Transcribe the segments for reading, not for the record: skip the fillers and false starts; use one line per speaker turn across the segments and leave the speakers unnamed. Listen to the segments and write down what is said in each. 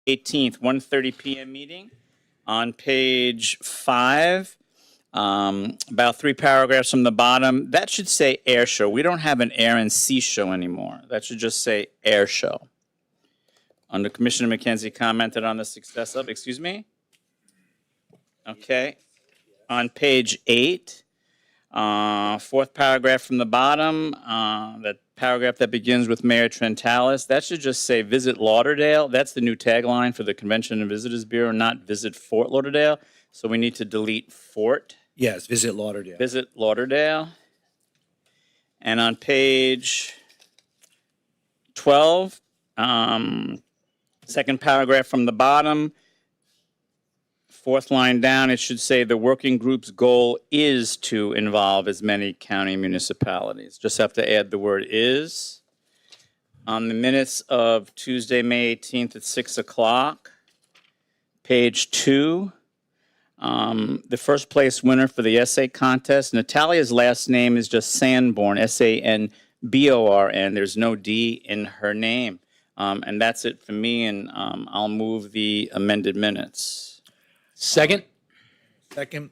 18th, 1:30 p.m. meeting. On page 5, about 3 paragraphs from the bottom, that should say air show. We don't have an air and sea show anymore. That should just say air show. Under Commissioner McKenzie commented on the success of, excuse me? Okay. On page 8, 4th paragraph from the bottom, that paragraph that begins with Mayor Trentalis, that should just say Visit Lauderdale. That's the new tagline for the Convention and Visitors Bureau, not Visit Fort Lauderdale. So we need to delete Fort.
Yes, Visit Lauderdale.
Visit Lauderdale. And on page 12, 2nd paragraph from the bottom, 4th line down, it should say the working group's goal is to involve as many county municipalities. Just have to add the word is. On the minutes of Tuesday, May 18th at 6 o'clock, page 2, the first place winner for the essay contest, Natalia's last name is just Sanborn, Sanborn. There's no D in her name. And that's it for me, and I'll move the amended minutes.
Second.
Second.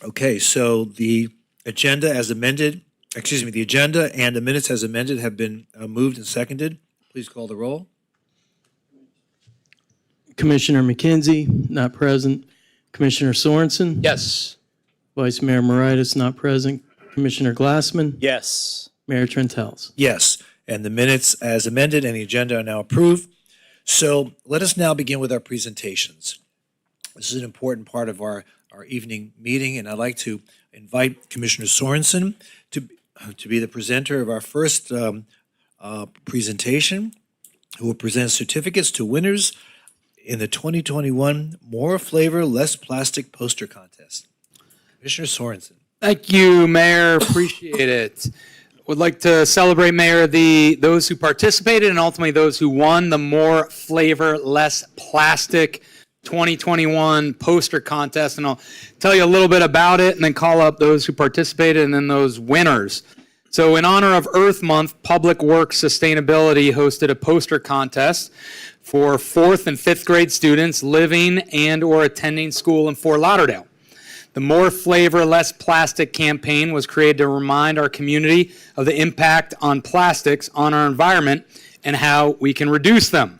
Okay, so the agenda as amended, the agenda and the minutes as amended have been moved and seconded. Please call the roll.
Commissioner McKenzie, not present. Commissioner Sorensen?
Yes.
Vice Mayor Moritas, not present. Commissioner Glassman?
Yes.
Mayor Trentalis?
Yes, and the minutes as amended and the agenda are now approved. So let us now begin with our presentations. This is an important part of our evening meeting, and I'd like to invite Commissioner Sorensen to be the presenter of our first presentation, who will present certificates to winners in the 2021 More Flavor, Less Plastic Poster Contest. Commissioner Sorensen.
Thank you, Mayor. Appreciate it. Would like to celebrate, Mayor, those who participated and ultimately those who won the More Flavor, Less Plastic 2021 poster contest. And I'll tell you a little bit about it and then call up those who participated and then those winners. So in honor of Earth Month, Public Works Sustainability hosted a poster contest for 4th and 5th grade students living and or attending school in Fort Lauderdale. The More Flavor, Less Plastic campaign was created to remind our community of the impact on plastics on our environment and how we can reduce them.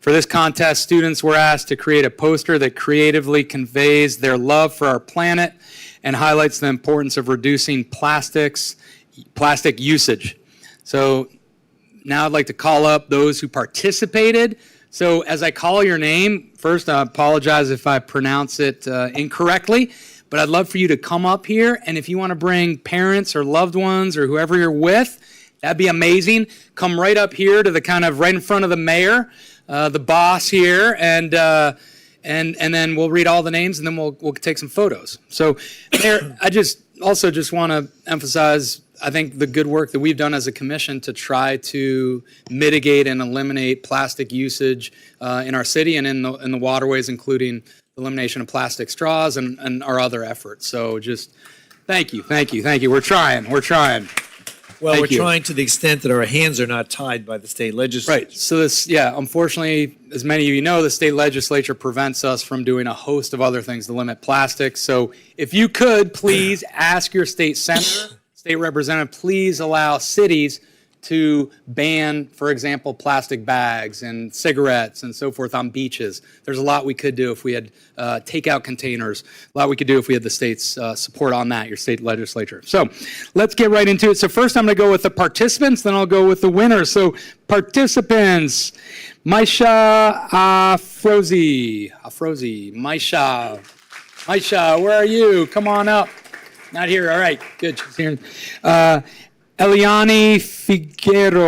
For this contest, students were asked to create a poster that creatively conveys their love for our planet and highlights the importance of reducing plastic usage. So now I'd like to call up those who participated. So as I call your name, first I apologize if I pronounce it incorrectly, but I'd love for you to come up here, and if you want to bring parents or loved ones or whoever you're with, that'd be amazing. Come right up here to the kind of right in front of the mayor, the boss here, and then we'll read all the names, and then we'll take some photos. So, Mayor, I just want to emphasize, I think, the good work that we've done as a commission to try to mitigate and eliminate plastic usage in our city and in the waterways, including elimination of plastic straws and our other efforts. So just thank you. We're trying.
Well, we're trying to the extent that our hands are not tied by the state legislature.
Right. So unfortunately, as many of you know, the state legislature prevents us from doing a host of other things to limit plastics. So if you could, please ask your state senator, state representative, please allow cities to ban, for example, plastic bags and cigarettes and so forth on beaches. There's a lot we could do if we had takeout containers, a lot we could do if we had the state's support on that, your state legislature. So let's get right into it. So first I'm going to go with the participants, then I'll go with the winners. So participants, Maisha Afrozi, Maisha, where are you? Come on up. Not here, all right, good, she's here. Eliani Figuero.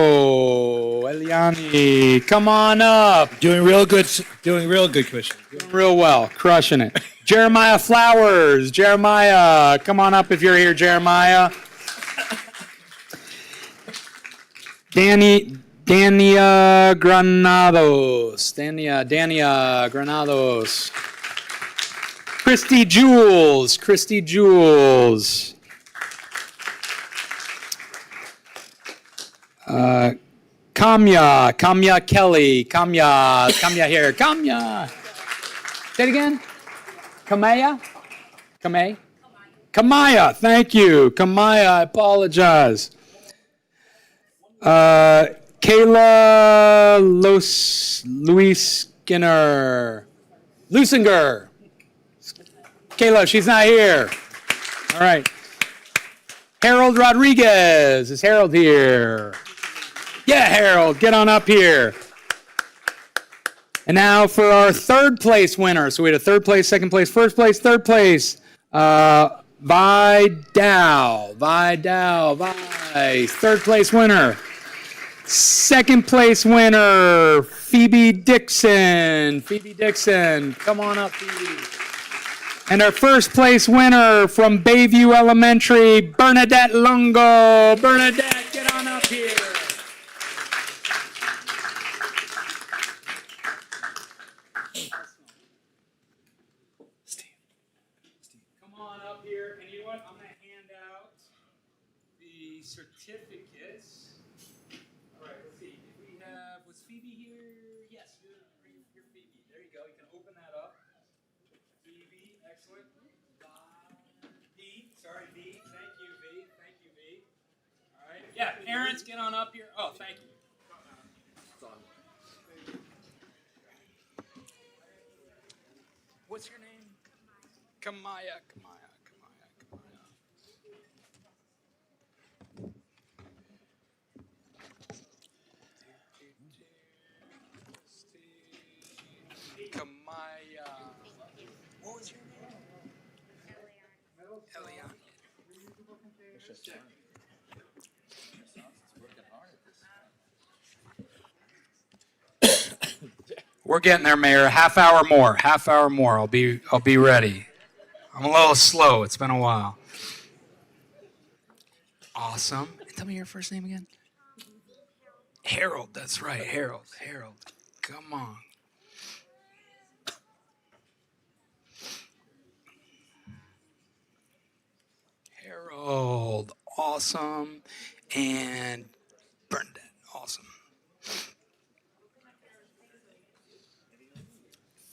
Eliani, come on up.
Doing real good, Commissioner.
Doing real well, crushing it. Jeremiah Flowers. Jeremiah, come on up if you're here, Jeremiah. Dania Granados. Dania Granados. Christy Jules. Kamya Kelly, Kamya here, Kamya. Say it again. Kamaya? Kamaya, thank you. Kamaya, I apologize. Kayla Lusinger. Kayla, she's not here. All right. Harold Rodriguez. Is Harold here? Yeah, Harold, get on up here. And now for our third place winner. So we had a third place, second place, first place, third place. Vidal. Third place winner. Second place winner, Phoebe Dixon. Come on up, Phoebe. And our first place winner from Bayview Elementary, Bernadette Lungo. Bernadette, get on up here. Come on up here, and you know what? I'm going to hand out the certificates. All right, let's see. Was Phoebe here? Yes, you're Phoebe. There you go. You can open that up. Phoebe, excellent. V. Thank you, V. All right. Yeah, parents, get on up here. Oh, thank you. What's your name? Kamaya. Kamaya. What was your name? Eliana. We're getting there, Mayor. Half hour more. I'll be ready. I'm a little slow. It's been a while. Awesome. Tell me your first name again. Harold. That's right. Harold. Come on. Harold. Awesome. And Bernadette. Awesome.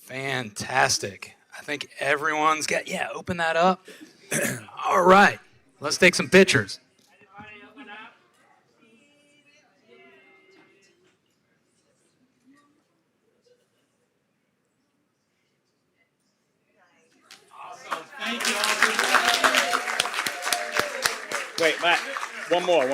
Fantastic. I think everyone's got, open that up. All right. Let's take some pictures. Awesome. Thank you all.
Wait, Matt, one more.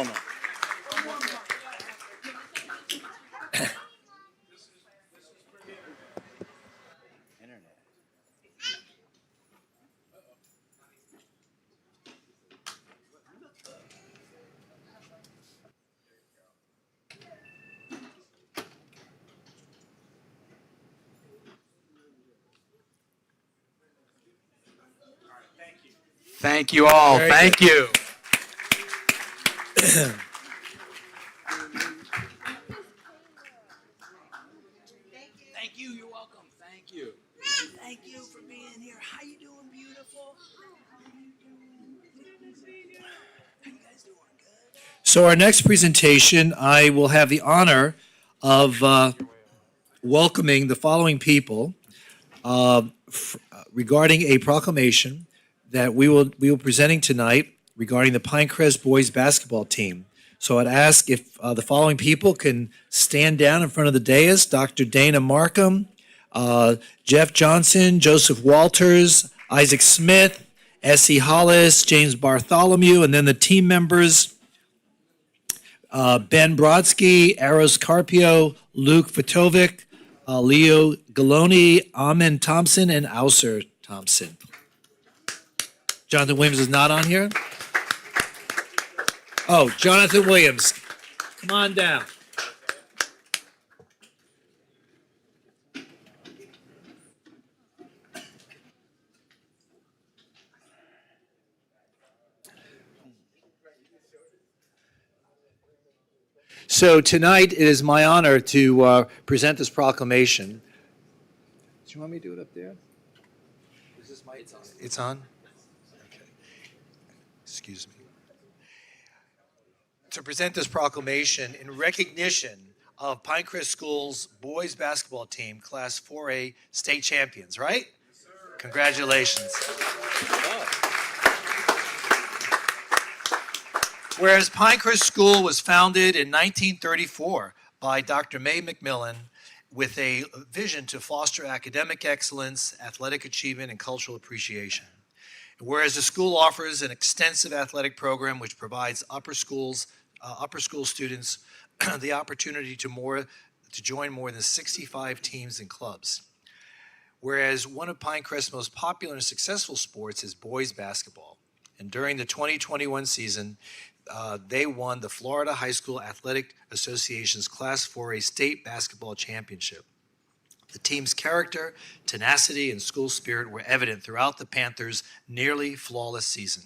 Thank you all. Thank you. Thank you. You're welcome. Thank you.
Thank you for being here. How you doing, beautiful? How you guys doing? Good?
So our next presentation, I will have the honor of welcoming the following people regarding a proclamation that we will be presenting tonight regarding the Pinecrest boys basketball team. So I'd ask if the following people can stand down in front of the dais: Dr. Dana Markham, Jeff Johnson, Joseph Walters, Isaac Smith, Essie Hollis, James Bartholomew, and then the team members: Ben Brodsky, Eros Carpio, Luke Fatovic, Leo Galoni, Amen Thompson, and Auser Thompson. Jonathan Williams is not on here? Oh, Jonathan Williams, come on down. So tonight, it is my honor to present this proclamation. Do you want me to do it up there? Is this mic? It's on? Okay. Excuse me. To present this proclamation in recognition of Pinecrest School's boys basketball team, Class 4A state champions, right? Congratulations. Whereas Pinecrest School was founded in 1934 by Dr. May McMillan with a vision to foster academic excellence, athletic achievement, and cultural appreciation. Whereas the school offers an extensive athletic program which provides upper school students the opportunity to join more than 65 teams and clubs. Whereas one of Pinecrest's most popular and successful sports is boys basketball. And during the 2021 season, they won the Florida High School Athletic Association's Class 4A state basketball championship. The team's character, tenacity, and school spirit were evident throughout the Panthers' nearly flawless season.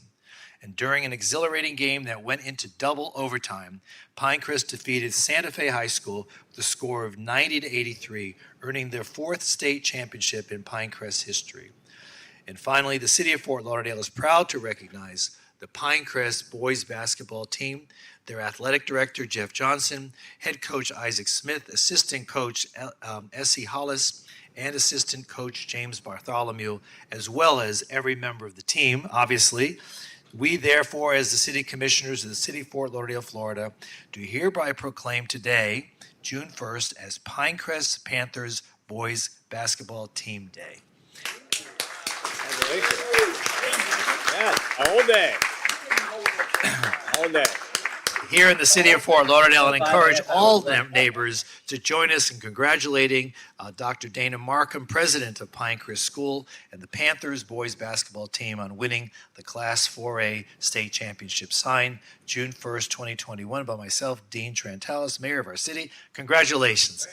And during an exhilarating game that went into double overtime, Pinecrest defeated Santa Fe High School with a score of 90-83, earning their fourth state championship in Pinecrest history. And finally, the city of Fort Lauderdale is proud to recognize the Pinecrest boys basketball team, their athletic director, Jeff Johnson, head coach Isaac Smith, assistant coach Essie Hollis, and assistant coach James Bartholomew, as well as every member of the team, obviously. We, therefore, as the city commissioners of the city of Fort Lauderdale, Florida, do hereby proclaim today, June 1st, as Pinecrest Panthers Boys Basketball Team Day.
Yes, all day. All day.
Here in the city of Fort Lauderdale, and encourage all neighbors to join us in congratulating Dr. Dana Markham, president of Pinecrest School, and the Panthers boys basketball team on winning the Class 4A state championship. Signed June 1st, 2021 by myself, Dean Trantalis, mayor of our city. Congratulations.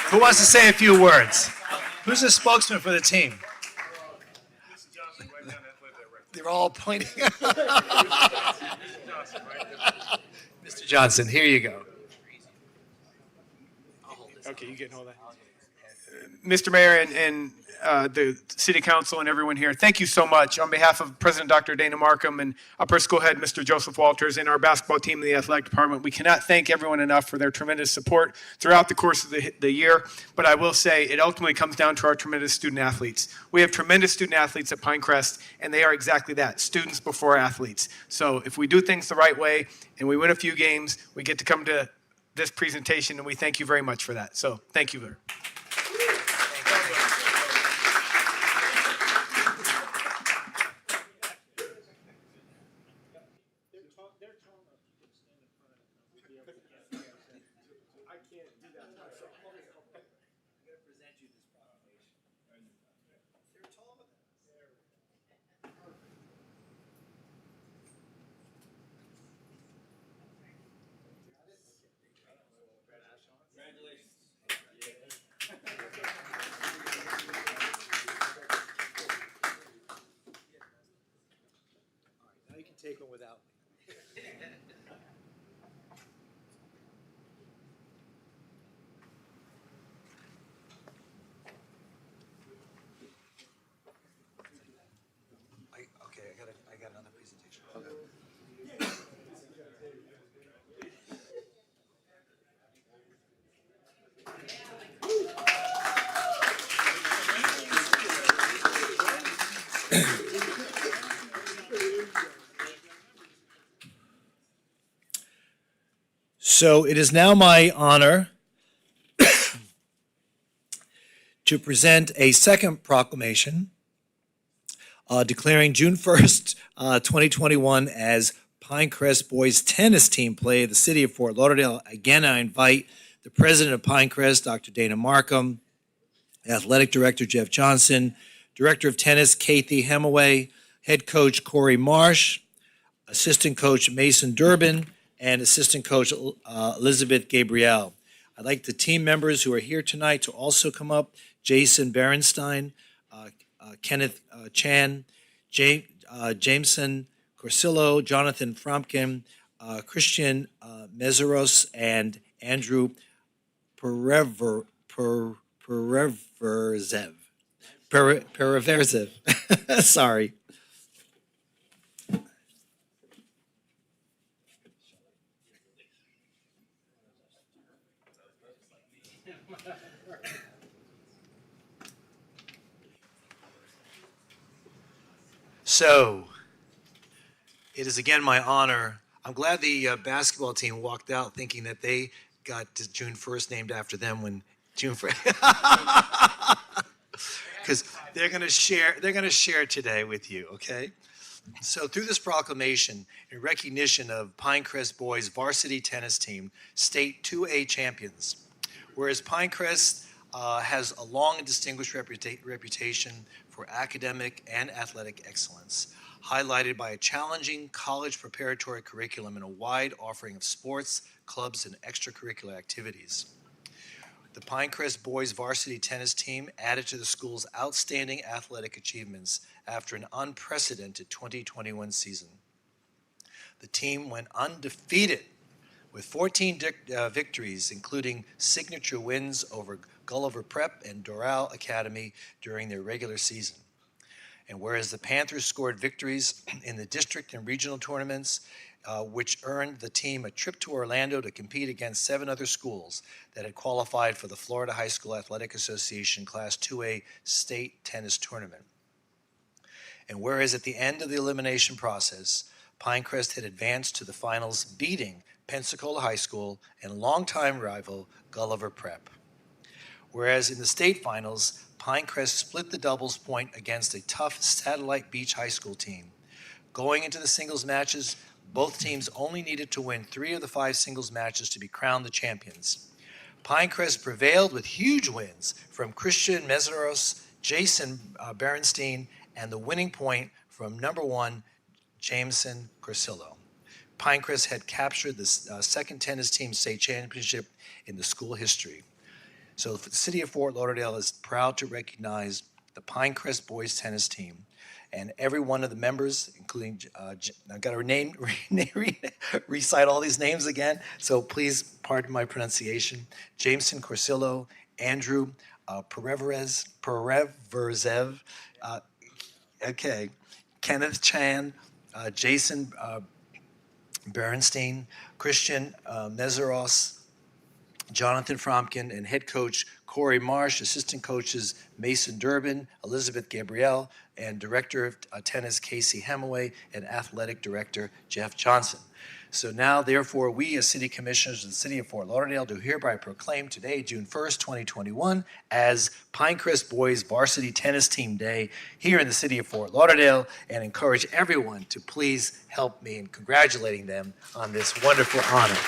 Who wants to say a few words? Who's the spokesman for the team? They're all pointing. Mr. Johnson, here you go.
Okay, you getting all that? Mr. Mayor and the City Council and everyone here, thank you so much. On behalf of President Dr. Dana Markham and Upper School Head Mr. Joseph Walters and our basketball team in the athletic department, we cannot thank everyone enough for their tremendous support throughout the course of the year. But I will say it ultimately comes down to our tremendous student athletes. We have tremendous student athletes at Pinecrest, and they are exactly that, students before athletes. So if we do things the right way and we win a few games, we get to come to this presentation, and we thank you very much for that. So thank you.
Now you can take one without me. I got another presentation. So it is now my honor to present a second proclamation declaring June 1st, 2021 as Pinecrest Boys Tennis Team Play of the City of Fort Lauderdale. Again, I invite the president of Pinecrest, Dr. Dana Markham, athletic director Jeff Johnson, director of tennis Kathy Hemaway, head coach Corey Marsh, assistant coach Mason Durbin, and assistant coach Elizabeth Gabrielle. I'd like the team members who are here tonight to also come up: Jason Berenstein, Kenneth Chan, Jameson Corsillo, Jonathan Fromkin, Christian Meseros, and Andrew Pereverzev. Sorry. So, it is again my honor. I'm glad the basketball team walked out thinking that they got June 1st named after them when June 1st. Because they're going to share today with you, okay? So through this proclamation, in recognition of Pinecrest Boys varsity tennis team, state 2A champions, whereas Pinecrest has a long and distinguished reputation for academic and athletic excellence, highlighted by a challenging college preparatory curriculum and a wide offering of sports, clubs, and extracurricular activities. The Pinecrest Boys varsity tennis team added to the school's outstanding athletic achievements after an unprecedented 2021 season. The team went undefeated with 14 victories, including signature wins over Gulliver Prep and Doral Academy during their regular season. And whereas the Panthers scored victories in the district and regional tournaments, which earned the team a trip to Orlando to compete against 7 other schools that had qualified for the Florida High School Athletic Association Class 2A state tennis tournament. And whereas at the end of the elimination process, Pinecrest had advanced to the finals, beating Pensacola High School and longtime rival Gulliver Prep. Whereas in the state finals, Pinecrest split the doubles point against a tough Satellite Beach High School team. Going into the singles matches, both teams only needed to win 3 of the 5 singles matches to be crowned the champions. Pinecrest prevailed with huge wins from Christian Meseros, Jason Berenstein, and the winning point from number 1, Jameson Corsillo. Pinecrest had captured the second tennis team state championship in the school history. So the city of Fort Lauderdale is proud to recognize the Pinecrest boys tennis team and every one of the members, including, I've got to recite all these names again, so please pardon my pronunciation. Jameson Corsillo, Andrew Pereverzev, Kenneth Chan, Jason Berenstein, Christian Meseros, Jonathan Fromkin, and head coach Corey Marsh, assistant coaches Mason Durbin, Elizabeth Gabrielle, and director of tennis Casey Hemaway, and athletic director Jeff Johnson. So now, therefore, we as city commissioners of the city of Fort Lauderdale do hereby proclaim today, June 1st, 2021, as Pinecrest Boys Varsity Tennis Team Day here in the city of Fort Lauderdale, and encourage everyone to please help me in congratulating them on this wonderful honor.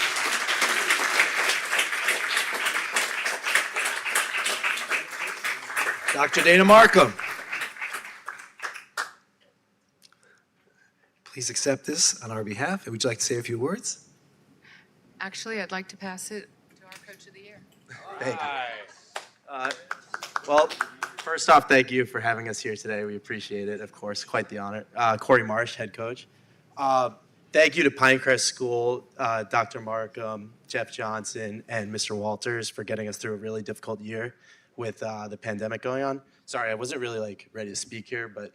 Dr. Dana Markham. Please accept this on our behalf. Would you like to say a few words?
Actually, I'd like to pass it to our Coach of the Year.
Thank you.
Well, first off, thank you for having us here today. We appreciate it, of course, quite the honor. Corey Marsh, head coach. Thank you to Pinecrest School, Dr. Markham, Jeff Johnson, and Mr. Walters for getting us through a really difficult year with the pandemic going on. Sorry, I wasn't really ready to speak here, but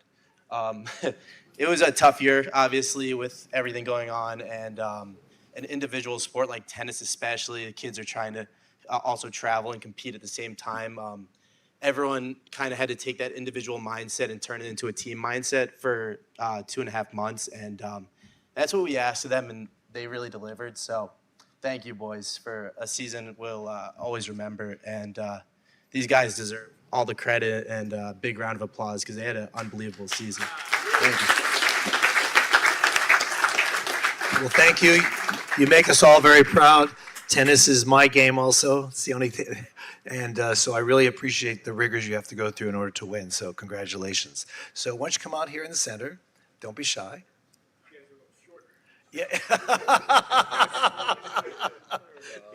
it was a tough year, obviously, with everything going on, and an individual sport like tennis especially, the kids are trying to also travel and compete at the same time. Everyone kind of had to take that individual mindset and turn it into a team mindset for 2.5 months, and that's what we asked of them, and they really delivered. So thank you, boys, for a season we'll always remember, and these guys deserve all the credit and a big round of applause because they had an unbelievable season. Thank you.
Well, thank you. You make us all very proud. Tennis is my game also. It's the only thing. And so I really appreciate the rigors you have to go through in order to win. So congratulations. So why don't you come out here in the center? Don't be shy. Yeah.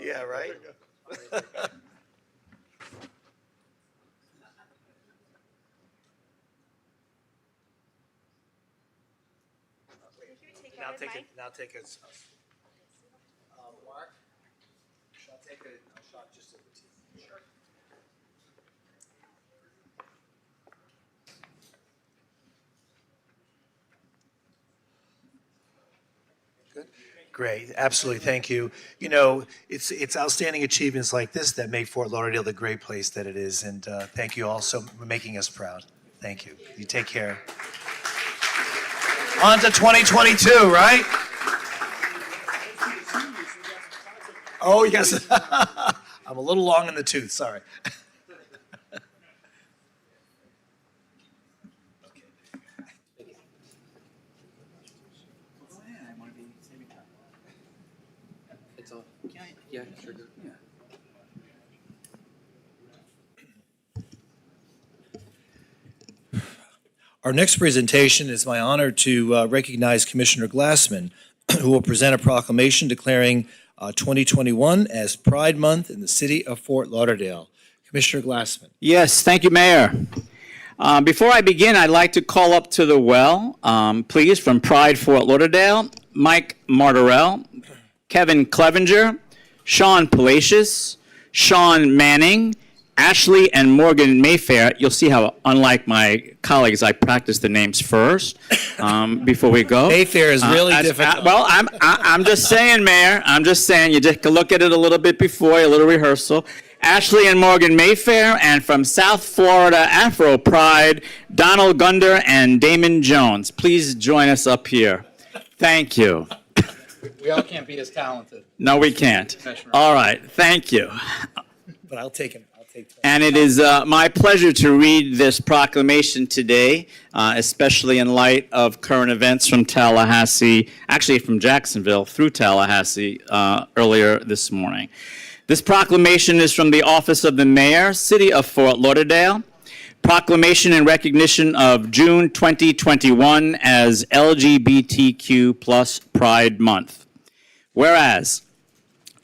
Yeah, right? Now take a Mark. I'll take a shot just over to you. Sure. Good. Great. Absolutely. Thank you. You know, it's outstanding achievements like this that make Fort Lauderdale the great place that it is. And thank you also for making us proud. Thank you. You take care. On to 2022, right? Oh, yes. I'm a little long in the tooth, sorry. Our next presentation is my honor to recognize Commissioner Glassman, who will present a proclamation declaring 2021 as Pride Month in the city of Fort Lauderdale. Commissioner Glassman.
Yes, thank you, Mayor. Before I begin, I'd like to call up to the well, please, from Pride Fort Lauderdale, Mike Martorell, Kevin Clevenger, Sean Palacios, Sean Manning, Ashley and Morgan Mayfair. You'll see how, unlike my colleagues, I practice the names first before we go.
Mayfair is really difficult.
Well, I'm just saying, Mayor. I'm just saying. You just can look at it a little bit before, a little rehearsal. Ashley and Morgan Mayfair, and from South Florida Afro Pride, Donald Gunder and Damon Jones. Please join us up here. Thank you.
We all can't be as talented.
No, we can't. All right. Thank you.
But I'll take him.
And it is my pleasure to read this proclamation today, especially in light of current events from Tallahassee, actually from Jacksonville through Tallahassee earlier this morning. This proclamation is from the Office of the Mayor, City of Fort Lauderdale. Proclamation in recognition of June 2021 as LGBTQ plus Pride Month. Whereas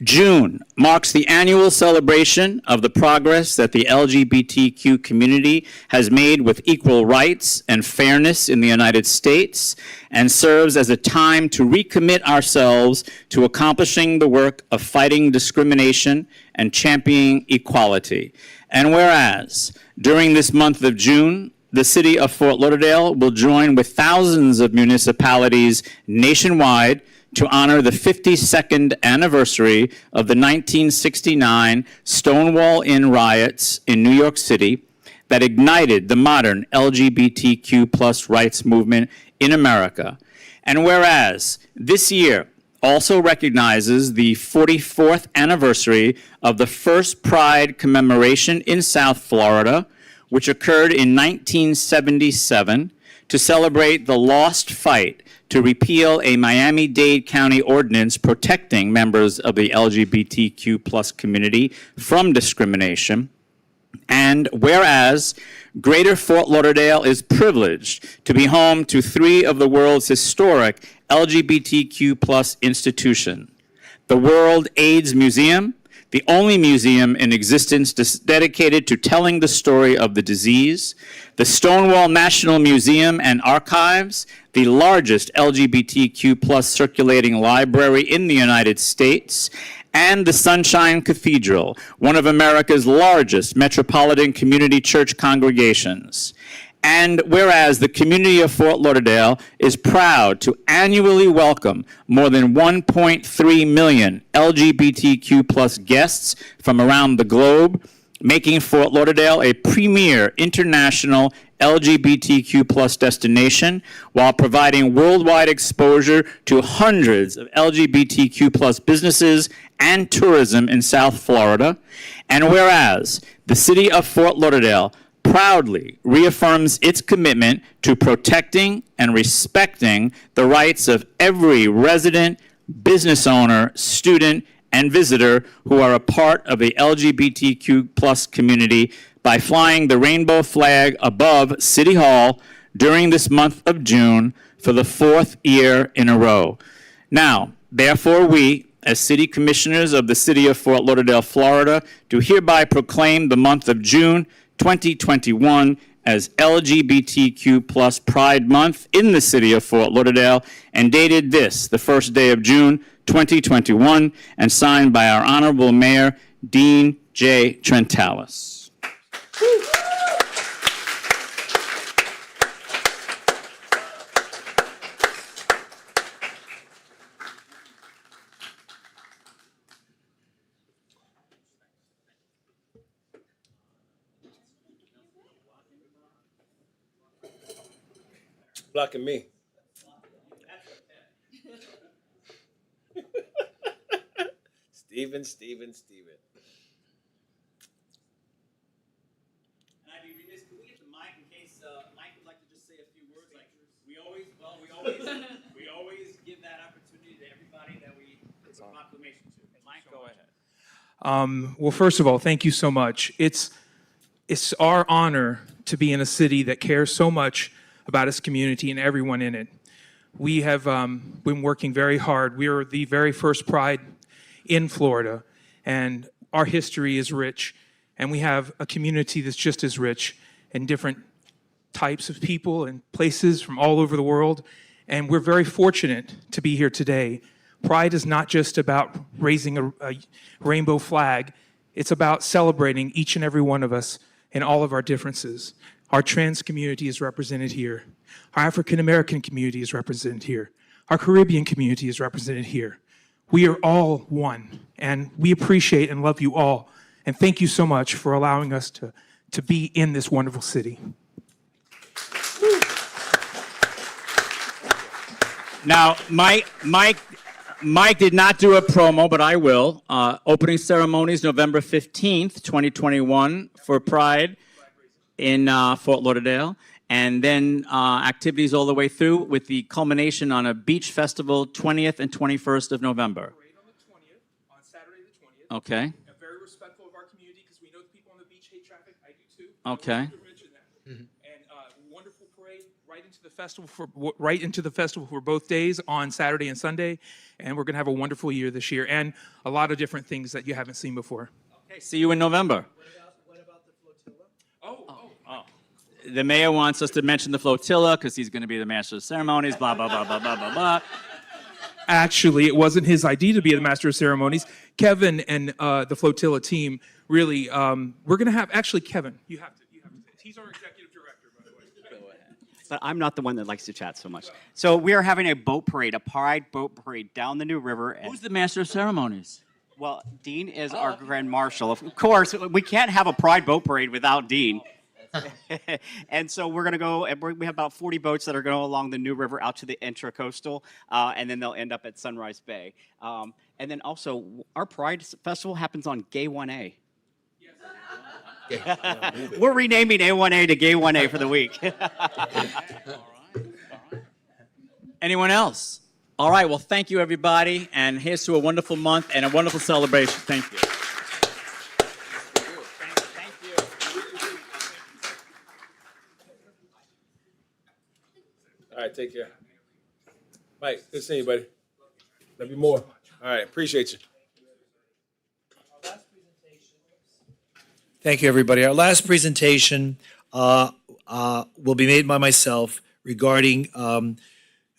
June marks the annual celebration of the progress that the LGBTQ community has made with equal rights and fairness in the United States, and serves as a time to recommit ourselves to accomplishing the work of fighting discrimination and championing equality. And whereas during this month of June, the city of Fort Lauderdale will join with thousands of municipalities nationwide to honor the 52nd anniversary of the 1969 Stonewall Inn riots in New York City that ignited the modern LGBTQ plus rights movement in America. And whereas this year also recognizes the 44th anniversary of the first Pride commemoration in South Florida, which occurred in 1977 to celebrate the lost fight to repeal a Miami-Dade County ordinance protecting members of the LGBTQ plus community from discrimination. And whereas Greater Fort Lauderdale is privileged to be home to three of the world's historic LGBTQ plus institutions: the World AIDS Museum, the only museum in existence dedicated to telling the story of the disease; the Stonewall National Museum and Archives, the largest LGBTQ plus circulating library in the United States; and the Sunshine Cathedral, one of America's largest metropolitan community church congregations. And whereas the community of Fort Lauderdale is proud to annually welcome more than 1.3 million LGBTQ plus guests from around the globe, making Fort Lauderdale a premier international LGBTQ plus destination, while providing worldwide exposure to hundreds of LGBTQ plus businesses and tourism in South Florida. And whereas the city of Fort Lauderdale proudly reaffirms its commitment to protecting and respecting the rights of every resident, business owner, student, and visitor who are a part of the LGBTQ plus community by flying the rainbow flag above City Hall during this month of June for the fourth year in a row. Now, therefore, we, as city commissioners of the city of Fort Lauderdale, Florida, do hereby proclaim the month of June 2021 as LGBTQ plus Pride Month in the city of Fort Lauderdale, and dated this, the first day of June 2021, and signed by our Honorable Mayor, Dean J. Trentalis.
Blocking me. Steven.
And I'd be remiss, could we get the mic in case Mike would like to just say a few words? Like we always give that opportunity to everybody that we give a proclamation to. Mike, go ahead.
Well, first of all, thank you so much. It's our honor to be in a city that cares so much about its community and everyone in it. We have been working very hard. We are the very first Pride in Florida, and our history is rich, and we have a community that's just as rich in different types of people and places from all over the world, and we're very fortunate to be here today. Pride is not just about raising a rainbow flag. It's about celebrating each and every one of us in all of our differences. Our trans community is represented here. Our African American community is represented here. Our Caribbean community is represented here. We are all one, and we appreciate and love you all. And thank you so much for allowing us to be in this wonderful city.
Now, Mike did not do a promo, but I will. Opening ceremonies November 15th, 2021 for Pride in Fort Lauderdale. And then activities all the way through with the culmination on a beach festival 20th and 21st of November.
Parade on the 20th, on Saturday the 20th.
Okay.
And very respectful of our community because we know the people on the beach hate traffic. I do too.
Okay.
I wanted to mention that. And wonderful parade right into the festival for both days on Saturday and Sunday. And we're going to have a wonderful year this year and a lot of different things that you haven't seen before.
Okay, see you in November.
What about the flotilla?
The mayor wants us to mention the flotilla because he's going to be the master of ceremonies, blah, blah, blah, blah, blah, blah, blah.
Actually, it wasn't his idea to be the master of ceremonies. Kevin and the flotilla team really, we're going to have, actually, Kevin, you have to. He's our executive director, by the way.
Go ahead.
But I'm not the one that likes to chat so much. So we are having a boat parade, a Pride boat parade down the New River. And,
Who's the master of ceremonies?
well, Dean is our grand marshal. Of course, we can't have a Pride boat parade without Dean. And so we're going to go, and we have about 40 boats that are going along the New River out to the intracoastal, and then they'll end up at Sunrise Bay. And then also, our Pride Festival happens on Gay 1A. We're renaming A1A to Gay 1A for the week.
Anyone else? All right, well, thank you, everybody, and here's to a wonderful month and a wonderful celebration. Thank you.
All right, take care. Mike, good seeing you, buddy. Love you more. All right, appreciate you.
Thank you, everybody. Our last presentation will be made by myself regarding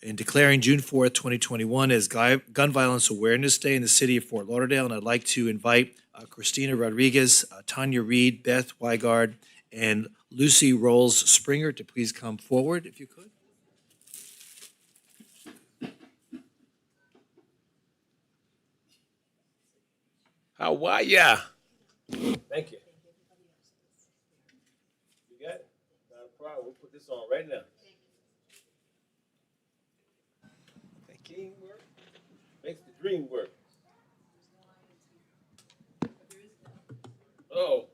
and declaring June 4th, 2021 as Gun Violence Awareness Day in the city of Fort Lauderdale. And I'd like to invite Christina Rodriguez, Tanya Reed, Beth Weigard, and Lucy Rolls Springer to please come forward, if you could.
How are ya? Thank you. You got it? Not a problem. We'll put this on right now. Teamwork makes the dream work. Oh.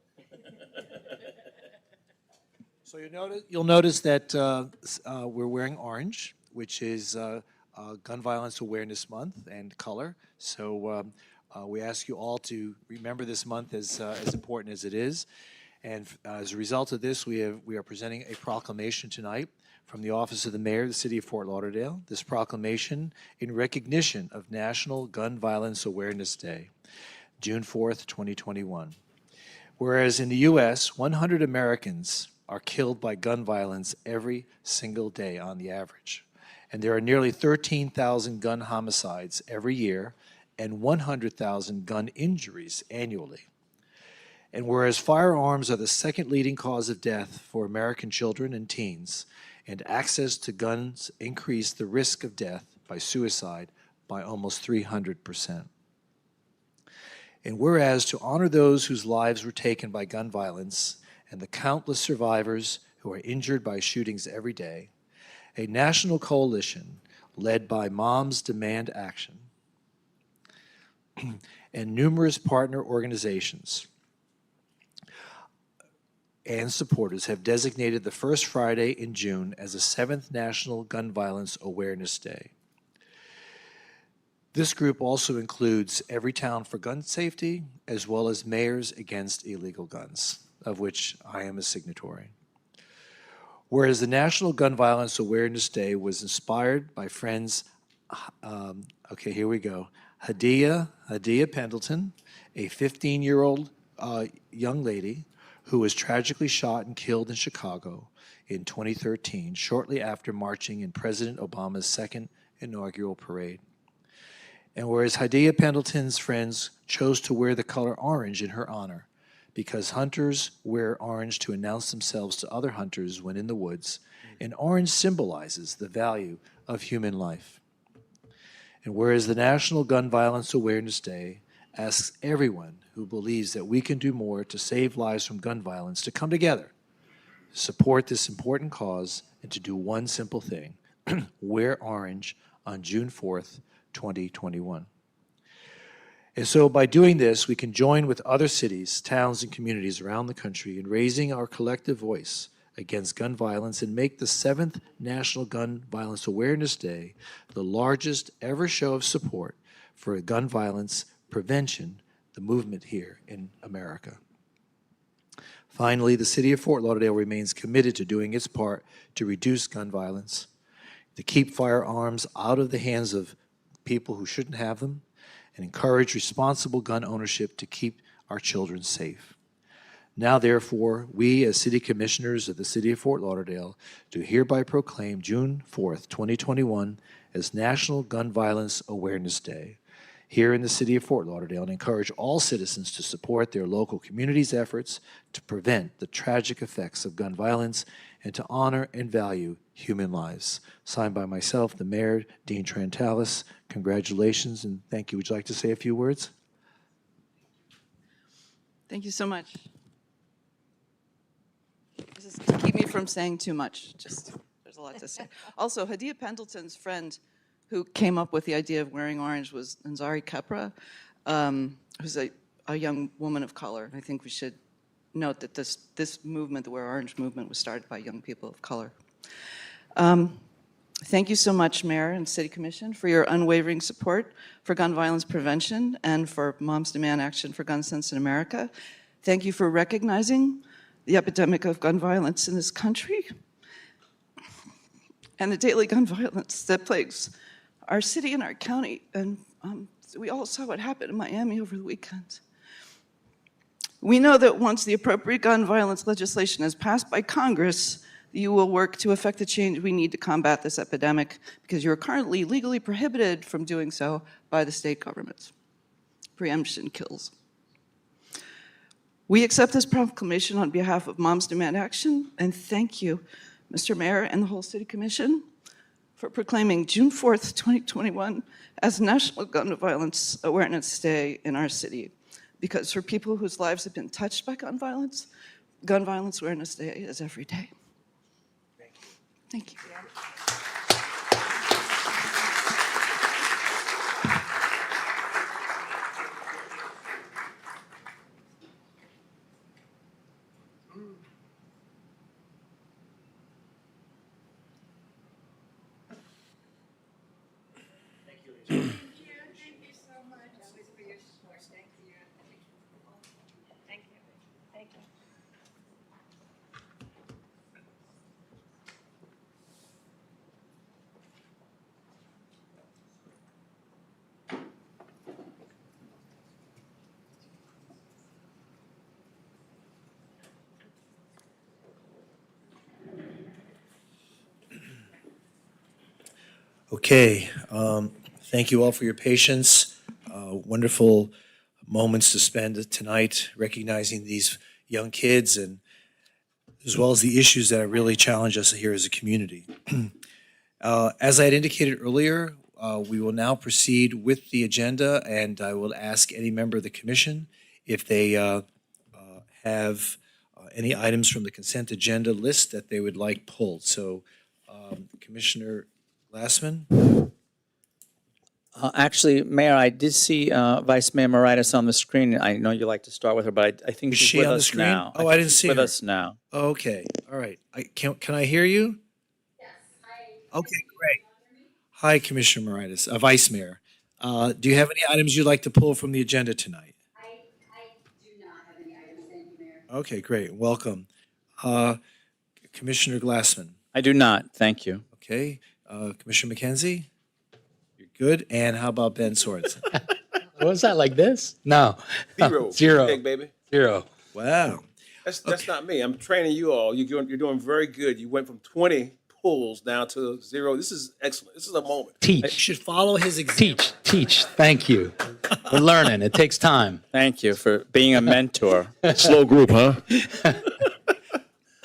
So you'll notice that we're wearing orange, which is Gun Violence Awareness Month and color. So we ask you all to remember this month as important as it is. And as a result of this, we are presenting a proclamation tonight from the Office of the Mayor of the City of Fort Lauderdale. This proclamation in recognition of National Gun Violence Awareness Day, June 4th, 2021. Whereas in the U.S., 100 Americans are killed by gun violence every single day on the average. And there are nearly 13,000 gun homicides every year and 100,000 gun injuries annually. And whereas firearms are the second leading cause of death for American children and teens, and access to guns increase the risk of death by suicide by almost 300%. And whereas to honor those whose lives were taken by gun violence and the countless survivors who are injured by shootings every day, a national coalition led by Moms Demand Action and numerous partner organizations and supporters have designated the first Friday in June as the 7th National Gun Violence Awareness Day. This group also includes Everytown for Gun Safety, as well as Mayors Against Illegal Guns, of which I am a signatory. Whereas the National Gun Violence Awareness Day was inspired by friends, here we go, Hadia Pendleton, a 15-year-old young lady who was tragically shot and killed in Chicago in 2013, shortly after marching in President Obama's second inaugural parade. And whereas Hadia Pendleton's friends chose to wear the color orange in her honor, because hunters wear orange to announce themselves to other hunters when in the woods, and orange symbolizes the value of human life. And whereas the National Gun Violence Awareness Day asks everyone who believes that we can do more to save lives from gun violence to come together, support this important cause, and to do one simple thing, wear orange on June 4th, 2021. And so by doing this, we can join with other cities, towns, and communities around the country in raising our collective voice against gun violence and make the 7th National Gun Violence Awareness Day the largest ever show of support for gun violence prevention, the movement here in America. Finally, the City of Fort Lauderdale remains committed to doing its part to reduce gun violence, to keep firearms out of the hands of people who shouldn't have them, and encourage responsible gun ownership to keep our children safe. Now, therefore, we as City Commissioners of the City of Fort Lauderdale do hereby proclaim June 4th, 2021 as National Gun Violence Awareness Day here in the City of Fort Lauderdale, and encourage all citizens to support their local community's efforts to prevent the tragic effects of gun violence and to honor and value human lives. Signed by myself, the Mayor, Dean Trantalis. Congratulations and thank you. Would you like to say a few words?
Thank you so much. This is to keep me from saying too much. Just there's a lot to say. Also, Hadia Pendleton's friend who came up with the idea of wearing orange was Nzari Kepra, who's a young woman of color. I think we should note that this movement, the Wear Orange movement, was started by young people of color. Thank you so much, Mayor and City Commission, for your unwavering support for gun violence prevention and for Moms Demand Action for Gun Sense in America. Thank you for recognizing the epidemic of gun violence in this country and the daily gun violence that plagues our city and our county. And we all saw what happened in Miami over the weekend. We know that once the appropriate gun violence legislation is passed by Congress, you will work to effect the change we need to combat this epidemic, because you're currently legally prohibited from doing so by the state governments. Preemption kills. We accept this proclamation on behalf of Moms Demand Action, and thank you, Mr. Mayor and the whole City Commission, for proclaiming June 4th, 2021 as National Gun Violence Awareness Day in our city. Because for people whose lives have been touched by gun violence Awareness Day is every day. Thank you.
Okay, thank you all for your patience. Wonderful moments to spend tonight recognizing these young kids, and as well as the issues that really challenge us here as a community. As I had indicated earlier, we will now proceed with the agenda, and I will ask any member of the commission if they have any items from the consent agenda list that they would like pulled. So Commissioner Glassman?
Actually, Mayor, I did see Vice Mayor Moritas on the screen. I know you like to start with her, but I think
Is
she's
she
with
on the
us
screen?
now.
Oh,
think
I didn't
she's
see
with
her.
us now.
Okay, all right. Can I hear you? Yes. Okay, great. Hi, Commissioner Moritas, Vice Mayor. Do you have any items you'd like to pull from the agenda tonight?
I do not have any items, thank you, Mayor.
Okay, great. Welcome. Commissioner Glassman.
I do not, thank you.
Okay. Commissioner McKenzie? You're good. And how about Ben Sorensen?
Was that like this? No.
Zero.
Zero.
Big baby.
Zero.
Wow.
That's not me. I'm training you all. You're doing very good. You went from 20 pulls down to 0. This is excellent. This is a moment.
You
Teach.
should follow his example.
Teach. Thank you. We're learning. It takes time.
Thank you for being a mentor.
Slow group, huh?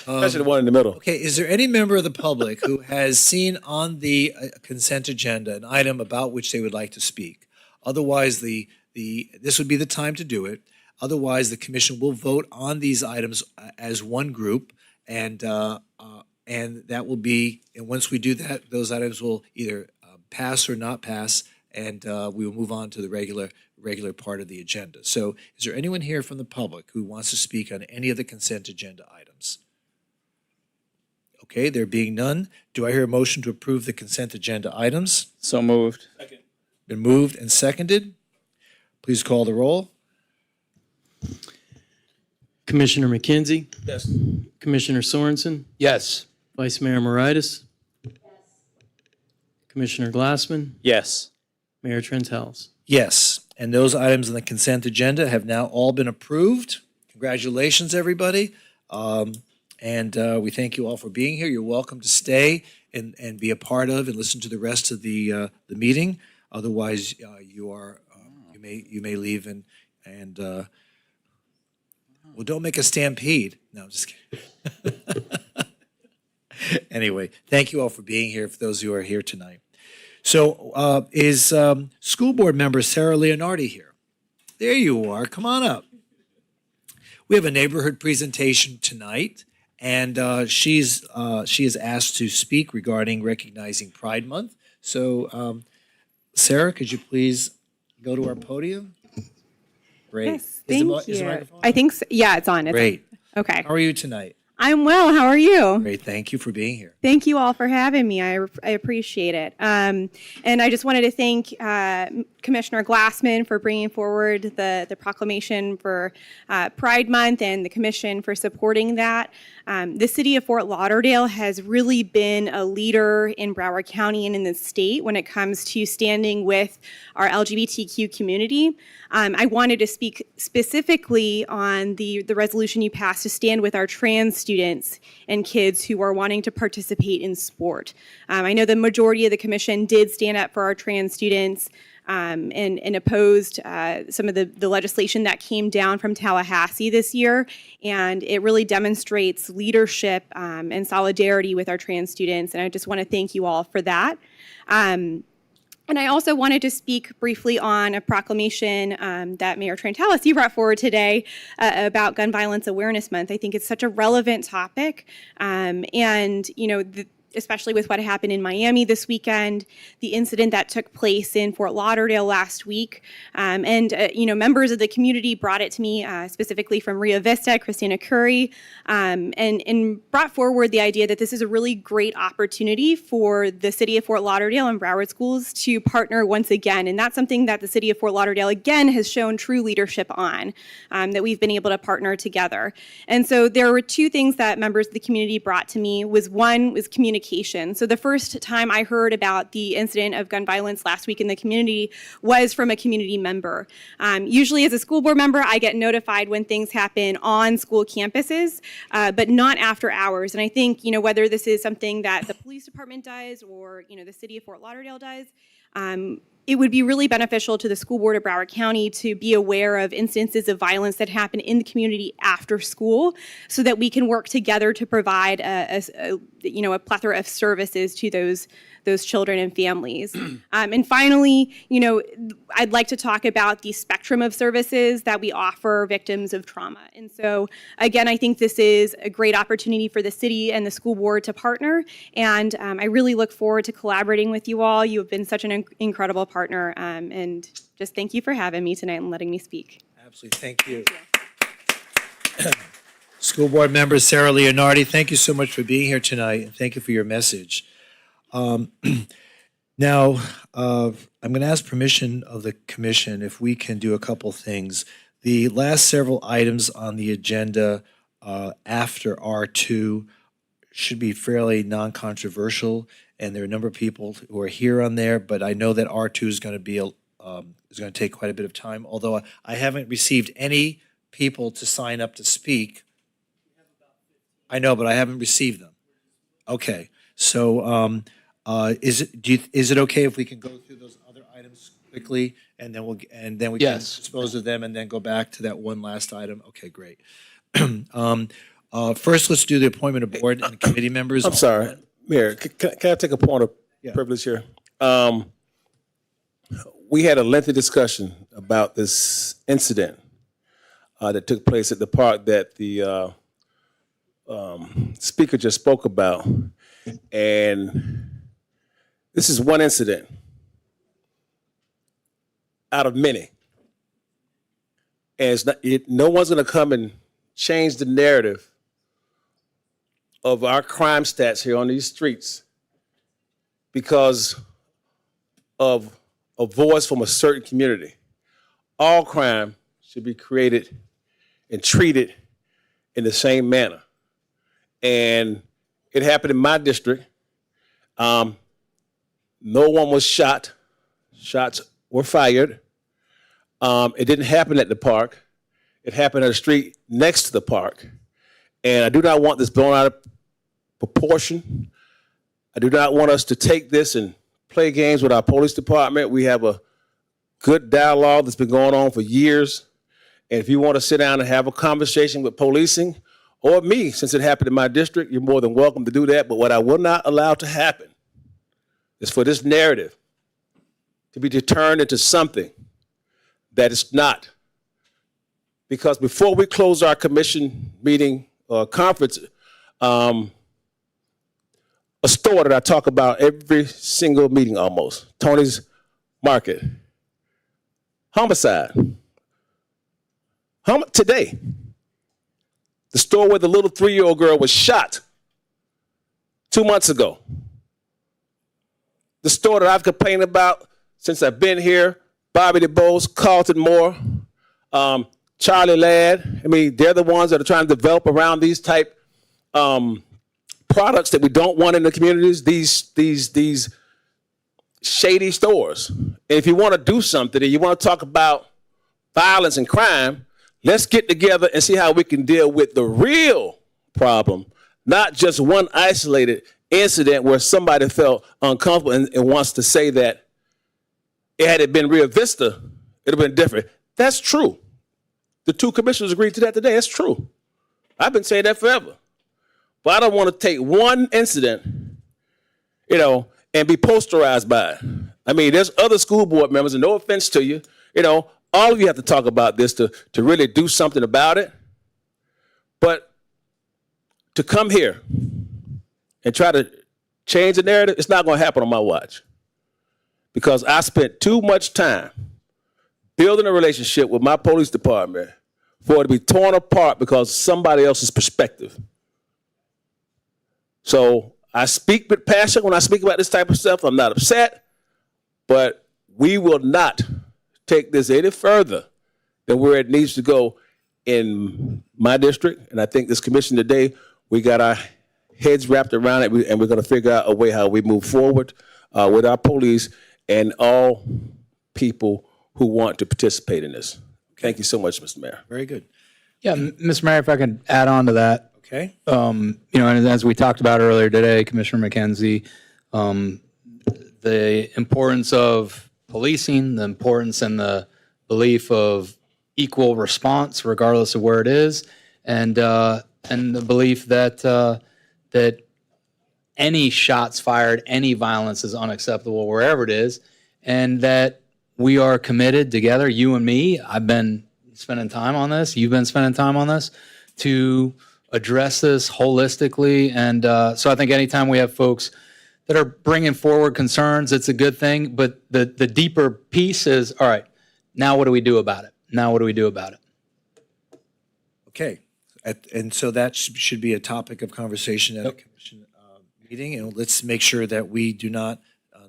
Especially the one in the middle.
Okay, is there any member of the public who has seen on the consent agenda an item about which they would like to speak? Otherwise, this would be the time to do it. Otherwise, the commission will vote on these items as one group, and that will be. And once we do that, those items will either pass or not pass, and we will move on to the regular part of the agenda. So, is there anyone here from the public who wants to speak on any of the consent agenda items? Okay, there being none, do I hear a motion to approve the consent agenda items?
So moved.
Been moved and seconded. Please call the roll.
Commissioner McKenzie,
Yes.
Commissioner Sorensen,
Yes.
Vice Mayor Moritas, Commissioner Glassman,
Yes.
Mayor Trentalis.
Yes, and those items on the consent agenda have now all been approved. Congratulations, everybody. And we thank you all for being here. You're welcome to stay and be a part of and listen to the rest of the meeting. Otherwise, you may leave and well, don't make a stampede. No, I'm just kidding. Anyway, thank you all for being here, for those who are here tonight. So is school board member Sarah Leonardi here? There you are. Come on up. We have a neighborhood presentation tonight, and she is asked to speak regarding recognizing Pride Month. So, Sarah, could you please go to our podium? Great.
Yes, thank you.
Is the microphone
I think so. Yeah, it's on.
Great.
Okay.
How are you tonight?
I'm well. How are you?
Great. Thank you for being here.
Thank you all for having me. I appreciate it. And I just wanted to thank Commissioner Glassman for bringing forward the proclamation for Pride Month and the commission for supporting that. The city of Fort Lauderdale has really been a leader in Broward County and in the state when it comes to standing with our LGBTQ community. I wanted to speak specifically on the resolution you passed to stand with our trans students and kids who are wanting to participate in sport. I know the majority of the commission did stand up for our trans students and opposed some of the legislation that came down from Tallahassee this year. And it really demonstrates leadership and solidarity with our trans students. And I just want to thank you all for that. And I also wanted to speak briefly on a proclamation that Mayor Trentalis, you brought forward today about Gun Violence Awareness Month. I think it's such a relevant topic. And, you know, especially with what happened in Miami this weekend, the incident that took place in Fort Lauderdale last week. You know, members of the community brought it to me, specifically from Rio Vista, Christina Curry, and brought forward the idea that this is a really great opportunity for the city of Fort Lauderdale and Broward schools to partner once again. And that's something that the city of Fort Lauderdale, again, has shown true leadership on, that we've been able to partner together. And so there were two things that members of the community brought to me. One was communication. So the first time I heard about the incident of gun violence last week in the community was from a community member. Usually as a school board member, I get notified when things happen on school campuses, but not after hours. And I think, you know, whether this is something that the police department does or, you know, the city of Fort Lauderdale does, it would be really beneficial to the school board of Broward County to be aware of instances of violence that happen in the community after school, so that we can work together to provide a plethora of services to those children and families. And finally, I'd like to talk about the spectrum of services that we offer victims of trauma. And so, again, I think this is a great opportunity for the city and the school board to partner. And I really look forward to collaborating with you all. You have been such an incredible partner. And just thank you for having me tonight and letting me speak.
Absolutely. Thank you. School board member Sarah Leonardi, thank you so much for being here tonight, and thank you for your message. Now, I'm going to ask permission of the commission if we can do a couple things. The last several items on the agenda after R2 should be fairly non-controversial, and there are a number of people who are here on there, but I know that R2 is going to be is going to take quite a bit of time, although I haven't received any people to sign up to speak. I know, but I haven't received them. Okay, so is it okay if we can go through those other items quickly, and then we can dispose of them, and then go back to that one last item? Okay, great. First, let's do the appointment of board and committee members.
I'm sorry, Mayor. Can I take a point of privilege here? We had a lengthy discussion about this incident that took place at the park that the speaker just spoke about, and this is one incident out of many, and it's not, no one's going to come and change the narrative of our crime stats here on these streets because of a voice from a certain community. All crime should be created and treated in the same manner. And it happened in my district. No one was shot. Shots were fired. It didn't happen at the park. It happened at a street next to the park. And I do not want this blown out of proportion. I do not want us to take this and play games with our police department. We have a good dialogue that's been going on for years. And if you want to sit down and have a conversation with policing, or me, since it happened in my district, you're more than welcome to do that. But what I will not allow to happen is for this narrative to be turned into something that it's not. Because before we close our commission meeting or conference, a store that I talk about every single meeting almost, Tony's Market, homicide. Today, the store where the little 3-year-old girl was shot 2 months ago. The store that I've complained about since I've been here, Bobby DeBose, Carlton Moore, Charlie Ladd. I mean, they're the ones that are trying to develop around these type products that we don't want in the communities, these shady stores. And if you want to do something and you want to talk about violence and crime, let's get together and see how we can deal with the real problem, not just one isolated incident where somebody felt uncomfortable and wants to say that had it been Rio Vista, it would have been different. That's true. The two commissioners agreed to that today. That's true. I've been saying that forever. But I don't want to take one incident, and be posterized by it. I mean, there's other school board members, and no offense to you, all of you have to talk about this to really do something about it. But to come here and try to change the narrative, it's not going to happen on my watch. Because I spent too much time building a relationship with my police department for it to be torn apart because of somebody else's perspective. So I speak with passion when I speak about this type of stuff. I'm not upset, but we will not take this any further than where it needs to go in my district. And I think this commission today, we got our heads wrapped around it, and we're going to figure out a way how we move forward with our police and all people who want to participate in this. Thank you so much, Mr. Mayor.
Very good.
Yeah, Mr. Mayor, if I could add on to that.
Okay.
And as we talked about earlier today, Commissioner McKenzie, the importance of policing, the importance and the belief of equal response, regardless of where it is, and the belief that that any shots fired, any violence is unacceptable wherever it is, and that we are committed together, you and me. I've been spending time on this. You've been spending time on this to address this holistically. And so I think anytime we have folks that are bringing forward concerns, it's a good thing. But the deeper piece is, all right, now what do we do about it? Now what do we do about it?
Okay. And so that should be a topic of conversation at a commission meeting. And let's make sure that we do not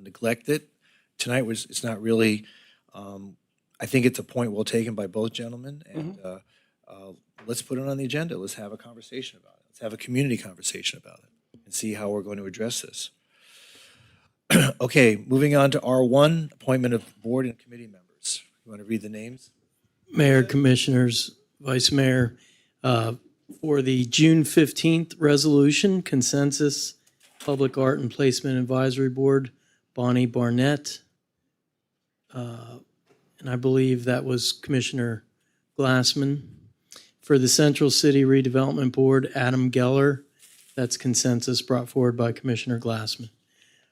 neglect it. Tonight it's not really, I think it's a point well taken by both gentlemen. And let's put it on the agenda. Let's have a conversation about it. Let's have a community conversation about it and see how we're going to address this. Okay, moving on to R1, appointment of board and committee members. You want to read the names?
Mayor, Commissioners, Vice Mayor, for the June 15th resolution, consensus, Public Art and Placement Advisory Board, Bonnie Barnett. And I believe that was Commissioner Glassman. For the Central City Redevelopment Board, Adam Geller. That's consensus brought forward by Commissioner Glassman.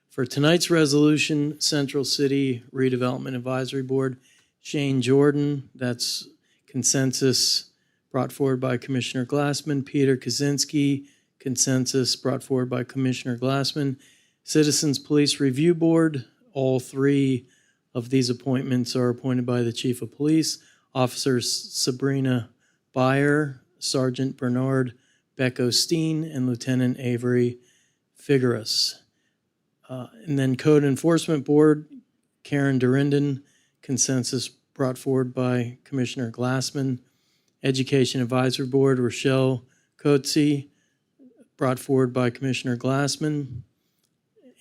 For tonight's resolution, Central City Redevelopment Advisory Board, Shane Jordan. That's consensus brought forward by Commissioner Glassman. Peter Kaczynski, consensus brought forward by Commissioner Glassman. Citizens Police Review Board, all three of these appointments are appointed by the Chief of Police. Officers Sabrina Byer, Sergeant Bernard Beck Osteen, and Lieutenant Avery Figueras. And then Code Enforcement Board, Karen Durinden, consensus brought forward by Commissioner Glassman. Education Advisory Board, Rochelle Coetzee, brought forward by Commissioner Glassman.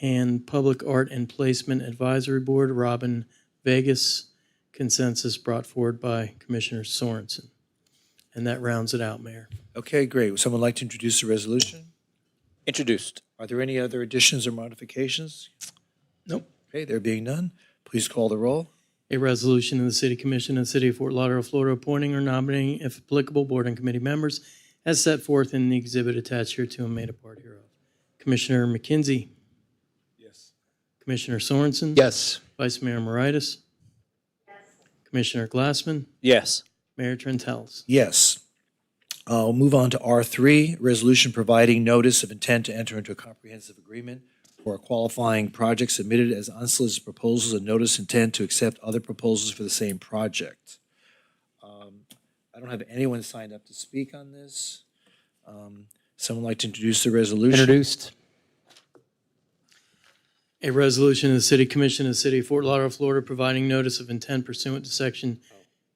And Public Art and Placement Advisory Board, Robin Vegas, consensus brought forward by Commissioner Sorensen. And that rounds it out, Mayor.
Okay, great. Would someone like to introduce the resolution?
Introduced.
Are there any other additions or modifications?
Nope.
Okay, there being none, please call the roll.
A resolution of the City Commission of the City of Fort Lauderdale, Florida, appointing or nominating, if applicable, board and committee members as set forth in the exhibit attached hereto and made a part hereof. Commissioner McKenzie.
Yes.
Commissioner Sorensen.
Yes.
Vice Mayor Moritas.
Yes.
Commissioner Glassman.
Yes.
Mayor Trentels.
Yes. I'll move on to R3, resolution providing notice of intent to enter into a comprehensive agreement for a qualifying project submitted as unsolicited proposals and notice intent to accept other proposals for the same project. I don't have anyone signed up to speak on this. Someone like to introduce the resolution?
Introduced.
A resolution of the City Commission of the City of Fort Lauderdale, Florida, providing notice of intent pursuant to Section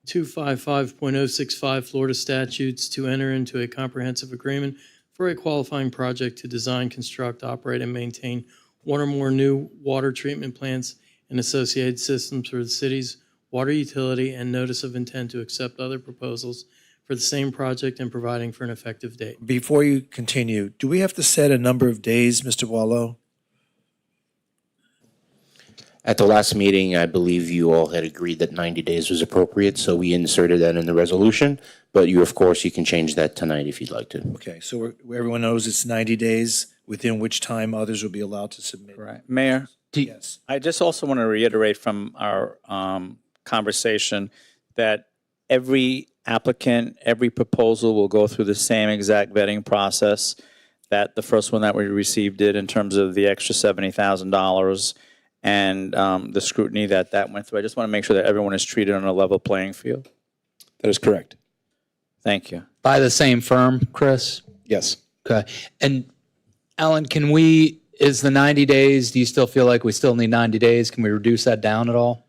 255.065 Florida statutes to enter into a comprehensive agreement for a qualifying project to design, construct, operate, and maintain one or more new water treatment plants and associated systems for the city's water utility, and notice of intent to accept other proposals for the same project and providing for an effective date.
Before you continue, do we have to set a number of days, Mr. Boileau?
At the last meeting, I believe you all had agreed that 90 days was appropriate, so we inserted that in the resolution. But you, of course, you can change that tonight if you'd like to.
Okay, so everyone knows it's 90 days, within which time others will be allowed to submit.
Right. Mayor,
Yes.
I just also want to reiterate from our conversation that every applicant, every proposal will go through the same exact vetting process that the first one that we received did in terms of the extra $70,000 and the scrutiny that went through. I just want to make sure that everyone is treated on a level playing field.
That is correct.
Thank you.
By the same firm, Chris?
Yes.
Okay. And Alan, is the 90 days, do you still feel like we still need 90 days? Can we reduce that down at all?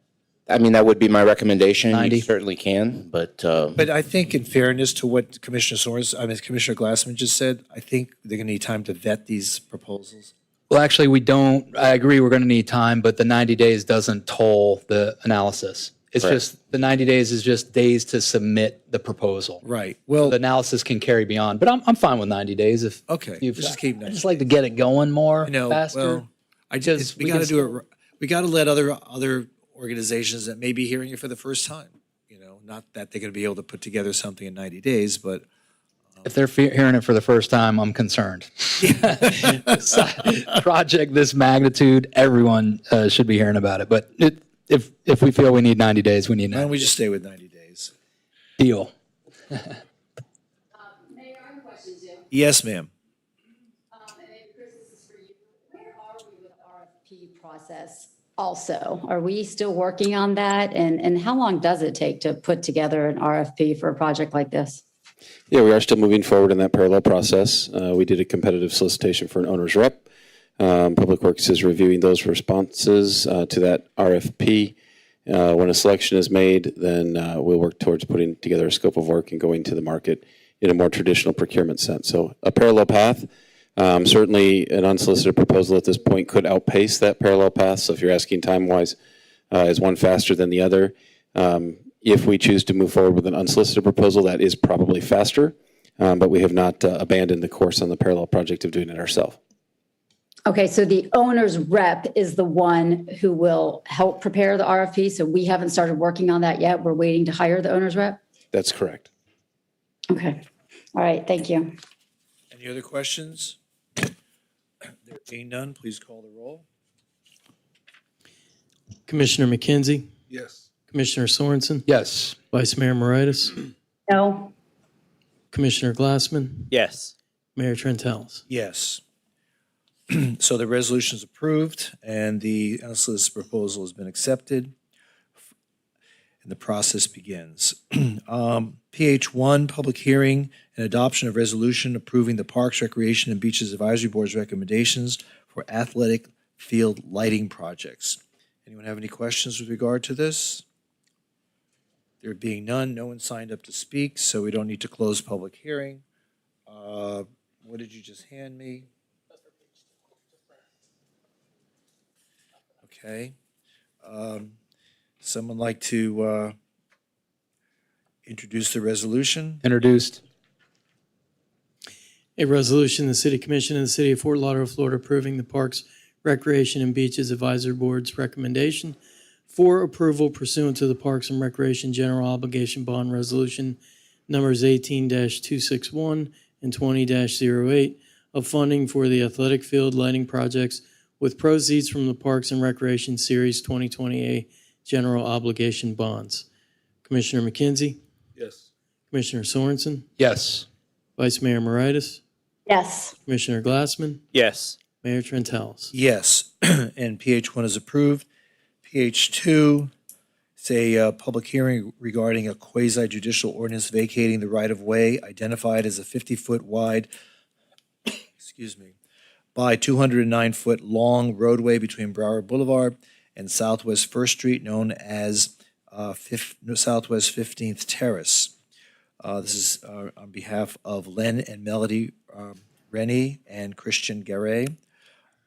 I mean, that would be my recommendation.
90.
You certainly can, but
But I think in fairness to what Commissioner Commissioner Glassman just said, I think they're going to need time to vet these proposals.
Well, actually, we don't. I agree we're going to need time, but the 90 days doesn't toll the analysis. It's
Correct.
just, the 90 days is just days to submit the proposal.
Right. Well,
The analysis can carry beyond, but I'm fine with 90 days if.
okay,
if-
let's just keep
I
90.
just like to get it going more
I know.
faster.
Well, we got to
can
do it. We got to let other organizations that may be hearing it for the first time. Not that they're going to be able to put together something in 90 days, but
If they're hearing it for the first time, I'm concerned. Project this magnitude, everyone should be hearing about it. But if we feel we need 90 days, we need 90
why don't we
days.
just stay with 90 days?
Deal.
Mayor, I have a question too.
Yes, ma'am.
And maybe Chris, this is for you. Where are we with RFP process also? Are we still working on that? And how long does it take to put together an RFP for a project like this?
Yeah, we are still moving forward in that parallel process. We did a competitive solicitation for an owner's rep. Public Works is reviewing those responses to that RFP. When a selection is made, then we'll work towards putting together a scope of work and going to the market in a more traditional procurement sense. So a parallel path. Certainly an unsolicited proposal at this point could outpace that parallel path. So if you're asking time-wise, is one faster than the other? If we choose to move forward with an unsolicited proposal, that is probably faster, but we have not abandoned the course on the parallel project of doing it ourselves.
Okay, so the owner's rep is the one who will help prepare the RFP. So we haven't started working on that yet. We're waiting to hire the owner's rep.
That's correct.
Okay. All right. Thank you.
Any other questions? There being none, please call the roll.
Commissioner McKenzie,
Yes.
Commissioner Sorensen,
Yes.
Vice Mayor Moritas,
No.
Commissioner Glassman,
Yes.
Mayor Trentalis.
Yes. So the resolution is approved and the unsolicited proposal has been accepted. And the process begins. PH1, public hearing and adoption of resolution approving the Parks, Recreation, and Beaches Advisory Board's recommendations for athletic field lighting projects. Anyone have any questions with regard to this? There being none, no one signed up to speak, so we don't need to close public hearing. What did you just hand me? Okay. Someone like to introduce the resolution?
Introduced.
A resolution, the City Commission of the City of Fort Lauderdale, Florida, approving the Parks, Recreation, and Beaches Advisory Board's recommendation for approval pursuant to the Parks and Recreation General Obligation Bond Resolution numbers 18-261 and 20-08 of funding for the athletic field lighting projects with proceeds from the Parks and Recreation Series 2020A General Obligation Bonds. Commissioner McKenzie,
Yes.
Commissioner Sorensen,
Yes.
Vice Mayor Moritas,
Yes.
Commissioner Glassman,
Yes.
Mayor Trentalis.
Yes, and PH1 is approved. PH2, it's a public hearing regarding a quasi-judicial ordinance vacating the right-of-way identified as a 50-foot wide, by 209-foot long roadway between Broward Boulevard and Southwest First Street, known as Southwest 15th Terrace. This is on behalf of Len and Melody Rennie and Christian Garay.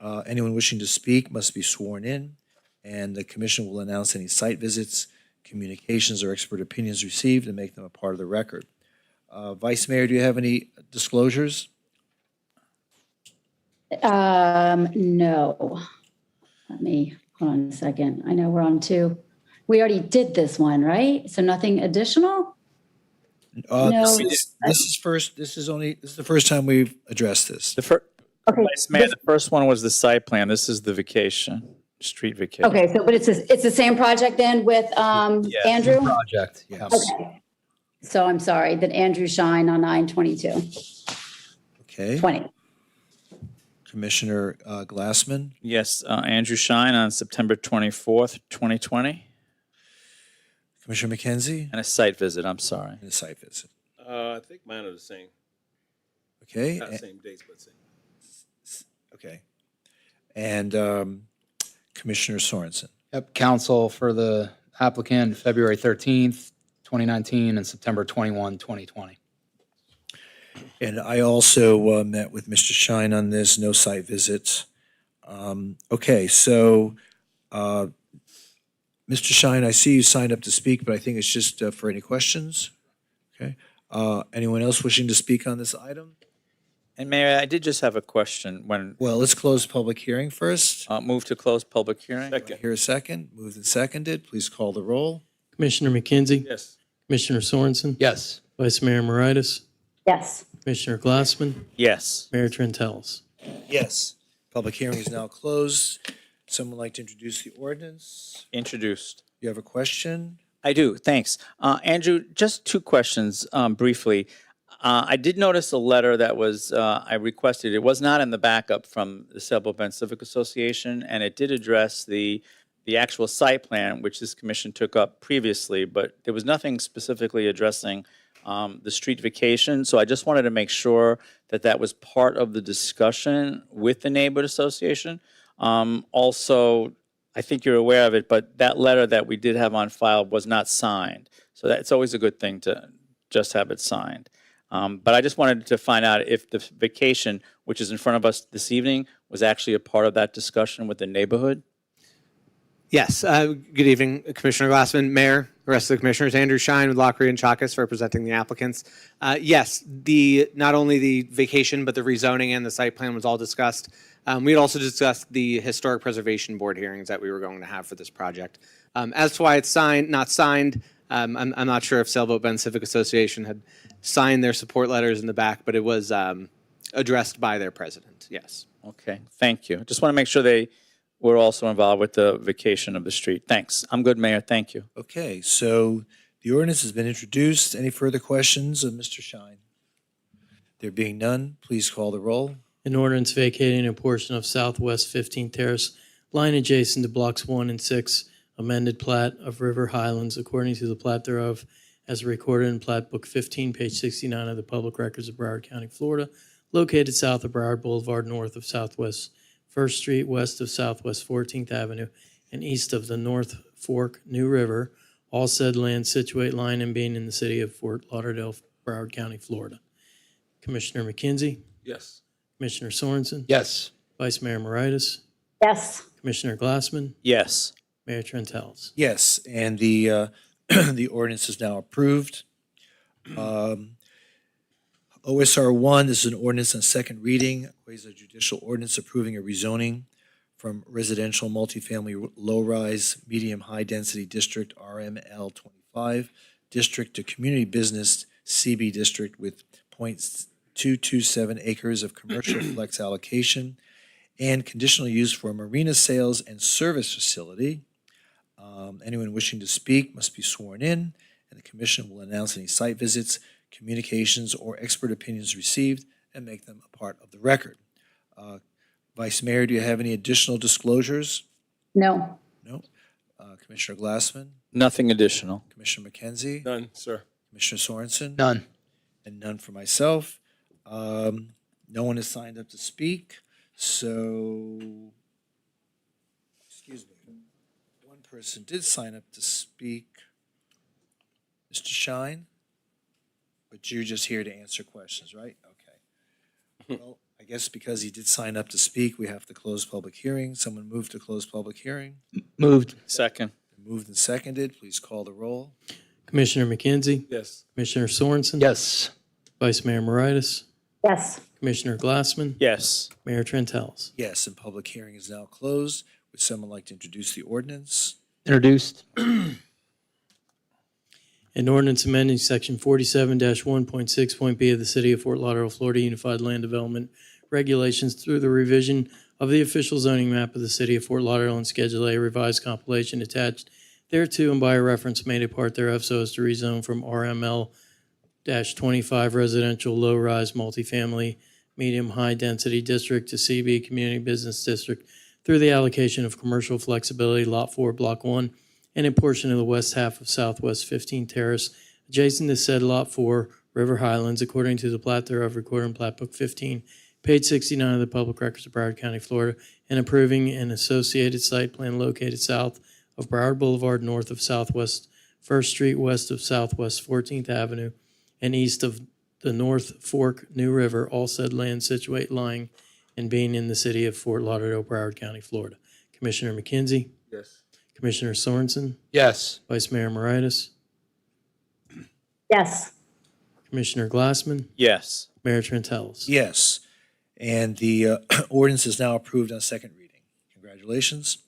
Anyone wishing to speak must be sworn in, and the commission will announce any site visits, communications, or expert opinions received and make them a part of the record. Vice Mayor, do you have any disclosures?
No. Hold on a second. I know we're on two. We already did this one, right? So nothing additional? No.
This is the first time we've addressed this.
Okay.
Vice Mayor, the first one was the site plan. This is the vacation, street vacation.
Okay, so but it's the same project then with Andrew?
Project. Yes.
Okay. So I'm sorry, that Andrew Shine on 9/22.
Okay.
20.
Commissioner Glassman?
Yes, Andrew Shine on September 24th, 2020.
Commissioner McKenzie?
And a site visit, I'm sorry.
And a site visit.
I think mine are the same.
Okay.
Not same dates, but same.
Okay. And Commissioner Sorensen?
Yep. Council for the applicant, February 13th, 2019, and September 21, 2020.
And I also met with Mr. Shine on this, no site visits. Okay, so Mr. Shine, I see you signed up to speak, but I think it's just for any questions. Okay. Anyone else wishing to speak on this item?
And Mayor, I did just have a question when,
Well, let's close public hearing first.
move to close public hearing?
Do I hear a second? Moved and seconded. Please call the roll.
Commissioner McKenzie?
Yes.
Commissioner Sorensen?
Yes.
Vice Mayor Moritas?
Yes.
Commissioner Glassman?
Yes.
Mayor Trentalis?
Yes. Public hearing is now closed. Someone like to introduce the ordinance?
Introduced.
You have a question?
I do, thanks. Andrew, just two questions briefly. I did notice a letter that was, I requested, it was not in the backup from the Sailboat Bend Civic Association, and it did address the actual site plan, which this commission took up previously, but there was nothing specifically addressing the street vacation. So I just wanted to make sure that that was part of the discussion with the neighborhood association. Also, I think you're aware of it, but that letter that we did have on file was not signed. So that's always a good thing to just have it signed. But I just wanted to find out if the vacation, which is in front of us this evening, was actually a part of that discussion with the neighborhood.
Yes. Good evening, Commissioner Glassman, Mayor, the rest of the commissioners. Andrew Shine with Lockery and Chakas representing the applicants. Yes, not only the vacation, but the rezoning and the site plan was all discussed. We had also discussed the Historic Preservation Board hearings that we were going to have for this project. As to why it's not signed, I'm not sure if Sailboat Bend Civic Association had signed their support letters in the back, but it was addressed by their president, yes.
Okay, thank you. Just want to make sure they were also involved with the vacation of the street. Thanks. I'm good, Mayor. Thank you.
Okay, so the ordinance has been introduced. Any further questions of Mr. Shine? There being none, please call the roll.
An ordinance vacating a portion of Southwest 15th Terrace, line adjacent to Blocks 1 and 6, amended plat of River Highlands according to the plat thereof as recorded in Plat Book 15, page 69 of the Public Records of Broward County, Florida, located south of Broward Boulevard, north of Southwest 1st Street, west of Southwest 14th Avenue, and east of the North Fork New River, all said land situate, line, and being in the city of Fort Lauderdale, Broward County, Florida. Commissioner McKenzie?
Yes.
Commissioner Sorensen?
Yes.
Vice Mayor Moritas?
Yes.
Commissioner Glassman?
Yes.
Mayor Trentalis?
Yes, and the the ordinance is now approved. OSR 1 is an ordinance on second reading, quasi-judicial ordinance approving a rezoning from residential multifamily low-rise, medium, high-density district, RML 25, district to community business, CB district with .227 acres of commercial flex allocation and conditional use for marina sales and service facility. Anyone wishing to speak must be sworn in, and the commission will announce any site visits, communications, or expert opinions received and make them a part of the record. Vice Mayor, do you have any additional disclosures?
No.
No. Commissioner Glassman?
Nothing additional.
Commissioner McKenzie?
None, sir.
Commissioner Sorensen?
None.
And none for myself. No one has signed up to speak, so, excuse me, one person did sign up to speak. Mr. Shine? But you're just here to answer questions, right? Okay. Well, I guess because he did sign up to speak, we have to close public hearing. Someone move to close public hearing.
Moved.
Second.
Moved and seconded. Please call the roll.
Commissioner McKenzie?
Yes.
Commissioner Sorensen?
Yes.
Vice Mayor Moritas?
Yes.
Commissioner Glassman?
Yes.
Mayor Trentalis?
Yes, and public hearing is now closed. Would someone like to introduce the ordinance?
Introduced.
An ordinance amending section 47-1.6.b of the City of Fort Lauderdale, Florida Unified Land Development Regulations through the revision of the official zoning map of the City of Fort Lauderdale and Schedule A revised compilation attached thereto and by a reference made a part thereof so as to rezone from RML-25 residential low-rise multifamily medium high-density district to CB community business district through the allocation of commercial flexibility Lot 4, Block 1, and a portion of the west half of Southwest 15 Terrace, adjacent to said Lot 4, River Highlands, according to the plat thereof recorded in Plat Book 15, page 69 of the Public Records of Broward County, Florida, and approving an associated site plan located south of Broward Boulevard, north of Southwest 1st Street, west of Southwest 14th Avenue, and east of the North Fork New River, all said land situate, lying, and being in the city of Fort Lauderdale, Broward County, Florida. Commissioner McKenzie?
Yes.
Commissioner Sorensen?
Yes.
Vice Mayor Moritas?
Yes.
Commissioner Glassman,
Yes.
Mayor Trentalis.
Yes. And the ordinance is now approved on second reading. Congratulations.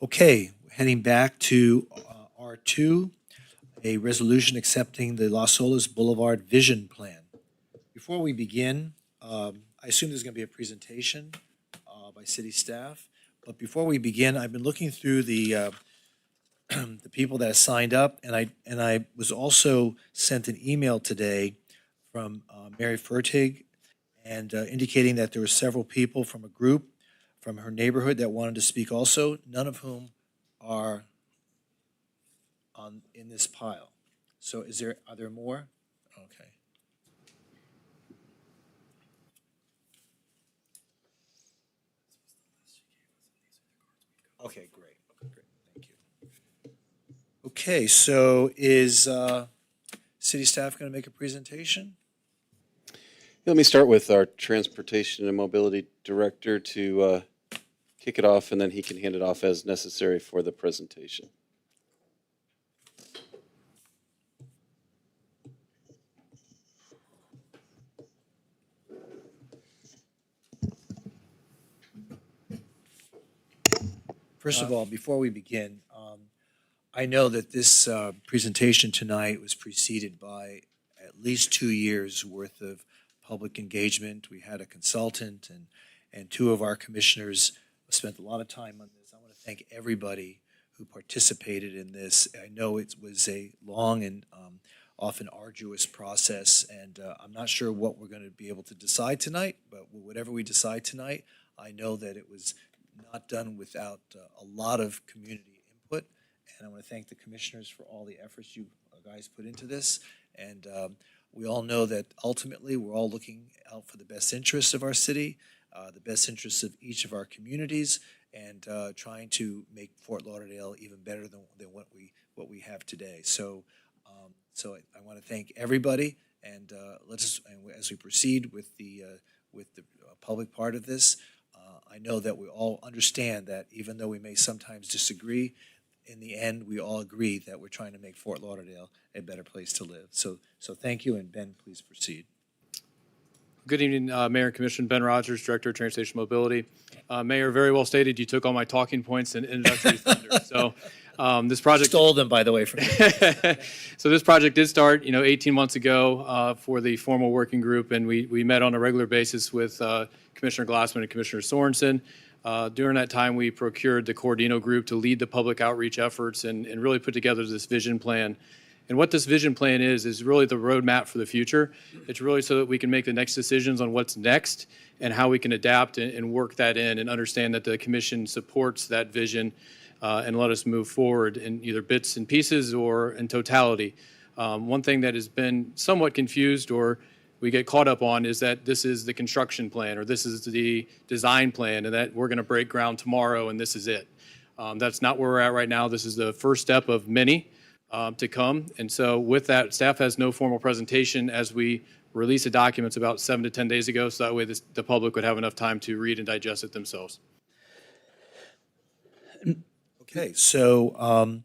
Okay, heading back to R2, a resolution accepting the Las Olas Boulevard Vision Plan. Before we begin, I assume there's going to be a presentation by city staff. But before we begin, I've been looking through the the people that signed up, and I was also sent an email today from Mary Fertig, and indicating that there were several people from a group from her neighborhood that wanted to speak also, none of whom are in this pile. So are there more? Okay. Okay, great. Thank you. Okay, so is city staff going to make a presentation?
Let me start with our Transportation and Mobility Director to kick it off, and then he can hand it off as necessary for the presentation.
First of all, before we begin, I know that this presentation tonight was preceded by at least 2 years' worth of public engagement. We had a consultant, and two of our commissioners spent a lot of time on this. I want to thank everybody who participated in this. I know it was a long and often arduous process, and I'm not sure what we're going to be able to decide tonight, but whatever we decide tonight, I know that it was not done without a lot of community input, and I want to thank the commissioners for all the efforts you guys put into this. And we all know that ultimately we're all looking out for the best interests of our city, the best interests of each of our communities, and trying to make Fort Lauderdale even better than what we have today. So I want to thank everybody, and as we proceed with the public part of this. I know that we all understand that even though we may sometimes disagree, in the end, we all agree that we're trying to make Fort Lauderdale a better place to live. So thank you, and Ben, please proceed.
Good evening, Mayor and Commissioner. Ben Rogers, Director of Transportation Mobility. Mayor, very well stated. You took all my talking points and introductory thunder. So this project
stole them, by the way, from me.
So this project did start, 18 months ago for the formal working group, and we met on a regular basis with Commissioner Glassman and Commissioner Sorensen. During that time, we procured the Cordino Group to lead the public outreach efforts and really put together this vision plan. And what this vision plan is really the roadmap for the future. It's really so that we can make the next decisions on what's next and how we can adapt and work that in and understand that the commission supports that vision and let us move forward in either bits and pieces or in totality. One thing that has been somewhat confused or we get caught up on is that this is the construction plan or this is the design plan and that we're going to break ground tomorrow and this is it. That's not where we're at right now. This is the first step of many to come. And so with that, staff has no formal presentation as we release the documents about 7 to 10 days ago, so that way the public would have enough time to read and digest it themselves.
Okay, so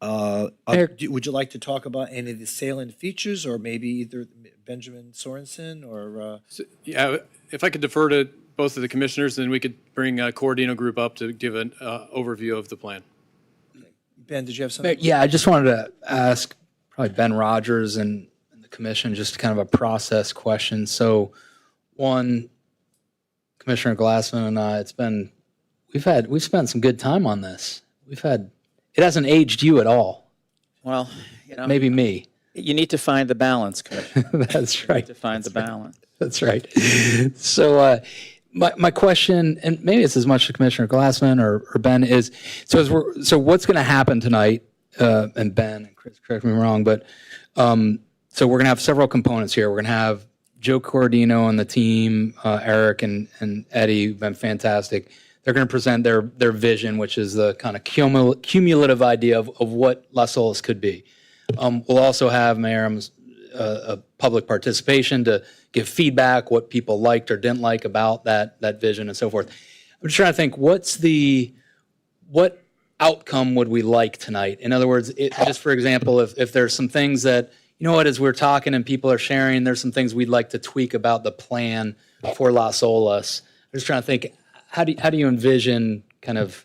would you like to talk about any of the salient features, or maybe either Benjamin Sorensen or?
Yeah, if I could defer to both of the commissioners, then we could bring Cordino Group up to give an overview of the plan.
Ben, did you have something?
Yeah, I just wanted to ask probably Ben Rogers and the commission just kind of a process question. So, one, Commissioner Glassman and I, we've spent some good time on this. It hasn't aged you at all.
Well,
maybe me.
You need to find the balance, Commissioner.
That's right.
You need to find the balance.
That's right. So, my question, and maybe it's as much to Commissioner Glassman or Ben, is so what's going to happen tonight? And Ben and Chris, correct me if I'm wrong, but so we're going to have several components here. We're going to have Joe Cordino and the team, Eric and Eddie, have been fantastic. They're going to present their vision, which is the kind of cumulative idea of what Las Olas could be. We'll also have, Mayor, a public participation to give feedback, what people liked or didn't like about that vision and so forth. I'm just trying to think, what outcome would we like tonight? In other words, just for example, if there's some things that, you know what, as we're talking and people are sharing, there's some things we'd like to tweak about the plan for Las Olas. I'm just trying to think, how do you envision kind of?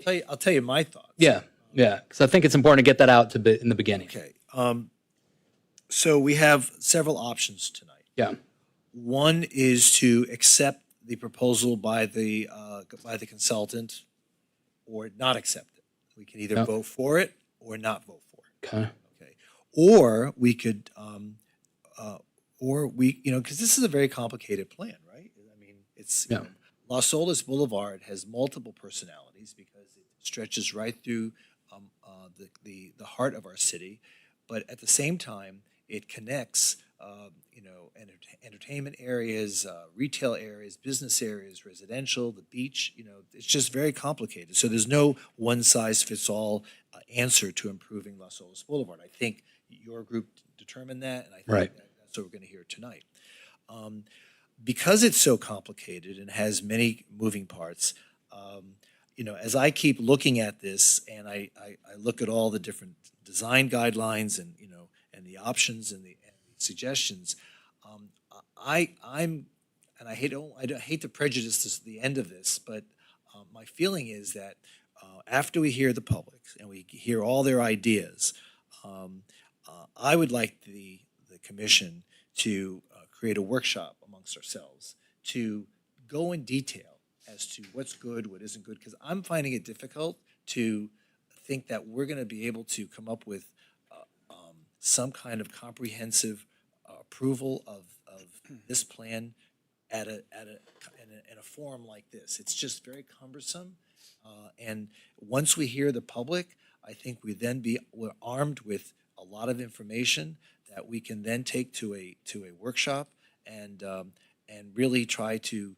I'll tell you my thoughts.
Yeah, because I think it's important to get that out in the beginning.
Okay. So we have several options tonight.
Yeah.
One is to accept the proposal by the consultant or not accept it. We can either vote for it or not vote for it.
Okay.
Or we could, because this is a very complicated plan, right? I mean, it's Las Olas Boulevard has multiple personalities because it stretches right through the heart of our city, but at the same time, it connects, entertainment areas, retail areas, business areas, residential, the beach. It's just very complicated. So there's no one-size-fits-all answer to improving Las Olas Boulevard. I think your group determined that, and I think that's what we're going to hear tonight. Because it's so complicated and has many moving parts, as I keep looking at this and I look at all the different design guidelines and the options and the suggestions, I hate to prejudice the end of this, but my feeling is that after we hear the public and we hear all their ideas, I would like the commission to create a workshop amongst ourselves to go in detail as to what's good, what isn't good, because I'm finding it difficult to think that we're going to be able to come up with some kind of comprehensive approval of this plan in a forum like this. It's just very cumbersome, and once we hear the public, I think we're armed with a lot of information that we can then take to a workshop and really try to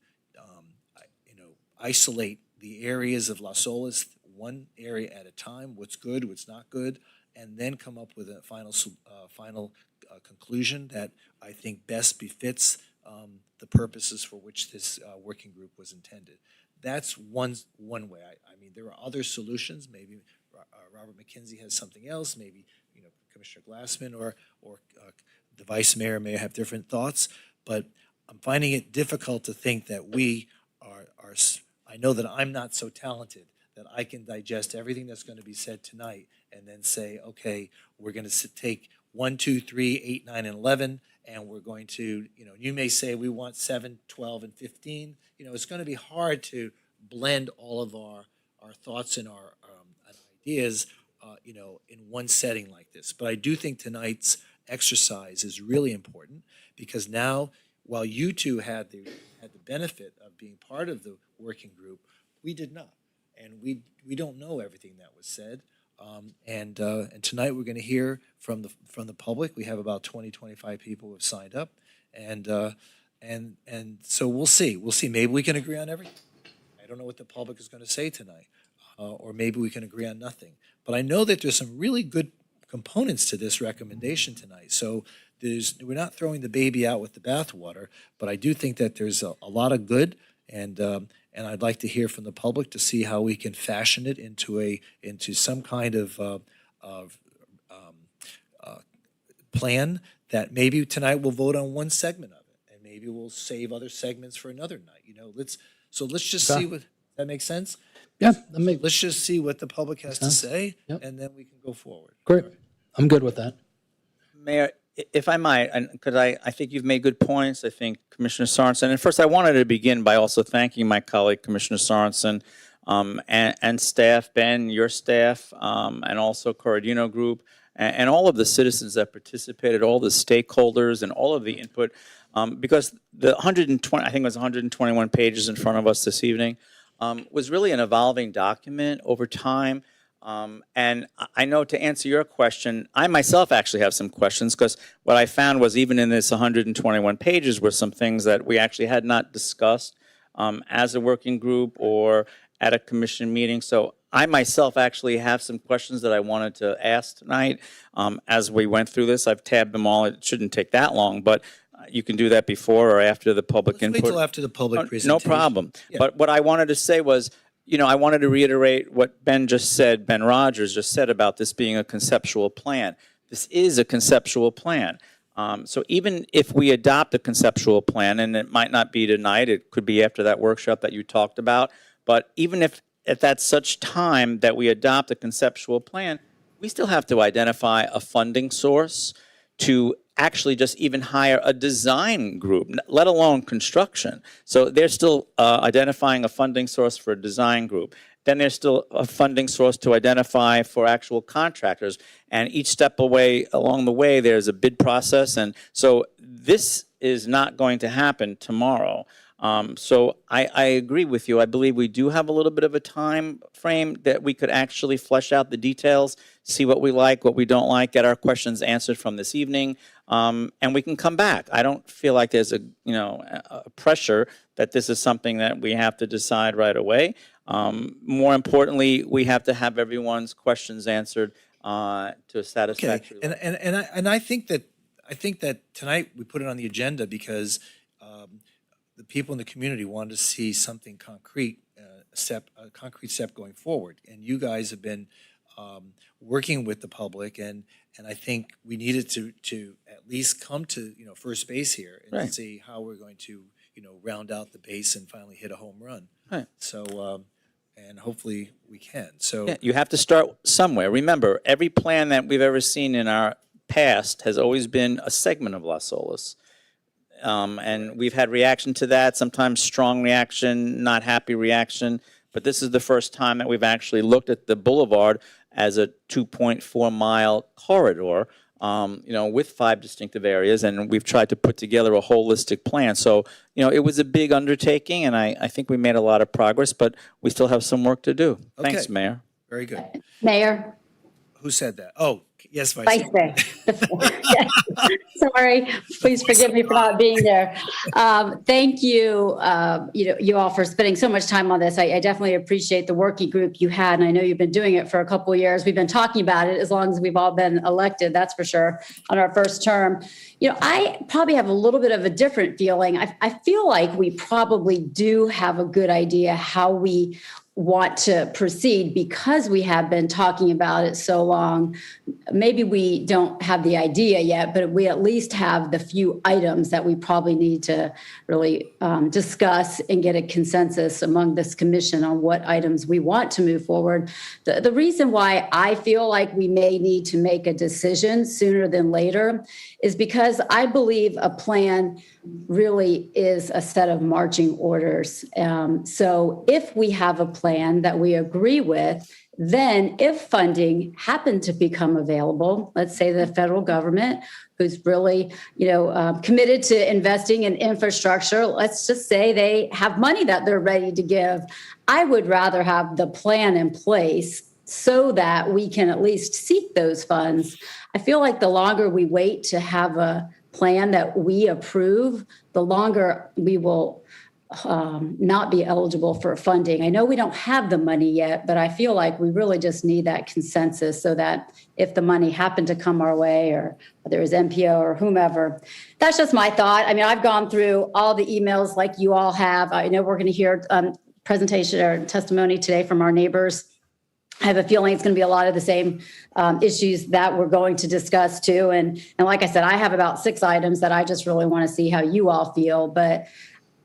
isolate the areas of Las Olas, one area at a time, what's good, what's not good, and then come up with a final conclusion that I think best befits the purposes for which this working group was intended. That's one way. I mean, there are other solutions. Maybe Robert McKenzie has something else. Maybe Commissioner Glassman or the Vice Mayor may have different thoughts. But I'm finding it difficult to think that we are. I know that I'm not so talented that I can digest everything that's going to be said tonight and then say, okay, we're going to take 1, 2, 3, 8, 9, and 11, and we're going to, you may say we want 7, 12, and 15. It's going to be hard to blend all of our thoughts and our ideas, in one setting like this. But I do think tonight's exercise is really important because now, while you two had the benefit of being part of the working group, we did not, and we don't know everything that was said. And tonight we're going to hear from the public. We have about 25 people who have signed up, and so we'll see. Maybe we can agree on everything. I don't know what the public is going to say tonight, or maybe we can agree on nothing. But I know that there's some really good components to this recommendation tonight. So we're not throwing the baby out with the bathwater, but I do think that there's a lot of good, and I'd like to hear from the public to see how we can fashion it into some kind of plan that maybe tonight we'll vote on one segment of it, and maybe we'll save other segments for another night. Let's just see what that makes sense.
Yeah,
let's just see what the public has to say, and then we can go forward.
Great, I'm good with that.
Mayor, if I might, because I think you've made good points. I think Commissioner Sorensen, and first I wanted to begin by also thanking my colleague, Commissioner Sorensen, and staff, Ben, your staff, and also Corradino Group, and all of the citizens that participated, all the stakeholders, and all of the input, because the 120, I think it was 121 pages in front of us this evening, was really an evolving document over time. And I know, to answer your question, I myself actually have some questions, because what I found was even in this 121 pages were some things that we actually had not discussed as a working group or at a commission meeting. So I myself actually have some questions that I wanted to ask tonight as we went through this. I've tabbed them all. It shouldn't take that long, but you can do that before or after the public input.
Wait till after the public presentation.
No problem. Yeah. But what I wanted to say was, I wanted to reiterate what Ben Rogers just said about this being a conceptual plan. This is a conceptual plan. So even if we adopt a conceptual plan, and it might not be tonight, it could be after that workshop that you talked about, but even if at that such time that we adopt a conceptual plan, we still have to identify a funding source to actually just even hire a design group, let alone construction. So they're still identifying a funding source for a design group. Then there's still a funding source to identify for actual contractors. And each step away along the way, there's a bid process. And so this is not going to happen tomorrow. So I agree with you. I believe we do have a little bit of a time frame that we could actually flesh out the details, see what we like, what we don't like, get our questions answered from this evening, and we can come back. I don't feel like there's a pressure that this is something that we have to decide right away. More importantly, we have to have everyone's questions answered to a satisfactory level.
And I think that tonight we put it on the agenda because the people in the community wanted to see something concrete, a concrete step going forward. And you guys have been working with the public, and I think we needed to at least come to first base here and see how we're going to round out the base and finally hit a home run.
Right.
So and hopefully we can. So
yeah, you have to start somewhere. Remember, every plan that we've ever seen in our past has always been a segment of Las Olas. And we've had reaction to that, sometimes strong reaction, not happy reaction. But this is the first time that we've actually looked at the boulevard as a 2.4-mile corridor, with 5 distinctive areas. And we've tried to put together a holistic plan. So, it was a big undertaking, and I think we made a lot of progress, but we still have some work to do.
Okay.
Thanks, Mayor.
very good.
Mayor?
Who said that? Oh, yes,
Vice Mayor. Yes. Sorry, please forgive me for not being there. Thank you, you all for spending so much time on this. I definitely appreciate the working group you had, and I know you've been doing it for a couple of years. We've been talking about it as long as we've all been elected, that's for sure, on our first term. I probably have a little bit of a different feeling. I feel like we probably do have a good idea how we want to proceed because we have been talking about it so long. Maybe we don't have the idea yet, but we at least have the few items that we probably need to really discuss and get a consensus among this commission on what items we want to move forward. The reason why I feel like we may need to make a decision sooner than later is because I believe a plan really is a set of marching orders. So if we have a plan that we agree with, then if funding happened to become available, let's say the federal government, who's really, committed to investing in infrastructure, let's just say they have money that they're ready to give, I would rather have the plan in place so that we can at least seek those funds. I feel like the longer we wait to have a plan that we approve, the longer we will not be eligible for funding. I know we don't have the money yet, but I feel like we really just need that consensus so that if the money happened to come our way, or whether it's MPO or whomever, that's just my thought. I mean, I've gone through all the emails like you all have. I know we're going to hear presentation or testimony today from our neighbors. I have a feeling it's going to be a lot of the same issues that we're going to discuss too. And like I said, I have about 6 items that I just really want to see how you all feel. But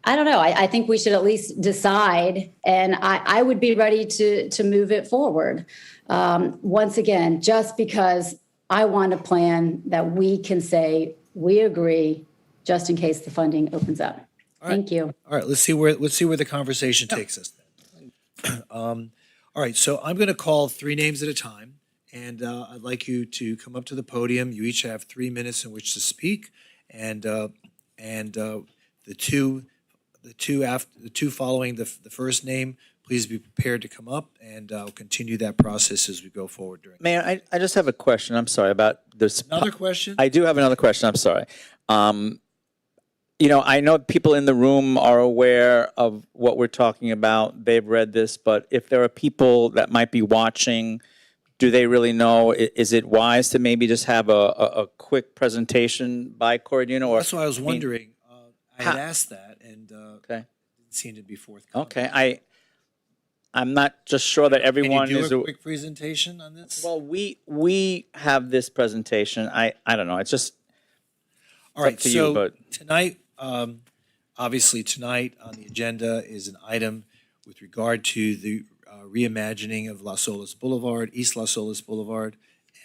I don't know. I think we should at least decide, and I would be ready to move it forward. Once again, just because I want a plan that we can say we agree, just in case the funding opens up. Thank you.
All right, let's see where the conversation takes us then. All right, so I'm going to call 3 names at a time, and I'd like you to come up to the podium. You each have 3 minutes in which to speak, and the two following the first name, please be prepared to come up, and I'll continue that process as we go forward.
Mayor, I just have a question. I'm sorry about this.
Another question?
I do have another question. I'm sorry. I know people in the room are aware of what we're talking about. They've read this, but if there are people that might be watching, do they really know? Is it wise to maybe just have a quick presentation by Cordino? Or
that's why I was wondering. I had asked that, and didn't seem to be forthcoming.
Okay, I'm not just sure that everyone
Can you
is.
do a quick presentation on this?
Well, we have this presentation. I don't know. It's just
All right,
up to
so
you, but
tonight, obviously tonight on the agenda is an item with regard to the reimagining of Las Olas Boulevard, East Las Olas Boulevard,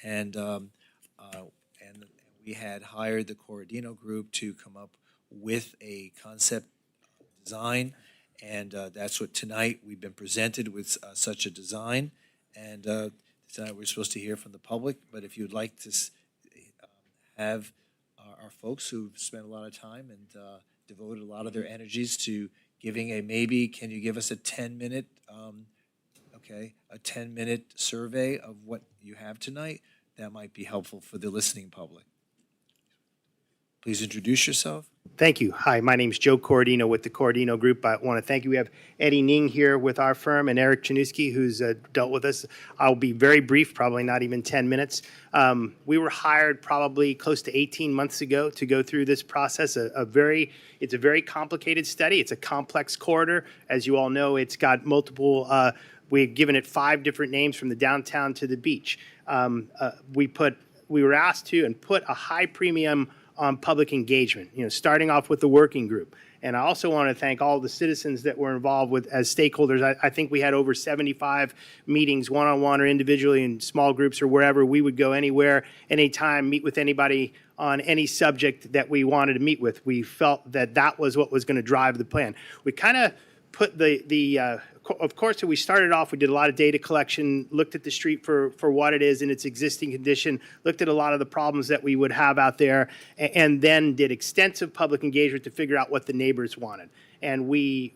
and we had hired the Corradino Group to come up with a concept design, and that's what tonight we've been presented with such a design, and tonight we're supposed to hear from the public. But if you'd like to have our folks who've spent a lot of time and devoted a lot of their energies to giving can you give us a 10-minute, a 10-minute survey of what you have tonight? That might be helpful for the listening public. Please introduce yourself.
Thank you. Hi, my name is Joe Corradino with the Corradino Group. I want to thank you. We have Eddie Ning here with our firm and Eric Chanuski, who's dealt with us. I'll be very brief, probably not even 10 minutes. We were hired probably close to 18 months ago to go through this process. It's a very complicated study. It's a complex corridor. As you all know, it's got multiple, we've given it 5 different names from the downtown to the beach. We were asked to and put a high premium on public engagement, starting off with the working group. And I also want to thank all the citizens that were involved with as stakeholders. I think we had over 75 meetings, one-on-one or individually in small groups or wherever. We would go anywhere, anytime, meet with anybody on any subject that we wanted to meet with. We felt that that was what was going to drive the plan. We kind of put of course, we started off, we did a lot of data collection, looked at the street for what it is in its existing condition, looked at a lot of the problems that we would have out there, and then did extensive public engagement to figure out what the neighbors wanted. And we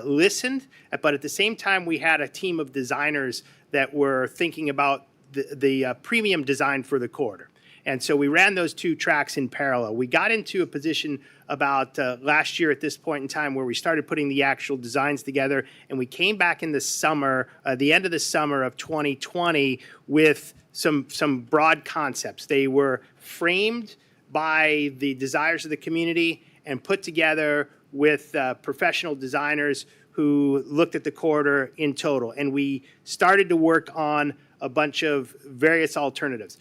listened, but at the same time, we had a team of designers that were thinking about the premium design for the corridor. And so we ran those 2 tracks in parallel. We got into a position about last year at this point in time where we started putting the actual designs together, and we came back in the summer, the end of the summer of 2020, with some broad concepts. They were framed by the desires of the community and put together with professional designers who looked at the corridor in total. And we started to work on a bunch of various alternatives.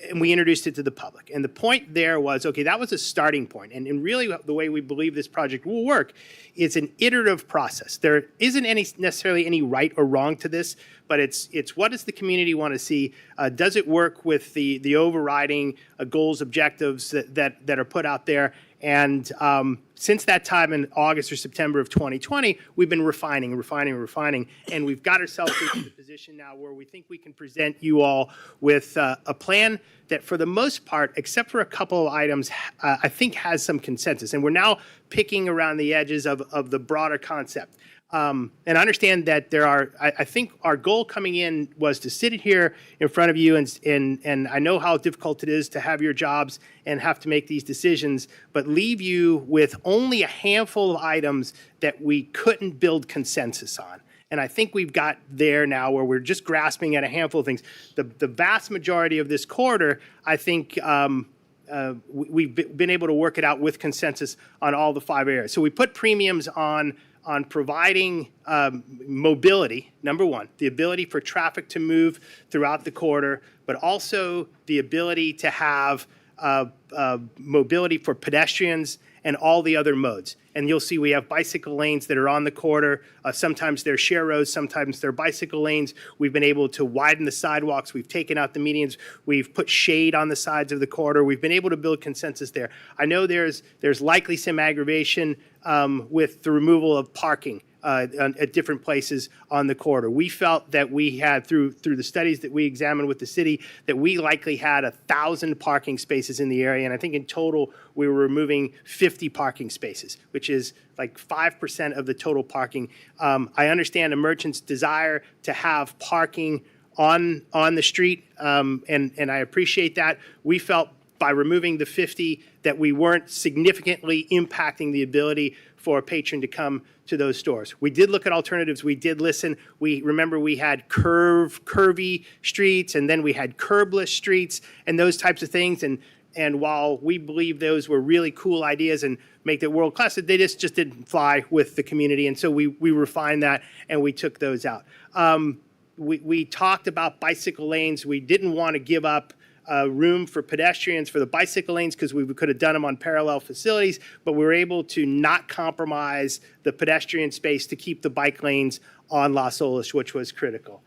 And we introduced it to the public. And the point there was, okay, that was a starting point. And really the way we believe this project will work is an iterative process. There isn't necessarily any right or wrong to this, but it's what does the community want to see? Does it work with the overriding goals, objectives that are put out there? And since that time in August or September of 2020, we've been refining, and we've got ourselves into the position now where we think we can present you all with a plan that for the most part, except for a couple of items, I think has some consensus. And we're now picking around the edges of the broader concept. And understand that I think our goal coming in was to sit here in front of you, and I know how difficult it is to have your jobs and have to make these decisions, but leave you with only a handful of items that we couldn't build consensus on. And I think we've got there now where we're just grasping at a handful of things. The vast majority of this corridor, I think, we've been able to work it out with consensus on all the 5 areas. So we put premiums on providing mobility, number one, the ability for traffic to move throughout the corridor, but also the ability to have mobility for pedestrians and all the other modes. And you'll see we have bicycle lanes that are on the corridor. Sometimes they're share roads, sometimes they're bicycle lanes. We've been able to widen the sidewalks. We've taken out the medians. We've put shade on the sides of the corridor. We've been able to build consensus there. I know there's likely some aggravation with the removal of parking at different places on the corridor. We felt that we had, through the studies that we examined with the city, that we likely had 1,000 parking spaces in the area. And I think in total, we were removing 50 parking spaces, which is like 5% of the total parking. I understand a merchant's desire to have parking on the street, and I appreciate that. We felt by removing the 50 that we weren't significantly impacting the ability for a patron to come to those stores. We did look at alternatives. We did listen. Remember we had curvy streets, and then we had curbless streets and those types of things. And And while we believe those were really cool ideas and make it world class, they just didn't fly with the community. And so we refined that and we took those out. We talked about bicycle lanes. We didn't want to give up room for pedestrians for the bicycle lanes because we could have done them on parallel facilities, but we were able to not compromise the pedestrian space to keep the bike lanes on Las Olas, which was critical.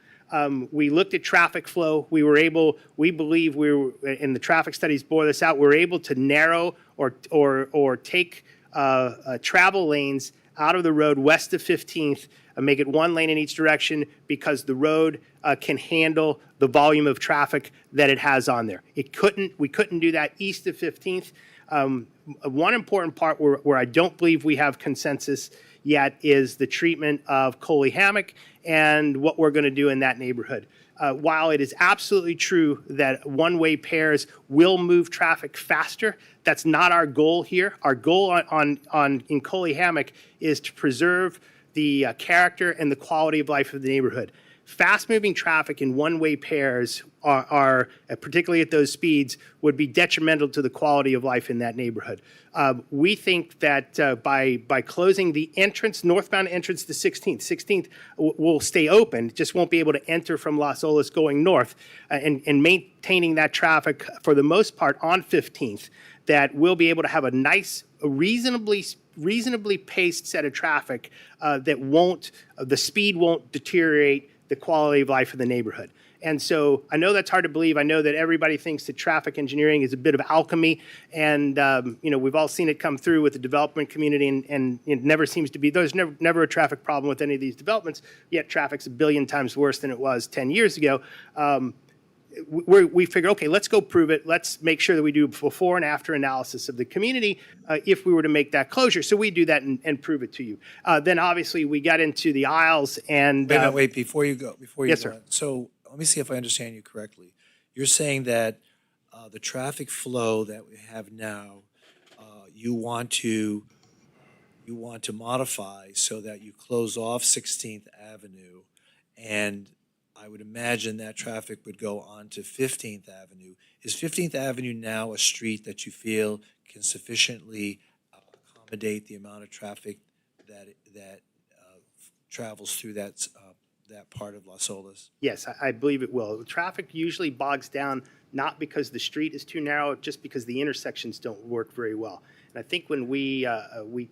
We looked at traffic flow. We believe and the traffic studies bore this out, we were able to narrow or take travel lanes out of the road west of 15th and make it one lane in each direction because the road can handle the volume of traffic that it has on there. We couldn't do that east of 15th. One important part where I don't believe we have consensus yet is the treatment of Coley Hammock and what we're going to do in that neighborhood. While it is absolutely true that one-way pairs will move traffic faster, that's not our goal here. Our goal in Coley Hammock is to preserve the character and the quality of life of the neighborhood. Fast-moving traffic in one-way pairs are particularly at those speeds, would be detrimental to the quality of life in that neighborhood. We think that by closing the northbound entrance to 16th will stay open, just won't be able to enter from Las Olas going north, and maintaining that traffic for the most part on 15th, that we'll be able to have a nice, reasonably paced set of traffic that the speed won't deteriorate the quality of life of the neighborhood. And so I know that's hard to believe. I know that everybody thinks that traffic engineering is a bit of alchemy, and we've all seen it come through with the development community, and it never seems to be. There's never a traffic problem with any of these developments. Yet traffic's a billion times worse than it was 10 years ago. We figured, okay, let's go prove it. Let's make sure that we do before and after analysis of the community if we were to make that closure. So we do that and prove it to you. Then obviously we got into the aisles and.
Wait, before you go.
Yes, sir.
On. So let me see if I understand you correctly. You're saying that the traffic flow that we have now, you want to modify so that you close off 16th Avenue, and I would imagine that traffic would go on to 15th Avenue. Is 15th Avenue now a street that you feel can sufficiently accommodate the amount of traffic that travels through that part of Las Olas?
Yes, I believe it will. Traffic usually bogs down not because the street is too narrow, just because the intersections don't work very well. And I think when we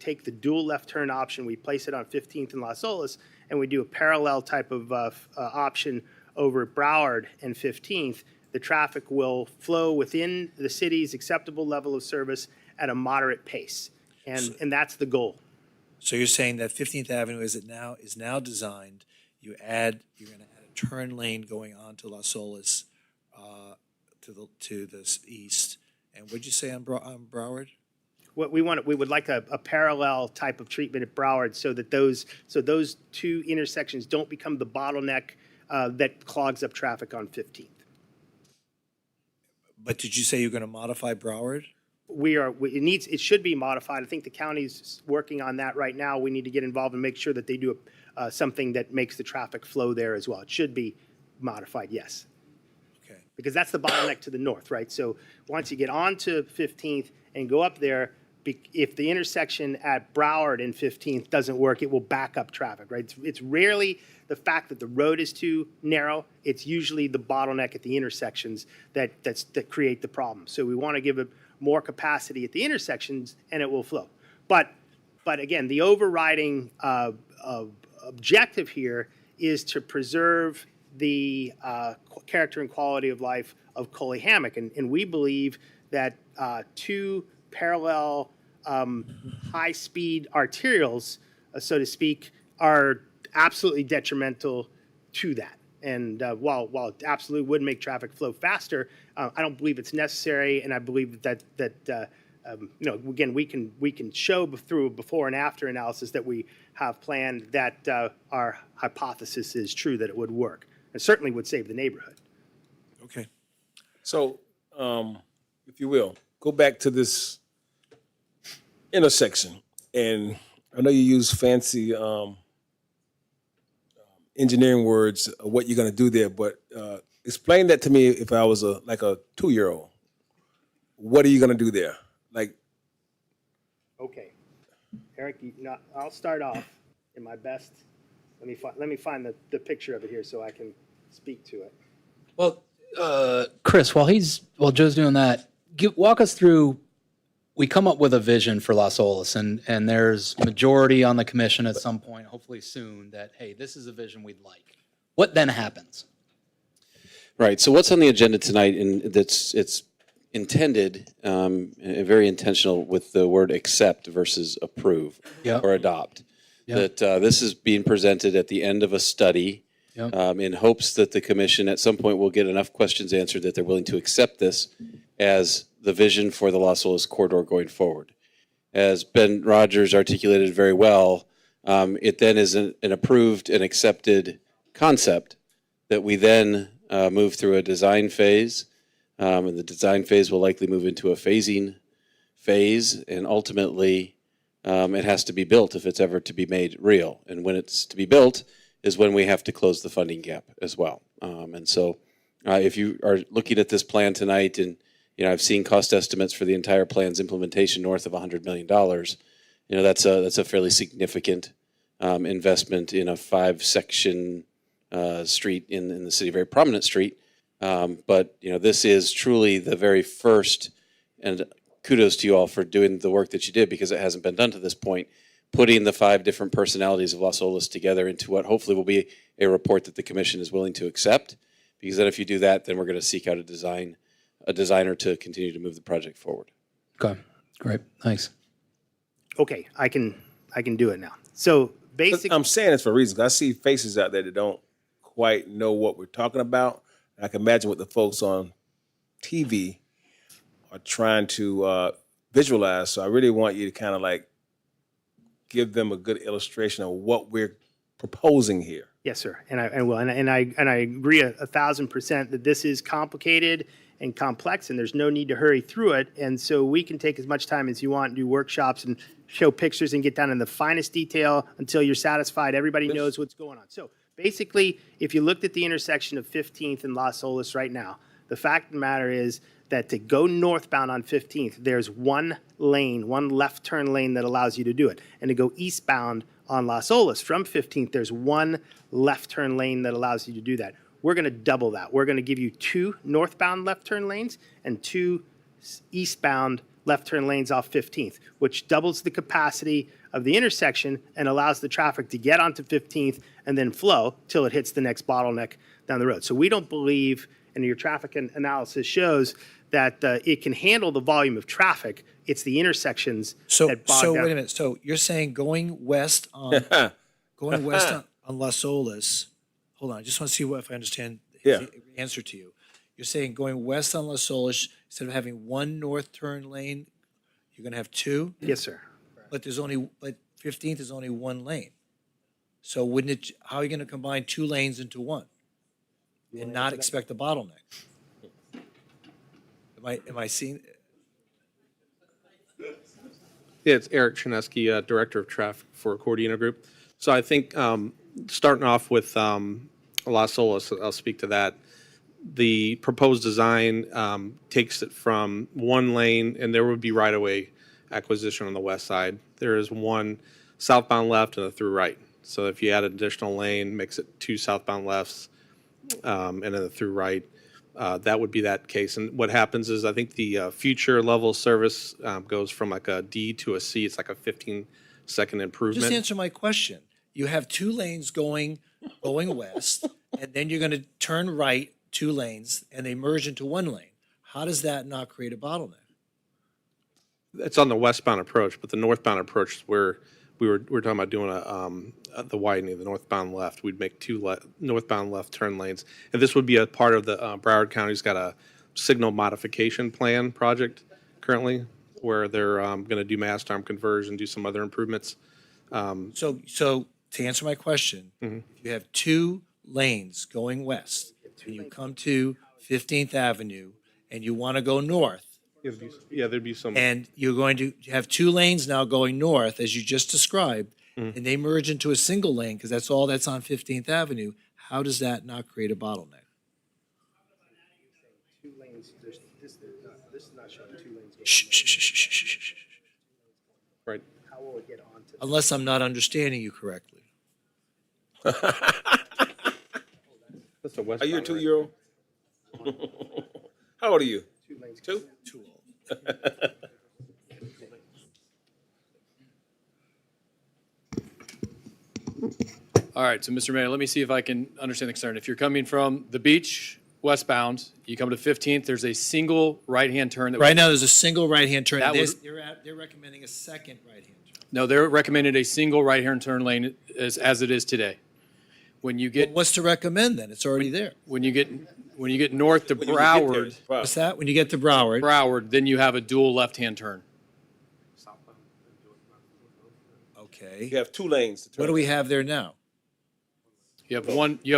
take the dual left turn option, we place it on 15th and Las Olas, and we do a parallel type of option over Broward and 15th, the traffic will flow within the city's acceptable level of service at a moderate pace. And that's the goal.
So you're saying that 15th Avenue is now designed, you're going to add a turn lane going on to Las Olas to the east. And what'd you say on Broward?
What we would like a parallel type of treatment at Broward so that those two intersections don't become the bottleneck that clogs up traffic on 15th.
But did you say you're going to modify Broward?
It should be modified. I think the county's working on that right now. We need to get involved and make sure that they do something that makes the traffic flow there as well. It should be modified, yes.
Okay.
Because that's the bottleneck to the north, right? So once you get onto 15th and go up there, if the intersection at Broward and 15th doesn't work, it will back up traffic, right? It's rarely the fact that the road is too narrow. It's usually the bottleneck at the intersections that create the problem. So we want to give it more capacity at the intersections, and it will flow. But again, the overriding objective here is to preserve the character and quality of life of Coley Hammock, and we believe that two parallel high-speed arterials, so to speak, are absolutely detrimental to that. And while it absolutely would make traffic flow faster, I don't believe it's necessary, and I believe that again, we can show through a before and after analysis that we have planned that our hypothesis is true, that it would work, and certainly would save the neighborhood.
Okay.
So, if you will, go back to this intersection, and I know you use fancy engineering words of what you're going to do there, but explain that to me if I was like a 2-year-old. what are you going to do there? Like,
Okay. Eric, I'll start off in my best. Let me find the picture of it here so I can speak to it.
Well, Chris, while Joe's doing that, walk us through. We come up with a vision for Las Olas, and there's majority on the commission at some point, hopefully soon, that hey, this is a vision we'd like. What then happens?
Right. So what's on the agenda tonight? And it's intended, very intentional with the word accept versus approve or adopt. That this is being presented at the end of a study in hopes that the commission at some point will get enough questions answered that they're willing to accept this as the vision for the Las Olas corridor going forward. As Ben Rogers articulated very well, it then is an approved and accepted concept that we then move through a design phase. And the design phase will likely move into a phasing phase, and ultimately it has to be built if it's ever to be made real. And when it's to be built is when we have to close the funding gap as well. And so if you are looking at this plan tonight, and I've seen cost estimates for the entire plan's implementation north of $100 million. That's a fairly significant investment in a 5-section street in the city, a very prominent street. But this is truly the very first, and kudos to you all for doing the work that you did, because it hasn't been done to this point, putting the 5 different personalities of Las Olas together into what hopefully will be a report that the commission is willing to accept. Because then if you do that, then we're going to seek out a designer to continue to move the project forward.
Okay, great, thanks.
Okay, I can do it now. So basically,
I'm saying this for a reason, 'cause I see faces out there that don't quite know what we're talking about. I can imagine what the folks on TV are trying to visualize. So I really want you to kind of like give them a good illustration of what we're proposing here.
Yes, sir. And I will. And I agree 1,000% that this is complicated and complex, and there's no need to hurry through it. And so we can take as much time as you want and do workshops and show pictures and get down in the finest detail until you're satisfied. Everybody knows what's going on. So basically, if you looked at the intersection of 15th and Las Olas right now, the fact of the matter is that to go northbound on 15th, there's one lane, one left turn lane that allows you to do it. And to go eastbound on Las Olas from 15th, there's one left turn lane that allows you to do that. We're going to double that. We're going to give you 2 northbound left turn lanes and 2 eastbound left turn lanes off 15th, which doubles the capacity of the intersection and allows the traffic to get onto 15th and then flow till it hits the next bottleneck down the road. So we don't believe, and your traffic analysis shows, that it can handle the volume of traffic. It's the intersections that bog down.
Wait a minute. So you're saying going west on Las Olas. Hold on. I just want to see if I understand the answer to you. You're saying going west on Las Olas, instead of having one north turn lane, you're going to have 2?
Yes, sir.
But 15th is only one lane. So how are you going to combine 2 lanes into one and not expect a bottleneck? Am I seeing?
Yeah, it's Eric Chinesky, Director of Traffic for Cordino Group. So I think starting off with Las Olas, I'll speak to that. The proposed design takes it from one lane, and there would be right-of-way acquisition on the west side. There is one southbound left and a through right. So if you add an additional lane, makes it 2 southbound lefts and then a through right. That would be that case. And what happens is I think the future level of service goes from like a D to a C. It's like a 15-second improvement.
Just answer my question. You have 2 lanes going west, and then you're going to turn right 2 lanes, and they merge into 1 lane. How does that not create a bottleneck?
It's on the westbound approach, but the northbound approach is where we're talking about doing the widening, the northbound left. We'd make 2 northbound left turn lanes. And this would be a part of the Broward County's got a signal modification plan project currently where they're going to do mast arm conversion, do some other improvements.
So to answer my question, if you have 2 lanes going west, and you come to 15th Avenue, and you want to go north,
there'd be some.
and you're going to have 2 lanes now going north, as you just described, and they merge into a single lane, because that's all that's on 15th Avenue, how does that not create a bottleneck?
lanes, this is not showing 2 lanes.
Shh, shh, shh, shh, shh, shh, shh.
Right.
How will it get onto?
Unless I'm not understanding you correctly.
That's a
Are you a
westbound, right?
2-year-old? How old are you?
2 lanes.
2?
Too old.
All right, so Mr. Mayor, let me see if I can understand the concern. If you're coming from the beach westbound, you come to 15th, there's a single right-hand turn.
Right now, there's a single right-hand turn.
That would-
They're recommending a second right-hand turn.
No, they're recommended a single right-hand turn lane as it is today. When you get,
What's to recommend then? It's already there.
when you get north to
When you get there,
Broward,
What's that? When you get to Broward?
then you have a dual left-hand turn.
Okay.
You have 2 lanes to turn.
What do we have there now?
You have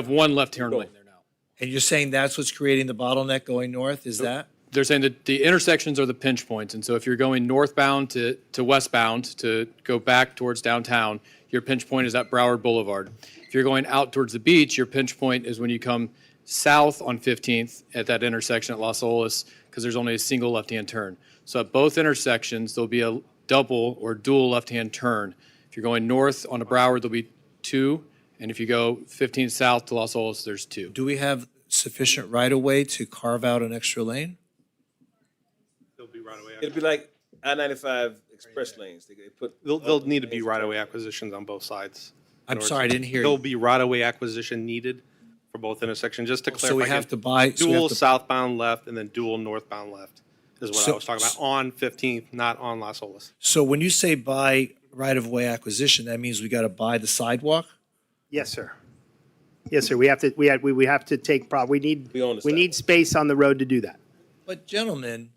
one left-hand lane there now.
And you're saying that's what's creating the bottleneck going north? Is that?
They're saying that the intersections are the pinch points, and so if you're going northbound to westbound to go back towards downtown, your pinch point is at Broward Boulevard. If you're going out towards the beach, your pinch point is when you come south on 15th at that intersection at Las Olas, because there's only a single left-hand turn. So at both intersections, there'll be a double or dual left-hand turn. If you're going north onto Broward, there'll be 2, and if you go 15th south to Las Olas, there's 2.
Do we have sufficient right-of-way to carve out an extra lane?
They'll be right away.
It'd be like I-95 express lanes. They put.
They'll need to be right away acquisitions on both sides.
I'm sorry, I didn't hear
There'll
you.
be right away acquisition needed for both intersections. Just to clarify,
So we have to buy. so we
dual
have to-
southbound left and then dual northbound left is what I
So-
was talking about on 15th, not on Las Olas.
So when you say buy right-of-way acquisition, that means we got to buy the sidewalk?
Yes, sir. Yes, sir. We have to take, we need space on the road to do that.
But gentlemen,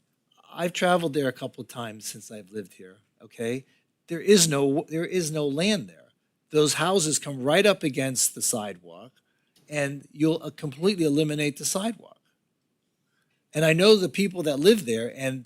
I've traveled there a couple of times since I've lived here, okay? There is no land there. Those houses come right up against the sidewalk, and you'll completely eliminate the sidewalk. And I know the people that live there, and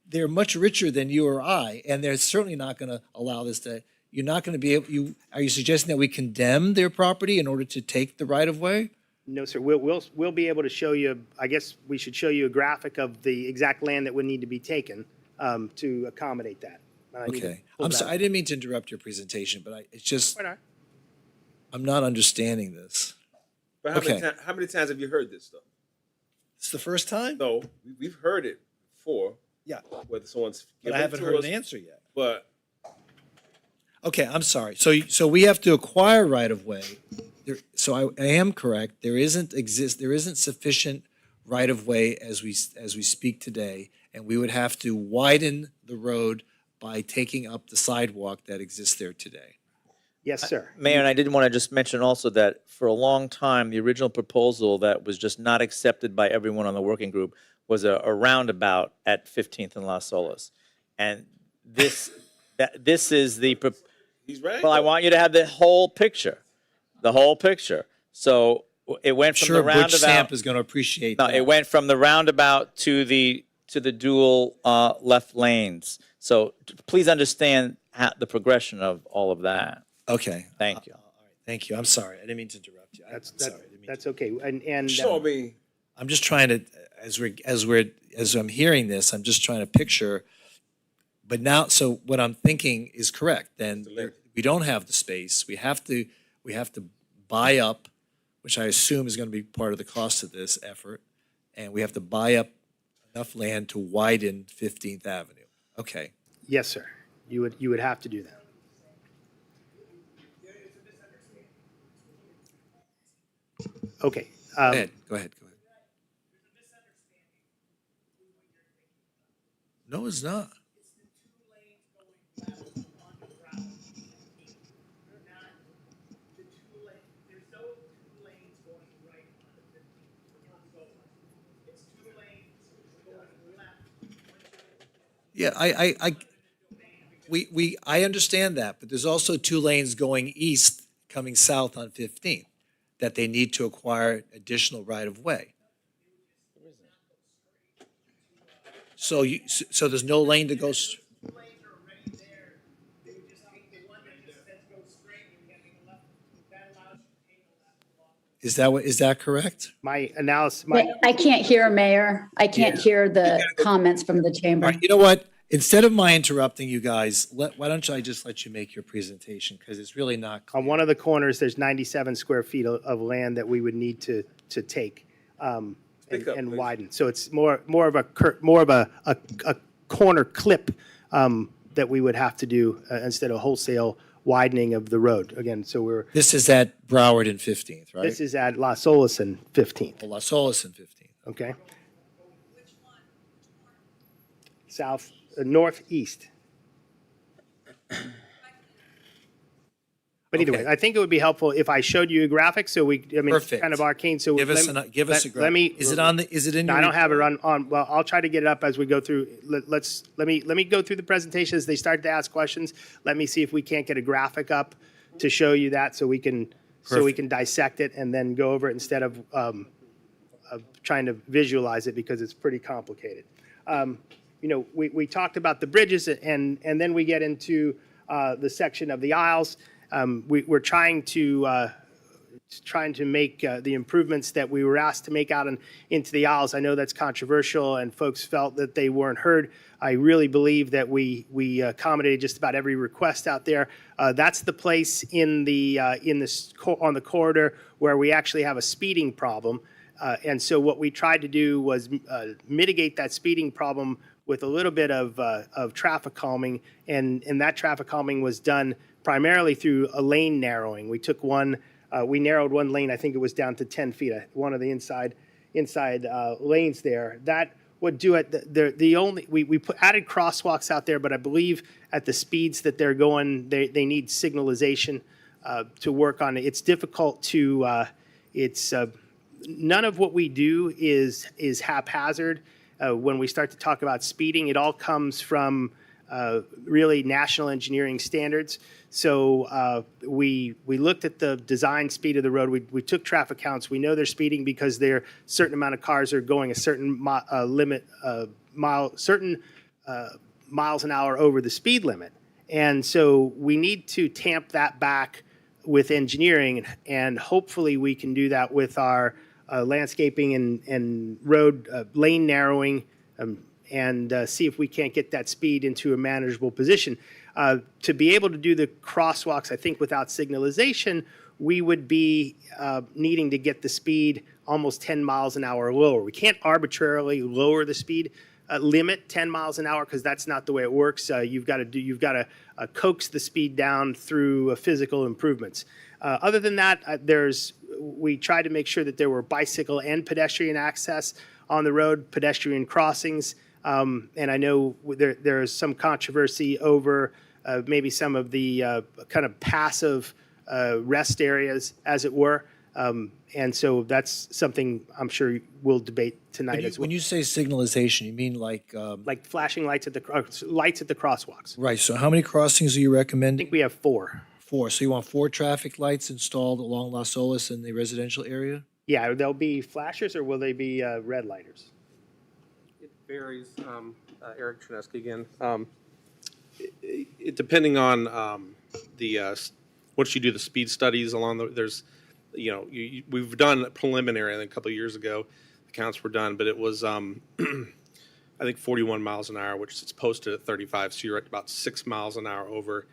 they're much richer than you or I, and they're certainly not going to allow this to, you're not going to be able, are you suggesting that we condemn their property in order to take the right-of-way?
No, sir. We'll be able to show you, I guess we should show you a graphic of the exact land that would need to be taken to accommodate that. I need to
Okay.
pull
I'm
that
sorry,
up.
I didn't mean to interrupt your presentation, but it's just,
Why not?
I'm not understanding this.
But
Okay.
how many times have you heard this though?
It's the first time?
No, we've heard it before.
Yeah.
Whether someone's.
But I
given
haven't
to
heard
us,
an answer yet.
But
Okay, I'm sorry. So we have to acquire right-of-way. So I am correct. There isn't sufficient right-of-way as we speak today, and we would have to widen the road by taking up the sidewalk that exists there today.
Yes, sir.
Mayor, and I did want to just mention also that for a long time, the original proposal that was just not accepted by everyone on the working group was a roundabout at 15th and Las Olas. And this is the,
he's right.
well, I want you to have the whole picture, So it went from
Sure,
the
Butch
roundabout.
Samp is going to appreciate
No,
that.
it went from the roundabout to the dual left lanes. So please understand the progression of all of that.
Okay.
Thank you.
Thank you. I'm sorry. I didn't mean to interrupt you.
That's okay. And
show me.
I'm just trying to, as I'm hearing this, I'm just trying to picture. But now, so what I'm thinking is correct. Then we don't have the space. We have to buy up, which I assume is going to be part of the cost of this effort, and we have to buy up enough land to widen 15th Avenue. Okay.
Yes, sir. You would have to do that. Okay.
Go ahead. No, it's not. Yeah, I understand that, but there's also 2 lanes going east, coming south on 15th, that they need to acquire additional right-of-way. So there's no lane to go. Is that correct?
My analysis,
I can't hear, Mayor. I can't hear the comments from the
All
chamber.
right, you know what? Instead of my interrupting you guys, why don't I just let you make your presentation? Because it's really not clear.
on one of the corners, there's 97 square feet of land that we would need to take and widen. So it's more of a corner clip that we would have to do instead of wholesale widening of the road. Again, so
This is at Broward and 15th, right?
this is at Las Olas and 15th.
Las Olas and 15th.
Okay. South, northeast. But either way, I think it would be helpful if I showed you a graphic. So
Perfect.
kind of arcane. So
Give us a graphic.
Let me.
Is it in
No,
your
I don't have it on. Well, I'll try to get it up as we go through. Let me go through the presentation as they start to ask questions. Let me see if we can't get a graphic up to show you that, so we can dissect it and then go over it instead of trying to visualize it because it's pretty complicated. We talked about the bridges and then we get into the section of the aisles. We're trying to make the improvements that we were asked to make out into the aisles. I know that's controversial and folks felt that they weren't heard. I really believe that we accommodated just about every request out there. That's the place on the corridor where we actually have a speeding problem. And so what we tried to do was mitigate that speeding problem with a little bit of traffic calming, and that traffic calming was done primarily through a lane narrowing. We narrowed one lane, I think it was down to 10 feet, one of the inside lanes there. That would do it. We added crosswalks out there, but I believe at the speeds that they're going, they need signalization to work on it. It's difficult to, none of what we do is haphazard. When we start to talk about speeding, it all comes from really national engineering standards. So we looked at the design speed of the road. We took traffic counts. We know they're speeding because a certain amount of cars are going a certain miles an hour over the speed limit. And so we need to tamp that back with engineering, and hopefully we can do that with our landscaping and road lane narrowing, and see if we can't get that speed into a manageable position. To be able to do the crosswalks, I think without signalization, we would be needing to get the speed almost 10 miles an hour lower. We can't arbitrarily lower the speed limit 10 miles an hour because that's not the way it works. You've got to coax the speed down through physical improvements. Other than that, we tried to make sure that there were bicycle and pedestrian access on the road, pedestrian crossings. And I know there's some controversy over maybe some of the kind of passive rest areas, as it were. And so that's something I'm sure we'll debate tonight as well.
When you say signalization, you mean like
flashing lights at the crosswalks.
Right. So how many crossings are you
I
recommending?
think we have 4.
4. So you want 4 traffic lights installed along Las Olas in the residential area?
Yeah, they'll be flashers, or will they be red lighters?
It varies. Eric Trineski again. Depending on once you do the speed studies along there's, we've done preliminary, I think a couple of years ago, the counts were done, but it was, I think 41 miles an hour, which is posted at 35, so you're at about 6 miles an hour over.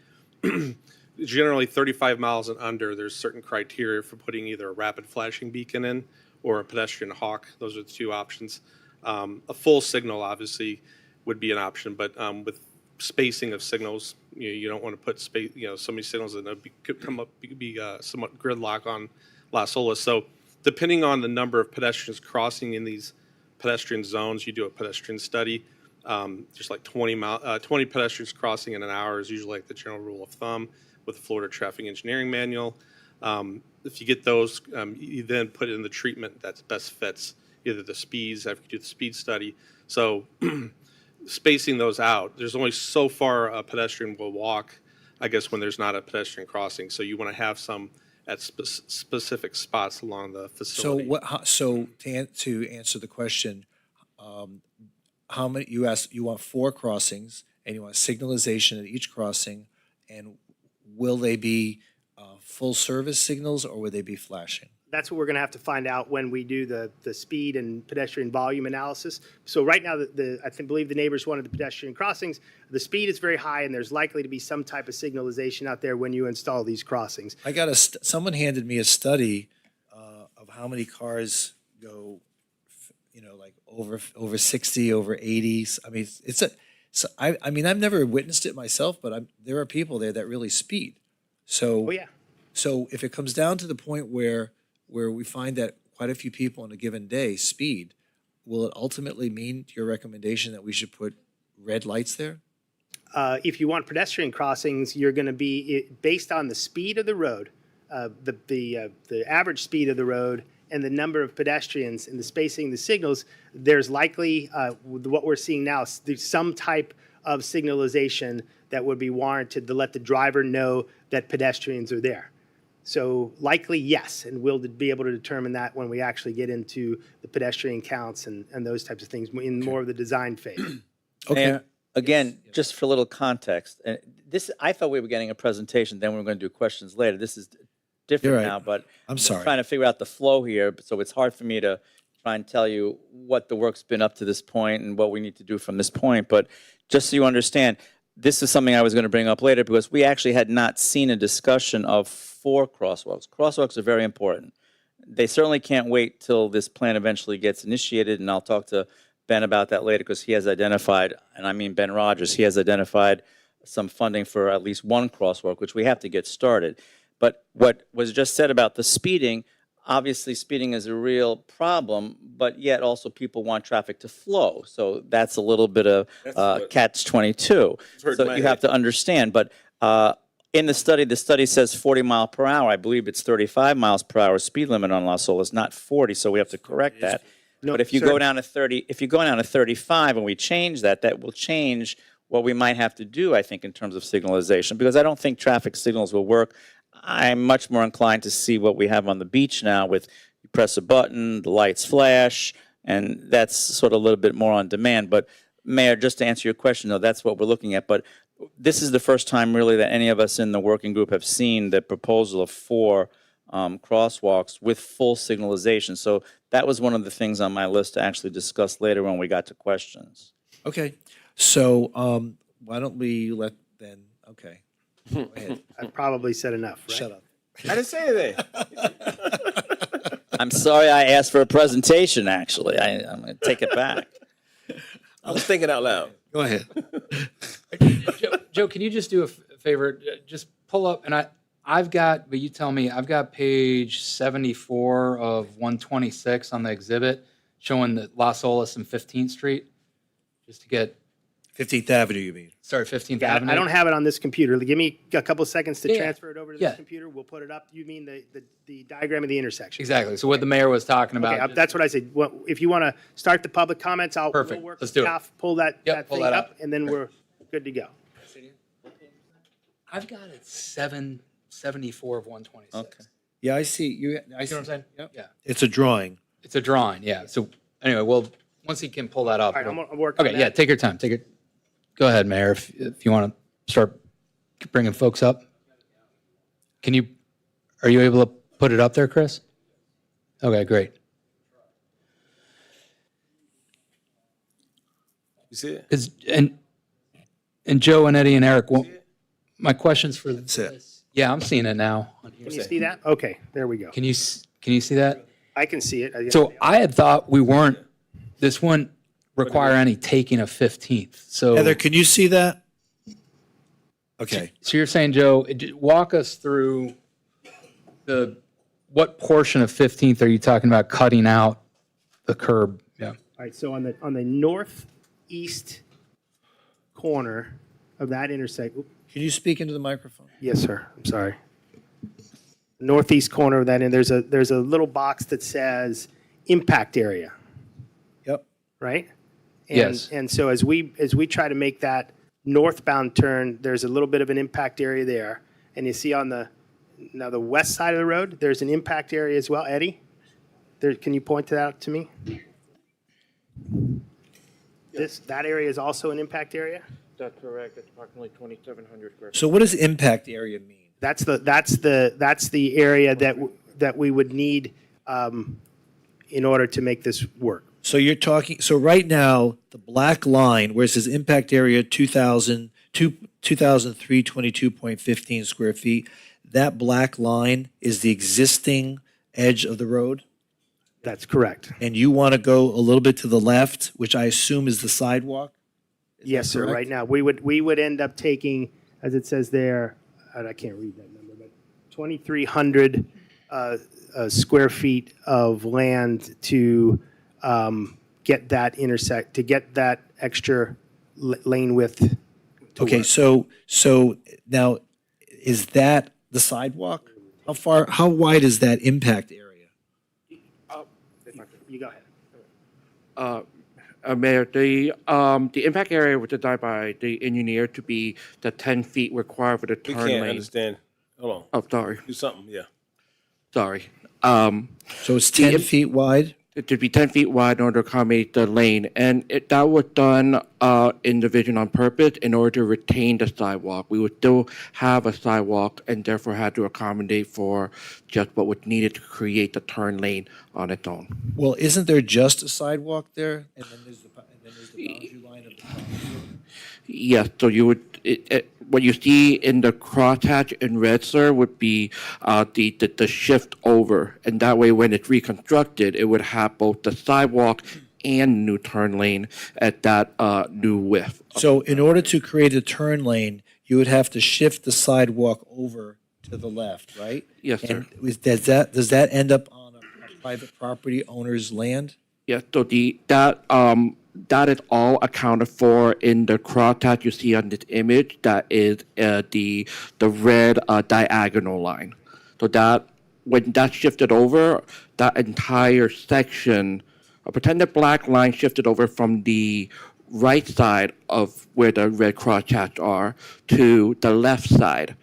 Generally 35 miles and under, there's certain criteria for putting either a rapid flashing beacon in or a pedestrian hawk. Those are the 2 options. A full signal obviously would be an option, but with spacing of signals, you don't want to put so many signals that could be somewhat gridlock on Las Olas. So depending on the number of pedestrians crossing in these pedestrian zones, you do a pedestrian study. Just like 20 pedestrians crossing in an hour is usually like the general rule of thumb with the Florida Traffic Engineering Manual. If you get those, you then put in the treatment that best fits either the speeds after you do the speed study. So spacing those out, there's only so far a pedestrian will walk, I guess, when there's not a pedestrian crossing. So you want to have some at specific spots along the facility.
So to answer the question, how many you want 4 crossings and you want signalization at each crossing, and will they be full service signals or will they be flashing?
That's what we're going to have to find out when we do the speed and pedestrian volume analysis. So right now, believe the neighbors wanted the pedestrian crossings. The speed is very high, and there's likely to be some type of signalization out there when you install these crossings.
I got someone handed me a study of how many cars go, like over 60, over 80. I mean, I mean, I've never witnessed it myself, but there are people there that really speed. So,
Oh, yeah.
So if it comes down to the point where we find that quite a few people on a given day speed, will it ultimately mean to your recommendation that we should put red lights there?
If you want pedestrian crossings, you're going to be based on the speed of the road, the average speed of the road, and the number of pedestrians and the spacing, the signals. There's likely what we're seeing now. There's some type of signalization that would be warranted to let the driver know that pedestrians are there. So likely, yes, and we'll be able to determine that when we actually get into the pedestrian counts and those types of things in more of the design phase.
Okay.
And again, just for a little context, and I thought we were getting a presentation, then we were going to do questions later. This is different
You're right.
now, but
I'm sorry.
trying to figure out the flow here, so it's hard for me to try and tell you what the work's been up to this point and what we need to do from this point. But just so you understand, this is something I was going to bring up later because we actually had not seen a discussion of 4 crosswalks. Crosswalks are very important. They certainly can't wait till this plan eventually gets initiated, and I'll talk to Ben about that later because he has identified, and I mean Ben Rogers, he has identified some funding for at least 1 crosswalk, which we have to get started. But what was just said about the speeding, obviously speeding is a real problem, but yet also people want traffic to flow. So that's a little bit of catch-22. So you have to understand. But in the study says 40 mile per hour. I believe it's 35 miles per hour speed limit on Las Olas, not 40. So we have to correct that.
No,
but if you
sir.
go down to 30, if you go down to 35 and we change that, that will change what we might have to do, I think, in terms of signalization, because I don't think traffic signals will work. I'm much more inclined to see what we have on the beach now with you press a button, the lights flash, and that's sort of a little bit more on demand. But Mayor, just to answer your question, though, that's what we're looking at. But this is the first time really that any of us in the working group have seen the proposal of 4 crosswalks with full signalization. So that was one of the things on my list to actually discuss later when we got to questions.
Okay. So why don't we let Ben, okay. Go ahead.
I've probably said enough, right?
Shut up.
I didn't say anything.
I'm sorry I asked for a presentation, actually. I'm going to take it back.
I was thinking out loud.
Go ahead.
Joe, can you just do a favor? Just pull up, and I've got, but you tell me, I've got page 74 of 126 on the exhibit showing the Las Olas and 15th Street, just to get.
15th Avenue, you mean?
Sorry, 15th
Yeah,
Avenue.
I don't have it on this computer. Give me a couple of seconds to
Yeah.
transfer it over to
Yeah.
this computer. We'll put it up. You mean the diagram of the intersection?
Exactly. So what the mayor was talking about.
Okay, that's what I said. Well, if you want to start the public comments, we'll
Perfect.
work
Let's
with
do it.
staff, pull that
pull
thing
that
up,
up.
and then we're good to go.
I've got it 774 of 126.
Okay.
Yeah, I see. I
You know what I'm saying?
Yep.
Yeah.
It's a drawing.
It's a drawing, yeah. So anyway, well, once he can pull that up.
All right,
it'll-
I'm working on
Okay, yeah,
that.
take your time. Go ahead, Mayor, if you want to start bringing folks up. Are you able to put it up there, Chris? Okay, great.
You see it?
And Joe and Eddie and Eric, my questions for
That's it.
yeah, I'm seeing it now.
Can you see that? Okay, there we go.
Can you see that?
I can see it.
So I had thought this wouldn't require any taking of 15th. So
Heather, can you see that? Okay.
So you're saying, Joe, walk us through what portion of 15th are you talking about cutting out the curb? Yeah.
All right, so on the northeast corner of that intersection.
Can you speak into the microphone?
Yes, sir. I'm sorry. Northeast corner of that, and there's a little box that says impact area.
Yep.
Right? And,
Yes.
And so as we try to make that northbound turn, there's a little bit of an impact area there. And you see on the west side of the road, there's an impact area as well. Eddie, can you point that out to me? That area is also an impact area?
That's correct. It's approximately 2,700 square feet.
So what does impact area mean?
That's the area that that we would need in order to make this work.
So you're talking, so right now, the black line where it says impact area 2,322.15 square feet, that black line is the existing edge of the road?
That's correct.
And you want to go a little bit to the left, which I assume is the sidewalk?
Yes, sir.
correct?
Right now, we would end up taking, as it says there, and I can't read that number, but 2,300 square feet of land to get that to get that extra lane width. to
Okay,
work.
so now, is that the sidewalk? How wide is that impact area?
You go ahead.
Mayor, the impact area was designed by the engineer to be the 10 feet required for the
We
turn
can't
lane.
understand. Hold on.
Oh, sorry,
Do something, yeah.
sorry.
So it's 10 feet wide?
It should be 10 feet wide in order to accommodate the lane, and that was done in the vision on purpose in order to retain the sidewalk. We would still have a sidewalk and therefore had to accommodate for just what was needed to create the turn lane on its own.
Well, isn't there just a sidewalk there? And then there's the boundary line of the property?
Yes, so you would, what you see in the crosshatch in red, sir, would be the shift over. And that way, when it's reconstructed, it would have both the sidewalk and new turn lane at that new width.
So in order to create a turn lane, you would have to shift the sidewalk over to the left, right?
Yes, sir.
And does that end up on a private property owner's land?
Yes, so that is all accounted for in the crosshatch you see on this image. That is the red diagonal line. So that when that's shifted over, that entire section, pretend the black line shifted over from the right side of where the red crosshatch are to the left side.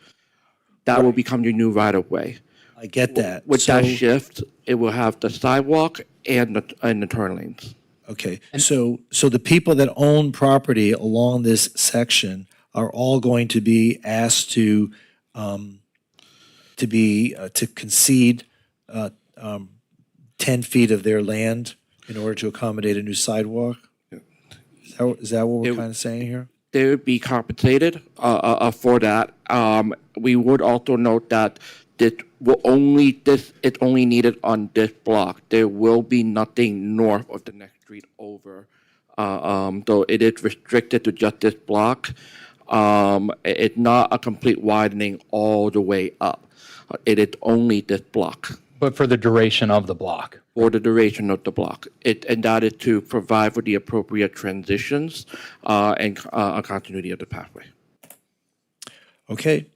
That will become your new right of way.
I get that.
With that
So-
shift, it will have the sidewalk and the turn lanes.
Okay, so the people that own property along this section are all going to be asked to concede 10 feet of their land in order to accommodate a new sidewalk? Is that what we're kind of saying here?
They would be compensated for that. We would also note that it's only needed on this block. There will be nothing north of the next street over. So it is restricted to just this block. It's not a complete widening all the way up. It is only this block.
But for the duration of the block.
For the duration of the block. And that is to provide for the appropriate transitions and a continuity of the pathway.
Okay.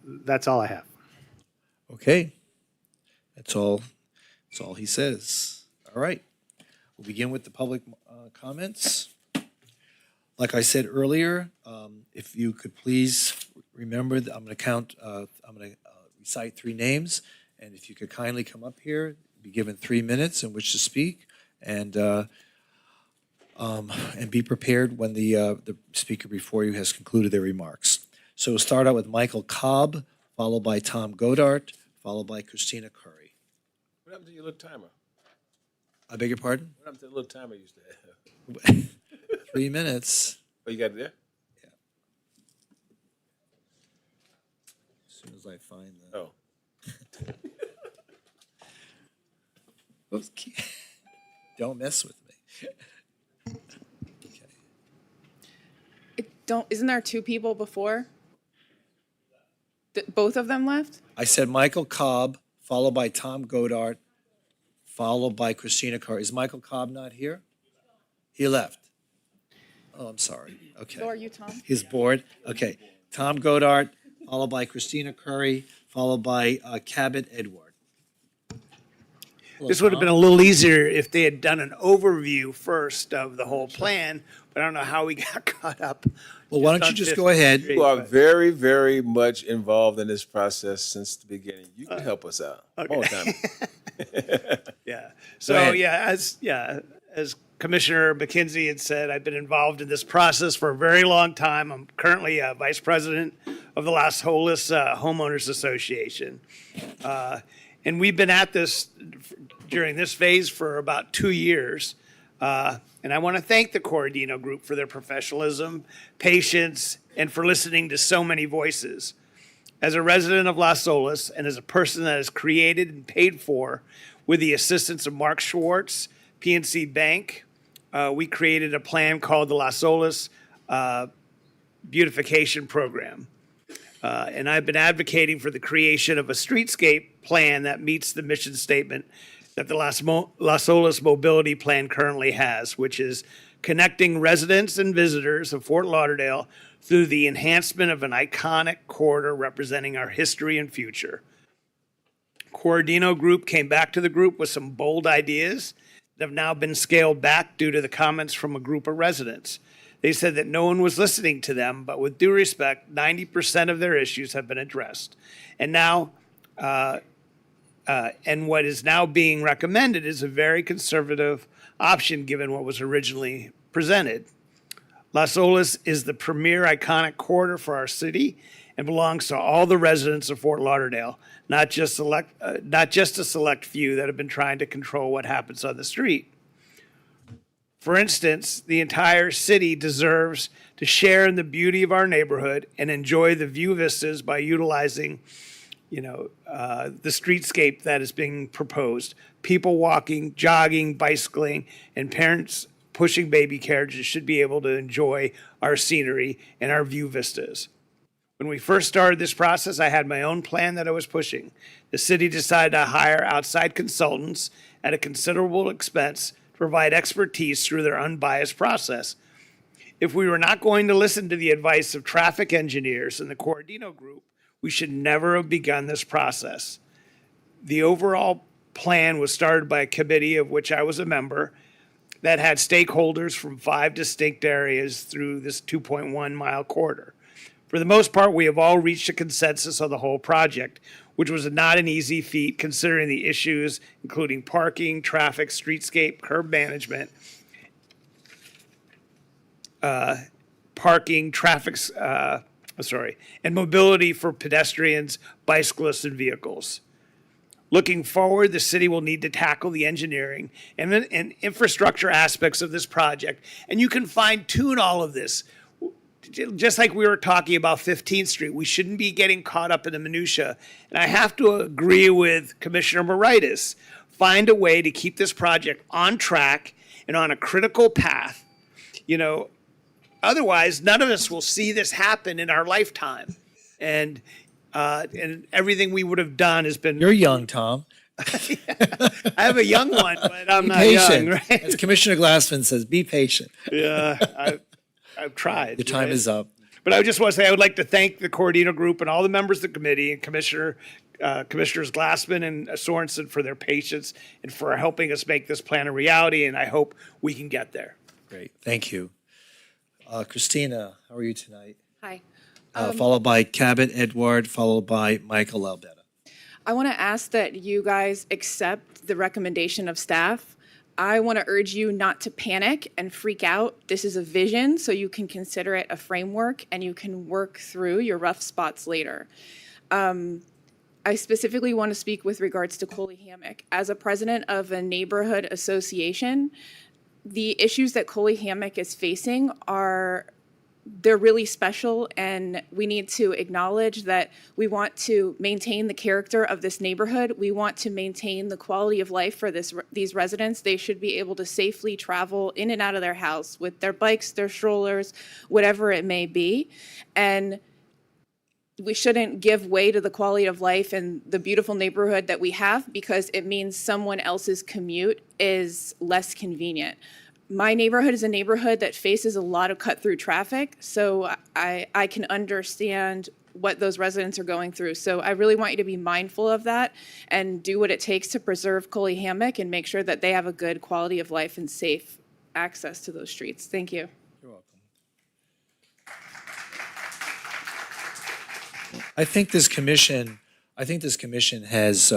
That's all I have.
Okay. That's all he says. All right. We'll begin with the public comments. Like I said earlier, if you could please remember that I'm going to recite 3 names, and if you could kindly come up here, be given 3 minutes in which to speak, and be prepared when the speaker before you has concluded their remarks. So we'll start out with Michael Cobb, followed by Tom Godart, followed by Christina Curry.
What happened to your little timer?
I beg your pardon?
What happened to the little timer you used to have?
3 minutes.
Oh, you got it there?
As soon as I find the.
Oh.
Oops. Don't mess with me.
Isn't there 2 people before? Both of them left?
I said Michael Cobb, followed by Tom Godart, followed by Christina Curry. Is Michael Cobb not here? He left. Oh, I'm sorry. Okay.
So are you Tom?
He's bored. Okay. Tom Godart, followed by Christina Curry, followed by Cabot Edward. Hello,
This would have
Tom.
been a little easier if they had done an overview first of the whole plan, but I don't know how we got caught up.
Well, why don't you just go ahead?
You are very, very much involved in this process since the beginning. You can help us out.
Okay.
All the time.
Yeah.
Go
So
ahead.
as Commissioner McKenzie had said, I've been involved in this process for a very long time. I'm currently vice president of the Las Olas Homeowners Association. And we've been at this during this phase for about 2 years. And I want to thank the Corradino Group for their professionalism, patience, and for listening to so many voices. As a resident of Las Olas and as a person that is created and paid for with the assistance of Mark Schwartz, PNC Bank, we created a plan called the Las Olas Beautification Program. And I've been advocating for the creation of a streetscape plan that meets the mission statement that the Las Olas Mobility Plan currently has, which is connecting residents and visitors of Fort Lauderdale through the enhancement of an iconic corridor representing our history and future. Corradino Group came back to the group with some bold ideas that have now been scaled back due to the comments from a group of residents. They said that no one was listening to them, but with due respect, 90% of their issues have been addressed. And now, and what is now being recommended is a very conservative option given what was originally presented. Las Olas is the premier iconic corridor for our city and belongs to all the residents of Fort Lauderdale, not just a select few that have been trying to control what happens on the street. For instance, the entire city deserves to share in the beauty of our neighborhood and enjoy the view vistas by utilizing, the streetscape that is being proposed. People walking, jogging, bicycling, and parents pushing baby carriages should be able to enjoy our scenery and our view vistas. When we first started this process, I had my own plan that I was pushing. The city decided to hire outside consultants at a considerable expense to provide expertise through their unbiased process. If we were not going to listen to the advice of traffic engineers and the Corradino Group, we should never have begun this process. The overall plan was started by a committee of which I was a member that had stakeholders from 5 distinct areas through this 2.1 mile corridor. For the most part, we have all reached a consensus on the whole project, which was not an easy feat considering the issues, including parking, traffic, streetscape, curb management, and mobility for pedestrians, bicyclists, and vehicles. Looking forward, the city will need to tackle the engineering and infrastructure aspects of this project, and you can fine-tune all of this. Just like we were talking about 15th Street, we shouldn't be getting caught up in the minutia. And I have to agree with Commissioner Moritas. Find a way to keep this project on track and on a critical path. Otherwise, none of us will see this happen in our lifetime. And everything we would have done has been.
You're young, Tom.
I have a young one, but I'm not
patient.
young, right?
As Commissioner Glassman says, be patient.
Yeah, I've tried.
The time is up.
But I just want to say I would like to thank the Corradino Group and all the members of the committee and Commissioners Glassman and Sorensen for their patience and for helping us make this plan a reality, and I hope we can get there.
Great, thank you. Christina, how are you tonight?
Hi.
Followed by Cabot Edward, followed by Michael Albetta.
I want to ask that you guys accept the recommendation of staff. I want to urge you not to panic and freak out. This is a vision, so you can consider it a framework and you can work through your rough spots later. I specifically want to speak with regards to Coley Hammock. As a president of a neighborhood association, the issues that Coley Hammock is facing they're really special, and we need to acknowledge that we want to maintain the character of this neighborhood. We want to maintain the quality of life for these residents. They should be able to safely travel in and out of their house with their bikes, their strollers, whatever it may be. And we shouldn't give way to the quality of life and the beautiful neighborhood that we have because it means someone else's commute is less convenient. My neighborhood is a neighborhood that faces a lot of cut-through traffic, so I can understand what those residents are going through. So I really want you to be mindful of that and do what it takes to preserve Coley Hammock and make sure that they have a good quality of life and safe access to those streets. Thank you.
You're welcome. I think this commission has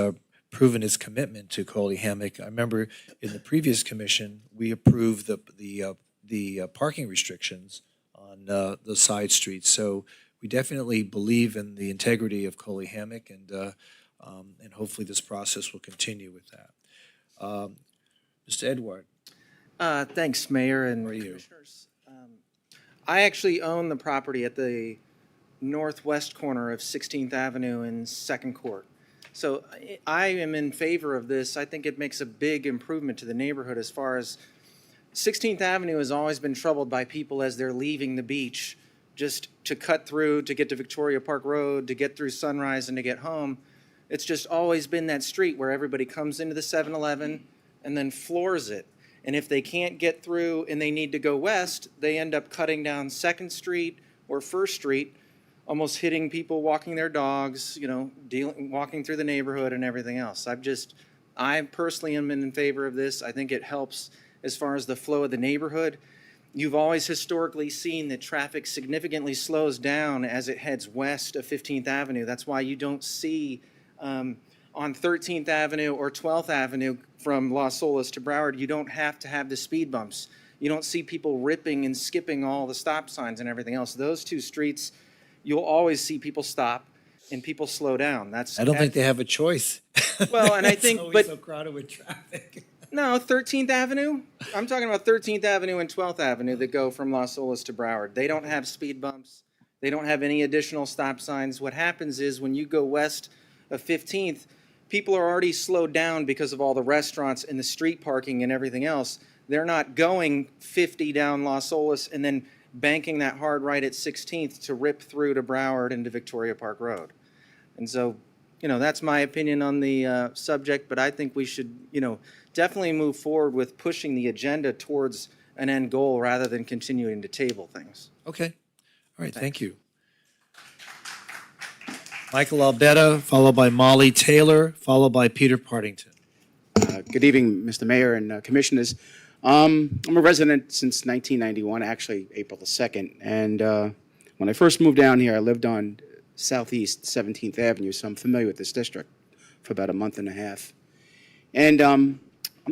proven its commitment to Coley-Hammock. I remember in the previous commission, we approved the parking restrictions on the side streets. So we definitely believe in the integrity of Coley-Hammock, and hopefully this process will continue with that. Mr. Edward.
Thanks, Mayor and Commissioners. I actually own the property at the northwest corner of 16th Avenue and 2nd Court. So I am in favor of this. I think it makes a big improvement to the neighborhood as far as 16th Avenue has always been troubled by people as they're leaving the beach just to cut through, to get to Victoria Park Road, to get through Sunrise and to get home. It's just always been that street where everybody comes into the 7-Eleven and then floors it. And if they can't get through and they need to go west, they end up cutting down 2nd Street or 1st Street, almost hitting people walking their dogs, walking through the neighborhood and everything else. I personally am in favor of this. I think it helps as far as the flow of the neighborhood. You've always historically seen that traffic significantly slows down as it heads west of 15th Avenue. That's why you don't see on 13th Avenue or 12th Avenue from Las Olas to Broward, you don't have to have the speed bumps. You don't see people ripping and skipping all the stop signs and everything else. Those two streets, you'll always see people stop and people slow down.
I don't think they have a choice.
Well, and I think,
it's always so crowded with traffic.
No, 13th Avenue. I'm talking about 13th Avenue and 12th Avenue that go from Las Olas to Broward. They don't have speed bumps. They don't have any additional stop signs. What happens is when you go west of 15th, people are already slowed down because of all the restaurants and the street parking and everything else. They're not going 50 down Las Olas and then banking that hard right at 16th to rip through to Broward and to Victoria Park Road. And so, that's my opinion on the subject, but I think we should, definitely move forward with pushing the agenda towards an end goal rather than continuing to table things.
Okay. All right, thank you. Michael Albetta, followed by Molly Taylor, followed by Peter Partington.
Good evening, Mr. Mayor and Commissioners. I'm a resident since 1991, actually April the 2nd. And when I first moved down here, I lived on Southeast 17th Avenue, so I'm familiar with this district for about a month and a half. And I'm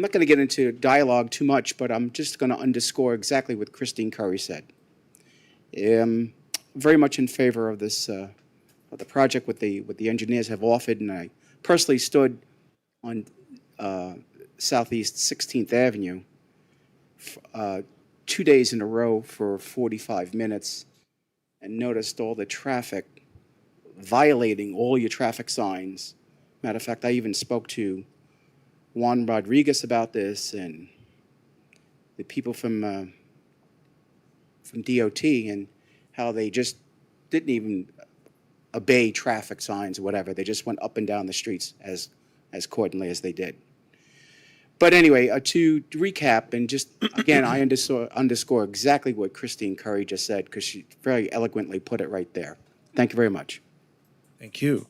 not going to get into dialogue too much, but I'm just going to underscore exactly what Christine Curry said. Very much in favor of this of the project, what the engineers have offered, and I personally stood on Southeast 16th Avenue 2 days in a row for 45 minutes and noticed all the traffic violating all your traffic signs. Matter of fact, I even spoke to Juan Rodriguez about this and the people from DOT and how they just didn't even obey traffic signs or whatever. They just went up and down the streets as accordingly as they did. But anyway, to recap, and just, again, I underscore exactly what Christine Curry just said, because she very eloquently put it right there. Thank you very much.
Thank you.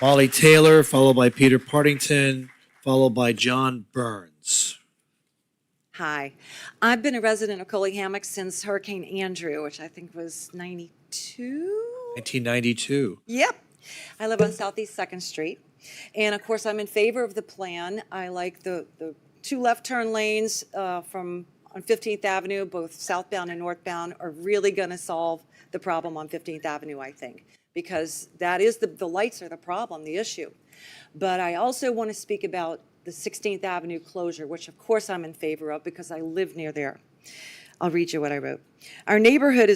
Molly Taylor, followed by Peter Partington, followed by John Burns.
Hi. I've been a resident of Coley-Hammock since Hurricane Andrew, which I think was 92?
1992.
Yep. I live on Southeast 2nd Street. And of course, I'm in favor of the plan. I like the two left turn lanes on 15th Avenue, both southbound and northbound, are really going to solve the problem on 15th Avenue, I think, because that is the lights are the problem, the issue. But I also want to speak about the 16th Avenue closure, which of course I'm in favor of because I live near there. I'll read you what I wrote. Our neighborhood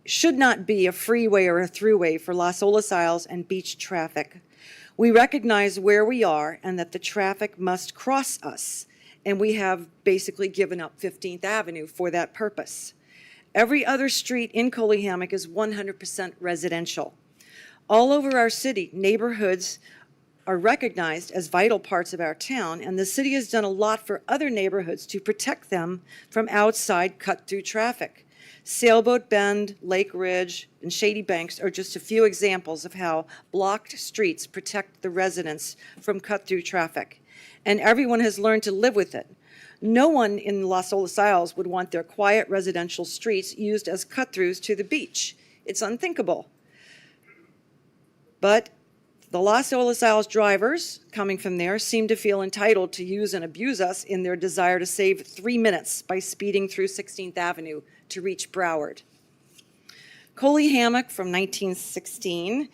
should not be a freeway or a throughway for Las Olas Isles and beach traffic. We recognize where we are and that the traffic must cross us, and we have basically given up 15th Avenue for that purpose. Every other street in Coley-Hammock is 100% residential. All over our city, neighborhoods are recognized as vital parts of our town, and the city has done a lot for other neighborhoods to protect them from outside cut-through traffic. Sailboat Bend, Lake Ridge, and Shady Banks are just a few examples of how blocked streets protect the residents from cut-through traffic. And everyone has learned to live with it. No one in Las Olas Isles would want their quiet residential streets used as cut-throughs to the beach. It's unthinkable. But The Las Olas drivers coming from there seem to feel entitled to use and abuse us in their desire to save 3 minutes by speeding through 16th Avenue to reach Broward. Coley Hammock from 1916,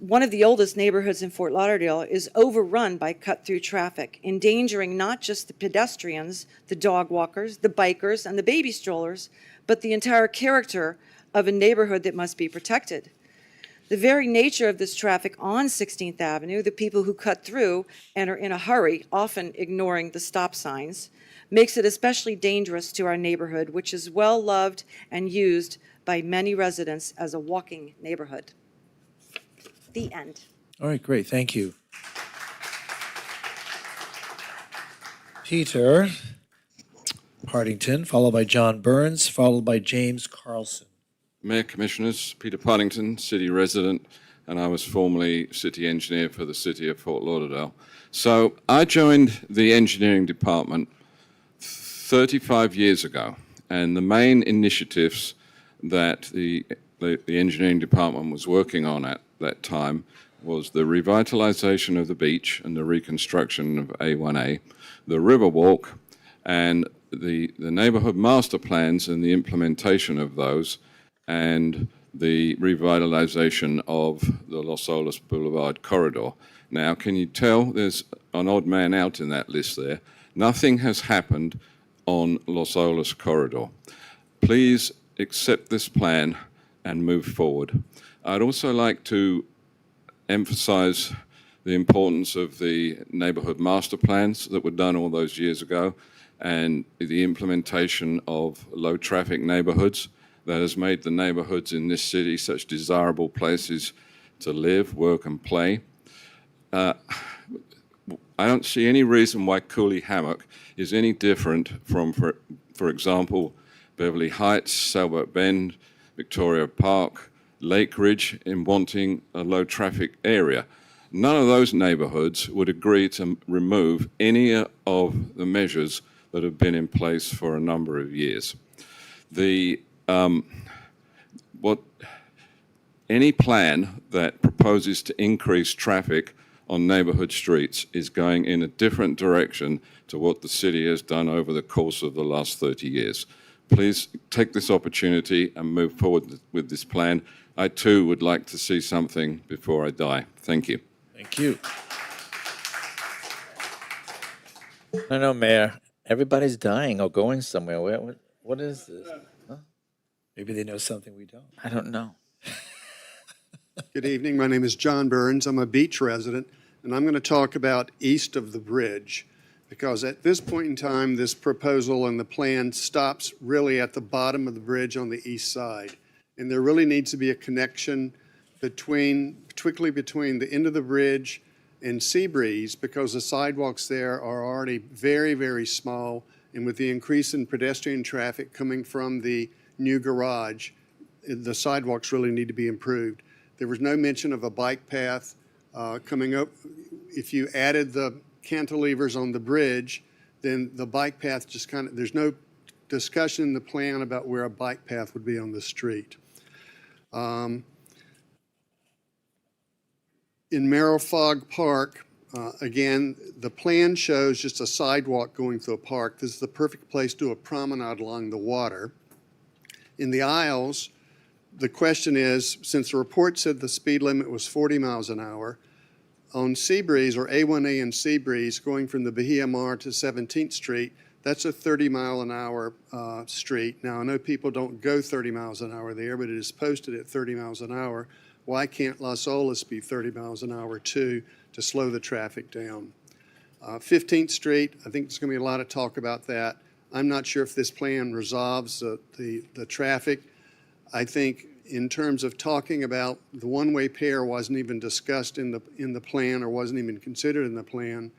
one of the oldest neighborhoods in Fort Lauderdale, is overrun by cut-through traffic, endangering not just the pedestrians, the dog walkers, the bikers, and the baby strollers, but the entire character of a neighborhood that must be protected. The very nature of this traffic on 16th Avenue, the people who cut through and are in a hurry, often ignoring the stop signs, makes it especially dangerous to our neighborhood, which is well loved and used by many residents as a walking neighborhood. The end.
All right, great, thank you. Peter Partington, followed by John Burns, followed by James Carlson.
Mayor, Commissioners, Peter Partington, city resident, and I was formerly city engineer for the city of Fort Lauderdale. So I joined the engineering department 35 years ago, and the main initiatives that the engineering department was working on at that time was the revitalization of the beach and the reconstruction of A1A, the Riverwalk, and the neighborhood master plans and the implementation of those, and the revitalization of the Las Olas Boulevard corridor. Now, can you tell there's an odd man out in that list there? Nothing has happened on Las Olas corridor. Please accept this plan and move forward. I'd also like to emphasize the importance of the neighborhood master plans that were done all those years ago and the implementation of low traffic neighborhoods that has made the neighborhoods in this city such desirable places to live, work, and play. I don't see any reason why Cooley Hammock is any different from, for example, Beverly Heights, Sailboat Bend, Victoria Park, Lake Ridge, in wanting a low-traffic area. None of those neighborhoods would agree to remove any of the measures that have been in place for a number of years. Any plan that proposes to increase traffic on neighborhood streets is going in a different direction to what the city has done over the course of the last 30 years. Please take this opportunity and move forward with this plan. I too would like to see something before I die. Thank you.
Thank you.
I know, Mayor. Everybody's dying or going somewhere. What is this? Huh?
Maybe they know something we don't.
I don't know.
Good evening. My name is John Burns. I'm a beach resident, and I'm going to talk about east of the bridge, because at this point in time, this proposal and the plan stops really at the bottom of the bridge on the east side. And there really needs to be a connection particularly between the end of the bridge and Seabreeze, because the sidewalks there are already very, very small. And with the increase in pedestrian traffic coming from the new garage, the sidewalks really need to be improved. There was no mention of a bike path coming up. If you added the cantilevers on the bridge, then the bike path just there's no discussion in the plan about where a bike path would be on the street. In Merrill-Fogg Park, again, the plan shows just a sidewalk going through a park. This is the perfect place to do a promenade along the water. In the aisles, the question is, since the report said the speed limit was 40 miles an hour, on Seabreeze, or A1A and Seabreeze, going from the Bahia Mar to 17th Street, that's a 30-mile-an-hour street. Now, I know people don't go 30 miles an hour there, but it is posted at 30 miles an hour. Why can't Las Olas be 30 miles an hour, too, to slow the traffic down? 15th Street, I think there's going to be a lot of talk about that. I'm not sure if this plan resolves the traffic. I think in terms of talking about the one-way pair wasn't even discussed in the plan or wasn't even considered in the plan.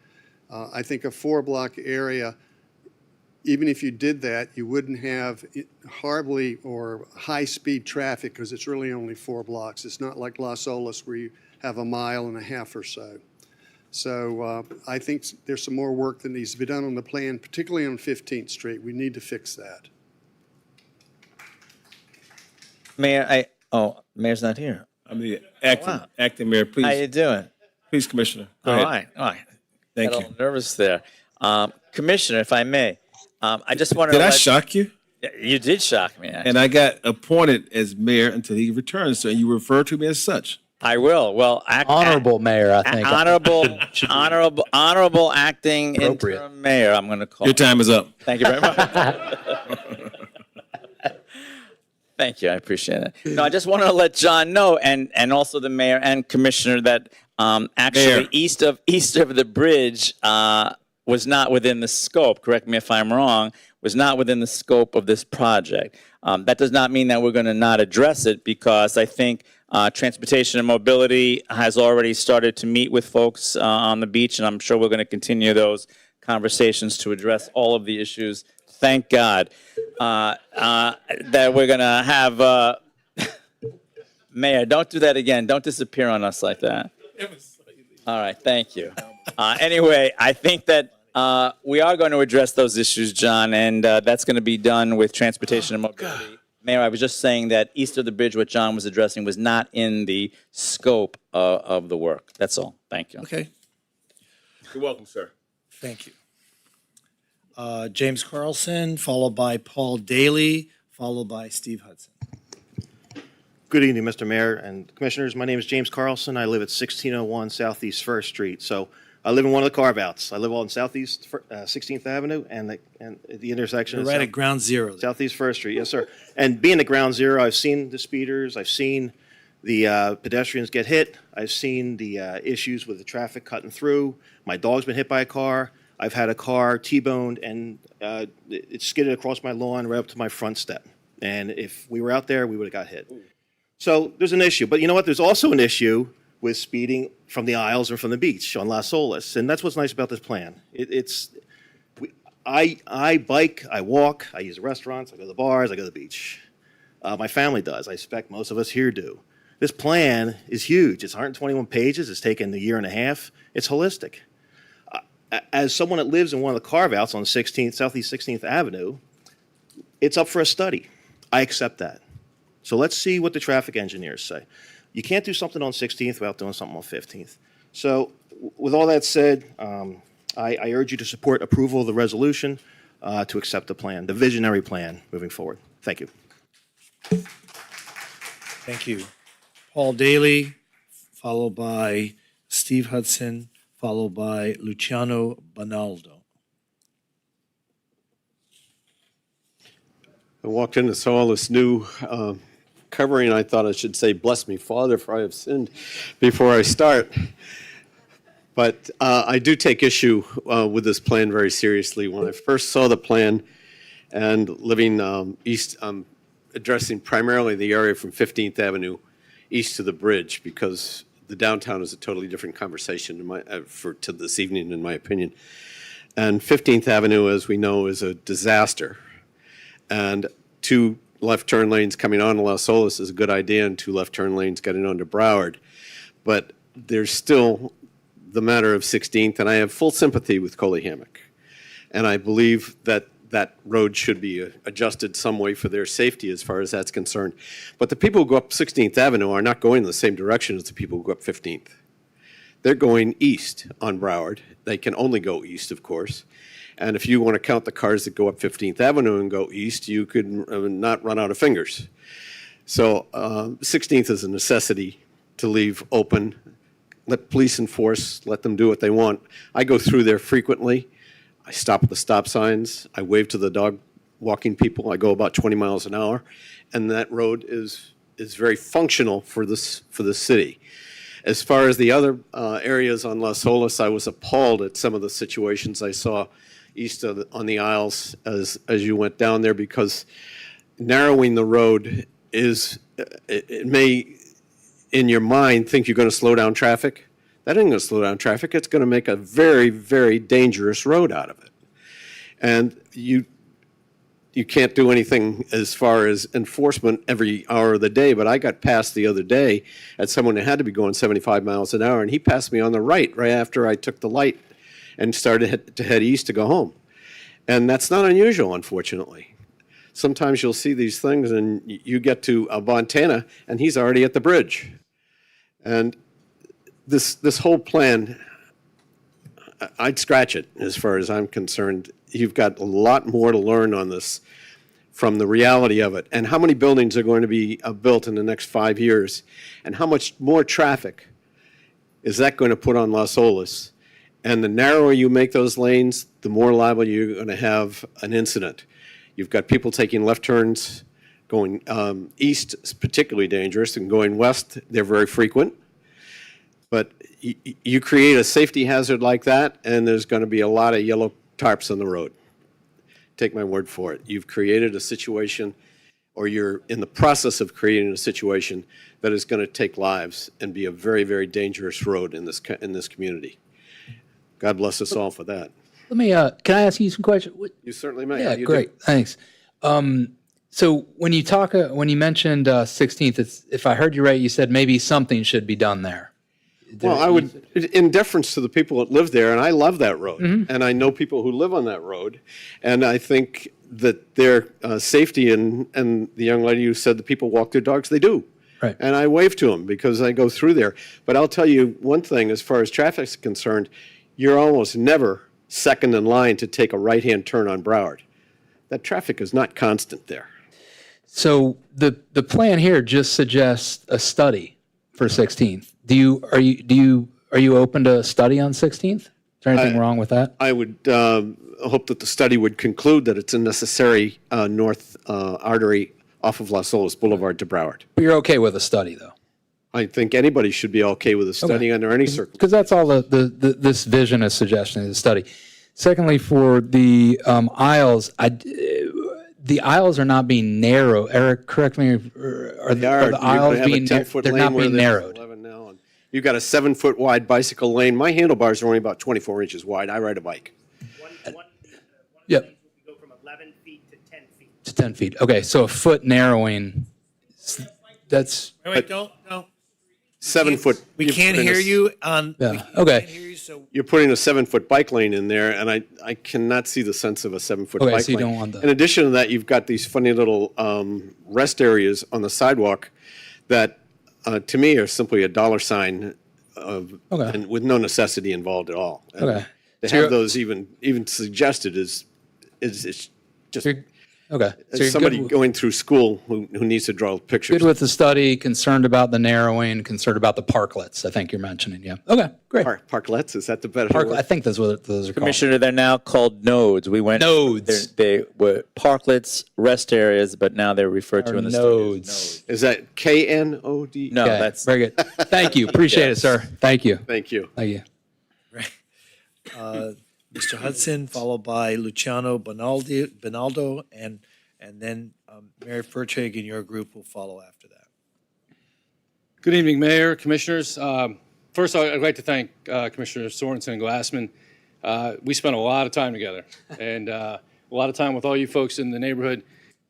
I think a 4-block area, even if you did that, you wouldn't have horribly or high-speed traffic because it's really only 4 blocks. It's not like Las Olas where you have a mile and a half or so. So I think there's some more work that needs to be done on the plan, particularly on 15th Street. We need to fix that.
Mayor, Mayor's not here.
I'm the acting mayor. Please.
How you doing?
Please, Commissioner. Go
All
ahead.
right, all right.
Thank
Got a
you.
little nervous there. Commissioner, if I may, I just want to.
Did I shock you?
You did shock me. Actually.
And I got appointed as mayor until he returns, so you refer to me as such.
I will. Well,
Honorable mayor, I think.
honorable acting
Appropriate.
interim mayor. I'm going to call.
Your time is up.
Thank you very much. Thank you. I appreciate it. No, I just want to let John know, and also the mayor and commissioner, that actually
Mayor.
east of the bridge was not within the scope. Correct me if I'm wrong. Was not within the scope of this project. That does not mean that we're going to not address it, because I think Transportation and Mobility has already started to meet with folks on the beach, and I'm sure we're going to continue those conversations to address all of the issues. Thank God that we're going to have. Mayor, don't do that again. Don't disappear on us like that. All right, thank you. Anyway, I think that we are going to address those issues, John, and that's going to be done with Transportation and Mobility. Mayor, I was just saying that east of the bridge, what John was addressing was not in the scope of the work. That's all. Thank you.
Okay,
You're welcome, sir.
thank you. James Carlson, followed by Paul Daly, followed by Steve Hudson.
Good evening, Mr. Mayor and Commissioners. My name is James Carlson. I live at 1601 Southeast First Street. So I live in one of the carve-outs. I live on Southeast 16th Avenue and the intersection.
You're
of
right at Ground Zero.
Southeast First Street, yes, sir. And being at Ground Zero, I've seen the speeders. I've seen the pedestrians get hit. I've seen the issues with the traffic cutting through. My dog's been hit by a car. I've had a car T-boned and it skidded across my lawn right up to my front step. And if we were out there, we would have got hit. So there's an issue. But you know what? There's also an issue with speeding from the aisles or from the beach on Las Olas. And that's what's nice about this plan. I bike, I walk, I use restaurants, I go to the bars, I go to the beach. My family does. I expect most of us here do. This plan is huge. It's 121 pages. It's taken a year and a half. It's holistic. As someone that lives in one of the carve-outs on Southeast 16th Avenue, it's up for a study. I accept that. So let's see what the traffic engineers say. You can't do something on 16th without doing something on 15th. So with all that said, I urge you to support approval of the resolution to accept the plan, the visionary plan moving forward. Thank you.
Thank you. Paul Daly, followed by Steve Hudson, followed by Luciano Bonaldo.
I walked into all this new covering. I thought I should say, "Bless me, Father, for I have sinned," before I start. But I do take issue with this plan very seriously. When I first saw the plan and living east, addressing primarily the area from 15th Avenue east to the bridge, because the downtown is a totally different conversation to this evening, in my opinion. And 15th Avenue, as we know, is a disaster. And 2 left turn lanes coming on to Las Olas is a good idea, and 2 left turn lanes getting onto Broward. But there's still the matter of 16th, and I have full sympathy with Coley Hammock. And I believe that that road should be adjusted some way for their safety as far as that's concerned. But the people who go up 16th Avenue are not going in the same direction as the people who go up 15th. They're going east on Broward. They can only go east, of course. And if you want to count the cars that go up 15th Avenue and go east, you could not run out of fingers. So 16th is a necessity to leave open. Let police enforce, let them do what they want. I go through there frequently. I stop at the stop signs. I wave to the dog walking people. I go about 20 miles an hour. And that road is very functional for this city. As far as the other areas on Las Olas, I was appalled at some of the situations I saw east of on the aisles as you went down there, because narrowing the road it may, in your mind, think you're going to slow down traffic. That ain't going to slow down traffic. It's going to make a very, very dangerous road out of it. And you can't do anything as far as enforcement every hour of the day, but I got passed the other day at someone that had to be going 75 miles an hour, and he passed me on the right after I took the light and started to head east to go home. And that's not unusual, unfortunately. Sometimes you'll see these things and you get to Montana and he's already at the bridge. And this whole plan, I'd scratch it as far as I'm concerned. You've got a lot more to learn on this from the reality of it, and how many buildings are going to be built in the next 5 years, and how much more traffic is that going to put on Las Olas? And the narrower you make those lanes, the more liable you're going to have an incident. You've got people taking left turns going east, is particularly dangerous, and going west, they're very frequent. But you create a safety hazard like that, and there's going to be a lot of yellow tarps on the road. Take my word for it. You've created a situation, or you're in the process of creating a situation that is going to take lives and be a very, very dangerous road in this community. God bless us all for that.
Let me, can I ask you some questions?
You certainly may.
Yeah,
You
great,
do.
thanks. So when you mentioned 16th, if I heard you right, you said maybe something should be done there.
Well, I would, in deference to the people that live there, and I love that road, and I know people who live on that road, and I think that their safety and the young lady who said that people walk their dogs, they do.
Right.
And I wave to them because I go through there. But I'll tell you one thing, as far as traffic is concerned, you're almost never second in line to take a right-hand turn on Broward. That traffic is not constant there.
So the plan here just suggests a study for 16th. Are you open to a study on 16th? Is there anything wrong with that?
I would hope that the study would conclude that it's a necessary north artery off of Las Olas Boulevard to Broward.
But you're okay with a study, though?
I think anybody should be okay with a study under any circumstances.
Because that's all this vision is suggesting is a study. Secondly, for the aisles, the aisles are not being narrow. Eric, correct me. Are the aisles being? They're not being narrowed.
You've got a 7-foot wide bicycle lane. My handlebars are only about 24 inches wide. I ride a bike.
Yep.
Go from 11 feet to 10 feet.
To 10 feet. Okay, so a foot narrowing. That's.
Wait, don't.
7 foot.
We can't hear you on.
Yeah. Okay.
You're putting a 7-foot bike lane in there, and I cannot see the sense of a 7-foot
Okay,
bike
so you
lane.
don't want that.
In addition to that, you've got these funny little rest areas on the sidewalk that, to me, are simply a dollar sign and with no necessity involved at all. And
Okay.
to
So
have
you're-
those even suggested is just
Okay. So you're
somebody
good,
going through school who needs to draw pictures.
good with the study, concerned about the narrowing, concerned about the parklets, I think you're mentioning. Yeah. Okay, great.
Parklets, is that the better
Park,
word?
I think that's what those are called.
Commissioner, they're now called nodes. We went
Nodes.
They were parklets, rest areas, but now they're referred to in the
Nodes.
studies.
Is that KNOD?
No,
Okay,
that's
very good. Thank you. Appreciate it, sir. Thank you.
Thank you.
Thank you.
Mr. Hudson, followed by Luciano Bonaldo, and then Mary Furchig and your group will follow after that.
Good evening, Mayor, Commissioners. First, I'd like to thank Commissioner Sorensen and Glassman. We spent a lot of time together, and a lot of time with all you folks in the neighborhood.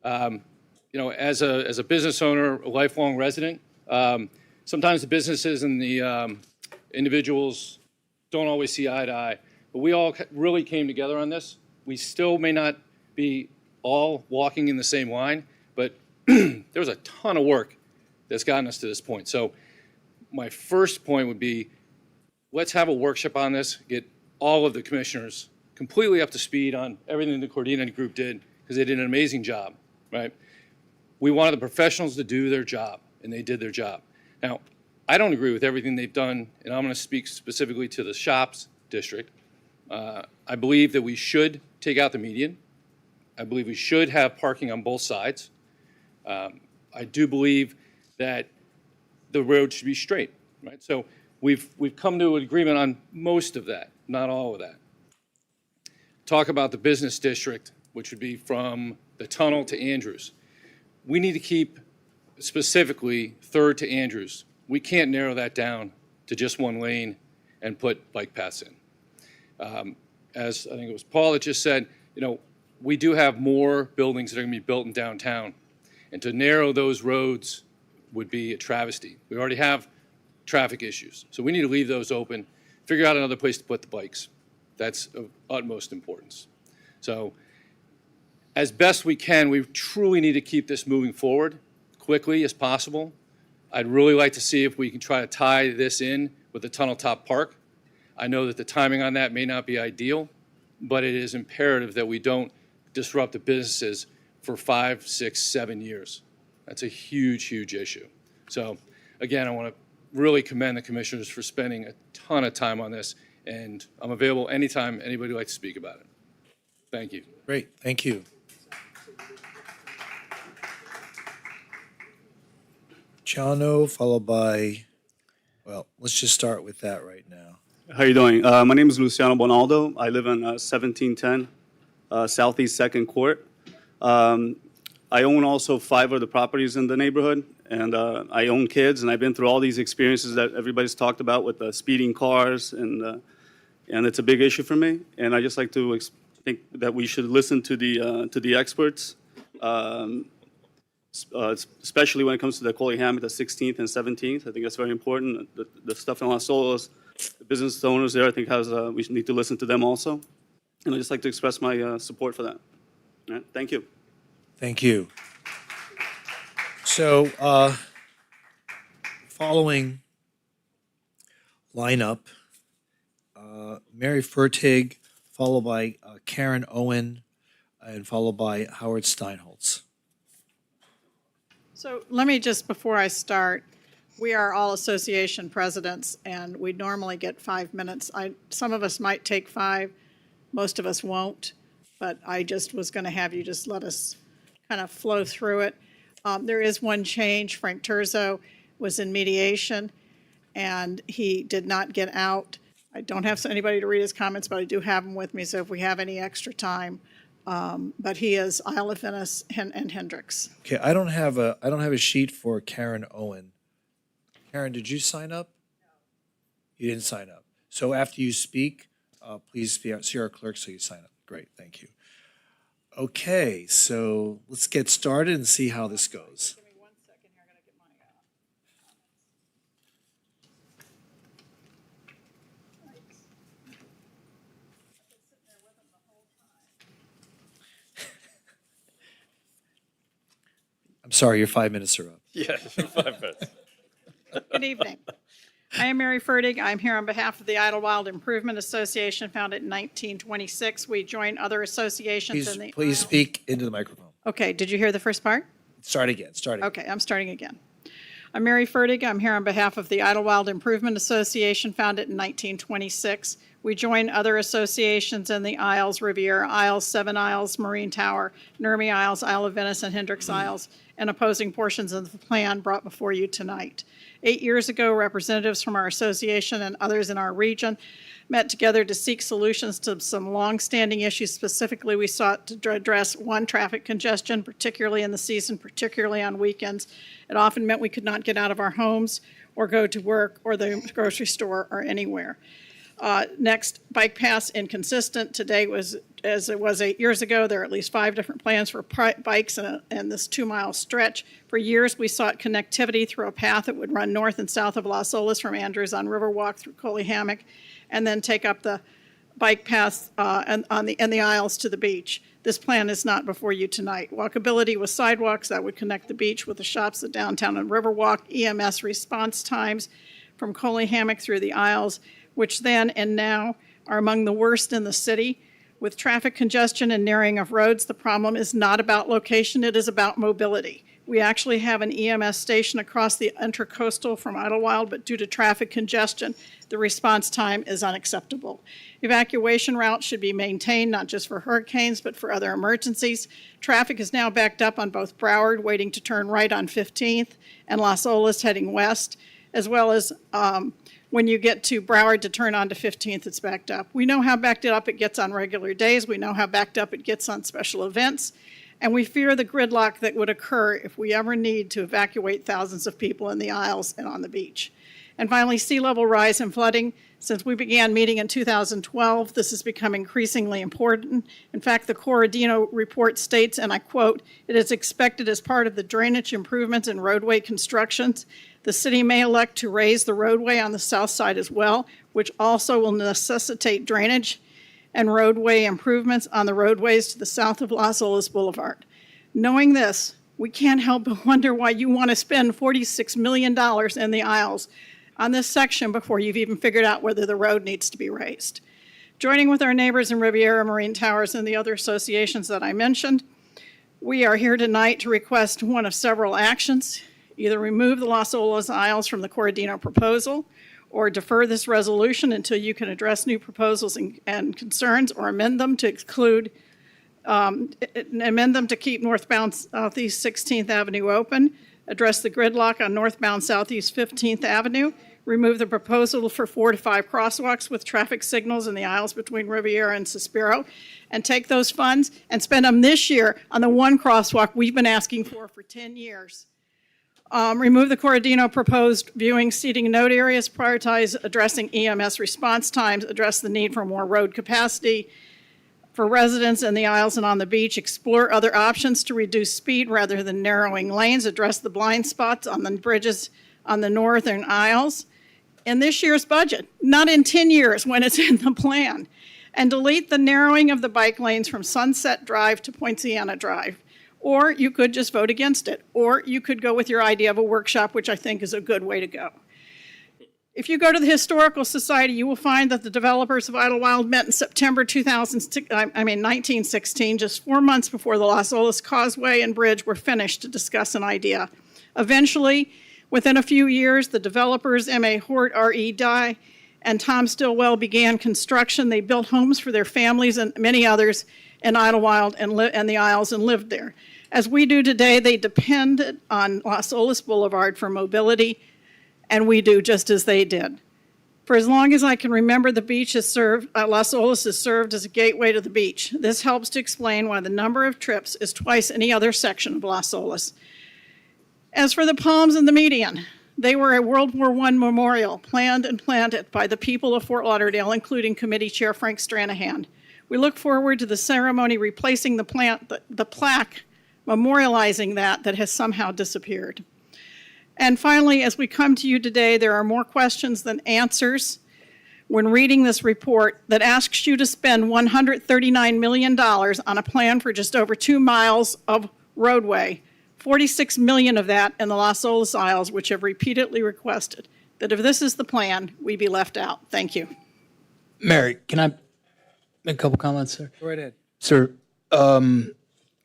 As a business owner, a lifelong resident, sometimes the businesses and the individuals don't always see eye to eye, but we all really came together on this. We still may not be all walking in the same line, but there was a ton of work that's gotten us to this point. So my first point would be, let's have a workshop on this, get all of the commissioners completely up to speed on everything the Cordina Group did, because they did an amazing job, right? We wanted the professionals to do their job, and they did their job. Now, I don't agree with everything they've done, and I'm going to speak specifically to the shops district. I believe that we should take out the median. I believe we should have parking on both sides. I do believe that the road should be straight, right? So we've come to an agreement on most of that, not all of that. Talk about the business district, which would be from the tunnel to Andrews. We need to keep specifically 3rd to Andrews. We can't narrow that down to just one lane and put bike paths in. As I think it was Paul that just said, we do have more buildings that are going to be built in downtown. And to narrow those roads would be a travesty. We already have traffic issues. So we need to leave those open, figure out another place to put the bikes. That's of utmost importance. So as best we can, we truly need to keep this moving forward quickly as possible. I'd really like to see if we can try to tie this in with the Tunnel Top Park. I know that the timing on that may not be ideal, but it is imperative that we don't disrupt the businesses for 5, 6, 7 years. That's a huge, huge issue. So again, I want to really commend the commissioners for spending a ton of time on this, and I'm available anytime anybody would like to speak about it. Thank you.
Great, thank you. Chano, followed by, well, let's just start with that right now.
How you doing? My name is Luciano Bonaldo. I live in 1710 Southeast 2nd Court. I own also 5 of the properties in the neighborhood, and I own kids, and I've been through all these experiences that everybody's talked about with the speeding cars, and it's a big issue for me. And I just like to think that we should listen to the experts, especially when it comes to the Coley-Hammett, the 16th and 17th. I think that's very important. The stuff in Las Olas, the business owners there, I think we need to listen to them also. And I'd just like to express my support for that. All right, thank you.
Thank you. So, following lineup, Mary Fertig, followed by Karen Owen, and followed by Howard Steinholtz.
So let me just, before I start, we are all association presidents, and we normally get 5 minutes. Some of us might take 5, most of us won't, but I just was going to have you just let us kind of flow through it. There is one change. Frank Terzo was in mediation, and he did not get out. I don't have anybody to read his comments, but I do have them with me, so if we have any extra time. But he is Isle of Venice and Hendricks.
Okay, I don't have a sheet for Karen Owen. Karen, did you sign up? No. You didn't sign up. So after you speak, please see our clerk so you sign up. Great, thank you. Okay, so let's get started and see how this goes.
Give me 1 second here. I'm going to get my
I'm sorry, your 5 minutes are up.
Yeah, 5 minutes.
Good evening. I am Mary Fertig. I'm here on behalf of the Idlewild Improvement Association, founded in 1926. We join other associations in the...
Please speak into the microphone.
Okay, did you hear the first part?
Start again.
Okay, I'm starting again. I'm Mary Fertig. I'm here on behalf of the Idlewild Improvement Association, founded in 1926. We join other associations in the Isles, Riviera Isles, Seven Isles, Marine Tower, Nurmi Isles, Isle of Venice, and Hendricks Isles, and opposing portions of the plan brought before you tonight. 8 years ago, representatives from our association and others in our region met together to seek solutions to some long-standing issues. Specifically, we sought to address, 1, traffic congestion, particularly in the season, particularly on weekends. It often meant we could not get out of our homes or go to work or the grocery store or anywhere. Next, bike paths inconsistent. Today was, as it was 8 years ago, there are at least 5 different plans for bikes in this 2-mile stretch. For years, we sought connectivity through a path that would run north and south of Las Olas from Andrews on Riverwalk through Coley-Hammock, and then take up the bike paths and the Isles to the beach. This plan is not before you tonight. Walkability with sidewalks that would connect the beach with the shops at downtown and Riverwalk. EMS response times from Coley-Hammock through the Isles, which then and now are among the worst in the city. With traffic congestion and narrowing of roads, the problem is not about location, it is about mobility. We actually have an EMS station across the intercoastal from Idlewild, but due to traffic congestion, the response time is unacceptable. Evacuation routes should be maintained not just for hurricanes, but for other emergencies. Traffic is now backed up on both Broward, waiting to turn right on 15th, and Las Olas heading west, as well as when you get to Broward to turn onto 15th, it's backed up. We know how backed up it gets on regular days. We know how backed up it gets on special events. And we fear the gridlock that would occur if we ever need to evacuate thousands of people in the Isles and on the beach. And finally, sea level rise and flooding. Since we began meeting in 2012, this has become increasingly important. In fact, the Corradino report states, and I quote, "It is expected as part of the drainage improvements and roadway constructions, the city may elect to raise the roadway on the south side as well, which also will necessitate drainage and roadway improvements on the roadways to the south of Las Olas Boulevard. Knowing this, we can't help but wonder why you want to spend $46 million in the aisles on this section before you've even figured out whether the road needs to be raised. Joining with our neighbors in Riviera, Marine Towers, and the other associations that I mentioned, we are here tonight to request one of several actions. Either remove the Las Olas Isles from the Corradino proposal, or defer this resolution until you can address new proposals and concerns, or amend them to exclude, amend them to keep northbound Southeast 16th Avenue open, address the gridlock on northbound Southeast 15th Avenue, remove the proposal for 4 to 5 crosswalks with traffic signals in the aisles between Riviera and Cespiro, and take those funds and spend them this year on the one crosswalk we've been asking for 10 years. Remove the Corradino proposed viewing seating note areas, prioritize addressing EMS response times, address the need for more road capacity for residents in the aisles and on the beach, explore other options to reduce speed rather than narrowing lanes, address the blind spots on the bridges on the northern aisles in this year's budget, not in 10 years when it's in the plan, and delete the narrowing of the bike lanes from Sunset Drive to Poinciana Drive. Or you could just vote against it. Or you could go with your idea of a workshop, which I think is a good way to go. If you go to the Historical Society, you will find that the developers of Idlewild met in September 1916, just 4 months before the Las Olas Causeway and Bridge were finished, to discuss an idea. Eventually, within a few years, the developers, M.A. Hort, R.E. Dye, and Tom Stillwell began construction. They built homes for their families and many others in Idlewild and the Isles and lived there. As we do today, they depend on Las Olas Boulevard for mobility, and we do just as they did. For as long as I can remember, the beach has served, Las Olas has served as a gateway to the beach. This helps to explain why the number of trips is twice any other section of Las Olas. As for the palms and the median, they were a World War I memorial planned and planted by the people of Fort Lauderdale, including Committee Chair Frank Stranahan. We look forward to the ceremony replacing the plaque memorializing that has somehow disappeared. And finally, as we come to you today, there are more questions than answers when reading this report that asks you to spend $139 million on a plan for just over 2 miles of roadway, 46 million of that in the Las Olas Isles, which have repeatedly requested that if this is the plan, we be left out. Thank you.
Mary, can I make a couple comments, sir?
Go right ahead.
Sir,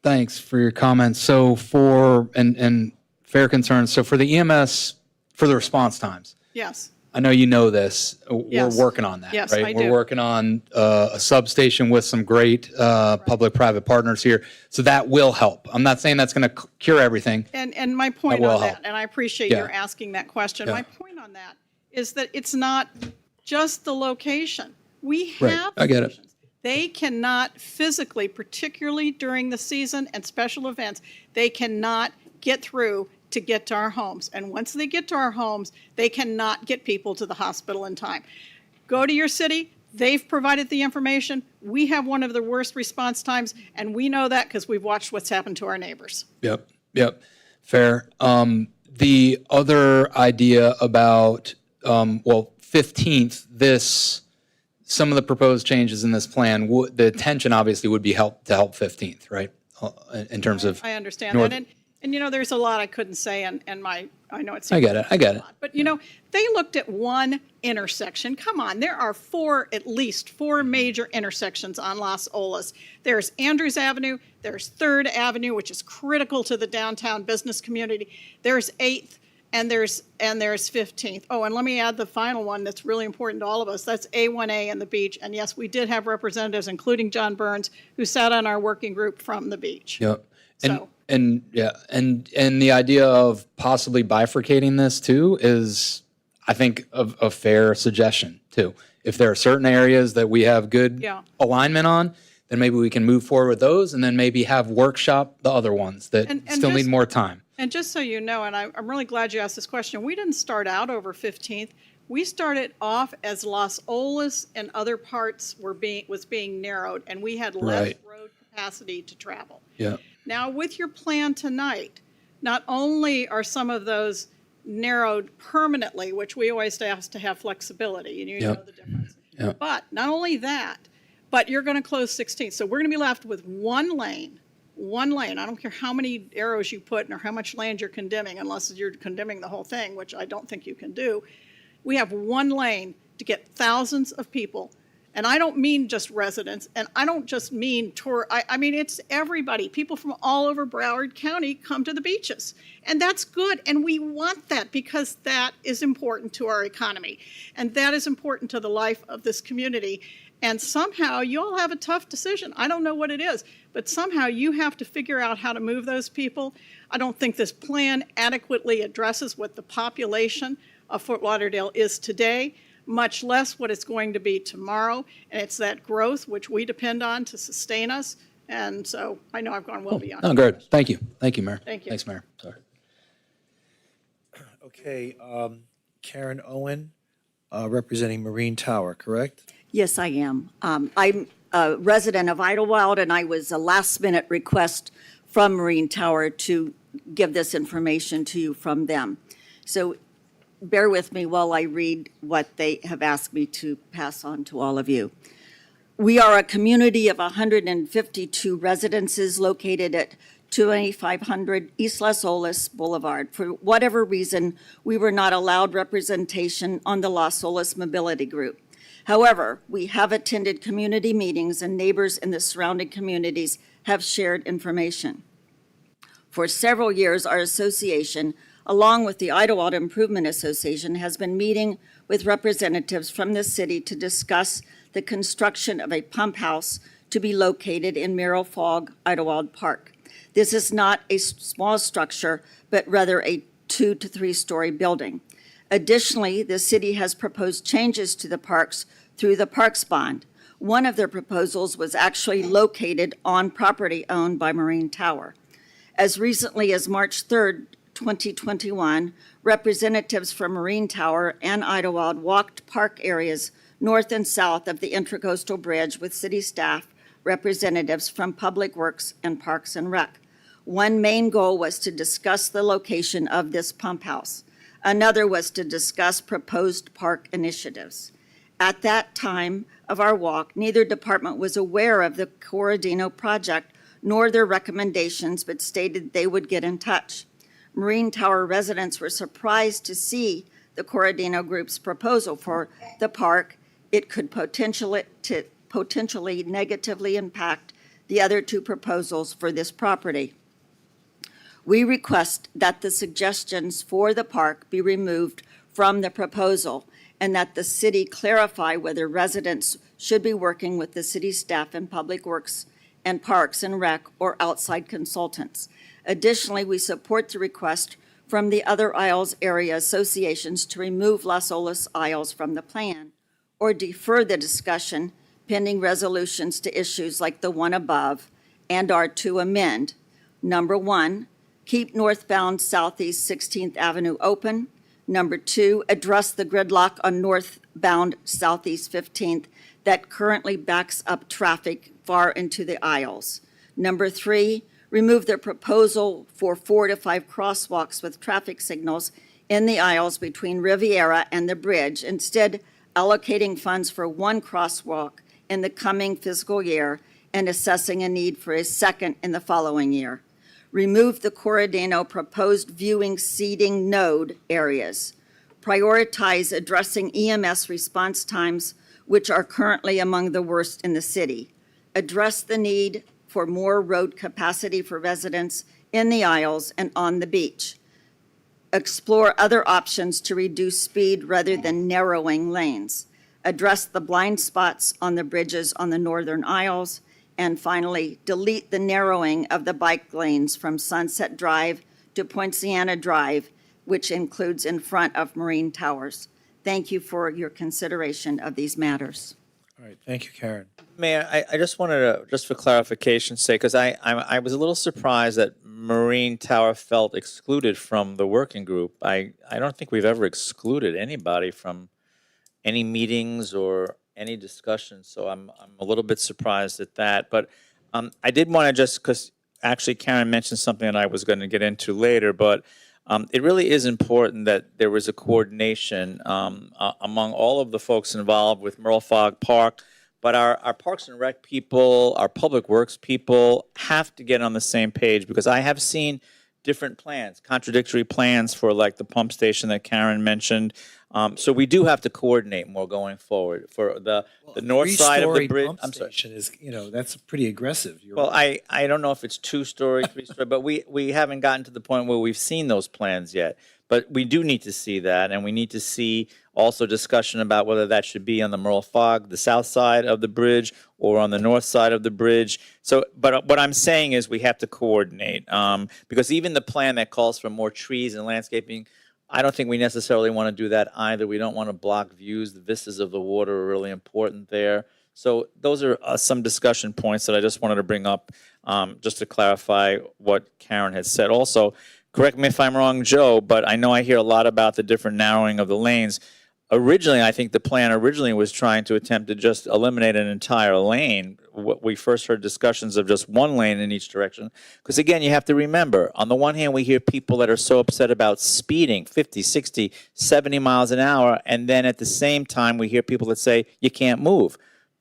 thanks for your comments. So for, and fair concerns, so for the EMS, for the response times,
Yes.
I know you know this.
Yes.
We're working on that,
Yes,
right?
I
We're
do.
working on a substation with some great public-private partners here. So that will help. I'm not saying that's going to cure everything.
And my point
will
on that,
help.
and I appreciate
Yeah.
your asking that question.
Yeah.
My point on that is that it's not just the location. We
Right.
have
I get it.
solutions. They cannot physically, particularly during the season and special events, they cannot get through to get to our homes. And once they get to our homes, they cannot get people to the hospital in time. Go to your city. They've provided the information. We have one of the worst response times, and we know that because we've watched what's happened to our neighbors.
Yep. Fair. The other idea about, 15th, some of the proposed changes in this plan, the intention obviously would be to help 15th, right? In terms of.
I understand
north-
that. And you know, there's a lot I couldn't say, and I know it's.
I get it.
But you know, they looked at one intersection. Come on, there are at least four major intersections on Las Olas. There's Andrews Avenue, there's 3rd Avenue, which is critical to the downtown business community. There's 8th, and there's 15th. Oh, and let me add the final one that's really important to all of us. That's A1A and the beach. And yes, we did have representatives, including John Burns, who sat on our working group from the beach.
Yep.
So.
And the idea of possibly bifurcating this too is, I think, a fair suggestion too. If there are certain areas that we have good alignment on, then maybe we can move forward with those, and then maybe have workshop the other ones that still need more time.
And just so you know, and I'm really glad you asked this question, we didn't start out over 15th. We started off as Las Olas and other parts was being narrowed, and we had less road capacity to travel.
Yeah.
Now, with your plan tonight, not only are some of those narrowed permanently, which we always ask to have flexibility, and you know the difference. But not only that, but you're going to close 16th. So we're going to be left with one lane one lane. I don't care how many arrows you put or how much land you're condemning, unless you're condemning the whole thing, which I don't think you can do. We have one lane to get thousands of people. And I don't mean just residents, and I don't just mean I mean, it's everybody. People from all over Broward County come to the beaches. And that's good, and we want that because that is important to our economy. And that is important to the life of this community. And somehow you all have a tough decision. I don't know what it is, but somehow you have to figure out how to move those people. I don't think this plan adequately addresses what the population of Fort Lauderdale is today, much less what it's going to be tomorrow. And it's that growth which we depend on to sustain us. And so I know I've gone well beyond.
Oh, good. Thank you. Thank you, Mayor.
Thank you.
Thanks, Mayor. Sorry.
Okay, Karen Owen, representing Marine Tower, correct?
Yes, I am. I'm a resident of Idlewild, and I was a last-minute request from Marine Tower to give this information to you from them. So bear with me while I read what they have asked me to pass on to all of you. We are a community of 152 residences located at 2500 East Las Olas Boulevard. For whatever reason, we were not allowed representation on the Las Olas Mobility Group. However, we have attended community meetings, and neighbors in the surrounding communities have shared information. For several years, our association, along with the Idlewild Improvement Association, has been meeting with representatives from the city to discuss the construction of a pump house to be located in Merrill Fogg Idlewild Park. This is not a small structure, but rather a 2 to 3 story building. Additionally, the city has proposed changes to the parks through the Parks Bond. One of their proposals was actually located on property owned by Marine Tower. As recently as March 3rd, 2021, representatives from Marine Tower and Idlewild walked park areas north and south of the Intracoastal Bridge with city staff, representatives from Public Works and Parks and Rec. One main goal was to discuss the location of this pump house. Another was to discuss proposed park initiatives. At that time of our walk, neither department was aware of the Corradino project nor their recommendations, but stated they would get in touch. Marine Tower residents were surprised to see the Corradino Group's proposal for the park. It could potentially negatively impact the other two proposals for this property. We request that the suggestions for the park be removed from the proposal and that the city clarify whether residents should be working with the city staff and Public Works and Parks and Rec or outside consultants. Additionally, we support the request from the other Isles area associations to remove Las Olas Isles from the plan or defer the discussion pending resolutions to issues like the one above and are to amend. Number 1, keep northbound Southeast 16th Avenue open. Number 2, address the gridlock on northbound Southeast 15th that currently backs up traffic far into the aisles. Number 3, remove the proposal for 4 to 5 crosswalks with traffic signals in the aisles between Riviera and the bridge, instead allocating funds for 1 crosswalk in the coming fiscal year and assessing a need for a second in the following year. Remove the Corradino proposed viewing seating node areas. Prioritize addressing EMS response times, which are currently among the worst in the city. Address the need for more road capacity for residents in the aisles and on the beach. Explore other options to reduce speed rather than narrowing lanes. Address the blind spots on the bridges on the northern aisles. And finally, delete the narrowing of the bike lanes from Sunset Drive to Poinciana Drive, which includes in front of Marine Towers. Thank you for your consideration of these matters.
All right, thank you, Karen.
Mayor, I just wanted to, just for clarification's sake, because I was a little surprised that Marine Tower felt excluded from the working group. I don't think we've ever excluded anybody from any meetings or any discussion, so I'm a little bit surprised at that. But I did want to just, because actually Karen mentioned something that I was going to get into later, but it really is important that there was a coordination among all of the folks involved with Merle Fogg Park, But our Parks and Rec people, our Public Works people have to get on the same page, because I have seen different plans, contradictory plans for like the pump station that Karen mentioned. So we do have to coordinate more going forward for the north side of the
Three-story
bridge.
pump
I'm sorry.
station is, that's pretty aggressive. You're
Well,
right.
I don't know if it's 2-story, 3-story, but we haven't gotten to the point where we've seen those plans yet. But we do need to see that, and we need to see also discussion about whether that should be on the Merle Fogg, the south side of the bridge, or on the north side of the bridge. So, but what I'm saying is we have to coordinate, because even the plan that calls for more trees and landscaping, I don't think we necessarily want to do that either. We don't want to block views. The vistas of the water are really important there. So those are some discussion points that I just wanted to bring up, just to clarify what Karen had said. Also, correct me if I'm wrong, Joe, but I know I hear a lot about the different narrowing of the lanes. Originally, I think the plan originally was trying to attempt to just eliminate an entire lane. What we first heard discussions of just one lane in each direction. Because again, you have to remember, on the one hand, we hear people that are so upset about speeding 50, 60, 70 miles an hour. And then at the same time, we hear people that say you can't move.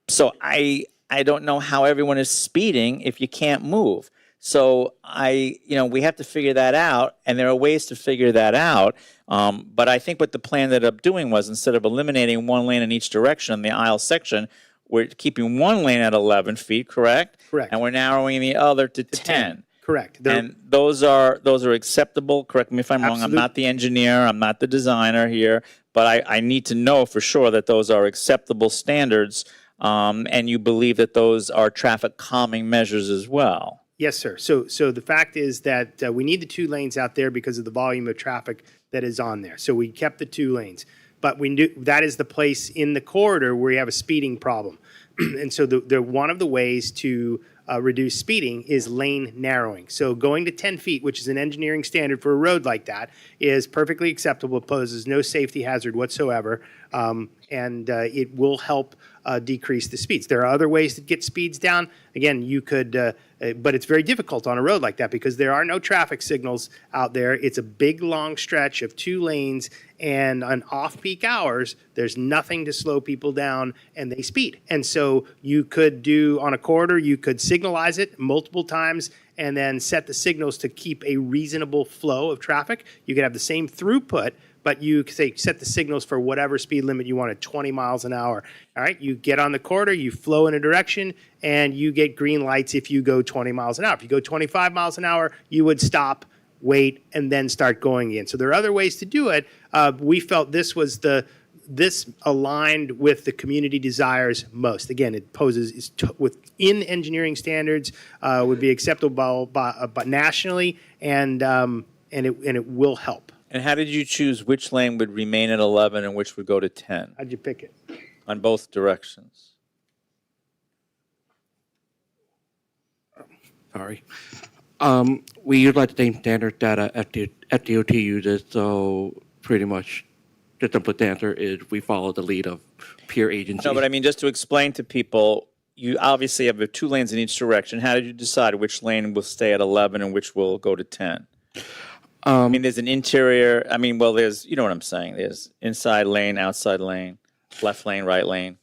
So I don't know how everyone is speeding if you can't move. So we have to figure that out, and there are ways to figure that out. But I think what the plan ended up doing was, instead of eliminating one lane in each direction in the aisle section, we're keeping one lane at 11 feet, correct?
Correct.
And we're narrowing the other to 10.
Correct.
And those are acceptable. Correct me if I'm wrong. I'm not the engineer. I'm not the designer here. But I need to know for sure that those are acceptable standards, and you believe that those are traffic calming measures as well.
Yes, sir. So the fact is that we need the 2 lanes out there because of the volume of traffic that is on there. So we kept the 2 lanes. But we knew that is the place in the corridor where you have a speeding problem. And so one of the ways to reduce speeding is lane narrowing. So going to 10 feet, which is an engineering standard for a road like that, is perfectly acceptable. It poses no safety hazard whatsoever, and it will help decrease the speeds. There are other ways to get speeds down. Again, you could, but it's very difficult on a road like that because there are no traffic signals out there. It's a big, long stretch of 2 lanes, and on off-peak hours, there's nothing to slow people down, and they speed. And so you could do, on a corridor, you could signalize it multiple times and then set the signals to keep a reasonable flow of traffic. You could have the same throughput, but you set the signals for whatever speed limit you want at 20 miles an hour. All right, you get on the corridor, you flow in a direction, and you get green lights if you go 20 miles an hour. If you go 25 miles an hour, you would stop, wait, and then start going in. So there are other ways to do it. We felt this aligned with the community desires most. Again, it poses within engineering standards, would be acceptable but nationally, and it will help.
And how did you choose which lane would remain at 11 and which would go to 10?
How'd you pick it?
On both directions.
Sorry. We utilize the same standard that FDOT uses, so pretty much the simplest answer is we follow the lead of peer agencies.
No, but I mean, just to explain to people, you obviously have 2 lanes in each direction. How did you decide which lane will stay at 11 and which will go to 10? I mean, there's an interior, there's, you know what I'm saying, there's inside lane, outside lane, left lane, right lane.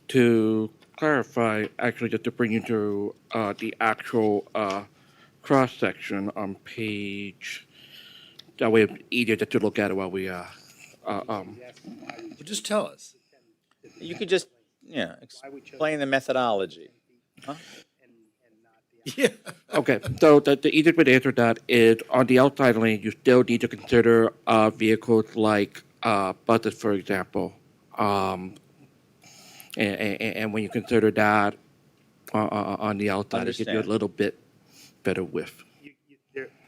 To clarify, actually, just to bring you to the actual cross-section on page, that way it's easier to look at it while we
Well, just tell us.
You could just, explain the methodology. Huh?
Yeah.
Okay, so the easiest way to answer that is on the outside lane, you still need to consider vehicles like buses, for example. And when you consider that on the outside, it gives you a little bit better width.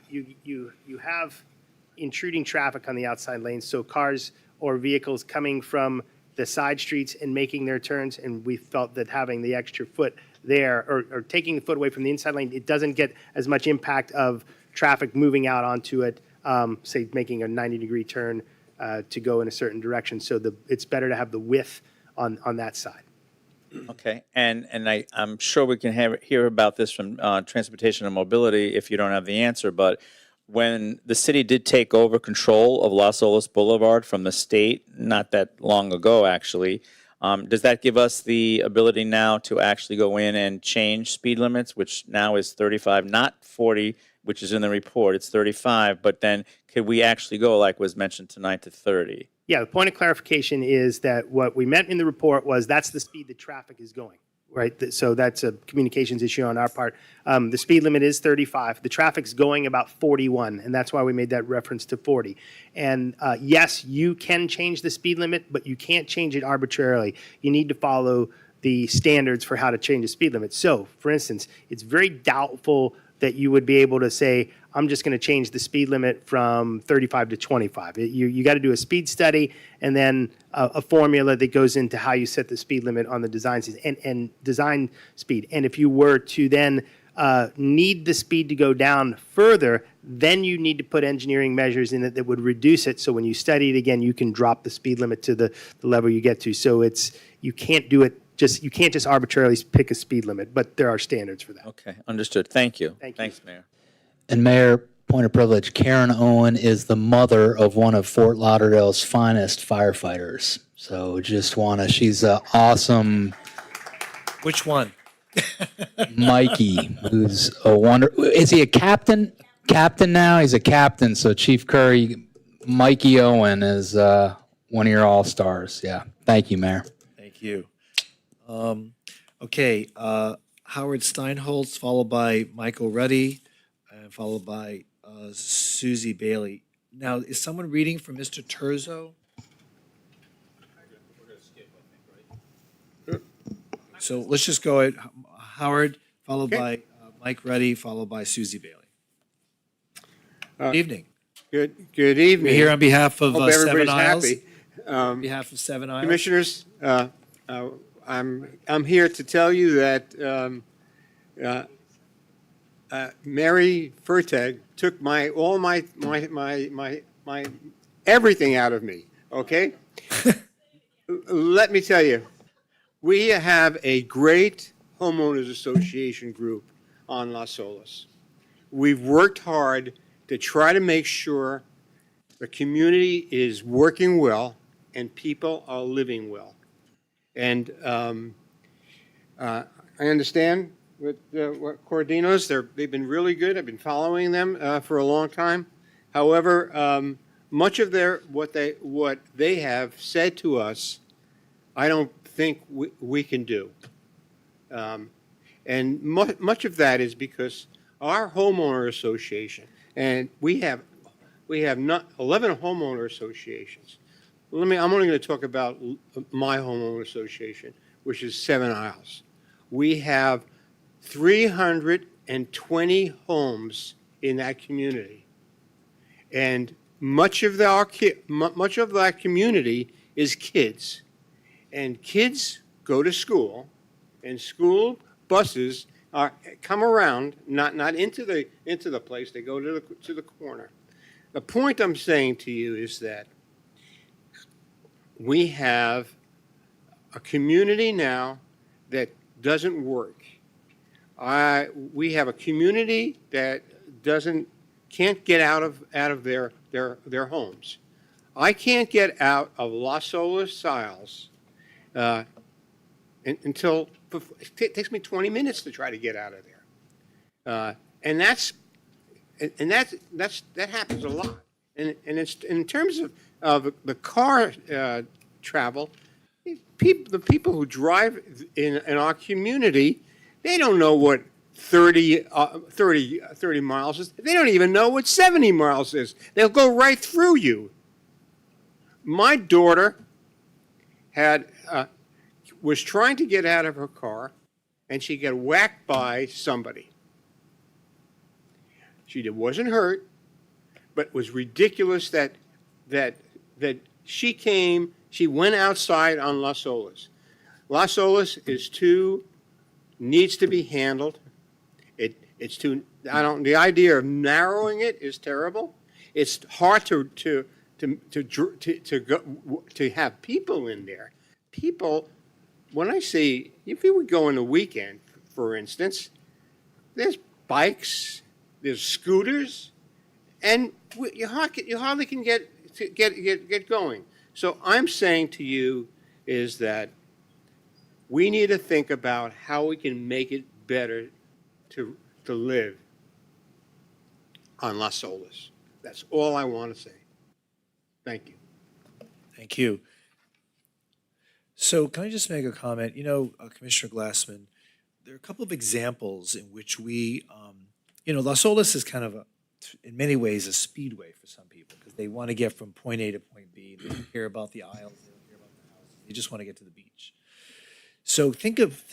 You have intruding traffic on the outside lanes, so cars or vehicles coming from the side streets and making their turns, and we felt that having the extra foot there, or taking the foot away from the inside lane, it doesn't get as much impact of traffic moving out onto it, say making a 90-degree turn to go in a certain direction. So it's better to have the width on that side.
Okay, and I'm sure we can hear about this from Transportation and Mobility if you don't have the answer, but when the city did take over control of Las Olas Boulevard from the state, not that long ago actually,
Does that give us the ability now to actually go in and change speed limits, which now is 35, not 40, which is in the report, it's 35, but then could we actually go, like was mentioned tonight, to 30?
Yeah, the point of clarification is that what we meant in the report was that's the speed the traffic is going, right? So that's a communications issue on our part. The speed limit is 35. The traffic's going about 41, and that's why we made that reference to 40. And yes, you can change the speed limit, but you can't change it arbitrarily. You need to follow the standards for how to change the speed limit. So, for instance, it's very doubtful that you would be able to say, I'm just going to change the speed limit from 35 to 25. You got to do a speed study and then a formula that goes into how you set the speed limit on the design and design speed. And if you were to then need the speed to go down further, then you need to put engineering measures in it that would reduce it. So when you study it again, you can drop the speed limit to the level you get to. So you can't do it. You can't just arbitrarily pick a speed limit, but there are standards for that.
Okay, understood. Thank you.
Thank you.
Thanks, Mayor.
And Mayor, point of privilege, Karen Owen is the mother of one of Fort Lauderdale's finest firefighters. So she's an awesome
Which one?
Mikey, who's a wonder. Is he a captain? Captain now? He's a captain. So Chief Curry, Mikey Owen is one of your all-stars. Yeah. Thank you, Mayor.
Thank you. Okay, Howard Steinholtz, followed by Michael Ruddy, and followed by Susie Bailey. Now, is someone reading for Mr. Terzo? So let's just go at Howard, followed by Mike Ruddy, followed by Susie Bailey. Good evening.
Good evening.
We're here on behalf of
Hope
Seven
everybody's
Isles.
happy.
On behalf of Seven Isles.
Commissioners, I'm here to tell you that Mary Fertag took all my everything out of me. Okay, let me tell you, we have a great homeowners association group on Las Olas. We've worked hard to try to make sure the community is working well and people are living well. And I understand what Cordinos, they've been really good. I've been following them for a long time. However, much of what they have said to us, I don't think we can do. And much of that is because our homeowner association, and we have not 11 homeowner associations. I'm only going to talk about my homeowner association, which is Seven Isles. We have 320 homes in that community, and much of that community is kids, and kids go to school, and school buses come around, not into the place. They go to the corner. The point I'm saying to you is that we have a community now that doesn't work. We have a community that can't get out of their homes. I can't get out of Las Olas Isles until it takes me 20 minutes to try to get out of there, and that happens a lot. And it's in terms of the car travel. The people who drive in our community, they don't know what 30 miles is. They don't even know what 70 miles is. They'll go right through you. My daughter was trying to get out of her car, and she got whacked by somebody. She wasn't hurt, but it was ridiculous that she went outside on Las Olas. Las Olas needs to be handled. The idea of narrowing it is terrible. It's hard to have people in there. People, when I say, if you would go on the weekend, for instance, there's bikes, there's scooters, and you hardly can get going. So I'm saying to you is that We need to think about how we can make it better to live on Las Olas. That's all I want to say. Thank you.
Thank you. So can I just make a comment? Commissioner Glassman, there are a couple of examples in which we, Las Olas is kind of in many ways a speedway for some people because they want to get from point A to point B. They don't care about the aisles. They don't care about the houses. They just want to get to the beach. So think of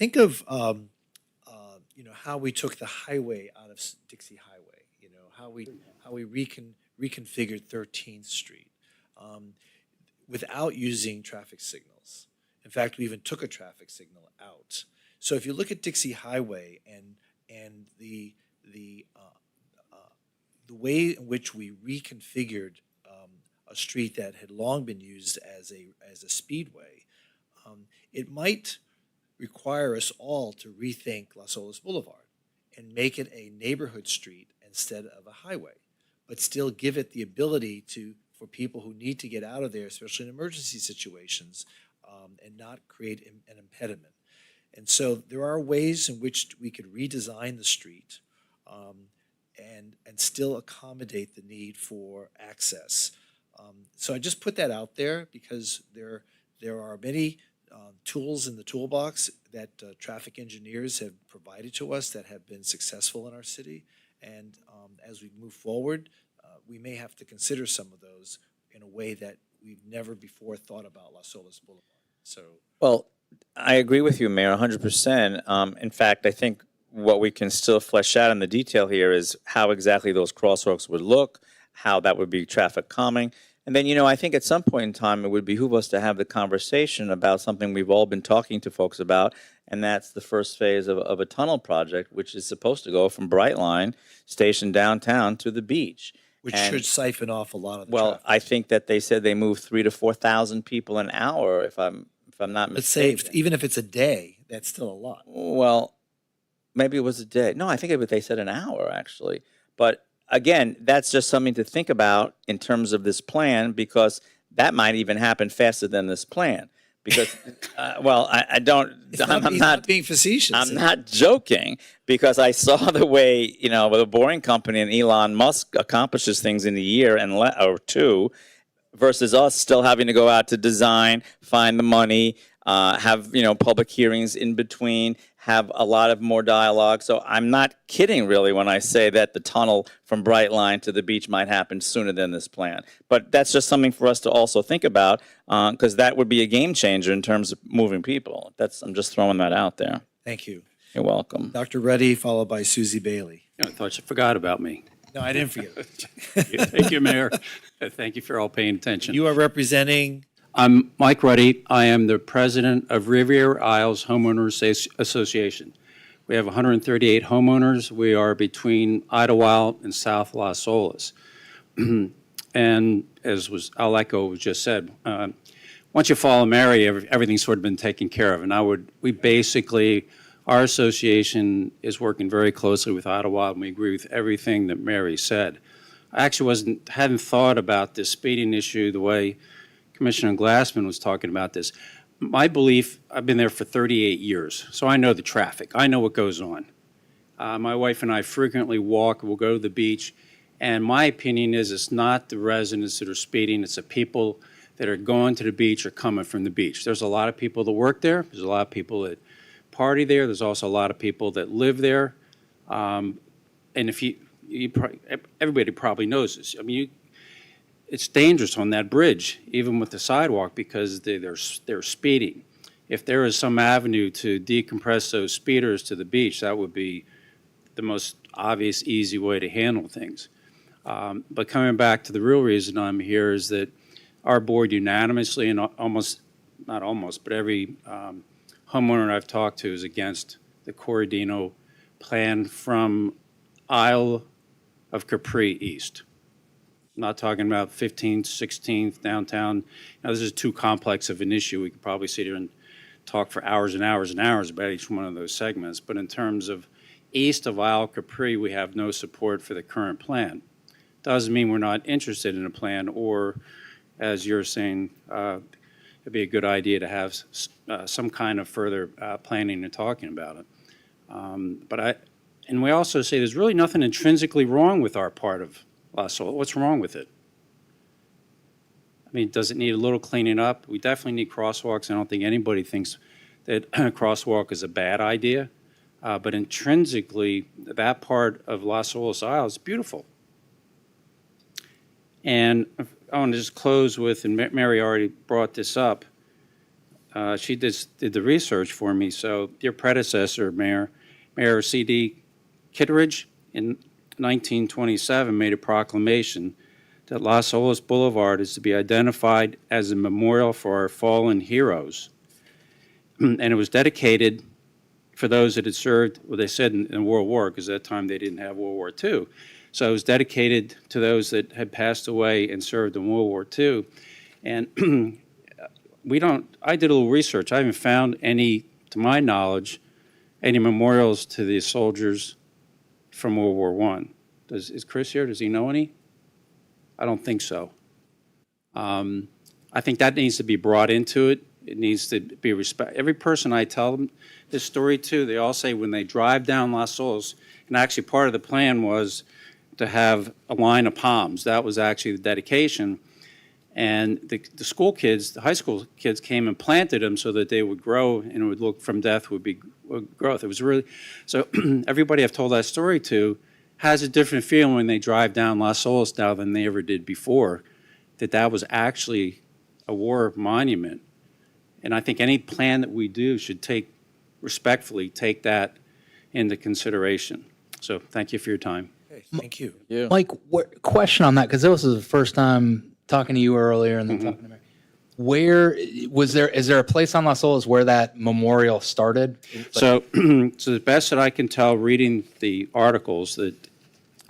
how we took the highway out of Dixie Highway. How we reconfigured 13th Street without using traffic signals. In fact, we even took a traffic signal out. So if you look at Dixie Highway and the way in which we reconfigured a street that had long been used as a speedway, it might require us all to rethink Las Olas Boulevard and make it a neighborhood street instead of a highway, but still give it the ability for people who need to get out of there, especially in emergency situations, and not create an impediment. And so there are ways in which we could redesign the street and still accommodate the need for access. So I just put that out there because there are many tools in the toolbox that traffic engineers have provided to us that have been successful in our city. And as we move forward, we may have to consider some of those in a way that we've never before thought about Las Olas Boulevard. So,
Well, I agree with you, Mayor, 100%. In fact, I think what we can still flesh out in the detail here is how exactly those crosswalks would look, how that would be traffic calming. And then, I think at some point in time, it would behoove us to have the conversation about something we've all been talking to folks about, and that's the first phase of a tunnel project, which is supposed to go from Brightline Station downtown to the beach.
which should siphon off a lot of the
Well,
traffic.
I think that they said they move 3,000 to 4,000 people an hour, if I'm not
Let's say,
mistaken.
even if it's a day, that's still a lot.
Well, maybe it was a day. No, I think they said an hour, actually. But again, that's just something to think about in terms of this plan, because that might even happen faster than this plan. Because, I don't, I'm not
being facetious.
I'm not joking, because I saw the way, with a Boring Company and Elon Musk accomplishes things in a year or two, versus us still having to go out to design, find the money, have, public hearings in between, have a lot of more dialogue. So I'm not kidding, really, when I say that the tunnel from Brightline to the beach might happen sooner than this plan. But that's just something for us to also think about, because that would be a game changer in terms of moving people. I'm just throwing that out there.
Thank you.
You're welcome.
Dr. Reddy, followed by Susie Bailey.
I thought you forgot about me.
No, I didn't forget.
Thank you, Mayor. Thank you for all paying attention.
You are representing?
I'm Mike Ruddy. I am the president of Riviera Isles Homeowners Association. We have 138 homeowners. We are between Idlewild and South Las Olas. And I'll echo what was just said. Once you follow Mary, everything's sort of been taken care of. And our association is working very closely with Idlewild, and we agree with everything that Mary said. I actually hadn't thought about this speeding issue the way Commissioner Glassman was talking about this. My belief, I've been there for 38 years, so I know the traffic. I know what goes on. My wife and I frequently walk. We'll go to the beach, and my opinion is it's not the residents that are speeding. It's the people that are going to the beach or coming from the beach. There's a lot of people that work there. There's a lot of people that party there. There's also a lot of people that live there. And if everybody probably knows this. I mean, it's dangerous on that bridge, even with the sidewalk, because they're speeding. If there is some avenue to decompress those speeders to the beach, that would be the most obvious, easy way to handle things. But coming back to the real reason I'm here is that our board unanimously, and but every homeowner I've talked to is against the Corradino plan from Isle of Capri East. I'm not talking about 15th, 16th, downtown. Now, this is too complex of an issue. We could probably sit here and talk for hours and hours and hours about each one of those segments. But in terms of east of Isle of Capri, we have no support for the current plan. Doesn't mean we're not interested in a plan, or, as you're saying, if it'd be a good idea to have some kind of further planning and talking about it. And we also say there's really nothing intrinsically wrong with our part of Las Olas. What's wrong with it? I mean, does it need a little cleaning up? We definitely need crosswalks. I don't think anybody thinks that a crosswalk is a bad idea. But intrinsically, that part of Las Olas Isle is beautiful. And I want to just close with, and Mary already brought this up, she did the research for me. So your predecessor, Mayor C.D. Kittredge, in 1927 made a proclamation that Las Olas Boulevard is to be identified as a memorial for our fallen heroes. And it was dedicated for those that had served, well, they said in World War, because at that time they didn't have World War II. So it was dedicated to those that had passed away and served in World War II. And I did a little research. I haven't found any, to my knowledge, any memorials to the soldiers from World War I. Is Chris here? Does he know any? I don't think so. I think that needs to be brought into it. It needs to be respect. Every person I tell them this story to, they all say when they drive down Las Olas, and actually part of the plan was to have a line of palms. That was actually the dedication. And the school kids, the high school kids came and planted them so that they would grow and it would look from death would be growth. It was really, so everybody I've told that story to has a different feeling when they drive down Las Olas now than they ever did before, that was actually a war monument. And I think any plan that we do should respectfully take that into consideration. So thank you for your time.
Okay, thank you.
Mike, question on that, because this was the first time talking to you earlier and then talking to Mary. Is there a place on Las Olas where that memorial started?
So the best that I can tell, reading the articles that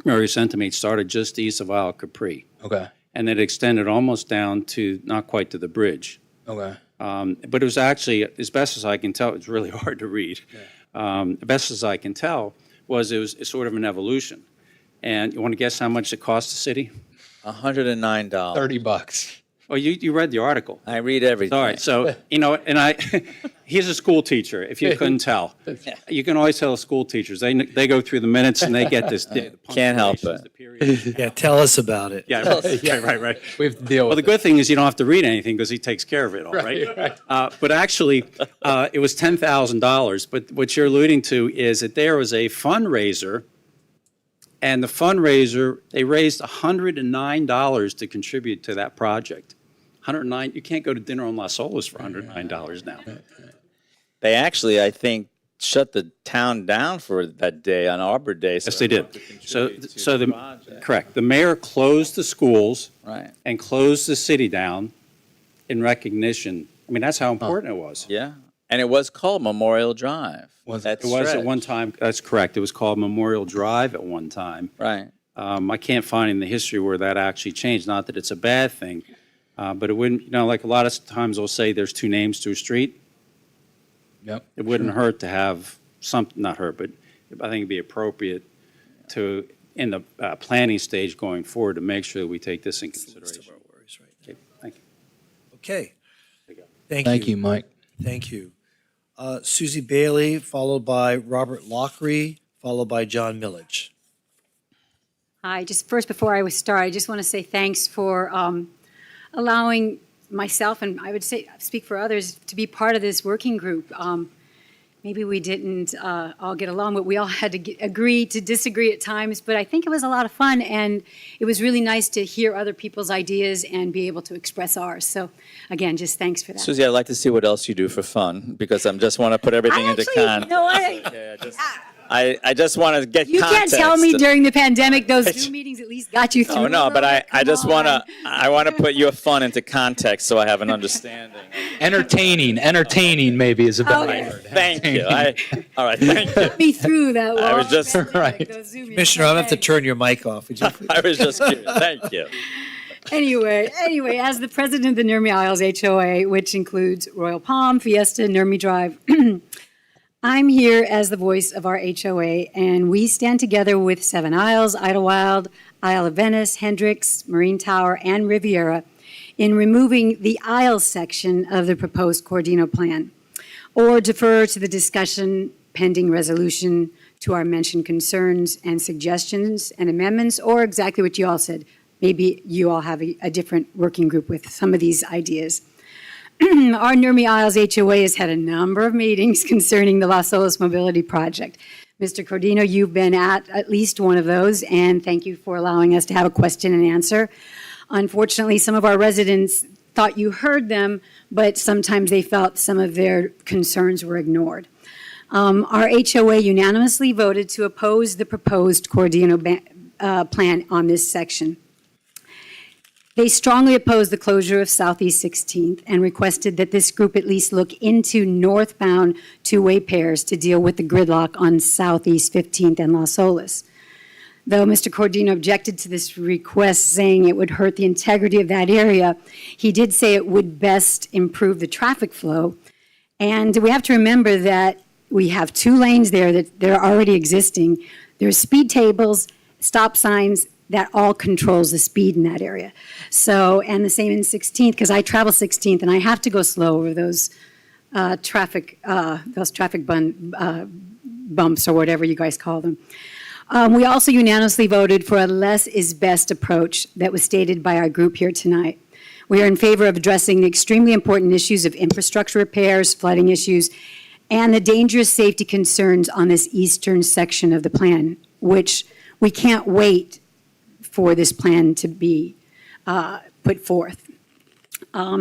Mary sent to me, it started just east of Isle Capri.
Okay.
And it extended almost down to, not quite to the bridge.
Okay.
But it was actually, as best as I can tell, it's really hard to read. Yeah. The best as I can tell was it was sort of an evolution. And you want to guess how much it cost the city?
$109.
$30.
Well, you read the article.
I read everything.
All right, so, and he's a school teacher, if you couldn't tell. You can always tell school teachers, they go through the minutes and they get this.
Can't help it.
Yeah, tell us about it.
Yeah, right.
We have to deal with
the good thing is you don't have to read anything because he takes care of it all, right? But actually, it was $10,000. But what you're alluding to is that there was a fundraiser, and the fundraiser, they raised $109 to contribute to that project. $109. You can't go to dinner on Las Olas for $109 now.
They actually, I think, shut the town down for that day on Arbor Day.
Yes, they did. Correct. The mayor closed the schools and closed the city down in recognition. I mean, that's how important it was.
Yeah, and it was called Memorial Drive.
It was at one time. That's correct. It was called Memorial Drive at one time.
Right.
I can't find in the history where that actually changed. Not that it's a bad thing. But it wouldn't, like a lot of times they'll say there's two names to a street.
Yep.
It wouldn't hurt to have something, not hurt, but I think it'd be appropriate to, in the planning stage going forward, to make sure that we take this in consideration. Okay, thank you.
Okay.
Thank you, Mike.
Thank you. Susie Bailey, followed by Robert Lockery, followed by John Millage.
Hi, just first before I start, I just want to say thanks for allowing myself, and I would say speak for others, to be part of this working group. Maybe we didn't all get along, but we all had to agree to disagree at times, but I think it was a lot of fun, and it was really nice to hear other people's ideas and be able to express ours. So again, just thanks for that.
Susie, I'd like to see what else you do for fun, because I just want to put everything into context. I just want to get
You
context.
can't tell me during the pandemic those Zoom meetings at least got you through.
Oh, no, but I just want
on.
to put your fun into context so I have an understanding.
Entertaining maybe is a better word.
Thank you. All right, thank you.
Put me through that.
I was just
Commissioner, I'm going to have to turn your mic off. Would you please?
I was just curious. Thank you.
Anyway, as the president of the Nurmi Isles HOA, which includes Royal Palm, Fiesta, Nurmi Drive, I'm here as the voice of our HOA, and we stand together with Seven Isles, Idlewild, Isle of Venice, Hendricks, Marine Tower, and Riviera in removing the aisle section of the proposed Cordino plan, or defer to the discussion pending resolution to our mentioned concerns and suggestions and amendments, or exactly what you all said. Maybe you all have a different working group with some of these ideas. Our Nurmi Isles HOA has had a number of meetings concerning the Las Olas Mobility Project. Mr. Cordino, you've been at least one of those, and thank you for allowing us to have a question and answer. Unfortunately, some of our residents thought you heard them, but sometimes they felt some of their concerns were ignored. Our HOA unanimously voted to oppose the proposed Cordino plan on this section. They strongly opposed the closure of Southeast 16th and requested that this group at least look into northbound two-way pairs to deal with the gridlock on Southeast 15th and Las Olas. Though Mr. Cordino objected to this request, saying it would hurt the integrity of that area, he did say it would best improve the traffic flow. And we have to remember that we have 2 lanes there that they're already existing. There's speed tables, stop signs, that all controls the speed in that area. So, and the same in 16th, because I travel 16th and I have to go slow over those traffic bumps or whatever you guys call them. We also unanimously voted for a less is best approach that was stated by our group here tonight. We are in favor of addressing the extremely important issues of infrastructure repairs, flooding issues, and the dangerous safety concerns on this eastern section of the plan, which we can't wait for this plan to be put forth.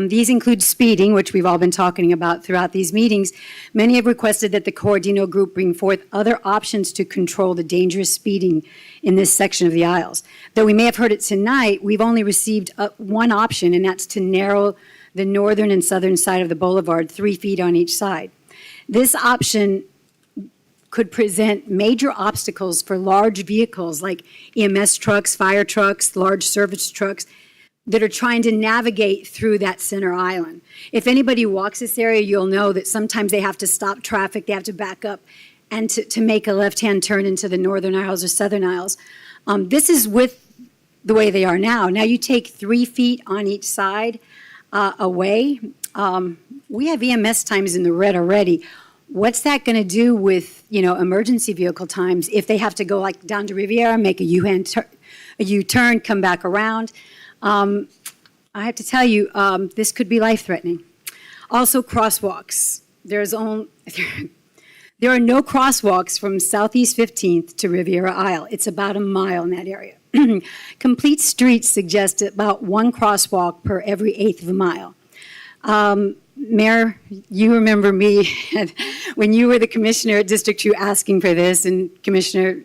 These include speeding, which we've all been talking about throughout these meetings. Many have requested that the Cordino group bring forth other options to control the dangerous speeding in this section of the Isles. Though we may have heard it tonight, we've only received one option, and that's to narrow the northern and southern side of the boulevard 3 feet on each side. This option could present major obstacles for large vehicles like EMS trucks, fire trucks, large service trucks that are trying to navigate through that center island. If anybody walks this area, you'll know that sometimes they have to stop traffic, they have to back up, and to make a left-hand turn into the northern Isles or southern Isles. This is with the way they are now. Now you take 3 feet on each side away. We have EMS times in the red already. What's that going to do with, emergency vehicle times if they have to go like down to Riviera, make a U-turn, come back around? I have to tell you, this could be life-threatening. Also, crosswalks. There are no crosswalks from Southeast 15th to Riviera Isle. It's about a mile in that area. Complete streets suggest about 1 crosswalk per every 1/8 of a mile. Mayor, you remember me when you were the commissioner at District 2 asking for this, and Commissioner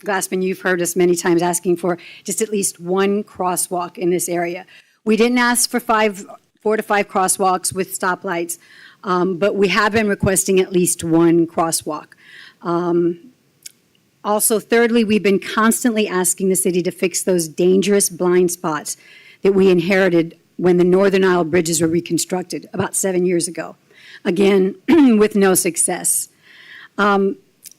Glassman, you've heard us many times asking for just at least 1 crosswalk in this area. We didn't ask for 4 to 5 crosswalks with stoplights, but we have been requesting at least 1 crosswalk. Also, thirdly, we've been constantly asking the city to fix those dangerous blind spots that we inherited when the Northern Isle bridges were reconstructed about 7 years ago. Again, with no success.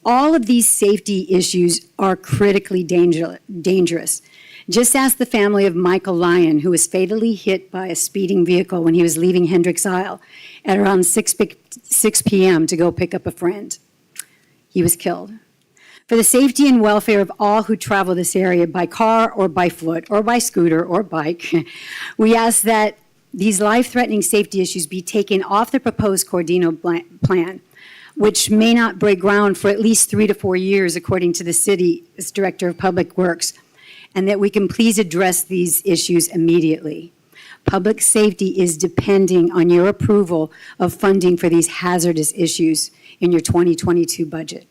All of these safety issues are critically dangerous. Just ask the family of Michael Lyon, who was fatally hit by a speeding vehicle when he was leaving Hendricks Isle at around 6 p.m. to go pick up a friend. He was killed. For the safety and welfare of all who travel this area by car or by foot or by scooter or bike, we ask that these life-threatening safety issues be taken off the proposed Cordino plan, which may not break ground for at least 3 to 4 years, according to the city's Director of Public Works, and that we can please address these issues immediately. Public safety is depending on your approval of funding for these hazardous issues in your 2022 budget.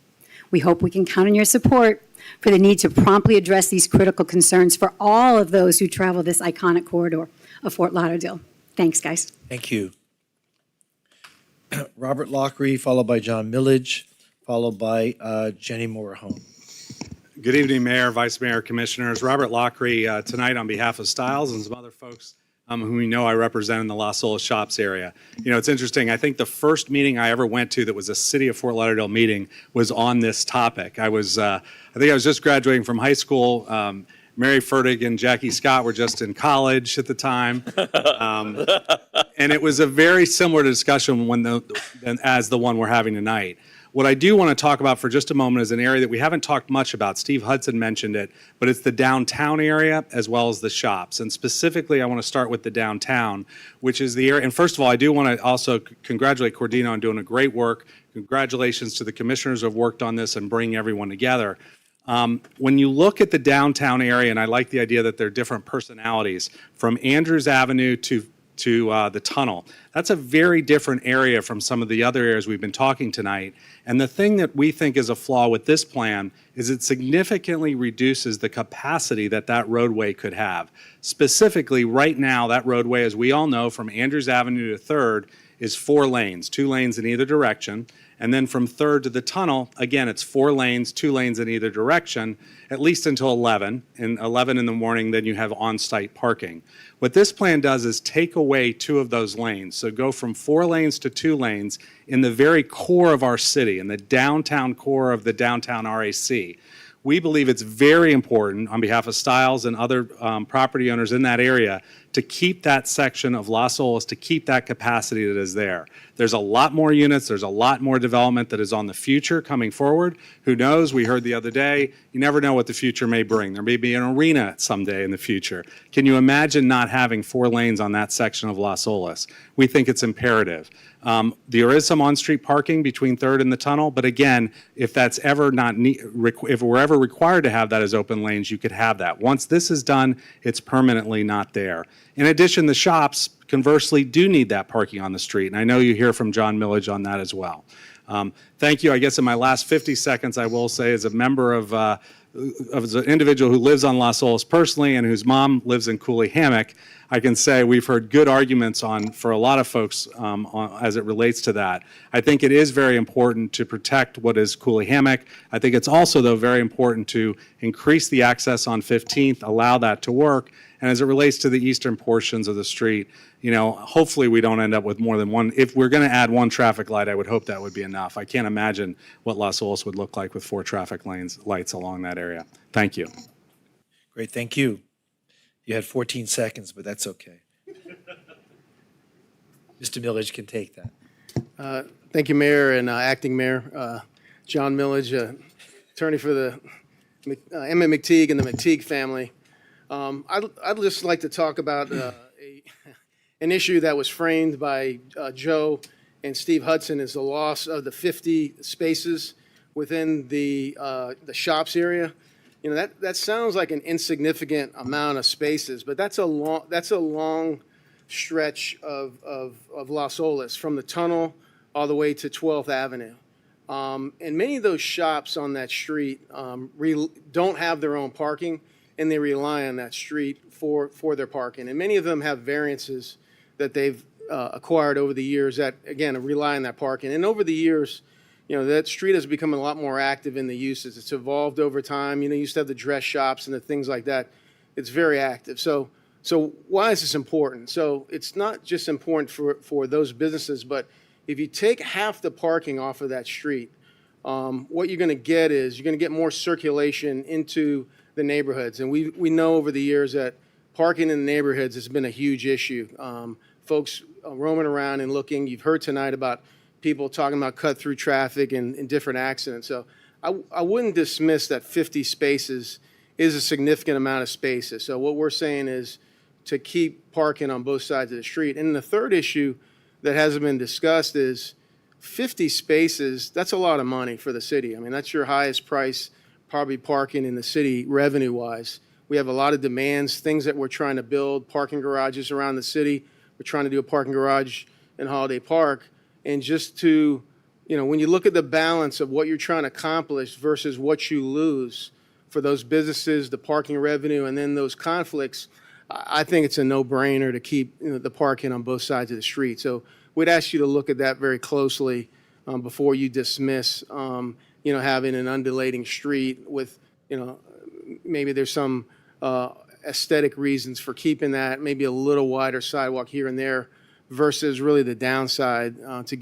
We hope we can count on your support for the need to promptly address these critical concerns for all of those who travel this iconic corridor of Fort Lauderdale. Thanks, guys.
Thank you. Robert Lockery, followed by John Millage, followed by Jenny Morahone.
Good evening, Mayor, Vice Mayor, Commissioners. Robert Lockery tonight on behalf of Stiles and some other folks whom we know I represent in the Las Olas Shops area. It's interesting. I think the first meeting I ever went to that was a City of Fort Lauderdale meeting was on this topic. I think I was just graduating from high school, Mary Fertig and Jackie Scott were just in college at the time. And it was a very similar discussion as the one we're having tonight. What I do want to talk about for just a moment is an area that we haven't talked much about. Steve Hudson mentioned it, but it's the downtown area as well as the shops. And specifically, I want to start with the downtown, which is the area. And first of all, I do want to also congratulate Cordino on doing a great work. Congratulations to the commissioners who have worked on this and bringing everyone together. When you look at the downtown area, and I like the idea that there are different personalities, from Andrews Avenue to the tunnel. That's a very different area from some of the other areas we've been talking tonight. And the thing that we think is a flaw with this plan is it significantly reduces the capacity that that roadway could have. Specifically, right now, that roadway, as we all know, from Andrews Avenue to 3rd is 4 lanes, 2 lanes in either direction. And then from 3rd to the tunnel, again, it's 4 lanes, 2 lanes in either direction, at least until 11. And 11 in the morning, then you have on-site parking. What this plan does is take away 2 of those lanes. So go from 4 lanes to 2 lanes in the very core of our city, in the downtown core of the downtown RAC. We believe it's very important on behalf of Stiles and other property owners in that area to keep that section of Las Olas, to keep that capacity that is there. There's a lot more units. There's a lot more development that is on the future coming forward. Who knows? We heard the other day, you never know what the future may bring. There may be an arena someday in the future. Can you imagine not having 4 lanes on that section of Las Olas? We think it's imperative. There is some on-street parking between 3rd and the tunnel, but again, if that's ever if we're ever required to have that as open lanes, you could have that. Once this is done, it's permanently not there. In addition, the shops, conversely, do need that parking on the street, and I know you hear from John Millage on that as well. Thank you. I guess in my last 50 seconds, I will say, as a member of as an individual who lives on Las Olas personally and whose mom lives in Cooley Hammock, I can say we've heard good arguments for a lot of folks as it relates to that. I think it is very important to protect what is Cooley Hammock. I think it's also, though, very important to increase the access on 15th, allow that to work. And as it relates to the eastern portions of the street, you know, hopefully we don't end up with more than one. If we're going to add 1 traffic light, I would hope that would be enough. I can't imagine what Las Olas would look like with 4 traffic lights along that area. Thank you.
Great, thank you. You had 14 seconds, but that's okay. Mr. Millage can take that.
Thank you, Mayor and Acting Mayor. John Millage, attorney for the Emmett McTeague and the McTeague family. I'd just like to talk about an issue that was framed by Joe and Steve Hudson is the loss of the 50 spaces within the shops area. You know, that sounds like an insignificant amount of spaces, but that's a long stretch of Las Olas from the tunnel all the way to 12th Avenue. And many of those shops on that street don't have their own parking, and they rely on that street for their parking. And many of them have variances that they've acquired over the years that, again, rely on that parking. And over the years, you know, that street has become a lot more active in the uses. It's evolved over time. You know, you used to have the dress shops and the things like that. It's very active. So why is this important? So it's not just important for those businesses, but if you take half the parking off of that street, what you're going to get is you're going to get more circulation into the neighborhoods. And we know over the years that parking in the neighborhoods has been a huge issue. Folks roaming around and looking. You've heard tonight about people talking about cut-through traffic and different accidents. So I wouldn't dismiss that 50 spaces is a significant amount of spaces. So what we're saying is to keep parking on both sides of the street. And the third issue that hasn't been discussed is 50 spaces, that's a lot of money for the city. I mean, that's your highest price, probably parking in the city revenue-wise. We have a lot of demands, things that we're trying to build, parking garages around the city. We're trying to do a parking garage in Holiday Park. And just to, you know, when you look at the balance of what you're trying to accomplish versus what you lose for those businesses, the parking revenue, and then those conflicts, I think it's a no-brainer to keep, you know, the parking on both sides of the street. So we'd ask you to look at that very closely before you dismiss, you know, having an undulating street with, you know, maybe there's some aesthetic reasons for keeping that, maybe a little wider sidewalk here and there versus really the downside to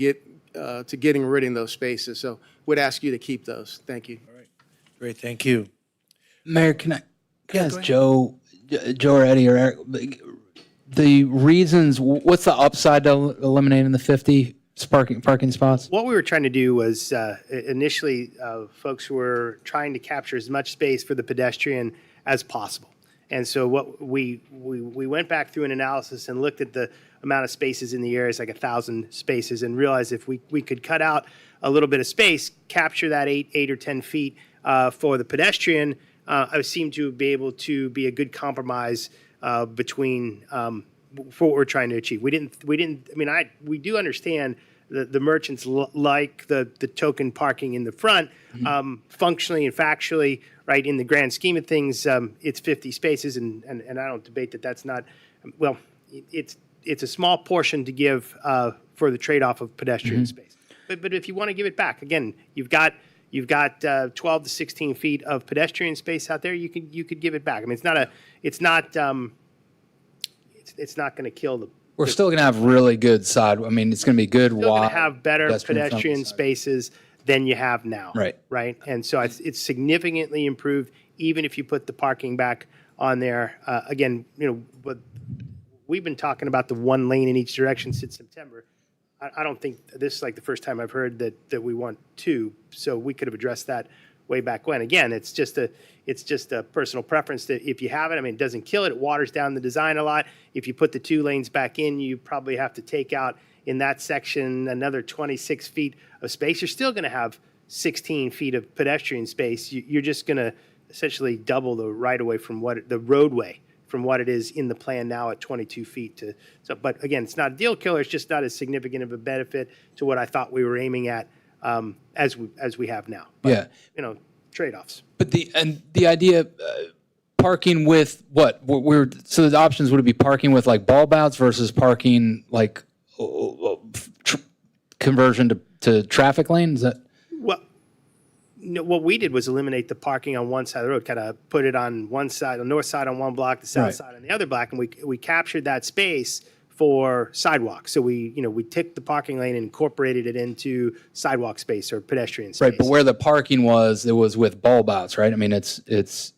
getting rid of those spaces. So we'd ask you to keep those. Thank you.
All right. Great, thank you.
Mayor, can I Guys, Joe or Eddie or Eric, the reasons, what's the upside to eliminating the 50 parking spots?
What we were trying to do was initially folks were trying to capture as much space for the pedestrian as possible. And so what we went back through an analysis and looked at the amount of spaces in the area, it's like 1,000 spaces, and realized if we could cut out a little bit of space, capture that 8 or 10 feet for the pedestrian, I seemed to be able to be a good compromise between for what we're trying to achieve. We do understand the merchants like the token parking in the front. Functionally and factually, right, in the grand scheme of things, it's 50 spaces, and I don't debate that that's not, well, it's a small portion to give for the trade-off of pedestrian space. But if you want to give it back, again, you've got 12 to 16 feet of pedestrian space out there. You could give it back. I mean, it's not going to kill the.
We're still going to have really good side. I mean, it's going to be good.
Still going to have better pedestrian spaces than you have now.
Right.
Right. And so it's significantly improved, even if you put the parking back on there. Again, but we've been talking about the one lane in each direction since September. I don't think this is like the first time I've heard that we want two. So we could have addressed that way back when. Again, it's just a personal preference that if you have it, I mean, it doesn't kill it. It waters down the design a lot. If you put the 2 lanes back in, you probably have to take out in that section another 26 feet of space. You're still going to have 16 feet of pedestrian space. You're just going to essentially double the right-of-way the roadway from what it is in the plan now at 22 feet but again, it's not a deal killer. It's just not as significant of a benefit to what I thought we were aiming at as we have now. But, trade-offs.
But the idea, parking with what? So the options would it be parking with like bulb outs versus parking like conversion to traffic lanes?
Well, no, what we did was eliminate the parking on one side of the road, kind of put it on one side, the north side on one block, the south side on the other block, and we captured that space for sidewalks. So we took the parking lane and incorporated it into sidewalk space or pedestrian space.
Right, but where the parking was, it was with bulb outs, right? I mean, it's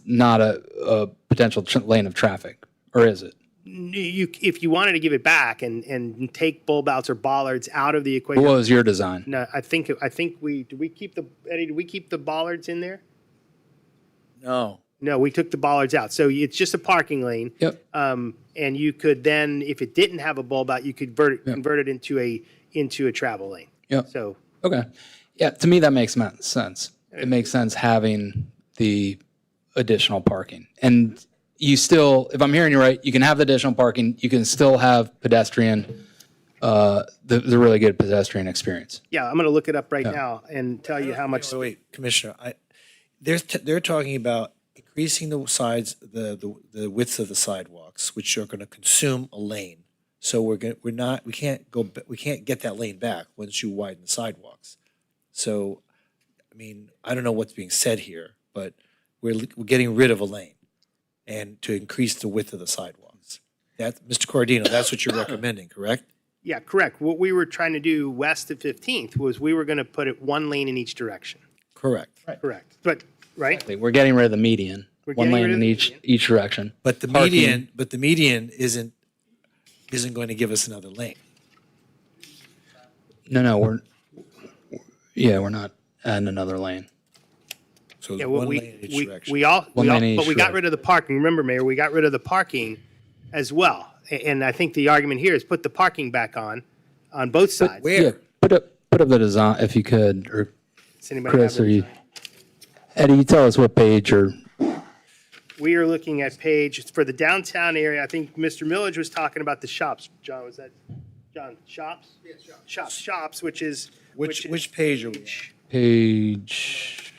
not a potential lane of traffic, or is it?
If you wanted to give it back and take bulb outs or bollards out of the equation.
What was your design?
No, I think Eddie, did we keep the bollards in there?
No.
No, we took the bollards out. So it's just a parking lane.
Yep.
And you could then, if it didn't have a bulb out, you could convert it into a travel lane.
Yep.
So.
Okay. Yeah, to me, that makes sense. It makes sense having the additional parking. And you still, if I'm hearing you right, you can have the additional parking, you can still have pedestrian, the really good pedestrian experience.
Yeah, I'm going to look it up right now and tell you how much.
Wait, Commissioner, they're talking about increasing the sides, the width of the sidewalks, which are going to consume a lane. So we can't get that lane back once you widen the sidewalks. So, I mean, I don't know what's being said here, but we're getting rid of a lane and to increase the width of the sidewalks. Mr. Cordino, that's what you're recommending, correct?
Yeah, correct. What we were trying to do west of 15th was we were going to put it one lane in each direction.
Correct.
Right. Correct. But right.
We're getting rid of the median. One lane in each direction.
But the median isn't going to give us another lane.
No, we're not adding another lane.
So
yeah,
one lane in each direction.
But we got rid of the parking. Remember, Mayor, we got rid of the parking as well. And I think the argument here is put the parking back on both sides.
Where?
Yeah, put up the design if you could, or
Does anybody
Chris,
have
or
a
you,
design?
Eddie, you tell us what page or.
We are looking at page for the downtown area. I think Mr. Millage was talking about the shops. John, was that John? Shops? Yes, shops. Shops, which
page are we on?
Page.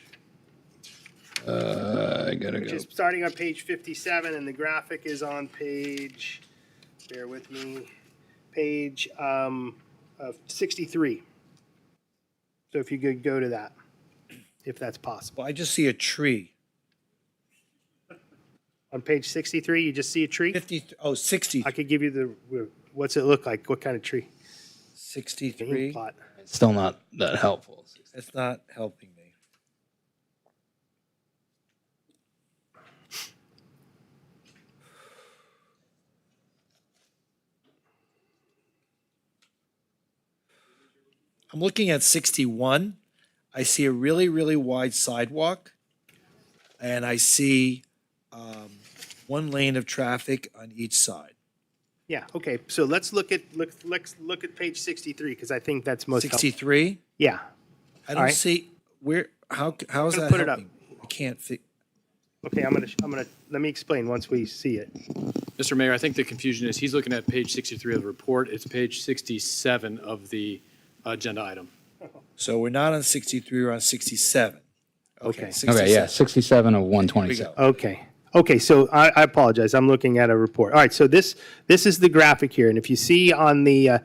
I gotta
which
go.
is starting on page 57, and the graphic is on page. Bear with me. Page 63. So if you could go to that, if that's possible.
Well, I just see a tree.
On page 63, you just see a tree?
60.
I could give you what's it look like? What kind of tree?
63.
Plot.
It's still not that helpful.
It's not helping me. I'm looking at 61. I see a really, really wide sidewalk, and I see one lane of traffic on each side.
Yeah, okay, so let's look at page 63, because I think that's most helpful.
63?
Yeah.
I
All
don't
right.
see, how is
gonna
that
put it up.
helping? I can't see.
Okay, I'm gonna, let me explain once we see it.
Mr. Mayor, I think the confusion is he's looking at page 63 of the report. It's page 67 of the agenda item.
So we're not on 63, we're on 67.
Okay.
67.
Okay, yeah, 67 of
Here we
127.
go.
Okay, so I apologize. I'm looking at a report. All right, so this is the graphic here, and if you see on the,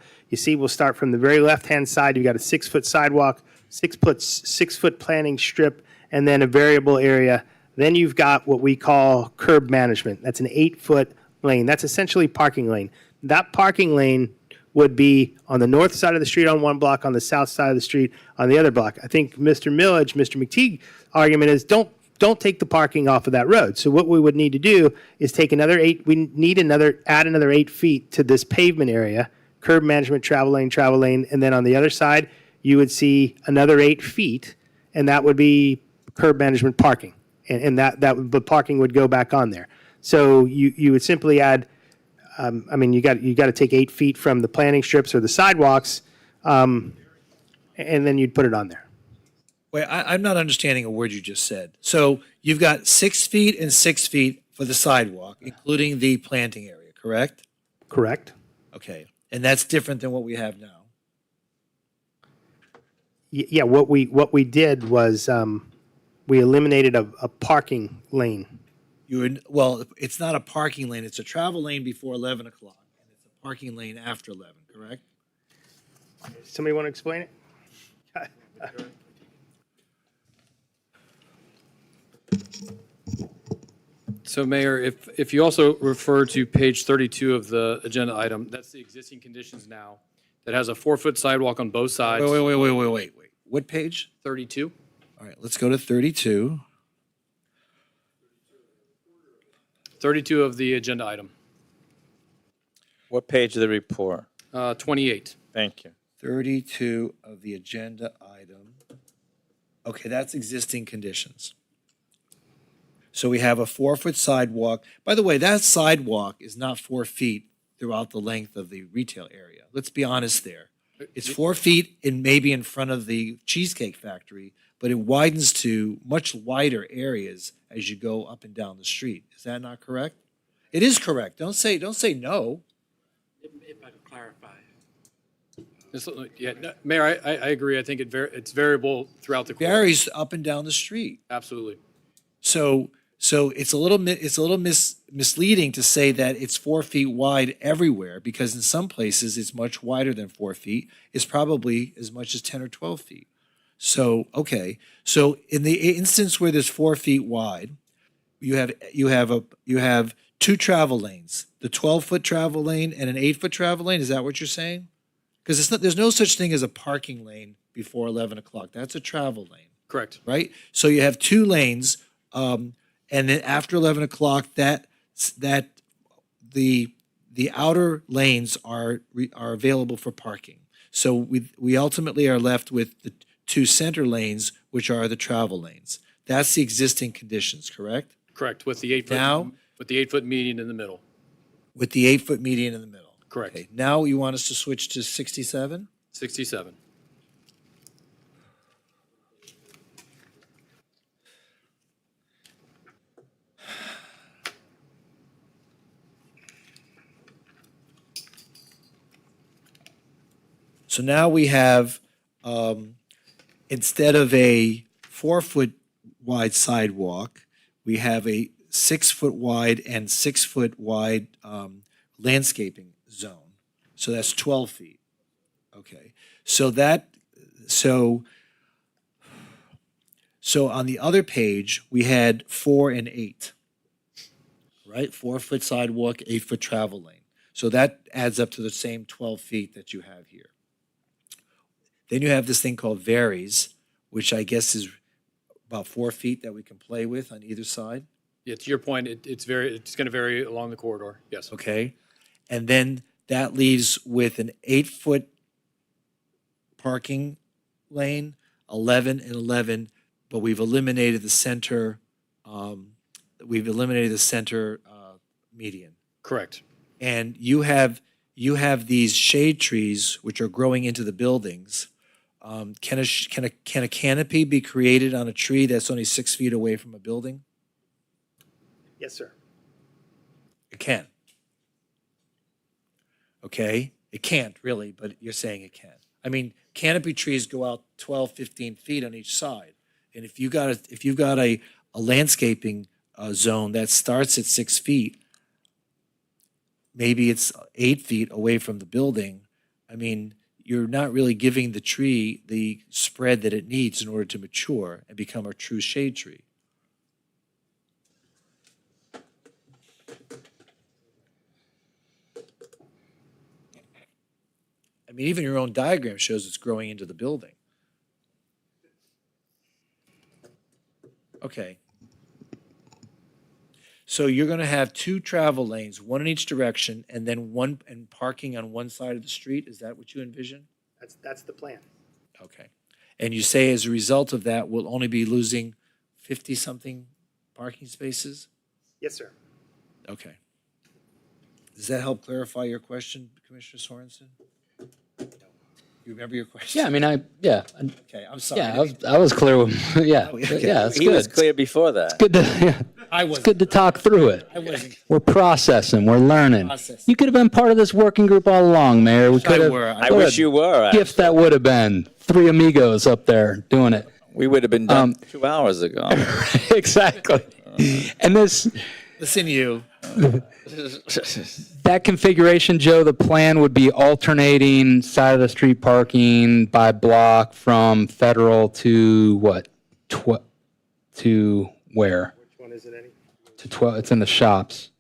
we'll start from the very left-hand side. You've got a 6-foot sidewalk, 6-foot planting strip, and then a variable area. Then you've got what we call curb management. That's an 8-foot lane. That's essentially parking lane. That parking lane would be on the north side of the street on one block, on the south side of the street on the other block. I think Mr. McTeague's argument is don't take the parking off of that road. So what we would need to do is take add another 8 feet to this pavement area, curb management, travel lane, and then on the other side, you would see another 8 feet, and that would be curb management parking. And the parking would go back on there. So you would simply add, you got to take 8 feet from the planting strips or the sidewalks, and then you'd put it on there.
Wait, I'm not understanding a word you just said. So you've got 6 feet and 6 feet for the sidewalk, including the planting area, correct?
Correct.
Okay, and that's different than what we have now.
Yeah, what we did was we eliminated a parking lane.
Well, it's not a parking lane, it's a travel lane before 11 o'clock, and it's a parking lane after 11, correct?
Somebody want to explain it?
So Mayor, if you also refer to page 32 of the agenda item, that's the existing conditions now. That has a 4-foot sidewalk on both sides.
Wait. What page?
32.
All right, let's go to 32.
32 of the agenda item.
What page of the report?
28.
Thank you.
32 of the agenda item. Okay, that's existing conditions. So we have a 4-foot sidewalk. By the way, that sidewalk is not 4 feet throughout the length of the retail area. Let's be honest there. It's 4 feet maybe in front of the Cheesecake Factory, but it widens to much wider areas as you go up and down the street. Is that not correct? It is correct. Don't say no.
If I could clarify.
Mayor, I agree. I think it's variable throughout the course.
Varies up and down the street.
Absolutely.
So it's a little misleading to say that it's 4 feet wide everywhere, because in some places it's much wider than 4 feet. It's probably as much as 10 or 12 feet. So, okay. So in the instance where there's 4 feet wide, you have 2 travel lanes, the 12-foot travel lane and an 8-foot travel lane. Is that what you're saying? Because there's no such thing as a parking lane before 11 o'clock. That's a travel lane.
Correct.
Right? So you have 2 lanes, and then after 11 o'clock, the outer lanes are available for parking. So we ultimately are left with the 2 center lanes, which are the travel lanes. That's the existing conditions, correct?
Correct. With the 8-foot median in the middle.
With the 8-foot median in the middle.
Correct.
Okay. Now you want us to switch to 67?
67.
So now we have, instead of a 4-foot wide sidewalk, we have a 6-foot wide and 6-foot wide landscaping zone. So that's 12 feet. Okay. So on the other page, we had 4 and 8, right? 4-foot sidewalk, 8-foot travel lane. So that adds up to the same 12 feet that you have here. Then you have this thing called varies, which I guess is about 4 feet that we can play with on either side.
Yeah, to your point, it's going to vary along the corridor. Yes.
Okay. And then that leaves with an 8-foot parking lane, 11 and 11, but we've eliminated the center, median.
Correct.
And you have these shade trees which are growing into the buildings. Can a canopy be created on a tree that's only 6 feet away from a building?
Yes, sir.
It can. Okay, it can't really, but you're saying it can. I mean, canopy trees go out 12, 15 feet on each side. And if you've got a landscaping zone that starts at 6 feet, maybe it's 8 feet away from the building. I mean, you're not really giving the tree the spread that it needs in order to mature and become a true shade tree. I mean, even your own diagram shows it's growing into the building. Okay. So you're going to have 2 travel lanes, one in each direction, and then one and parking on one side of the street. Is that what you envision?
That's the plan.
Okay. And you say as a result of that, we'll only be losing 50-something parking spaces?
Yes, sir.
Okay. Does that help clarify your question, Commissioner Sorensen? You remember your question?
Yeah, I mean,
Okay, I'm sorry.
yeah, I was clear with, yeah,
Okay.
yeah, it's
He
good.
was clear before that.
Good to, yeah,
I
it's
wasn't.
good to talk through it.
I wasn't.
We're processing, we're learning.
Processing.
You could have been part of this working group all along, Mayor. We could have.
were.
I wish you were.
Gift that would have been 3 amigos up there doing it.
We would have been done 2 hours ago.
Exactly. And this,
Listen, you.
that configuration, Joe, the plan would be alternating side of the street parking by block from Federal to what? To where?
Which one is it, Eddie?
To 12, it's in the shops.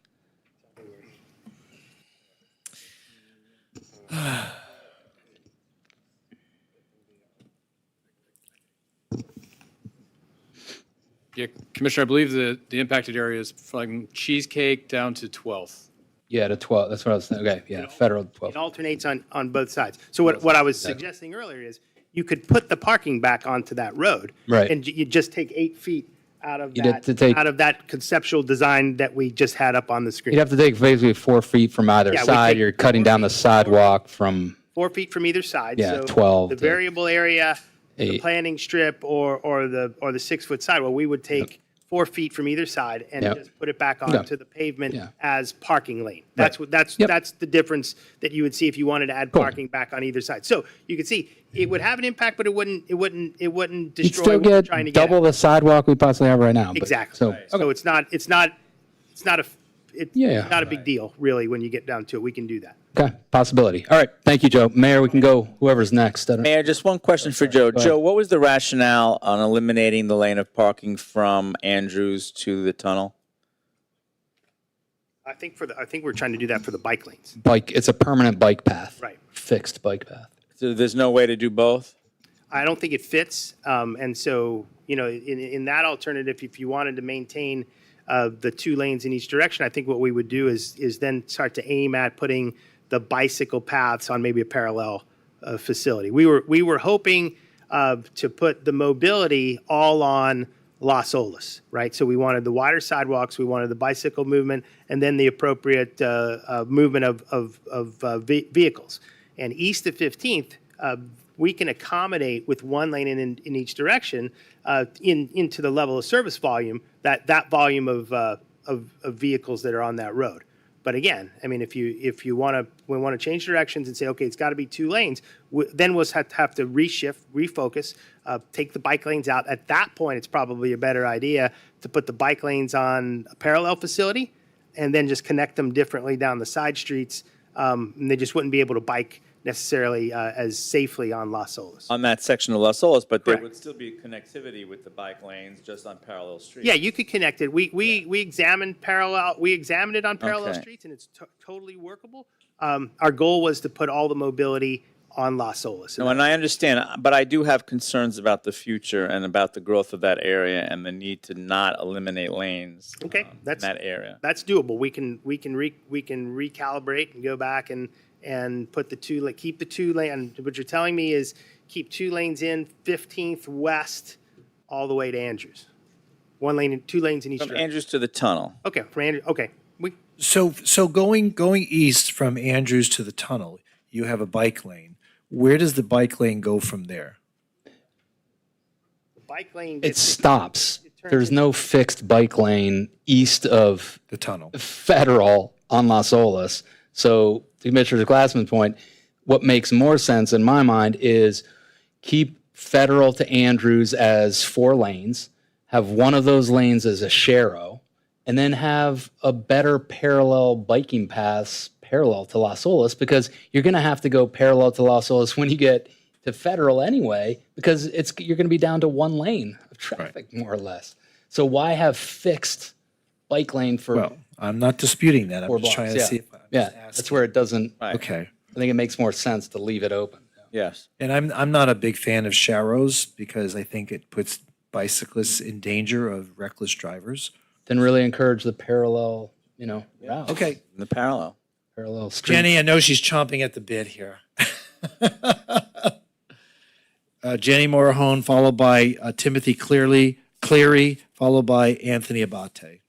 Yeah, Commissioner, I believe the impacted area is from Cheesecake down to 12th.
Yeah, to 12, that's what I was saying. Okay, yeah, Federal to 12.
It alternates on both sides. So what I was suggesting earlier is you could put the parking back onto that road.
Right.
And you just take 8 feet out of
You'd have
that,
to take-
out of that conceptual design that we just had up on the screen.
You'd have to take basically 4 feet from either
Yeah, we
side.
take
You're cutting down the sidewalk from,
4 feet from either side.
Yeah,
So
12
The
to
variable area, the
8.
planning strip, or the 6-foot sidewall, we would take 4 feet from either side and
Yep.
just put it back
Yeah.
onto the pavement
Yeah.
as parking lane. That's
Right.
what, that's
Yep.
that's the difference that you would see if you wanted to add
Cool.
parking back on either side. So you can see, it would have an impact, but it wouldn't
You'd
destroy
still
what we're
get
trying to get
double
at.
the sidewalk we possibly have right now. but-
Exactly.
So,
So it's not
Yeah.
not a big deal, really, when you get down to it. We can do that.
okay, possibility. All right, thank you, Joe. Mayor, we can go whoever's next. I don't-
Mayor, just one question for Joe.
ahead.
Joe, what was the rationale on eliminating the lane of parking from Andrews to the tunnel?
I think we're trying to do that for the bike lanes.
Bike, it's a permanent bike path.
Right.
Fixed bike path.
So there's no way to do both?
I don't think it fits. And so, in that alternative, if you wanted to maintain the 2 lanes in each direction, I think what we would do is then start to aim at putting the bicycle paths on maybe a parallel facility. We were hoping to put the mobility all on Las Olas, right? So we wanted the wider sidewalks, we wanted the bicycle movement, and then the appropriate movement of vehicles. And east of 15th, we can accommodate with 1 lane in each direction into the level of service volume, that volume of vehicles that are on that road. But again, I mean, if we want to change directions and say, okay, it's got to be 2 lanes, then we'll have to reshift, refocus, take the bike lanes out. At that point, it's probably a better idea to put the bike lanes on a parallel facility and then just connect them differently down the side streets. And they just wouldn't be able to bike necessarily as safely on Las Olas.
On that section of Las Olas, but there
Correct.
would still be connectivity with the bike lanes just on parallel streets.
Yeah, you could connect it. We examined it on parallel
Okay.
streets, and it's totally workable. Our goal was to put all the mobility on Las Olas.
No, and I understand, but I do have concerns about the future and about the growth of that area and the need to not eliminate lanes
Okay,
in that area.
that's doable. We can recalibrate and go back and and put keep the 2 lane, and what you're telling me is keep 2 lanes in 15th west all the way to Andrews. 1 lane, 2 lanes in each
From
direction.
Andrews to the tunnel.
Okay, from Andrews, okay.
So going east from Andrews to the tunnel, you have a bike lane. Where does the bike lane go from there?
The bike lane.
It stops. There's no fixed bike lane east of
the tunnel.
Federal on Las Olas. So to Commissioner Glassman's point, what makes more sense in my mind is keep Federal to Andrews as 4 lanes, have one of those lanes as a sharrow, and then have a better parallel biking paths parallel to Las Olas, because you're going to have to go parallel to Las Olas when you get to Federal anyway, because you're going to be down to 1 lane of traffic, more or less. So why have fixed bike lane for?
Well, I'm not disputing that. I'm
4
just
blocks?
trying to see if
that's where it doesn't.
Okay.
I think it makes more sense to leave it open.
Yes.
And I'm not a big fan of sharrows because I think it puts bicyclists in danger of reckless drivers.
Then really encourage the parallel, route.
Okay.
The parallel
street.
Jenny, I know she's chomping at the bit here. Jenny Morahone, followed by Timothy Cleary, followed by Anthony Abate.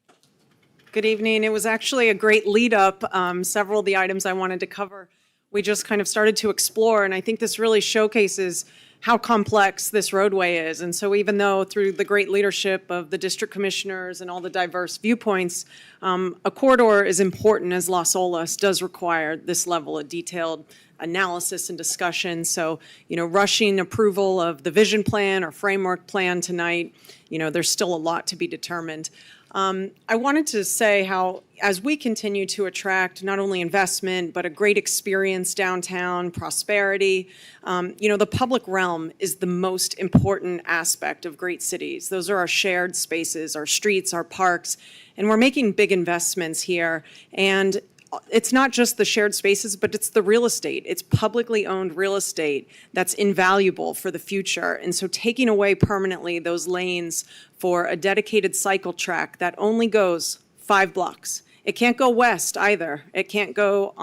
Good evening. It was actually a great lead up. Several of the items I wanted to cover, we just kind of started to explore, and I think this really showcases how complex this roadway is. And so even though through the great leadership of the district commissioners and all the diverse viewpoints, a corridor as important as Las Olas does require this level of detailed analysis and discussion. So, rushing approval of the vision plan or framework plan tonight, there's still a lot to be determined. I wanted to say how, as we continue to attract not only investment, but a great experience downtown, prosperity, the public realm is the most important aspect of great cities. Those are our shared spaces, our streets, our parks, and we're making big investments here. And it's not just the shared spaces, but it's the real estate. It's publicly owned real estate that's invaluable for the future. And so taking away permanently those lanes for a dedicated cycle track that only goes 5 blocks. It can't go west either. It can't go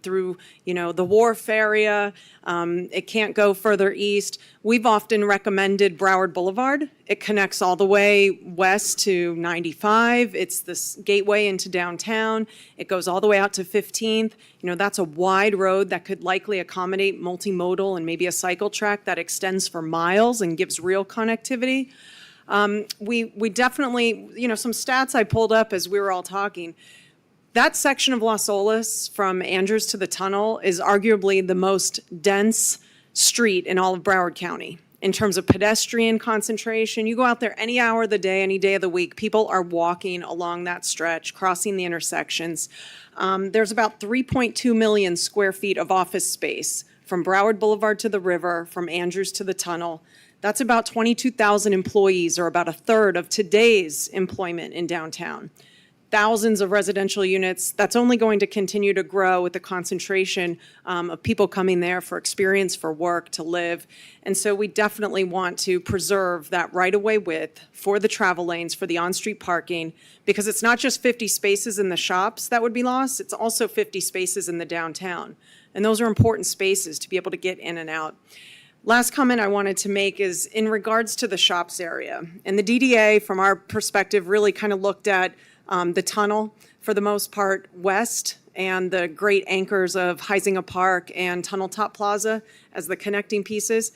through, the Wharf area. It can't go further east. We've often recommended Broward Boulevard. It connects all the way west to 95. It's this gateway into downtown. It goes all the way out to 15th. That's a wide road that could likely accommodate multimodal and maybe a cycle track that extends for miles and gives real connectivity. We definitely, some stats I pulled up as we were all talking. That section of Las Olas from Andrews to the tunnel is arguably the most dense street in all of Broward County in terms of pedestrian concentration. You go out there any hour of the day, any day of the week, people are walking along that stretch, crossing the intersections. There's about 3.2 million square feet of office space from Broward Boulevard to the river, from Andrews to the tunnel. That's about 22,000 employees, or about a third of today's employment in downtown. Thousands of residential units. That's only going to continue to grow with the concentration of people coming there for experience, for work, to live. And so we definitely want to preserve that right-of-way width for the travel lanes, for the on-street parking, because it's not just 50 spaces in the shops that would be lost, it's also 50 spaces in the downtown. And those are important spaces to be able to get in and out. Last comment I wanted to make is in regards to the shops area. And the DDA, from our perspective, really kind of looked at the tunnel, for the most part, west, and the great anchors of Huizinga Park and Tunnel Top Plaza as the connecting pieces.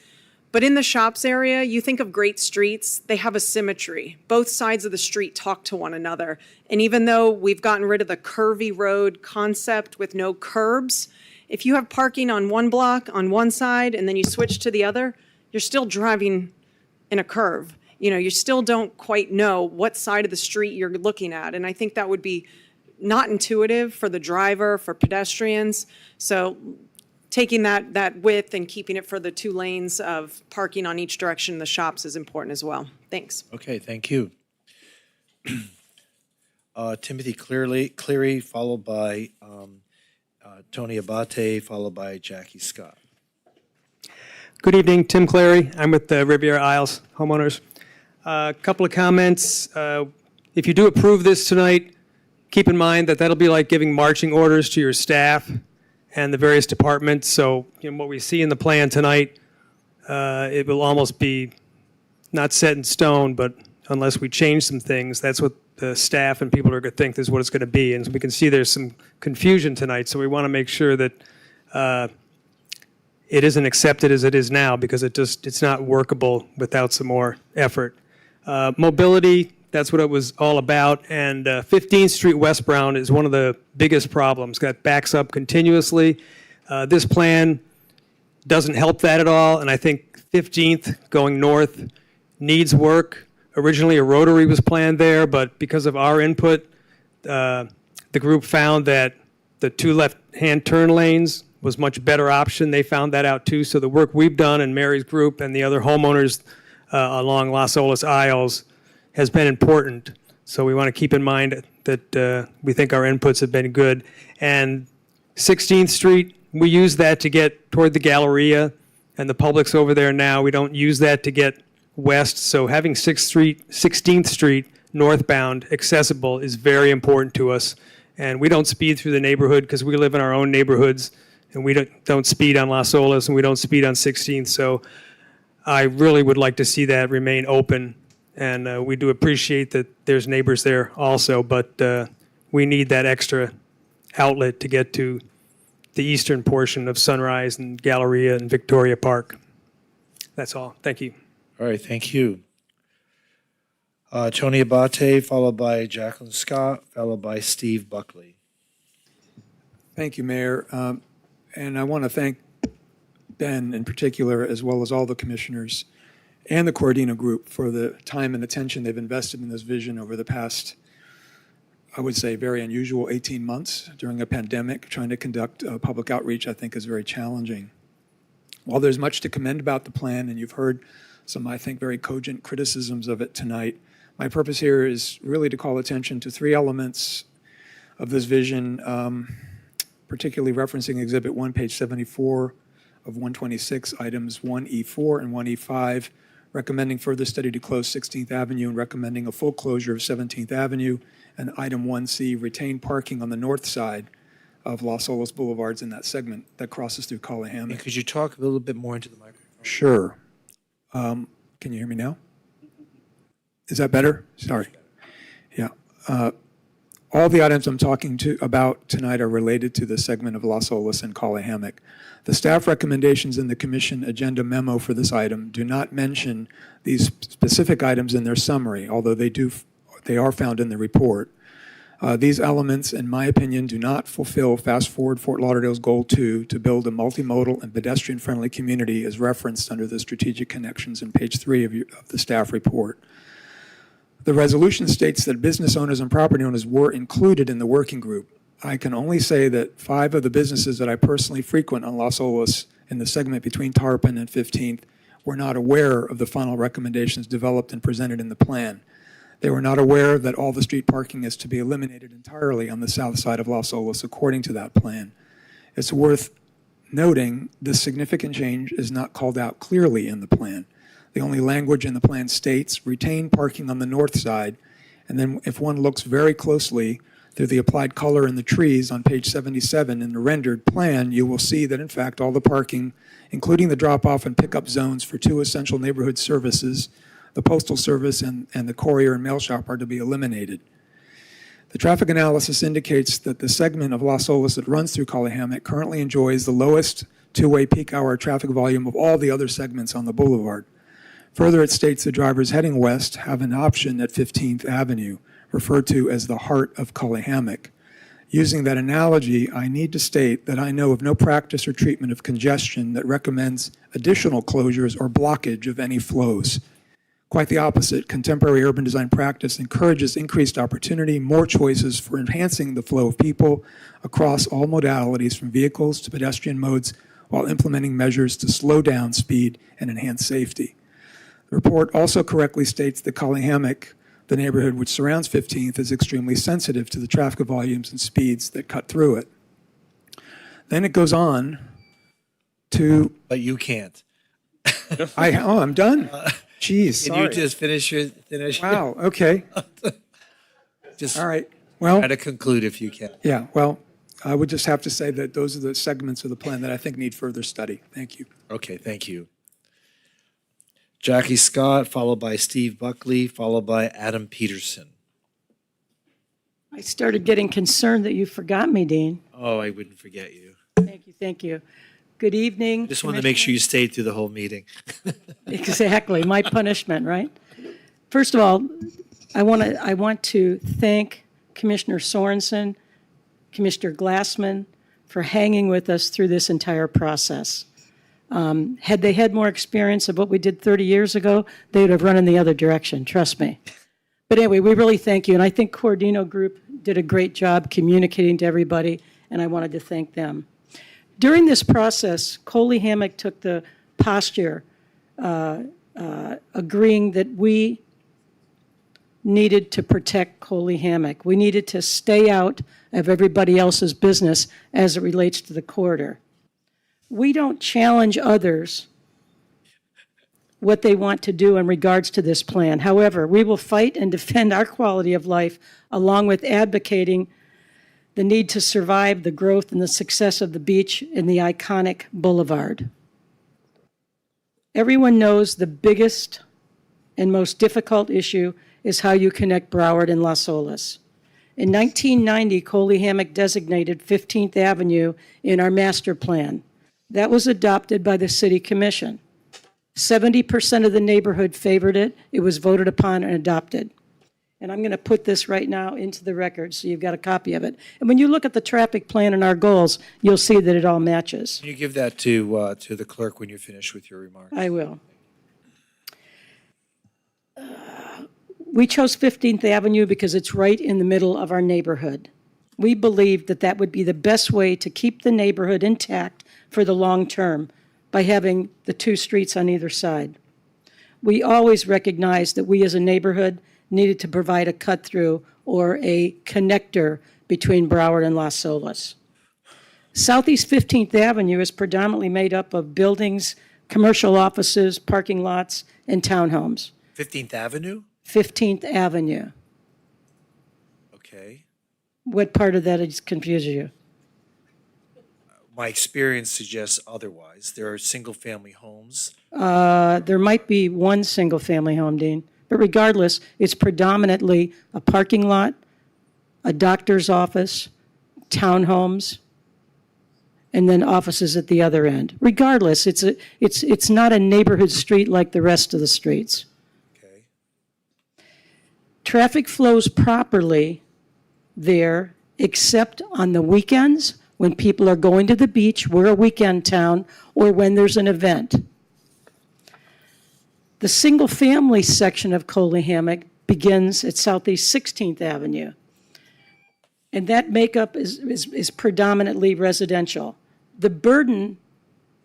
But in the shops area, you think of great streets, they have a symmetry. Both sides of the street talk to one another. And even though we've gotten rid of the curvy road concept with no curbs, if you have parking on one block on one side and then you switch to the other, you're still driving in a curve. You still don't quite know what side of the street you're looking at. And I think that would be not intuitive for the driver, for pedestrians. So taking that width and keeping it for the 2 lanes of parking on each direction in the shops is important as well. Thanks.
Okay, thank you. Timothy Cleary, followed by Tony Abate, followed by Jackie Scott.
Good evening, Tim Clary. I'm with the Riviera Isles homeowners. A couple of comments. If you do approve this tonight, keep in mind that that'll be like giving marching orders to your staff and the various departments. So, what we see in the plan tonight, it will almost be not set in stone, but unless we change some things, that's what the staff and people are going to think is what it's going to be. And we can see there's some confusion tonight, so we want to make sure that it isn't accepted as it is now, because it's not workable without some more effort. Mobility, that's what it was all about. And 15th Street westbound is one of the biggest problems. That backs up continuously. This plan doesn't help that at all. And I think 15th going north needs work. Originally, a rotary was planned there, but because of our input, the group found that the 2 left-hand turn lanes was much better option. They found that out too. So the work we've done in Mary's group and the other homeowners along Las Olas Isles has been important. So we want to keep in mind that we think our inputs have been good. And 16th Street, we use that to get toward the Galleria, and the public's over there now. We don't use that to get west. So having 16th Street northbound accessible is very important to us. And we don't speed through the neighborhood because we live in our own neighborhoods, and we don't speed on Las Olas, and we don't speed on 16th. So I really would like to see that remain open. And we do appreciate that there's neighbors there also, but we need that extra outlet to get to the eastern portion of Sunrise and Galleria and Victoria Park. That's all. Thank you.
All right, thank you. Tony Abate, followed by Jacqueline Scott, followed by Steve Buckley.
Thank you, Mayor. And I want to thank Ben in particular, as well as all the commissioners and the Cordino Group for the time and attention they've invested in this vision over the past, I would say, very unusual 18 months during a pandemic. Trying to conduct public outreach, I think, is very challenging. While there's much to commend about the plan, and you've heard some, I think, very cogent criticisms of it tonight, my purpose here is really to call attention to 3 elements of this vision, particularly referencing Exhibit 1, page 74 of 126, items 1E4 and 1E5, recommending further study to close 16th Avenue and recommending a full closure of 17th Avenue, and item 1C, retain parking on the north side of Las Olas Boulevards in that segment that crosses through Collihammock.
Could you talk a little bit more into the microphone?
Sure. Can you hear me now? Is that better? Sorry. Yeah. All the items I'm talking about tonight are related to the segment of Las Olas and Collihammock. The staff recommendations in the commission agenda memo for this item do not mention these specific items in their summary, although they are found in the report. These elements, in my opinion, do not fulfill Fast Forward Fort Lauderdale's goal to build a multimodal and pedestrian-friendly community as referenced under the strategic connections in page 3 of the staff report. The resolution states that business owners and property owners were included in the working group. I can only say that 5 of the businesses that I personally frequent on Las Olas in the segment between Tarpon and 15th were not aware of the final recommendations developed and presented in the plan. They were not aware that all the street parking is to be eliminated entirely on the south side of Las Olas according to that plan. It's worth noting this significant change is not called out clearly in the plan. The only language in the plan states retain parking on the north side, and then if one looks very closely through the applied color in the trees on page 77 in the rendered plan, you will see that in fact all the parking, including the drop-off and pickup zones for 2 essential neighborhood services, the Postal Service and the courier and mail shop, are to be eliminated. The traffic analysis indicates that the segment of Las Olas that runs through Collihammock currently enjoys the lowest two-way peak hour traffic volume of all the other segments on the boulevard. Further, it states the drivers heading west have an option at 15th Avenue, referred to as the heart of Collihammock. Using that analogy, I need to state that I know of no practice or treatment of congestion that recommends additional closures or blockage of any flows. Quite the opposite, contemporary urban design practice encourages increased opportunity, more choices for enhancing the flow of people across all modalities from vehicles to pedestrian modes while implementing measures to slow down speed and enhance safety. The report also correctly states that Collihammock, the neighborhood which surrounds 15th, is extremely sensitive to the traffic volumes and speeds that cut through it. Then it goes on to...
But you can't.
I'm done. Jeez,
Can you just finish?
Wow, okay.
Just
all right. Well,
try to conclude if you can.
Yeah, well, I would just have to say that those are the segments of the plan that I think need further study. Thank you.
Okay, thank you. Jackie Scott, followed by Steve Buckley, followed by Adam Peterson.
I started getting concerned that you forgot me, Dean.
Oh, I wouldn't forget you.
Thank you, thank you. Good evening.
Just wanted to make sure you stayed through the whole meeting.
Exactly, my punishment, right? First of all, I want to thank Commissioner Sorensen, Commissioner Glassman for hanging with us through this entire process. Had they had more experience of what we did 30 years ago, they would have run in the other direction, trust me. But anyway, we really thank you, and I think Cordino Group did a great job communicating to everybody, and I wanted to thank them. During this process, Coley Hammock took the posture agreeing that we needed to protect Coley Hammock. We needed to stay out of everybody else's business as it relates to the corridor. We don't challenge others what they want to do in regards to this plan. However, we will fight and defend our quality of life along with advocating the need to survive the growth and the success of the beach and the iconic boulevard. Everyone knows the biggest and most difficult issue is how you connect Broward and Las Olas. In 1990, Coley Hammock designated 15th Avenue in our master plan. That was adopted by the City Commission. 70% of the neighborhood favored it. It was voted upon and adopted. And I'm going to put this right now into the record so you've got a copy of it. And when you look at the traffic plan and our goals, you'll see that it all matches.
Can you give that to the clerk when you're finished with your remarks?
I will. We chose 15th Avenue because it's right in the middle of our neighborhood. We believed that that would be the best way to keep the neighborhood intact for the long term by having the two streets on either side. We always recognized that we as a neighborhood needed to provide a cut-through or a connector between Broward and Las Olas. Southeast 15th Avenue is predominantly made up of buildings, commercial offices, parking lots, and townhomes.
15th Avenue?
15th Avenue.
Okay.
What part of that is confusing you?
My experience suggests otherwise. There are single-family homes.
There might be one single-family home, Dean, but regardless, it's predominantly a parking lot, a doctor's office, townhomes, and then offices at the other end. Regardless, it's not a neighborhood street like the rest of the streets.
Okay.
Traffic flows properly there, except on the weekends when people are going to the beach, we're a weekend town, or when there's an event. The single-family section of Coley Hammock begins at Southeast 16th Avenue, and that makeup is predominantly residential. The burden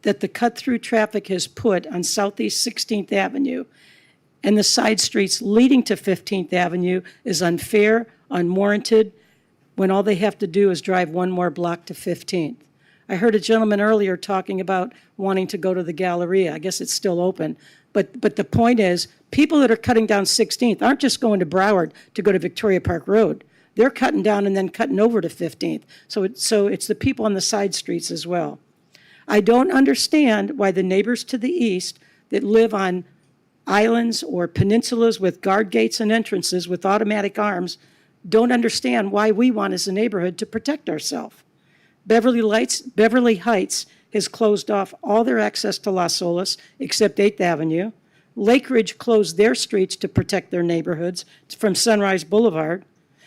that the cut-through traffic has put on Southeast 16th Avenue and the side streets leading to 15th Avenue is unfair, unwarranted, when all they have to do is drive one more block to 15th. I heard a gentleman earlier talking about wanting to go to the Galleria. I guess it's still open. But the point is, people that are cutting down 16th aren't just going to Broward to go to Victoria Park Road. They're cutting down and then cutting over to 15th. So it's the people on the side streets as well. I don't understand why the neighbors to the east that live on islands or peninsulas with guard gates and entrances with automatic arms don't understand why we want as a neighborhood to protect ourselves. Beverly Heights has closed off all their access to Las Olas except 8th Avenue. Lake Ridge closed their streets to protect their neighborhoods from Sunrise Boulevard.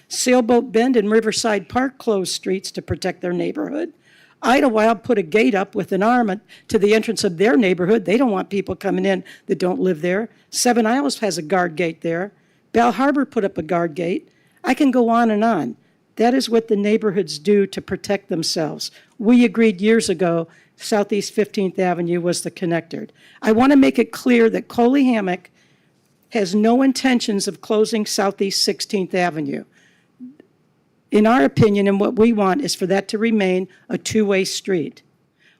Sailboat Bend and Riverside Park closed streets to protect their neighborhood. Idlewild put a gate up with an arm to the entrance of their neighborhood. They don't want people coming in that don't live there. Seven Isles has a guard gate there. Bell Harbor put up a guard gate. I can go on and on. That is what the neighborhoods do to protect themselves. We agreed years ago Southeast 15th Avenue was the connector. I want to make it clear that Coley Hammock has no intentions of closing Southeast 16th Avenue. In our opinion, and what we want is for that to remain a two-way street.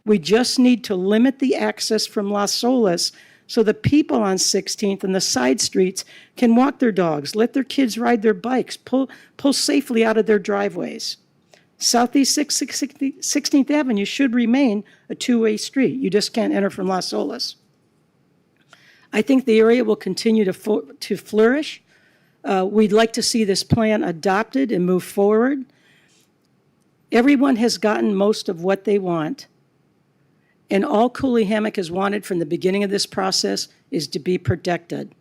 We just need to limit the access from Las Olas so the people on 16th and the side streets can walk their dogs, let their kids ride their bikes, pull safely out of their driveways. Southeast 16th Avenue should remain a two-way street. You just can't enter from Las Olas. I think the area will continue to flourish. We'd like to see this plan adopted and move forward. Everyone has gotten most of what they want. And all Cooley-Hammock has wanted from the beginning of this process is to be protected.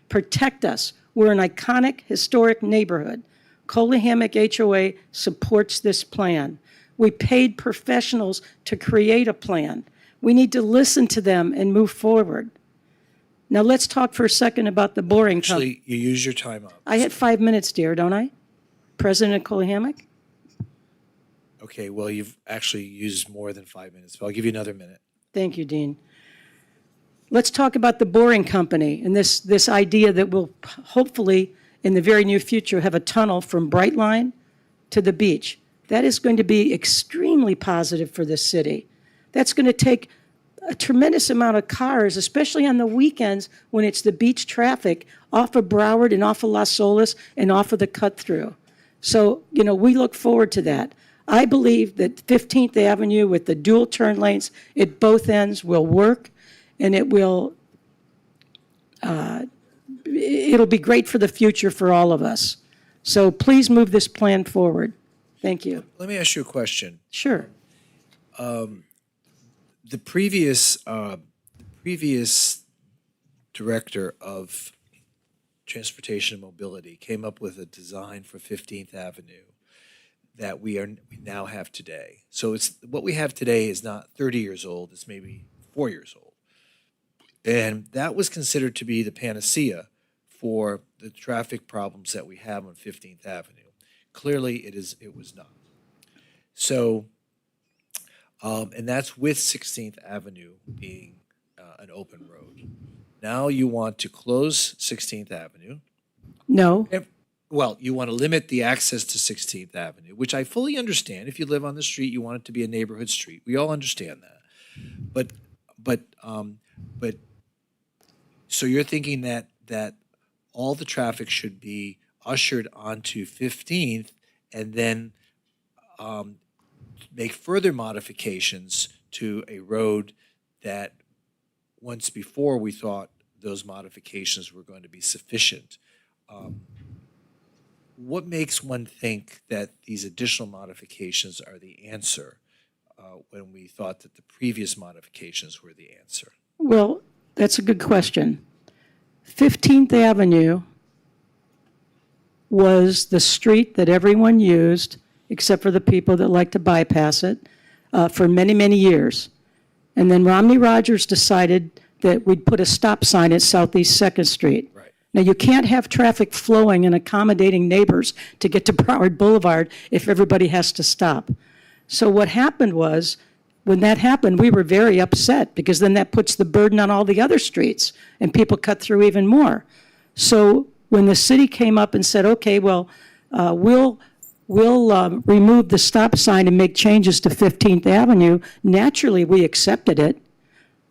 Protect us. We're an iconic, historic neighborhood. Cooley-Hammock HOA supports this plan. We paid professionals to create a plan. We need to listen to them and move forward. Now let's talk for a second about the boring company.
Actually, you use your time up.
I had 5 minutes, dear, don't I? President of Cooley-Hammock?
Okay, well, you've actually used more than 5 minutes, but I'll give you another minute.
Thank you, Dean. Let's talk about the boring company and this idea that we'll hopefully in the very near future have a tunnel from Brightline to the beach. That is going to be extremely positive for the city. That's going to take a tremendous amount of cars, especially on the weekends when it's the beach traffic, off of Broward and off of Las Olas and off of the cut-through. So, we look forward to that. I believe that 15th Avenue with the dual turn lanes at both ends will work, and it'll be great for the future for all of us. So please move this plan forward. Thank you.
Let me ask you a question.
Sure.
The previous director of Transportation and Mobility came up with a design for 15th Avenue that we now have today. So what we have today is not 30 years old, it's maybe 4 years old. And that was considered to be the panacea for the traffic problems that we have on 15th Avenue. Clearly, it was not. So, and that's with 16th Avenue being an open road. Now you want to close 16th Avenue.
No.
Well, you want to limit the access to 16th Avenue, which I fully understand. If you live on the street, you want it to be a neighborhood street. We all understand that. But so you're thinking that all the traffic should be ushered onto 15th and then make further modifications to a road that once before we thought those modifications were going to be sufficient. What makes one think that these additional modifications are the answer when we thought that the previous modifications were the answer?
Well, that's a good question. 15th Avenue was the street that everyone used, except for the people that like to bypass it, for many, many years. And then Romney Rogers decided that we'd put a stop sign at Southeast 2nd Street.
Right.
Now, you can't have traffic flowing and accommodating neighbors to get to Broward Boulevard if everybody has to stop. So what happened was, when that happened, we were very upset because then that puts the burden on all the other streets and people cut through even more. So when the city came up and said, okay, well, we'll remove the stop sign and make changes to 15th Avenue, naturally we accepted it.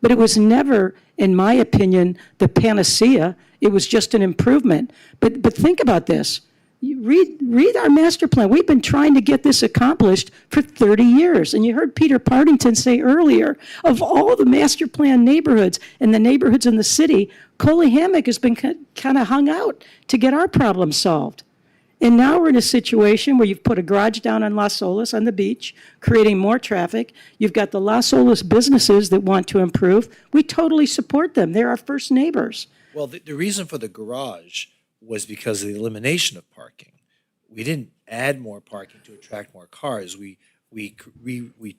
But it was never, in my opinion, the panacea. It was just an improvement. But think about this. You read our master plan. We've been trying to get this accomplished for 30 years. And you heard Peter Partington say earlier, of all the master plan neighborhoods and the neighborhoods in the city, Cooley-Hammock has been kind of hung out to get our problem solved. And now we're in a situation where you've put a garage down on Las Olas on the beach, creating more traffic. You've got the Las Olas businesses that want to improve. We totally support them. They're our first neighbors.
Well, the reason for the garage was because of the elimination of parking. We didn't add more parking to attract more cars. We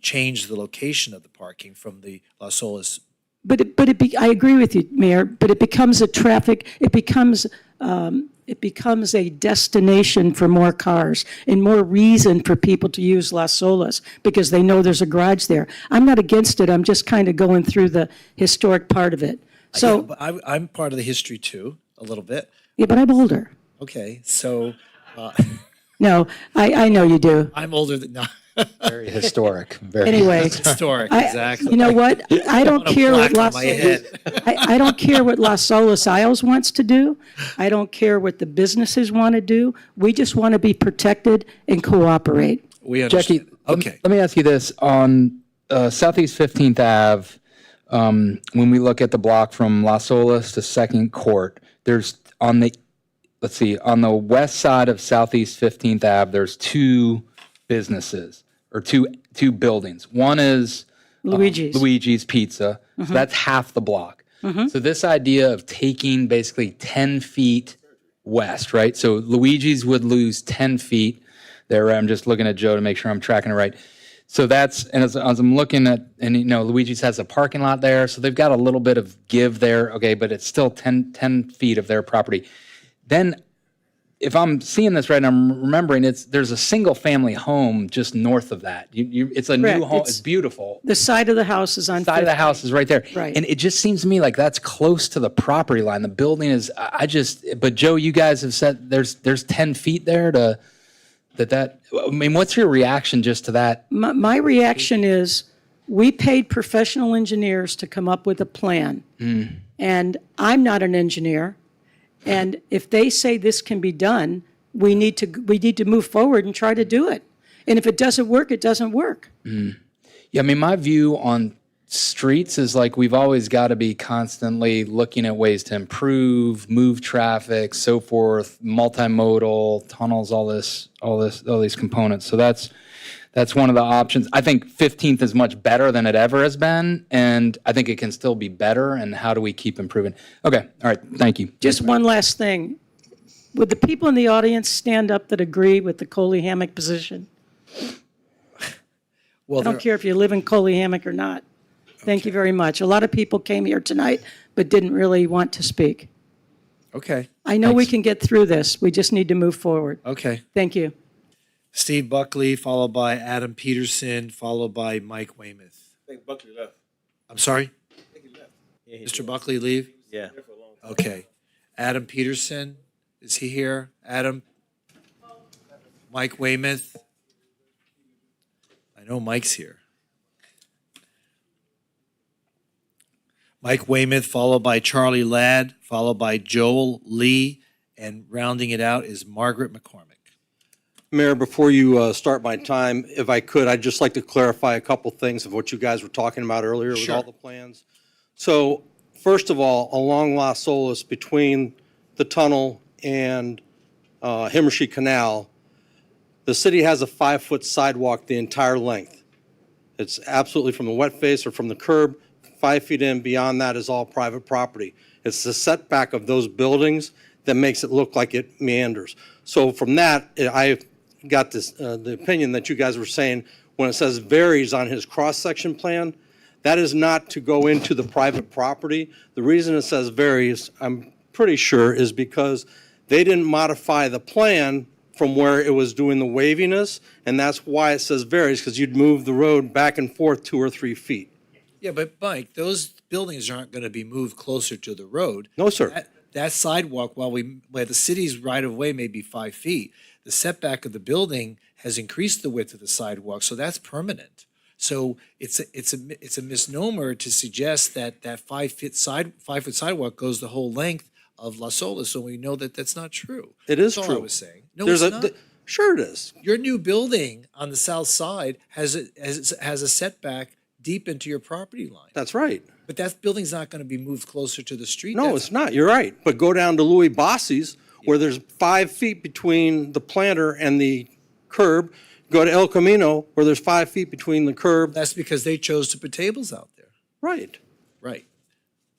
changed the location of the parking from the Las Olas.
I agree with you, Mayor. But it becomes a traffic. It becomes a destination for more cars and more reason for people to use Las Olas because they know there's a garage there. I'm not against it. I'm just kind of going through the historic part of it. So
But I'm part of the history too, a little bit.
yeah, but I'm older.
Okay, so
No, I know you do.
I'm older than no.
Very historic. Very
Anyway,
historic. Exactly.
You know what? I don't care what Las
on my head.
I don't care what Las Olas Isles wants to do. I don't care what the businesses want to do. We just want to be protected and cooperate.
We understand.
Jackie,
Okay.
let me ask you this. On Southeast 15th Ave, when we look at the block from Las Olas to Second Court, there's on the, let's see, on the west side of Southeast 15th Ave, there's two businesses or two buildings. One is Luigi's Pizza. So that's half the block. So this idea of taking basically 10 feet west, right? So Luigi's would lose 10 feet there. I'm just looking at Joe to make sure I'm tracking it right. So that's, and as I'm looking at, and you know, Luigi's has a parking lot there, so they've got a little bit of give there, okay, but it's still 10 feet of their property. Then, if I'm seeing this right, and I'm remembering, there's a single family home just north of that. It's a
Correct.
new home, it's beautiful.
The side of the house is on.
Side of the house is right there.
Right.
And it just seems to me like that's close to the property line. The building is, but Joe, you guys have said there's 10 feet there to, I mean, what's your reaction just to that?
My reaction is, we paid professional engineers to come up with a plan. And I'm not an engineer. And if they say this can be done, we need to move forward and try to do it. And if it doesn't work, it doesn't work.
Yeah, I mean, my view on streets is like we've always got to be constantly looking at ways to improve, move traffic, so forth, multimodal, tunnels, all these components. So that's one of the options. I think 15th is much better than it ever has been, and I think it can still be better, and how do we keep improving? Okay, all right, thank you.
Just one last thing. Would the people in the audience stand up that agree with the Coley Hammock position?
Well,
I don't care if you live in Coley Hammock or not. Thank you very much. A lot of people came here tonight but didn't really want to speak.
Okay.
I know we can get through this. We just need to move forward.
Okay.
Thank you.
Steve Buckley, followed by Adam Peterson, followed by Mike Weymouth.
I think Buckley left.
I'm sorry?
I think he left. Yeah,
Mr. Buckley leave?
Yeah.
Okay. Adam Peterson, is he here? Adam? Mike Weymouth? I know Mike's here. Mike Weymouth, followed by Charlie Ladd, followed by Joel Lee, and rounding it out is Margaret McCormick.
Mayor, before you start my time, if I could, I'd just like to clarify a couple things of what you guys were talking about earlier with all the plans. So, first of all, along Las Olas, between the tunnel and Himmershey Canal, the city has a 5-foot sidewalk the entire length. It's absolutely from the wet face or from the curb, 5 feet in. Beyond that is all private property. It's the setback of those buildings that makes it look like it meanders. So from that, I got this the opinion that you guys were saying when it says varies on his cross-section plan, that is not to go into the private property. The reason it says varies, I'm pretty sure, is because they didn't modify the plan from where it was doing the waviness, and that's why it says varies, because you'd move the road back and forth 2 or 3 feet.
Yeah, but Mike, those buildings aren't going to be moved closer to the road.
No, sir.
That sidewalk, while the city's right of way may be 5 feet, the setback of the building has increased the width of the sidewalk, so that's permanent. So it's a misnomer to suggest that 5 foot sidewalk goes the whole length of Las Olas. So we know that that's not true.
It is
That's
true.
all I was saying. No, it's not.
Sure, it is.
Your new building on the south side has a setback deep into your property line.
That's right.
But that building's not going to be moved closer to the street.
No, it's not. You're right. But go down to Louis Bossi's, where there's 5 feet between the planter and the curb. Go to El Camino, where there's 5 feet between the curb.
That's because they chose to put tables out there.
Right.
Right.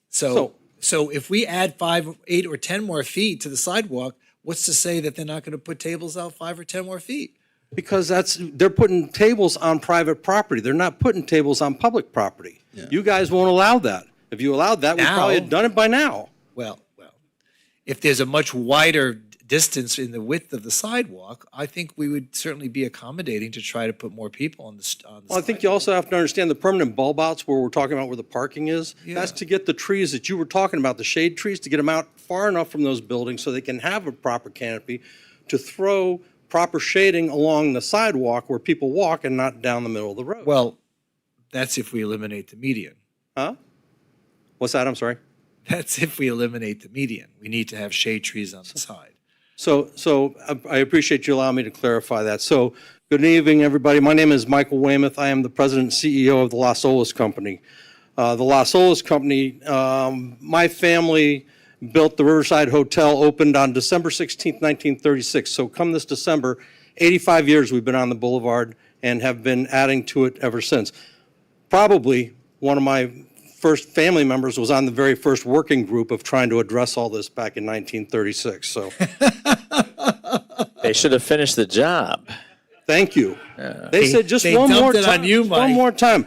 So if we add 5, 8, or 10 more feet to the sidewalk, what's to say that they're not going to put tables out 5 or 10 more feet?
Because they're putting tables on private property. They're not putting tables on public property. Yeah. You guys won't allow that. If you allowed that, we probably had done it by now.
Well, if there's a much wider distance in the width of the sidewalk, I think we would certainly be accommodating to try to put more people on the
Well, I think you also have to understand the permanent bulb outs where we're talking about where the parking is.
Yeah.
That's to get the trees that you were talking about, the shade trees, to get them out far enough from those buildings so they can have a proper canopy to throw proper shading along the sidewalk where people walk and not down the middle of the road.
Well, that's if we eliminate the median.
Huh? What's that? I'm sorry.
That's if we eliminate the median. We need to have shade trees on the side.
So I appreciate you allowing me to clarify that. So good evening, everybody. My name is Michael Weymouth. I am the president and CEO of the Las Olas Company. The Las Olas Company, my family built the Riverside Hotel, opened on December 16th, 1936. So come this December, 85 years we've been on the boulevard and have been adding to it ever since. Probably one of my first family members was on the very first working group of trying to address all this back in 1936. So
They should have finished the job.
thank you. They said just
they
one more
dumped it on
time.
you,
just one
Mike.
more time.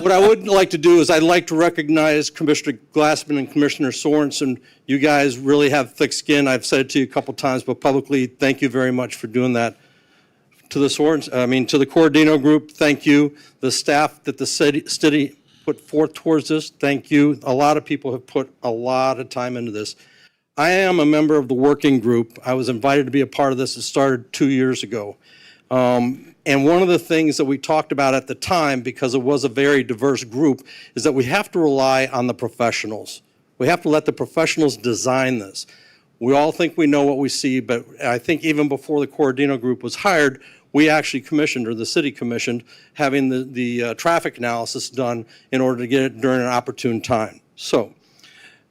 What I would like to do is I'd like to recognize Commissioner Glassman and Commissioner Sorensen. You guys really have thick skin. I've said it to you a couple times, but publicly, thank you very much for doing that. To the to the Cordino Group, thank you. The staff that the city put forth towards this, thank you. A lot of people have put a lot of time into this. I am a member of the working group. I was invited to be a part of this. It started 2 years ago. And one of the things that we talked about at the time, because it was a very diverse group, is that we have to rely on the professionals. We have to let the professionals design this. We all think we know what we see, but I think even before the Cordino Group was hired, we actually commissioned, or the city commissioned, having the traffic analysis done in order to get it during an opportune time. So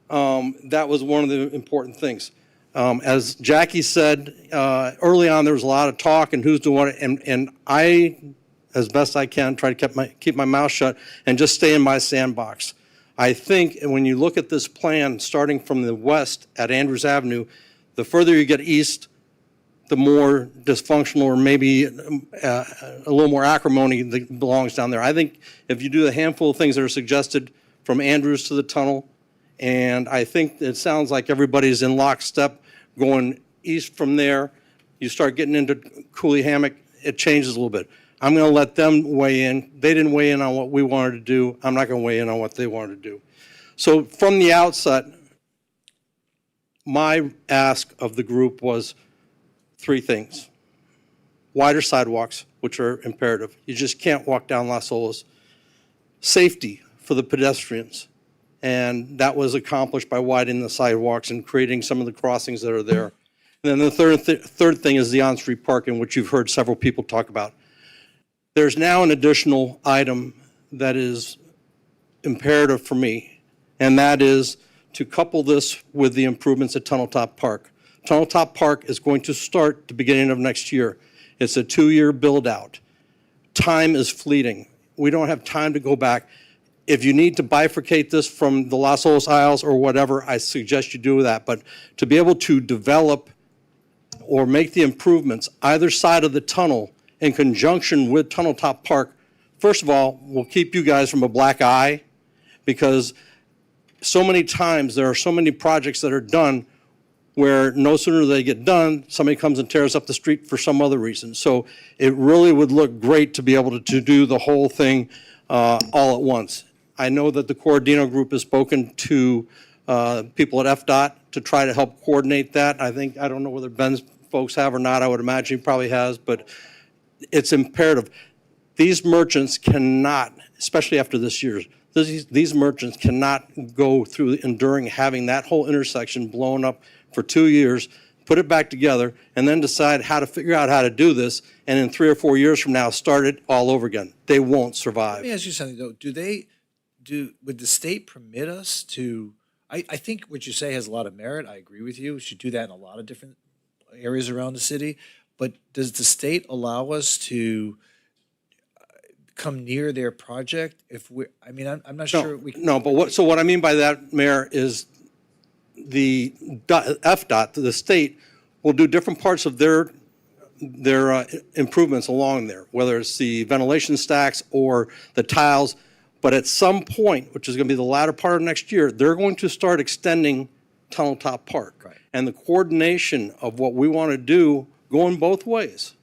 that was one of the important things. As Jackie said, early on there was a lot of talk and who's doing what, and I, as best I can, try to keep my mouth shut and just stay in my sandbox. I think when you look at this plan, starting from the west at Andrews Avenue, the further you get east, the more dysfunctional or maybe a little more acrimony that belongs down there. I think if you do a handful of things that are suggested from Andrews to the tunnel, and I think it sounds like everybody's in lockstep going east from there, you start getting into Cooley Hammock, it changes a little bit. I'm going to let them weigh in. They didn't weigh in on what we wanted to do. I'm not going to weigh in on what they wanted to do. So from the outset, my ask of the group was 3 things. Wider sidewalks, which are imperative. You just can't walk down Las Olas. Safety for the pedestrians. And that was accomplished by widening the sidewalks and creating some of the crossings that are there. And then the third thing is the on-street parking, which you've heard several people talk about. There's now an additional item that is imperative for me, and that is to couple this with the improvements at Tunnel Top Park. Tunnel Top Park is going to start the beginning of next year. It's a 2-year build-out. Time is fleeting. We don't have time to go back. If you need to bifurcate this from the Las Olas Isles or whatever, I suggest you do that. But to be able to develop or make the improvements either side of the tunnel in conjunction with Tunnel Top Park, first of all, will keep you guys from a black eye, because so many times there are so many projects that are done where no sooner do they get done, somebody comes and tears up the street for some other reason. So it really would look great to be able to do the whole thing all at once. I know that the Cordino Group has spoken to people at FDOT to try to help coordinate that. I don't know whether Ben's folks have or not. I would imagine he probably has, but it's imperative. These merchants cannot, especially after this year, these merchants cannot go through enduring having that whole intersection blown up for 2 years, put it back together, and then decide how to figure out how to do this, and in 3 or 4 years from now, start it all over again. They won't survive.
Let me ask you something, though. Would the state permit us to, I think what you say has a lot of merit. I agree with you. We should do that in a lot of different areas around the city. But does the state allow us to come near their project if I'm not sure we can.
No, but what I mean by that, Mayor, is the FDOT, the state, will do different parts of their improvements along there, whether it's the ventilation stacks or the tiles. But at some point, which is going to be the latter part of next year, they're going to start extending Tunnel Top Park. Right. And the coordination of what we want to do going both ways.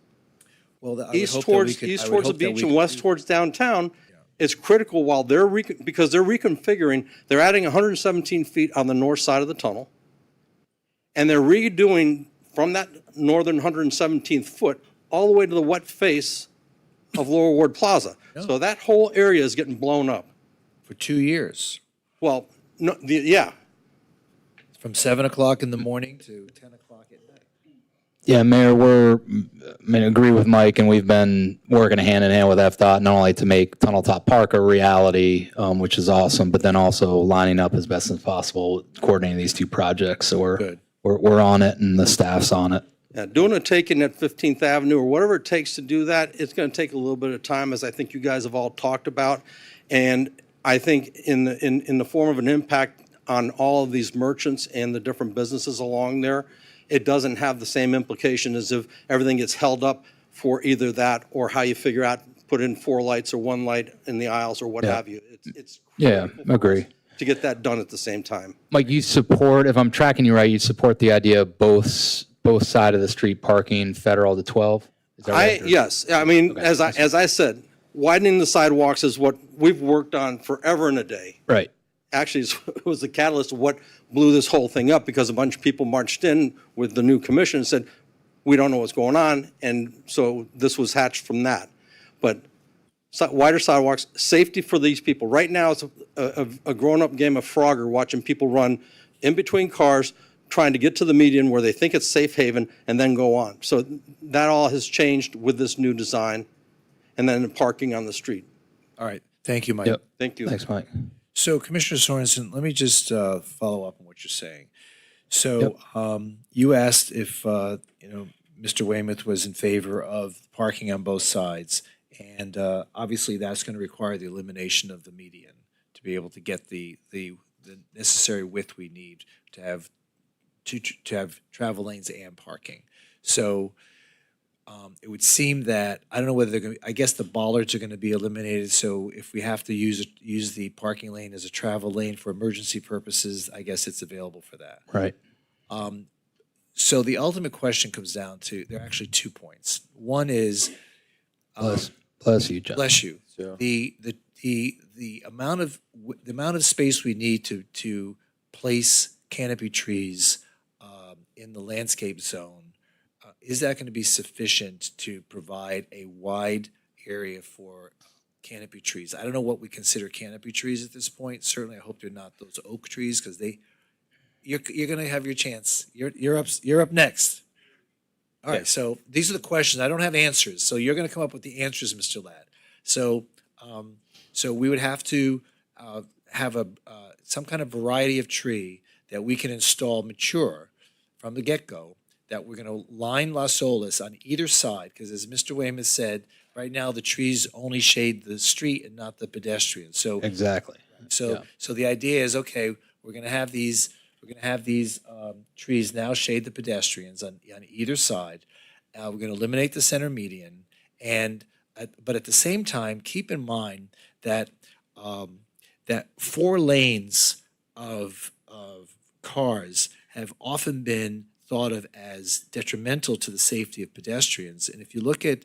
Well,
east towards the beach and west towards downtown, it's critical while because they're reconfiguring, they're adding 117 feet on the north side of the tunnel, and they're redoing from that northern 117th foot all the way to the wet face of Lower Ward Plaza. Yeah. So that whole area is getting blown up.
For 2 years.
Well, no, yeah.
From 7 o'clock in the morning to 10 o'clock at night.
Yeah, Mayor, agree with Mike, and we've been working hand in hand with FDOT not only to make Tunnel Top Park a reality, which is awesome, but then also lining up as best as possible, coordinating these two projects. So we're on it, and the staff's on it.
Yeah, doing a taking at 15th Avenue or whatever it takes to do that, it's going to take a little bit of time, as I think you guys have all talked about. And I think in the form of an impact on all of these merchants and the different businesses along there, it doesn't have the same implication as if everything gets held up for either that or how you figure out, put in 4 lights or 1 light in the aisles or what have you. It's
Yeah, agree.
to get that done at the same time.
Mike, you support, if I'm tracking you right, you support the idea of both side of the street parking federal to 12? Is that right?
Yes, I mean, as I said, widening the sidewalks is what we've worked on forever and a day.
Right.
Actually, it was the catalyst of what blew this whole thing up, because a bunch of people marched in with the new commission and said, we don't know what's going on, and so this was hatched from that. But wider sidewalks, safety for these people. Right now, it's a grown-up game of Frogger, watching people run in between cars, trying to get to the median where they think it's safe haven, and then go on. So that all has changed with this new design, and then the parking on the street.
All right. Thank you, Mike.
Yep.
Thank you.
Thanks, Mike.
So, Commissioner Sorensen, let me just follow up on what you're saying. So, you asked if Mr. Weymouth was in favor of parking on both sides, and obviously that's going to require the elimination of the median to be able to get the necessary width we need to have travel lanes and parking. So. It would seem that, I don't know whether they're going to, I guess the bollards are going to be eliminated. So if we have to use the parking lane as a travel lane for emergency purposes, I guess it's available for that.
Right.
So the ultimate question comes down to, there are actually 2 points. One is,
Bless you, John.
bless you. The amount of space we need to place canopy trees in the landscape zone. Is that going to be sufficient to provide a wide area for canopy trees? I don't know what we consider canopy trees at this point. Certainly, I hope they're not those oak trees, because you're going to have your chance. You're up next. All right. So these are the questions. I don't have answers. So you're going to come up with the answers, Mr. Ladd. So we would have to have some kind of variety of tree that we can install mature from the get-go, that we're going to line Las Olas on either side, because as Mr. Weymouth said, right now the trees only shade the street and not the pedestrian. So
Exactly.
so the idea is, okay, we're going to have these trees now shade the pedestrians on either side. We're going to eliminate the center median, but at the same time, keep in mind that that 4 lanes of cars have often been thought of as detrimental to the safety of pedestrians. And if you look at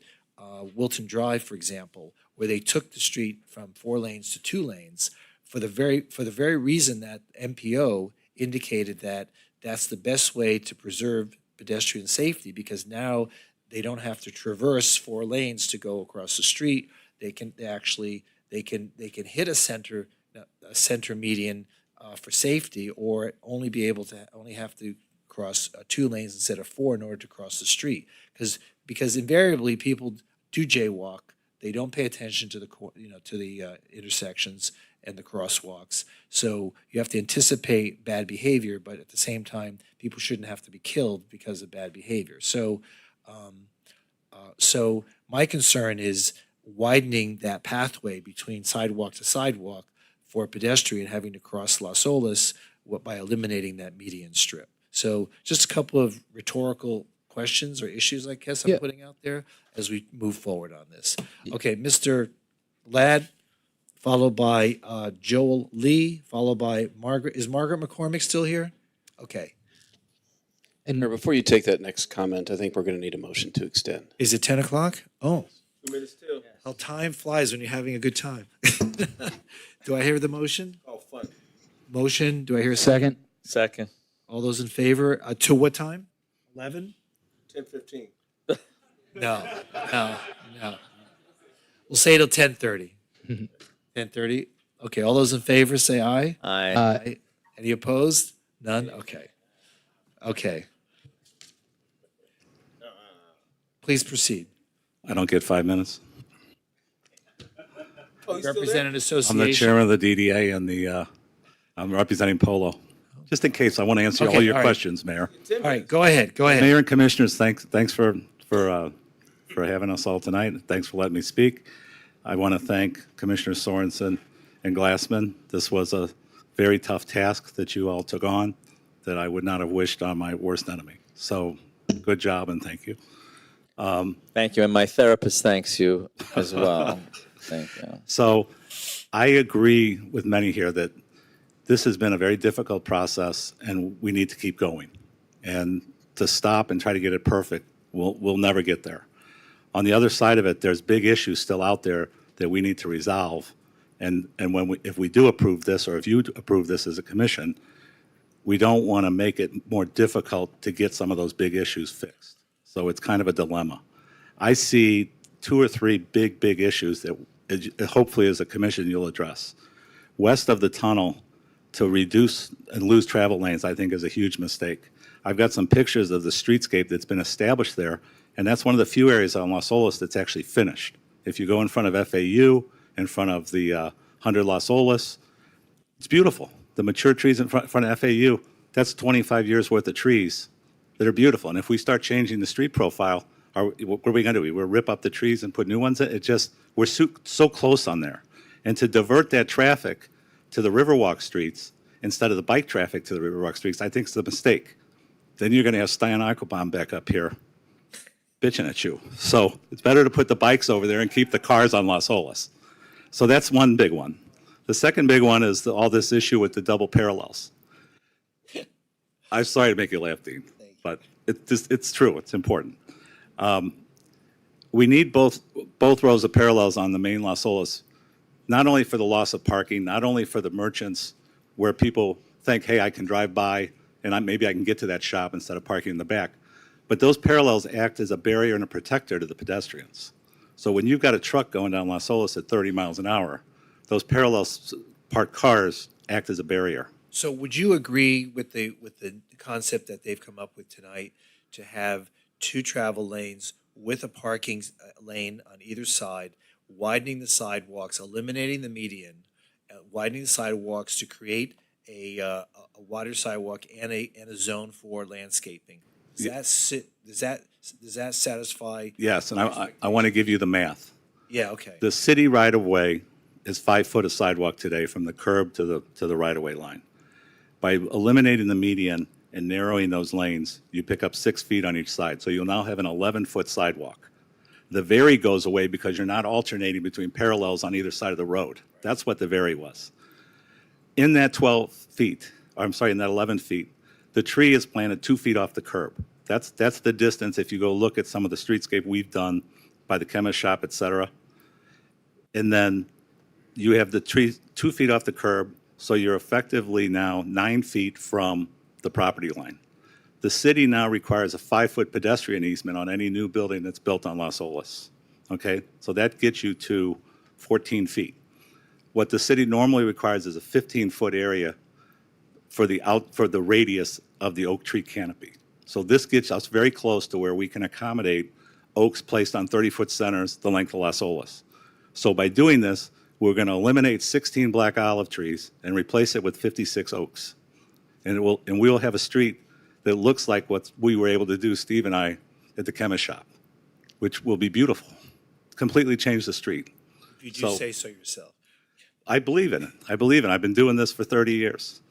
Wilton Drive, for example, where they took the street from 4 lanes to 2 lanes, for the very reason that MPO indicated that that's the best way to preserve pedestrian safety, because now they don't have to traverse 4 lanes to go across the street. They can hit a center median for safety, or only have to cross 2 lanes instead of 4 in order to cross the street, because invariably people do jaywalk. They don't pay attention to the intersections and the crosswalks. So you have to anticipate bad behavior, but at the same time, people shouldn't have to be killed because of bad behavior. So my concern is widening that pathway between sidewalk to sidewalk for a pedestrian having to cross Las Olas by eliminating that median strip. So just a couple of rhetorical questions or issues, I guess, I'm putting out there as we move forward on this. Okay, Mr. Ladd, followed by Joel Lee, followed by Margaret. Is Margaret McCormick still here? Okay.
And before you take that next comment, I think we're going to need a motion to extend.
Is it 10 o'clock? Oh.
2 minutes too.
How time flies when you're having a good time. Do I hear the motion?
Oh, fun.
Motion, do I hear a second?
Second.
All those in favor, to what time? 11?
10:15.
No. We'll say till 10:30. 10:30? Okay, all those in favor say aye.
Aye.
Any opposed? None? Okay. Please proceed.
I don't get 5 minutes.
Representative
I'm
Association.
the chairman of the DDA and I'm representing Polo. Just in case, I want to answer all your
all right.
questions, Mayor.
All right, go ahead. Go ahead.
Mayor and Commissioners, thanks for having us all tonight. Thanks for letting me speak. I want to thank Commissioner Sorensen and Glassman. This was a very tough task that you all took on that I would not have wished on my worst enemy. So good job and thank you.
Thank you, and my therapist thanks you as well. Thank you.
So I agree with many here that this has been a very difficult process and we need to keep going. And to stop and try to get it perfect, we'll never get there. On the other side of it, there's big issues still out there that we need to resolve. And if we do approve this, or if you approve this as a commission, we don't want to make it more difficult to get some of those big issues fixed. So it's kind of a dilemma. I see 2 or 3 big issues that hopefully as a commission you'll address. West of the tunnel, to reduce and lose travel lanes, I think is a huge mistake. I've got some pictures of the streetscape that's been established there, and that's one of the few areas on Las Olas that's actually finished. If you go in front of FAU, in front of the 100 Las Olas, it's beautiful. The mature trees in front of FAU, that's 25 years worth of trees that are beautiful. And if we start changing the street profile, what are we going to do? We'll rip up the trees and put new ones in? We're so close on there. And to divert that traffic to the Riverwalk streets instead of the bike traffic to the Riverwalk streets, I think it's a mistake. Then you're going to have Stein Eichelbaum back up here bitching at you. So it's better to put the bikes over there and keep the cars on Las Olas. So that's one big one. The second big one is all this issue with the double parallels. I'm sorry to make you laugh, Dean, but it's true. It's important. We need both rows of parallels on the main Las Olas, not only for the loss of parking, not only for the merchants where people think, hey, I can drive by and maybe I can get to that shop instead of parking in the back, but those parallels act as a barrier and a protector to the pedestrians. So when you've got a truck going down Las Olas at 30 miles an hour, those parallel parked cars act as a barrier.
So would you agree with the concept that they've come up with tonight to have 2 travel lanes with a parking lane on either side, widening the sidewalks, eliminating the median, widening the sidewalks to create a wider sidewalk and a zone for landscaping? Does that satisfy?
Yes, and I want to give you the math.
Yeah, okay.
The city right-of-way is 5 foot of sidewalk today from the curb to the right-of-way line. By eliminating the median and narrowing those lanes, you pick up 6 feet on each side. So you'll now have an 11-foot sidewalk. The vary goes away because you're not alternating between parallels on either side of the road. That's what the vary was. In that 12 feet, in that 11 feet, the tree is planted 2 feet off the curb. That's the distance if you go look at some of the streetscape we've done by the chemist shop, et cetera. And then you have the tree 2 feet off the curb, so you're effectively now 9 feet from the property line. The city now requires a 5-foot pedestrian easement on any new building that's built on Las Olas. Okay, so that gets you to 14 feet. What the city normally requires is a 15-foot area for the radius of the oak tree canopy. So this gets us very close to where we can accommodate oaks placed on 30-foot centers the length of Las Olas. So by doing this, we're going to eliminate 16 black olive trees and replace it with 56 oaks. And we'll have a street that looks like what we were able to do, Steve and I, at the chemist shop, which will be beautiful. Completely change the street.
You do say so yourself.
I believe in it. I've been doing this for 30 years.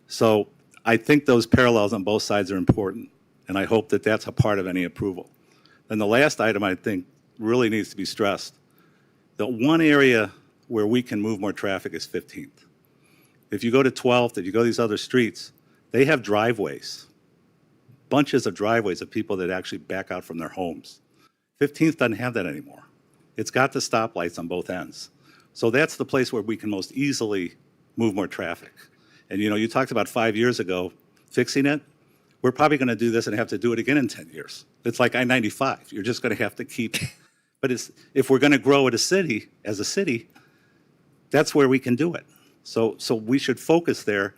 So I think those parallels on both sides are important, and I hope that that's a part of any approval. And the last item I think really needs to be stressed. The one area where we can move more traffic is 15th. If you go to 12th, if you go to these other streets, they have driveways, bunches of driveways of people that actually back out from their homes. 15th doesn't have that anymore. It's got the stoplights on both ends. So that's the place where we can most easily move more traffic. And you talked about 5 years ago fixing it. We're probably going to do this and have to do it again in 10 years. It's like I-95. You're just going to have to keep, but if we're going to grow as a city, that's where we can do it. So we should focus there.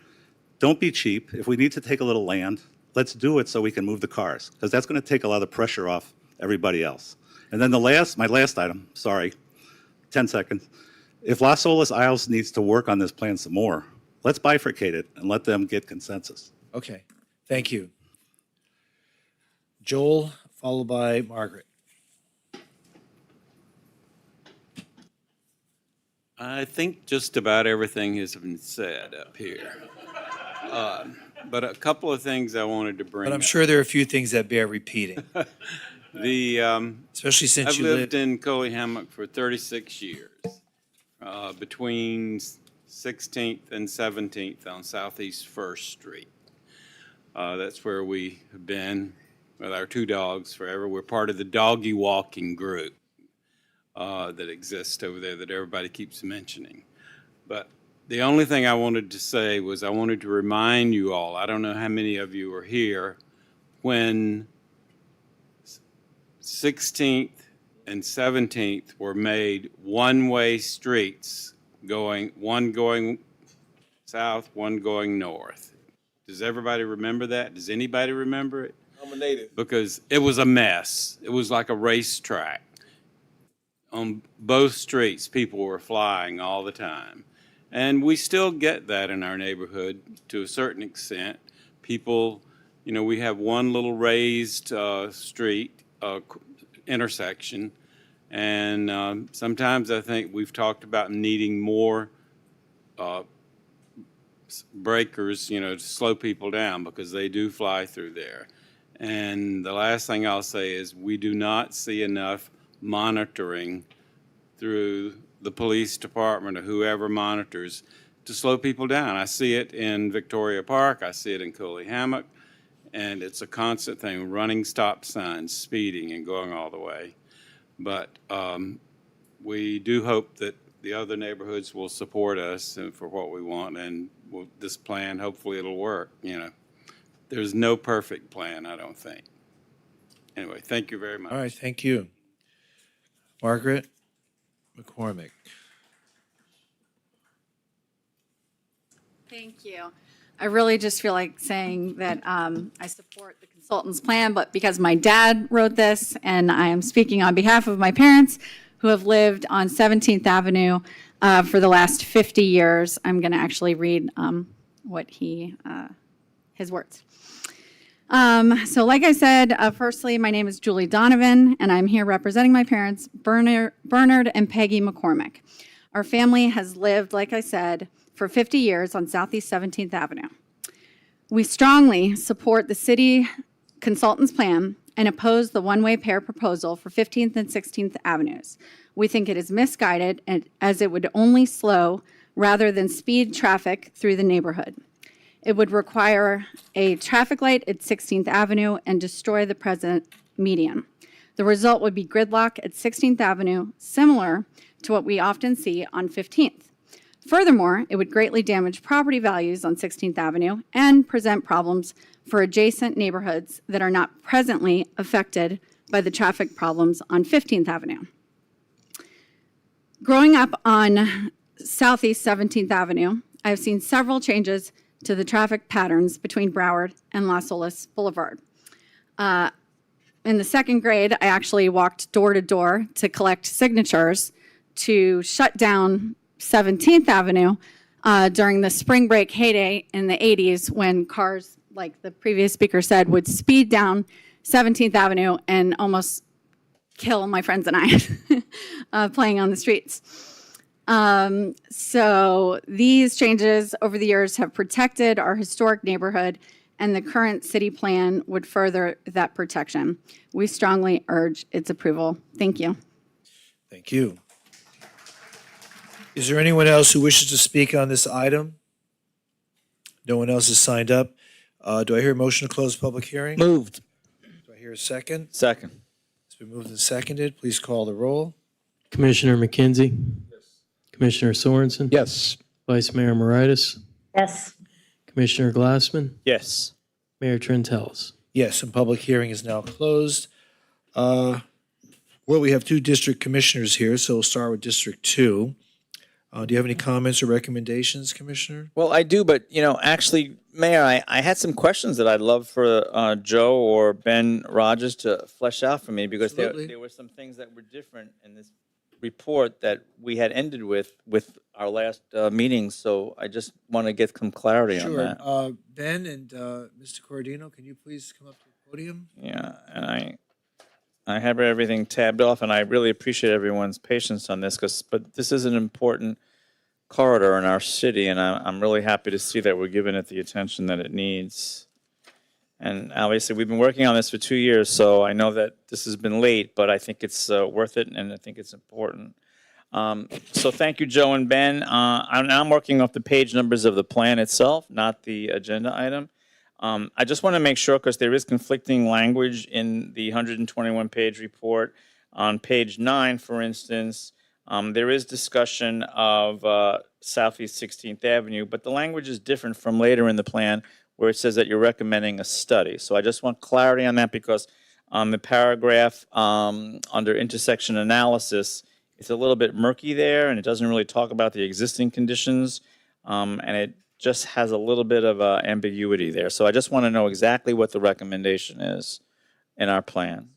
Don't be cheap. If we need to take a little land, let's do it so we can move the cars, because that's going to take a lot of pressure off everybody else. And then my last item, sorry, 10 seconds. If Las Olas Isles needs to work on this plan some more, let's bifurcate it and let them get consensus.
Okay, thank you. Joel, followed by Margaret.
I think just about everything has been said up here. But a couple of things I wanted to bring
But I'm
up.
sure there are a few things that bear repeating,
The,
especially since
I've
you
lived
lived.
in Coley-Hammock for 36 years, between 16th and 17th on Southeast First Street. That's where we have been with our two dogs forever. We're part of the doggy walking group that exists over there that everybody keeps mentioning. But the only thing I wanted to say was I wanted to remind you all, I don't know how many of you were here, when 16th and 17th were made one-way streets, one going south, one going north. Does everybody remember that? Does anybody remember it?
I'm a native.
Because it was a mess. It was like a racetrack. On both streets, people were flying all the time. And we still get that in our neighborhood to a certain extent. People, we have one little raised street intersection. And sometimes I think we've talked about needing more breakers, to slow people down because they do fly through there. And the last thing I'll say is we do not see enough monitoring through the police department or whoever monitors to slow people down. I see it in Victoria Park, I see it in Coley-Hammock, and it's a constant thing, running stop signs, speeding, and going all the way. But we do hope that the other neighborhoods will support us for what we want, and this plan, hopefully it'll work. There's no perfect plan, I don't think. Anyway, thank you very much.
All right, thank you. Margaret McCormick.
Thank you. I really just feel like saying that I support the consultant's plan, but because my dad wrote this and I am speaking on behalf of my parents who have lived on 17th Avenue for the last 50 years, I'm going to actually read what his words. So like I said, firstly, my name is Julie Donovan, and I'm here representing my parents, Bernard and Peggy McCormick. Our family has lived, like I said, for 50 years on Southeast 17th Avenue. We strongly support the city consultant's plan and oppose the one-way pair proposal for 15th and 16th Avenues. We think it is misguided as it would only slow rather than speed traffic through the neighborhood. It would require a traffic light at 16th Avenue and destroy the present median. The result would be gridlock at 16th Avenue, similar to what we often see on 15th. Furthermore, it would greatly damage property values on 16th Avenue and present problems for adjacent neighborhoods that are not presently affected by the traffic problems on 15th Avenue. Growing up on Southeast 17th Avenue, I have seen several changes to the traffic patterns between Broward and Las Olas Boulevard. In the second grade, I actually walked door to door to collect signatures to shut down 17th Avenue during the spring break heyday in the 80s when cars, like the previous speaker said, would speed down 17th Avenue and almost kill my friends and I playing on the streets. So these changes over the years have protected our historic neighborhood, and the current city plan would further that protection. We strongly urge its approval. Thank you.
Thank you. Is there anyone else who wishes to speak on this item? No one else has signed up. Do I hear a motion to close public hearing?
Moved.
Do I hear a second?
Second.
It's been moved and seconded. Please call the roll.
Commissioner McKenzie? Yes. Commissioner Sorensen?
Yes.
Vice Mayor Moritas?
Yes.
Commissioner Glassman?
Yes.
Mayor Trentels?
Yes, and public hearing is now closed. Well, we have two district commissioners here, so we'll start with District 2. Do you have any comments or recommendations, Commissioner?
Well, I do, but actually, Mayor, I had some questions that I'd love for Joe or Ben Rogers to flesh out for me because there were some things that were different in this report that we had ended with our last meeting. So I just want to get some clarity on that.
Sure. Ben and Mr. Cordino, can you please come up to the podium?
Yeah, and I have everything tabbed off, and I really appreciate everyone's patience on this, but this is an important corridor in our city, and I'm really happy to see that we're giving it the attention that it needs. And obviously, we've been working on this for 2 years, so I know that this has been late, but I think it's worth it, and I think it's important. So thank you, Joe and Ben. I'm working off the page numbers of the plan itself, not the agenda item. I just want to make sure, because there is conflicting language in the 121-page report. On page 9, for instance, there is discussion of Southeast 16th Avenue, but the language is different from later in the plan where it says that you're recommending a study. So I just want clarity on that because on the paragraph under intersection analysis, it's a little bit murky there and it doesn't really talk about the existing conditions and it just has a little bit of ambiguity there. So I just want to know exactly what the recommendation is in our plan.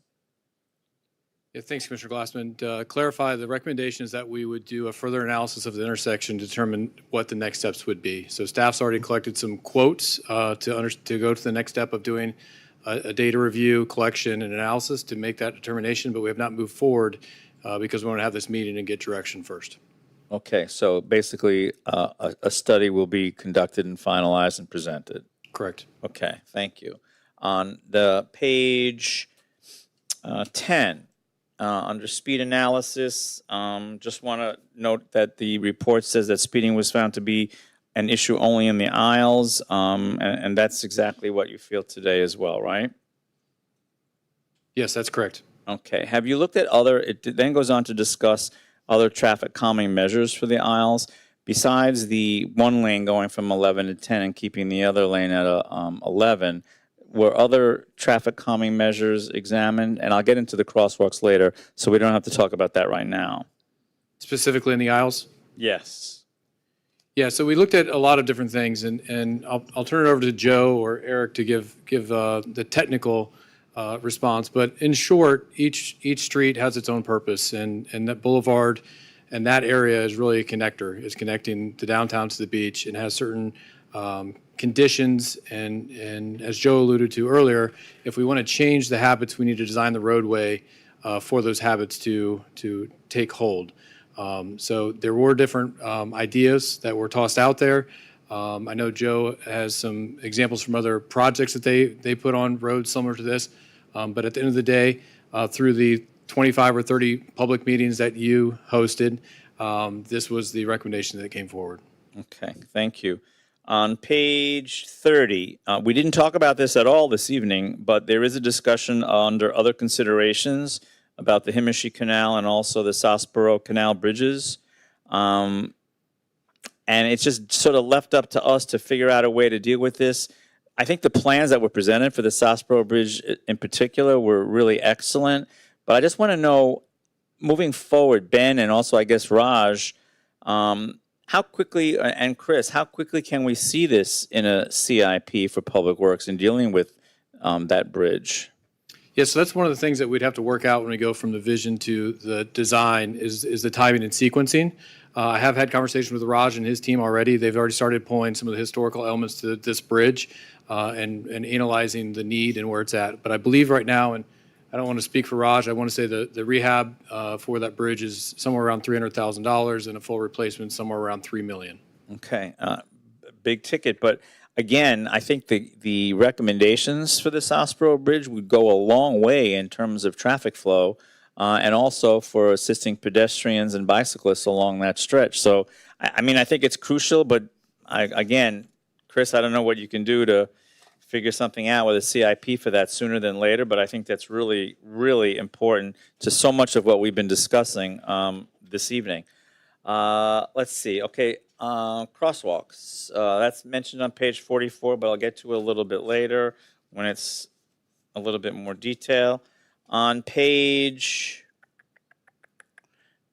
Yeah, thanks, Commissioner Glassman. To clarify, the recommendation is that we would do a further analysis of the intersection to determine what the next steps would be. So staff's already collected some quotes to go to the next step of doing a data review, collection, and analysis to make that determination, but we have not moved forward because we want to have this meeting and get direction first.
Okay, so basically a study will be conducted and finalized and presented.
Correct.
Okay, thank you. On the page 10, under speed analysis, just want to note that the report says that speeding was found to be an issue only in the aisles, and that's exactly what you feel today as well, right?
Yes, that's correct.
Okay. Have you looked at it then goes on to discuss other traffic calming measures for the aisles, besides the one lane going from 11 to 10 and keeping the other lane at 11, were other traffic calming measures examined? And I'll get into the crosswalks later, so we don't have to talk about that right now.
Specifically in the aisles?
Yes.
Yeah, so we looked at a lot of different things, and I'll turn it over to Joe or Eric to give the technical response. But in short, each street has its own purpose, and that boulevard and that area is really a connector. It's connecting the downtown to the beach and has certain conditions. And as Joe alluded to earlier, if we want to change the habits, we need to design the roadway for those habits to take hold. So there were different ideas that were tossed out there. I know Joe has some examples from other projects that they put on roads similar to this. But at the end of the day, through the 25 or 30 public meetings that you hosted, this was the recommendation that came forward.
Okay, thank you. On page 30, we didn't talk about this at all this evening, but there is a discussion under other considerations about the Himmelsee Canal and also the Sospero Canal bridges. And it's just sort of left up to us to figure out a way to deal with this. I think the plans that were presented for the Sospero Bridge in particular were really excellent. But I just want to know, moving forward, Ben and also I guess Raj, how quickly, and Chris, how quickly can we see this in a CIP for Public Works in dealing with that bridge?
Yeah, so that's one of the things that we'd have to work out when we go from the vision to the design is the timing and sequencing. I have had conversations with Raj and his team already. They've already started pulling some of the historical elements to this bridge and analyzing the need and where it's at. But I believe right now, and I don't want to speak for Raj, I want to say the rehab for that bridge is somewhere around $300,000 and a full replacement somewhere around $3 million.
Okay, big ticket, but again, I think the recommendations for the Sospero Bridge would go a long way in terms of traffic flow and also for assisting pedestrians and bicyclists along that stretch. So, I mean, I think it's crucial, but again, Chris, I don't know what you can do to figure something out with a CIP for that sooner than later, but I think that's really, really important to so much of what we've been discussing this evening. Let's see. Okay, crosswalks. That's mentioned on page 44, but I'll get to it a little bit later when it's a little bit more detail. On page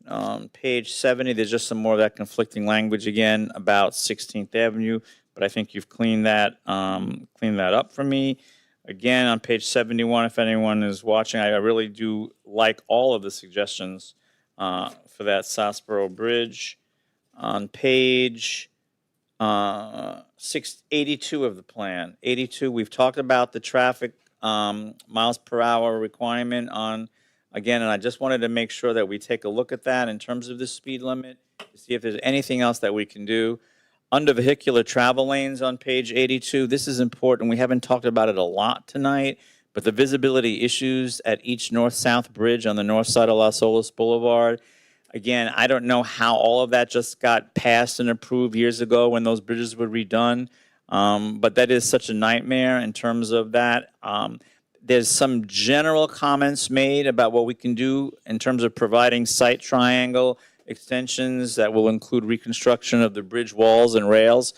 on page 70, there's just some more of that conflicting language again about 16th Avenue, but I think you've cleaned that up for me. Again, on page 71, if anyone is watching, I really do like all of the suggestions for that Southborough Bridge. On page 82 of the plan, 82, we've talked about the traffic miles per hour requirement on, again, and I just wanted to make sure that we take a look at that in terms of the speed limit, to see if there's anything else that we can do. Under vehicular travel lanes on page 82, this is important. We haven't talked about it a lot tonight, but the visibility issues at each north-south bridge on the north side of Las Olas Boulevard. Again, I don't know how all of that just got passed and approved years ago when those bridges were redone, but that is such a nightmare in terms of that. There's some general comments made about what we can do in terms of providing site triangle extensions that will include reconstruction of the bridge walls and rails.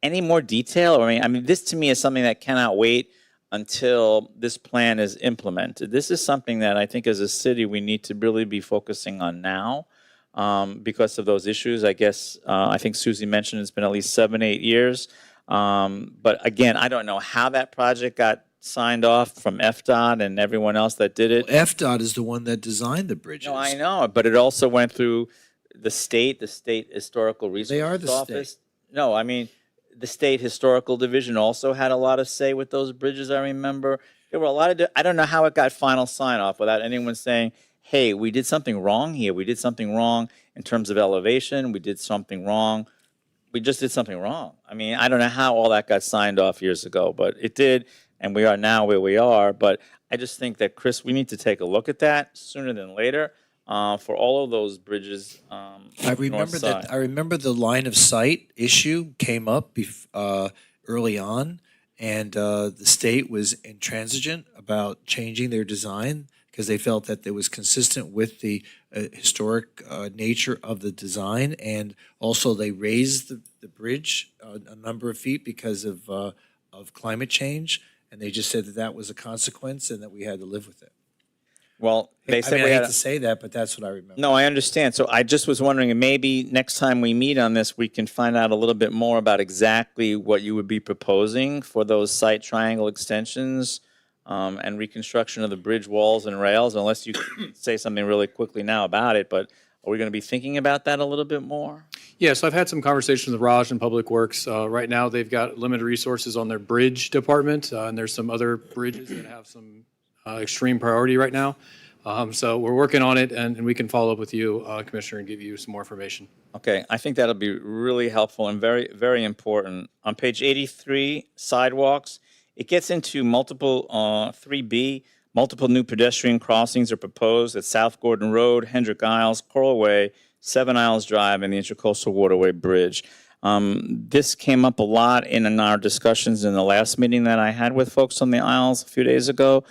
Any more detail? I mean, this to me is something that cannot wait until this plan is implemented. This is something that I think as a city we need to really be focusing on now because of those issues. I guess, I think Susie mentioned it's been at least 7-8 years. But again, I don't know how that project got signed off from FDOT and everyone else that did it.
FDOT is the one that designed the bridges.
No, I know, but it also went through the state Historical Resources
They are the
Office.
state.
No, I mean, the State Historical Division also had a lot of say with those bridges, I remember. There were a lot of, I don't know how it got final sign off without anyone saying, hey, we did something wrong here. We did something wrong in terms of elevation. We did something wrong. We just did something wrong. I mean, I don't know how all that got signed off years ago, but it did, and we are now where we are. But I just think that, Chris, we need to take a look at that sooner than later for all of those bridges.
I remember the line of sight issue came up early on, and the state was intransigent about changing their design because they felt that it was consistent with the historic nature of the design, and also they raised the bridge a number of feet because of climate change, and they just said that that was a consequence and that we had to live with it.
Well, they said
I
we
hate
had
to say that, but that's what I remember.
No, I understand. So I just was wondering, maybe next time we meet on this, we can find out a little bit more about exactly what you would be proposing for those site triangle extensions and reconstruction of the bridge walls and rails, unless you can say something really quickly now about it. But are we going to be thinking about that a little bit more?
Yeah, so I've had some conversations with Raj and Public Works. Right now, they've got limited resources on their bridge department, and there's some other bridges that have some extreme priority right now. So we're working on it, and we can follow up with you, Commissioner, and give you some more information.
Okay, I think that'll be really helpful and very, very important. On page 83, sidewalks, it gets into multiple, 3B, multiple new pedestrian crossings are proposed at South Gordon Road, Hendrick Isles, Coral Way, 7 Isles Drive, and the Intercoastal Waterway Bridge. This came up a lot in our discussions in the last meeting that I had with folks on the Isles a few days ago.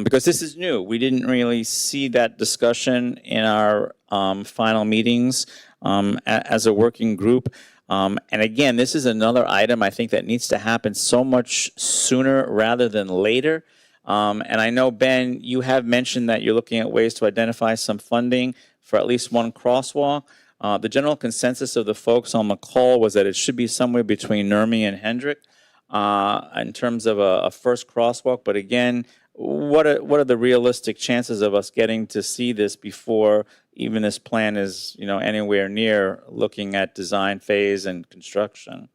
Because this is new. We didn't really see that discussion in our final meetings as a working group. And again, this is another item I think that needs to happen so much sooner rather than later. And I know, Ben, you have mentioned that you're looking at ways to identify some funding for at least one crosswalk. The general consensus of the folks on the call was that it should be somewhere between Nurmi and Hendrick in terms of a first crosswalk. But again, what are the realistic chances of us getting to see this before even this plan is, anywhere near looking at design phase and construction?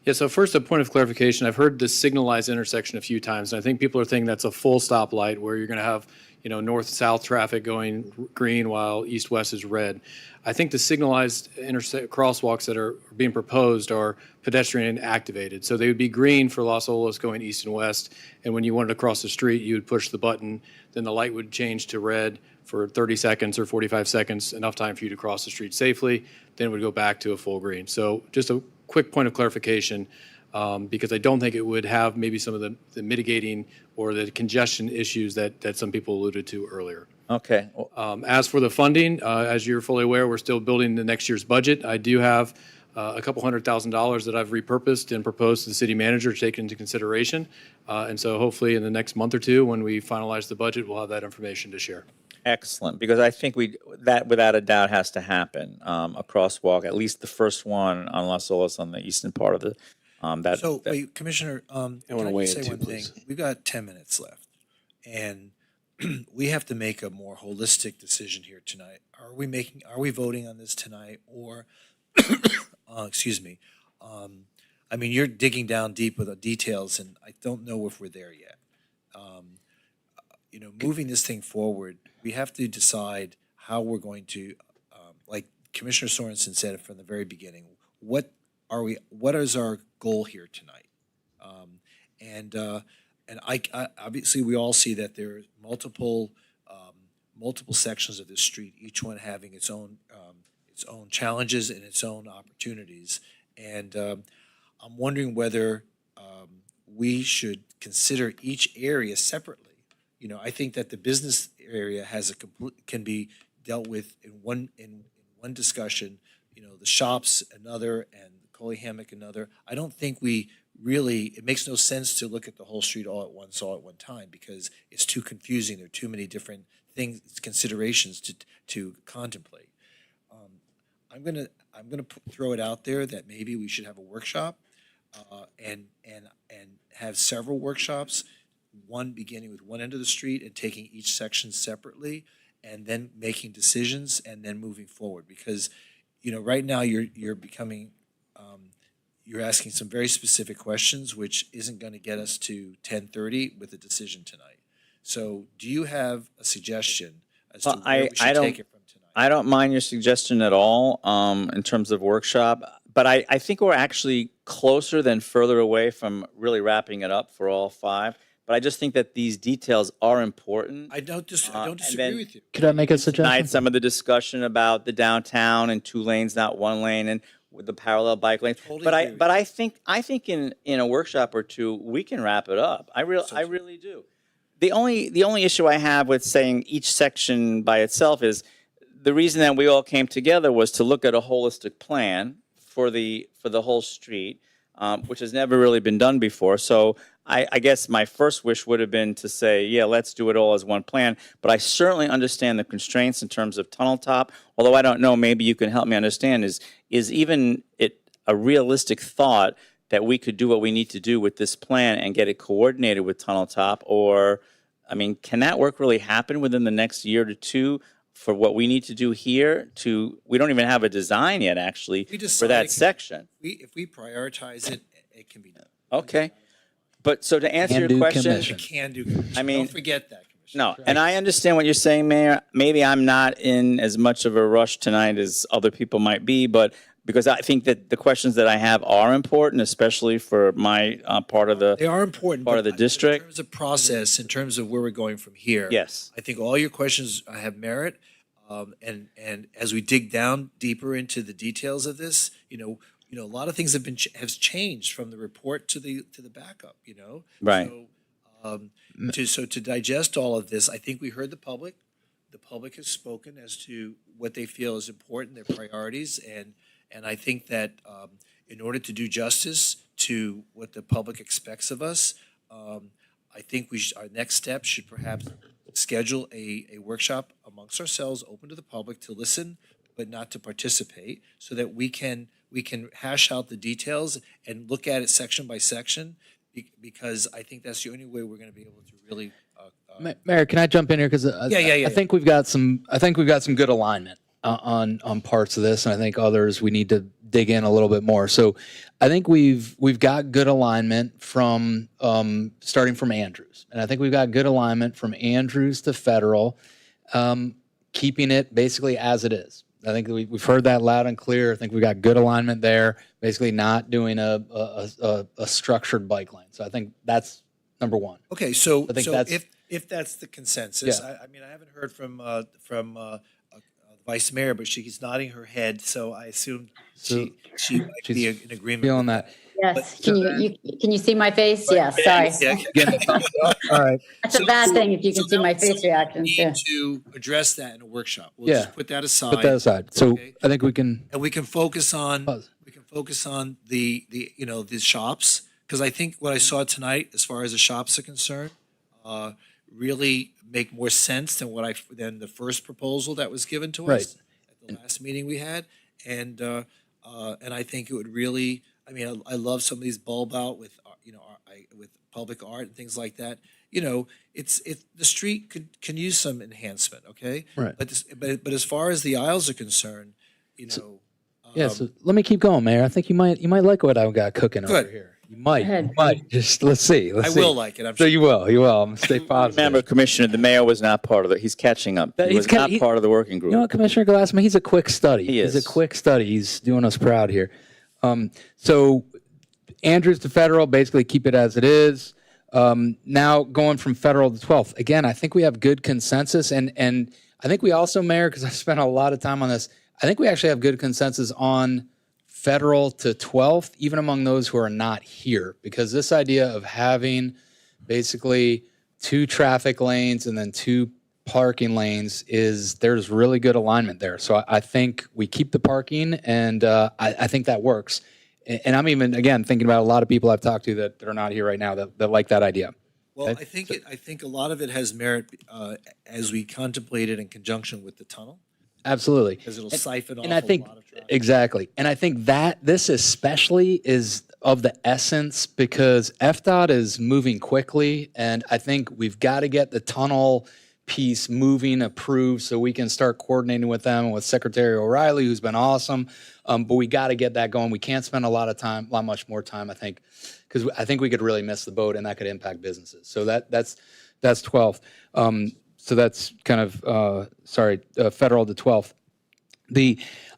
Yeah, so first, a point of clarification. I've heard the signalized intersection a few times, and I think people are thinking that's a full stoplight where you're going to have, north-south traffic going green while east-west is red. I think the signalized crosswalks that are being proposed are pedestrian activated. So they would be green for Las Olas going east and west, and when you wanted to cross the street, you would push the button, then the light would change to red for 30 seconds or 45 seconds, enough time for you to cross the street safely, then it would go back to a full green. So just a quick point of clarification, because I don't think it would have maybe some of the mitigating or the congestion issues that some people alluded to earlier.
Okay.
As for the funding, as you're fully aware, we're still building the next year's budget. I do have a couple $100,000 that I've repurposed and proposed to the city manager to take into consideration. And so hopefully in the next month or two, when we finalize the budget, we'll have that information to share.
Excellent, because I think that without a doubt has to happen, a crosswalk, at least the first one on Las Olas on the eastern part of the,
Wait, Commissioner, can
wanna
I
weigh
just
in
say
too,
one thing?
please.
We've got 10 minutes left, and we have to make a more holistic decision here tonight. Are we voting on this tonight, or, excuse me, I mean, you're digging down deep with the details, and I don't know if we're there yet. Moving this thing forward, we have to decide how we're going to, like Commissioner Sorensen said from the very beginning, what is our goal here tonight? And I obviously we all see that there are multiple sections of this street, each one having its own challenges and its own opportunities. And I'm wondering whether we should consider each area separately. I think that the business area can be dealt with in one discussion. The shops another, and Coley Hammock another. I don't think it makes no sense to look at the whole street all at one time, because it's too confusing. There are too many different considerations to contemplate. I'm gonna throw it out there that maybe we should have a workshop, and have several workshops, one beginning with one end of the street and taking each section separately, and then making decisions and then moving forward. Because right now you're becoming you're asking some very specific questions, which isn't going to get us to 10:30 with a decision tonight. So do you have a suggestion as to where we should take it from tonight?
I don't mind your suggestion at all, in terms of workshop, but I think we're actually closer than further away from really wrapping it up for all five. But I just think that these details are important.
I don't disagree with you.
Could I make a suggestion?
Tonight, some of the discussion about the downtown and 2 lanes, not 1 lane, and with the parallel bike lanes. But I think in a workshop or two we can wrap it up. I really do. The only issue I have with saying each section by itself is the reason that we all came together was to look at a holistic plan for the whole street, which has never really been done before. So I guess my first wish would have been to say, yeah, let's do it all as one plan. But I certainly understand the constraints in terms of tunnel top. Although I don't know, maybe you can help me understand, is even it a realistic thought that we could do what we need to do with this plan and get it coordinated with tunnel top? Or, I mean, can that work really happen within the next year to two for what we need to do here? We don't even have a design yet, actually, for that section.
If we prioritize it, it can be done.
Okay. But so to answer your question, I mean,
don't forget that, Commissioner.
No, and I understand what you're saying, Mayor. Maybe I'm not in as much of a rush tonight as other people might be, but because I think that the questions that I have are important, especially for my part of the
They are important.
part of the
In
district.
terms of process, in terms of where we're going from here.
Yes.
I think all your questions have merit. And as we dig down deeper into the details of this, a lot of things have changed from the report to the backup.
Right.
So to digest all of this, I think we heard the public. The public has spoken as to what they feel is important, their priorities, and I think that in order to do justice to what the public expects of us, I think our next step should perhaps schedule a workshop amongst ourselves, open to the public to listen, but not to participate, so that we can hash out the details and look at it section by section, because I think that's the only way we're going to be able to really.
Mayor, can I jump in here? Because I think we've got some good alignment on parts of this, and I think others we need to dig in a little bit more. So I think we've got good alignment from starting from Andrews, and I think we've got good alignment from Andrews to Federal, keeping it basically as it is. I think we've heard that loud and clear. I think we got good alignment there, basically not doing a structured bike lane. So I think that's number one.
Okay, so
I think
if that's the consensus,
Yeah.
I mean, I haven't heard from Vice Mayor, but she's nodding her head, so I assume she might be in agreement.
Feeling that.
Yes. Can you see my face? Yes. Sorry.
All right.
That's a bad thing if you can see my face reactions.
We
Yeah.
need to address that in a workshop. We'll
Yeah.
just put that aside.
Put that aside. So
Okay.
I think we can.
And we can focus on the shops, because I think what I saw tonight, as far as the shops are concerned, really make more sense than the first proposal that was given to
Right.
us at the last meeting we had. And I think it would really, I mean, I love some of these bulb out with, with public art and things like that. The street can use some enhancement, okay?
Right.
But as far as the aisles are concerned,
Yeah, so let me keep going, Mayor. I think you might like what I've got cooking over
Good.
here. You might.
ahead.
You might. Just let's see.
I
See.
will like it, I'm
So
sure.
you will. You will. I'm gonna stay positive.
Remember, Commissioner, the mayor was not part of it. He's catching up. He was not part of the working group.
You know what, Commissioner Glassman? He's a quick study.
He
He's
is.
a quick study. He's doing us proud here. So Andrews to federal, basically keep it as it is. Now going from federal to 12th. Again, I think we have good consensus. And I think we also, Mayor, because I spent a lot of time on this, I think we actually have good consensus on federal to 12th, even among those who are not here. Because this idea of having basically 2 traffic lanes and then 2 parking lanes there's really good alignment there. So I think we keep the parking, and I think that works. And I'm even, again, thinking about a lot of people I've talked to that are not here right now that like that idea.
Well,
Okay?
I think a lot of it has merit as we contemplate it in conjunction with the tunnel,
Absolutely.
because it'll siphon off
And I think,
a lot of traffic.
exactly. And I think that this especially is of the essence because FDOT is moving quickly. And I think we've got to get the tunnel piece moving, approved, so we can start coordinating with them, with Secretary O'Reilly, who's been awesome. But we got to get that going. We can't spend a lot much more time, I think, because I think we could really miss the boat and that could impact businesses. So that's 12th. So that's kind of, federal to 12th.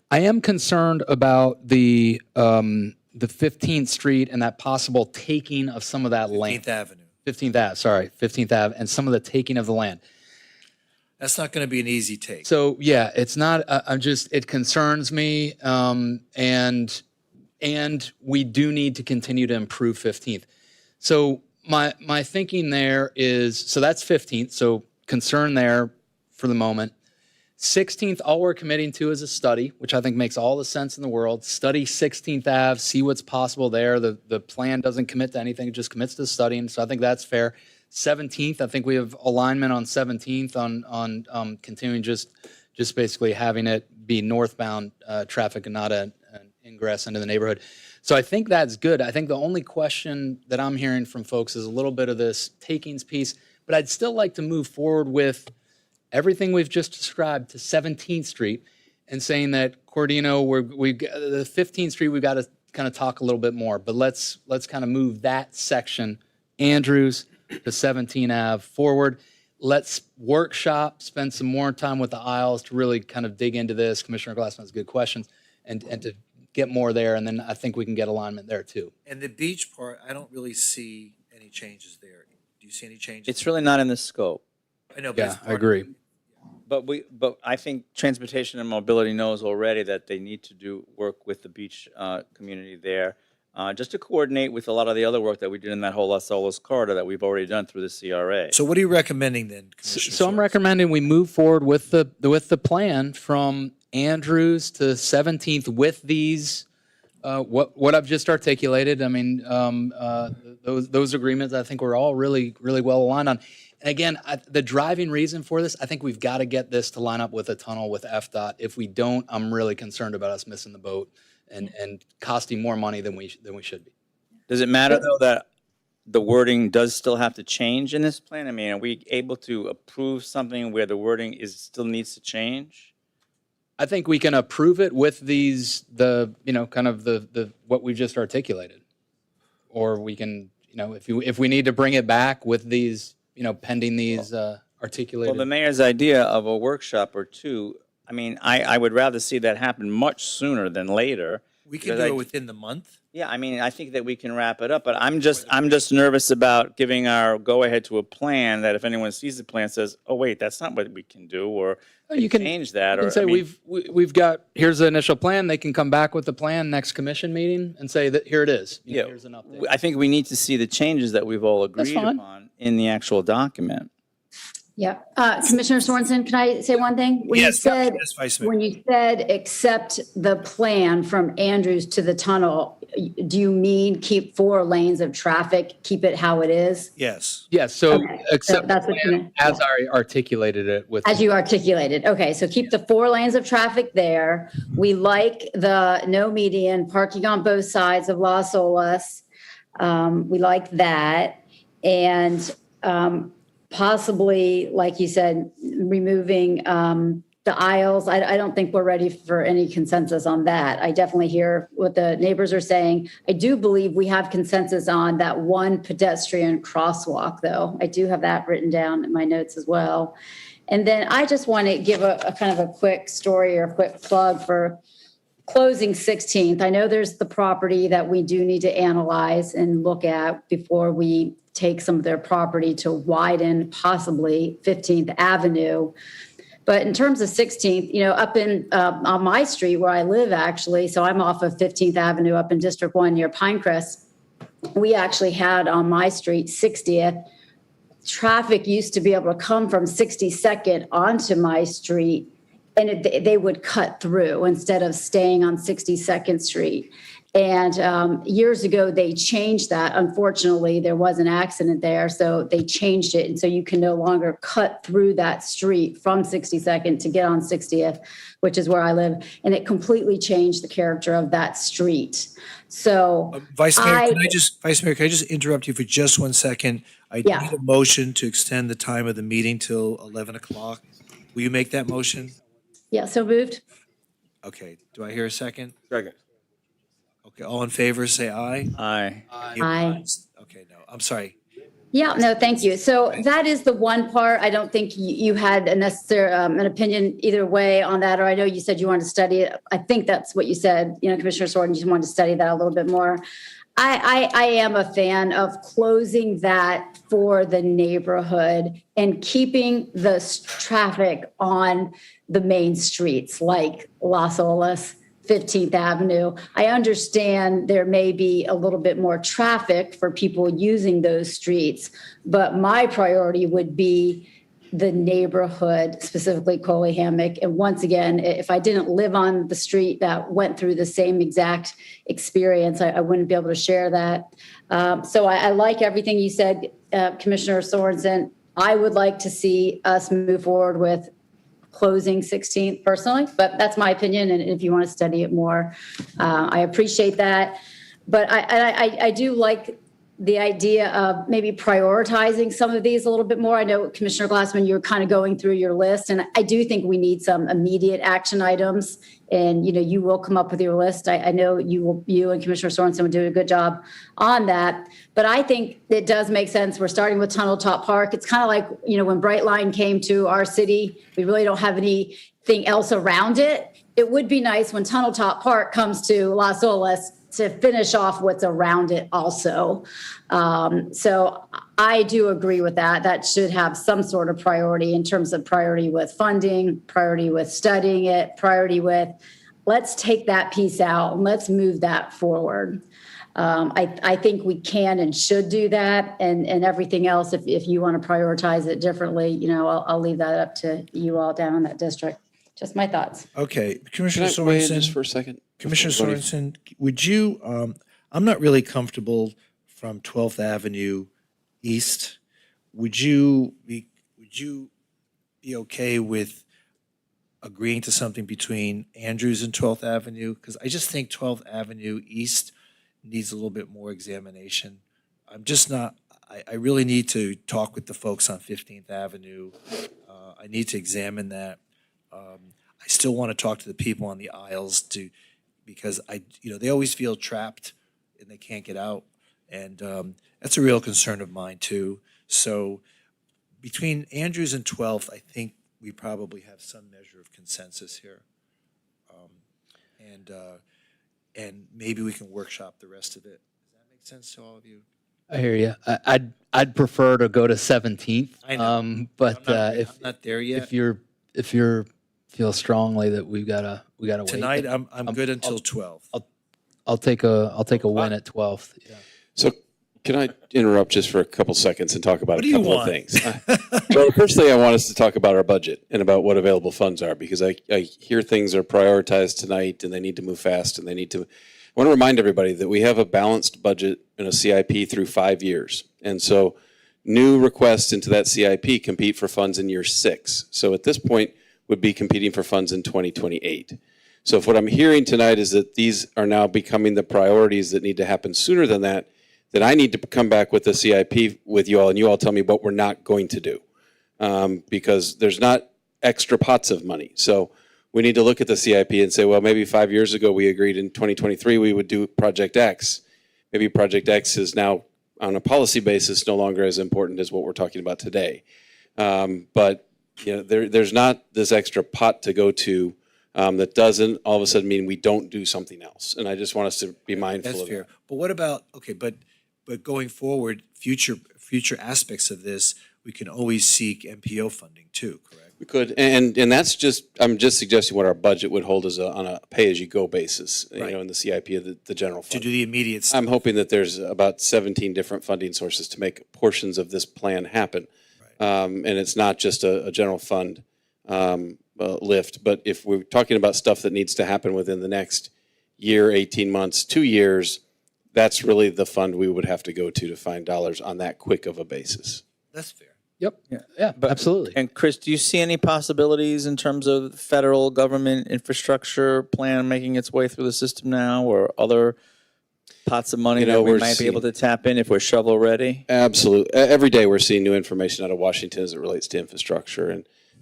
I am concerned about the 15th Street and that possible taking of some of that land.
15th Avenue.
15th Ave, and some of the taking of the land.
That's not going to be an easy take.
So yeah, it's not. It concerns me, and we do need to continue to improve 15th. So my thinking there is, so that's 15th. So concern there for the moment. 16th, all we're committing to is a study, which I think makes all the sense in the world. Study 16th Ave, see what's possible there. The plan doesn't commit to anything; it just commits to studying. So I think that's fair. 17th, I think we have alignment on 17th on continuing just basically having it be northbound traffic and not an ingress into the neighborhood. So I think that's good. I think the only question that I'm hearing from folks is a little bit of this takings piece, but I'd still like to move forward with everything we've just described to 17th Street and saying that Cordino, the 15th Street, we've got to kind of talk a little bit more, but let's kind of move that section, Andrews to 17 Ave forward. Let's workshop, spend some more time with the aisles to really kind of dig into this. Commissioner Glassman has good questions and to get more there. And then I think we can get alignment there too.
And the beach part, I don't really see any changes there. Do you see any changes?
It's really not in the scope.
I know, but it's
Yeah, I
part of
agree.
But I think Transportation and Mobility knows already that they need to do work with the beach community there, just to coordinate with a lot of the other work that we did in that whole Las Olas corridor that we've already done through the CRA.
So what are you recommending then, Commissioner?
So I'm recommending we move forward with the plan from Andrews to 17th with these, what I've just articulated. I mean, those agreements, I think we're all really, really well aligned on. And again, the driving reason for this, I think we've got to get this to line up with a tunnel with FDOT. If we don't, I'm really concerned about us missing the boat and costing more money than we should be.
Does it matter, though, that the wording does still have to change in this plan? I mean, are we able to approve something where the wording still needs to change?
I think we can approve it with the what we just articulated. Or we can, if we need to bring it back with these, pending these articulated.
Well, the mayor's idea of a workshop or two, I mean, I would rather see that happen much sooner than later.
We can do it within the month.
Yeah, I mean, I think that we can wrap it up, but I'm just nervous about giving our go-ahead to a plan that if anyone sees the plan says, oh, wait, that's not what we can do, or
you can
change that.
You can
or
say
I mean,
we've got, here's the initial plan. They can come back with the plan next commission meeting and say that here it is.
Yeah,
Here's an update.
I think we need to see the changes that we've all
That's
agreed
fine.
upon in the actual document.
Yeah. Commissioner Sorensen, can I say one thing? When
Yes, yes, Vice Mayor.
When you said accept the plan from Andrews to the tunnel, do you mean keep 4 lanes of traffic, keep it how it is?
Yes.
Yes, so
Okay,
accept
so that's
the
what
plan
you-
as I articulated it with.
As you articulated. Okay, so keep the 4 lanes of traffic there. We like the no median, parking on both sides of Las Olas. We like that. And possibly, like you said, removing the aisles. I don't think we're ready for any consensus on that. I definitely hear what the neighbors are saying. I do believe we have consensus on that one pedestrian crosswalk, though. I do have that written down in my notes as well. And then I just want to give a kind of a quick story or a quick plug for closing 16th. I know there's the property that we do need to analyze and look at before we take some of their property to widen possibly 15th Avenue. But in terms of 16th, up in on my street where I live, actually, so I'm off of 15th Avenue up in District 1 near Pinecrest, we actually had on my street 60th. Traffic used to be able to come from 62nd onto my street, and they would cut through instead of staying on 62nd Street. And years ago, they changed that. Unfortunately, there was an accident there, so they changed it. And so you can no longer cut through that street from 62nd to get on 60th, which is where I live. And it completely changed the character of that street. So
Vice Mayor, can I just interrupt you for just 1 second? I
Yeah.
need a motion to extend the time of the meeting till 11 o'clock. Will you make that motion?
Yeah, so moved.
Okay, do I hear a second?
Second.
Okay, all in favor, say aye.
Aye.
Any
Aye.
opposed? Okay, no, I'm sorry.
Yeah, no, thank you. So that is the one part. I don't think you had a necessary an opinion either way on that, or I know you said you wanted to study it. I think that's what you said, Commissioner Sorden, you wanted to study that a little bit more. I am a fan of closing that for the neighborhood and keeping the traffic on the main streets like Las Olas, 15th Avenue. I understand there may be a little bit more traffic for people using those streets, but my priority would be the neighborhood, specifically Coley Hammock. And once again, if I didn't live on the street that went through the same exact experience, I wouldn't be able to share that. So I like everything you said, Commissioner Sorensen. I would like to see us move forward with closing 16th personally, but that's my opinion. And if you want to study it more, I appreciate that. But I do like the idea of maybe prioritizing some of these a little bit more. I know, Commissioner Glassman, you're kind of going through your list, and I do think we need some immediate action items. And, you will come up with your list. I know you and Commissioner Sorensen will do a good job on that. But I think it does make sense. We're starting with Tunnel Top Park. It's kind of like, when Brightline came to our city, we really don't have anything else around it. It would be nice when Tunnel Top Park comes to Las Olas to finish off what's around it also. So I do agree with that. That should have some sort of priority in terms of priority with funding, priority with studying it, priority with let's take that piece out and let's move that forward. I think we can and should do that, and everything else, if you want to prioritize it differently, I'll leave that up to you all down in that district. Just my thoughts.
Okay, Commissioner
Can I weigh in
Sorensen.
just for a second?
Commissioner
Everybody-
Sorensen, would you, I'm not really comfortable from 12th Avenue East. Would you be okay with agreeing to something between Andrews and 12th Avenue? Because I just think 12th Avenue East needs a little bit more examination. I'm just not, I really need to talk with the folks on 15th Avenue. I need to examine that. I still want to talk to the people on the aisles because they always feel trapped and they can't get out. And that's a real concern of mine too. So between Andrews and 12th, I think we probably have some measure of consensus here. And maybe we can workshop the rest of it. Does that make sense to all of you?
I hear you. I'd prefer to go to 17th.
I know.
But
I'm not there yet.
if you're feel strongly that we gotta wait.
Tonight, I'm good until 12.
I'll take a win at 12th. Yeah.
So Can I interrupt just for a couple seconds and talk about
What
a
do you
couple of
want?
things? Well, the first thing I want us to talk about our budget and about what available funds are, because I hear things are prioritized tonight and they need to move fast and they need to. I want to remind everybody that we have a balanced budget and a CIP through 5 years. And so new requests into that CIP compete for funds in year 6. So at this point, would be competing for funds in 2028. So if what I'm hearing tonight is that these are now becoming the priorities that need to happen sooner than that, then I need to come back with the CIP with you all, and you all tell me what we're not going to do. Because there's not extra pots of money. So we need to look at the CIP and say, well, maybe 5 years ago we agreed in 2023 we would do Project X. Maybe Project X is now, on a policy basis, no longer as important as what we're talking about today. But you know, there's not this extra pot to go to that doesn't all of a sudden mean we don't do something else. And I just want us to be mindful
That's
of
fair.
that.
But what about, okay, but going forward, future aspects of this, we can always seek MPO funding too, correct?
We could, and that's just, I'm just suggesting what our budget would hold as on a pay-as-you-go basis, you know, in the CIP of the general fund.
To do the immediate stuff.
I'm hoping that there's about 17 different funding sources to make portions of this plan happen. And it's not just a general fund lift, but if we're talking about stuff that needs to happen within the next year, 18 months, 2 years, that's really the fund we would have to go to find dollars on that quick of a basis.
That's fair.
Yep. Yeah, absolutely.
And Chris, do you see any possibilities in terms of federal government infrastructure plan making its way through the system now, or other pots of money that we might be able to tap in if we're shovel ready?
Absolutely. Every day we're seeing new information out of Washington as it relates to infrastructure.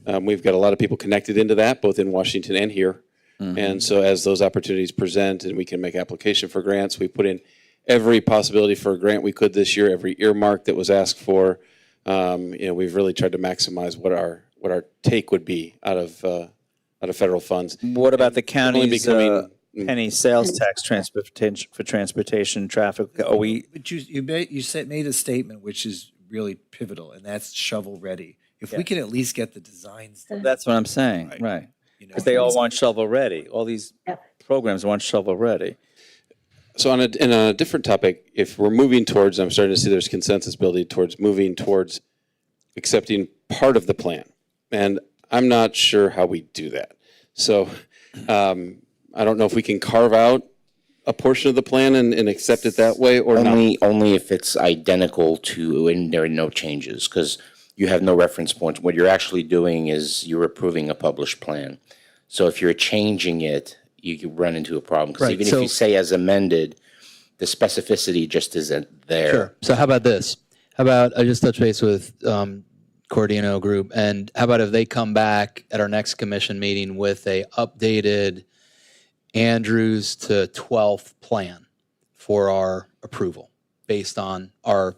And we've got a lot of people connected into that, both in Washington and here. And so as those opportunities present and we can make application for grants, we put in every possibility for a grant we could this year, every earmark that was asked for. You know, we've really tried to maximize what our take would be out of federal funds.
What about the county's
becoming
penny sales tax transportation traffic? Are we?
But you made a statement which is really pivotal, and that's shovel ready. If we can at least get the designs done.
That's what I'm saying, right? Because they all want shovel ready. All these programs want shovel ready.
So in a different topic, if we're moving towards, I'm starting to see there's consensus building towards moving towards accepting part of the plan. And I'm not sure how we do that. So I don't know if we can carve out a portion of the plan and accept it that way or not.
Only if it's identical to and there are no changes, because you have no reference points. What you're actually doing is you're approving a published plan. So if you're changing it, you could run into a problem, because even if you say as amended, the specificity just isn't there.
Sure. So how about this? How about I just touch base with Cordino Group, and how about if they come back at our next commission meeting with a updated Andrews to 12th plan for our approval based on our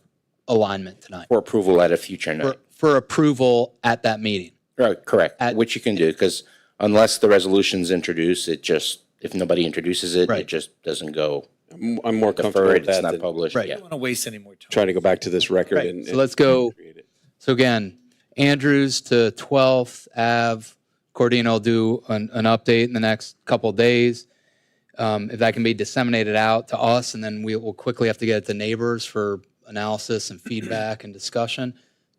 alignment tonight?
For approval at a future night.
For approval at that meeting.
Right, correct. Which you can do, because unless the resolution's introduced, if nobody introduces it, it just doesn't go.
I'm more comfortable with that.
It's not published.
I don't want to waste any more time.
Trying to go back to this record. And
So let's go. So again, Andrews to 12th Ave. Cordino will do an update in the next couple of days. If that can be disseminated out to us, and then we will quickly have to get it to neighbors for analysis and feedback and discussion.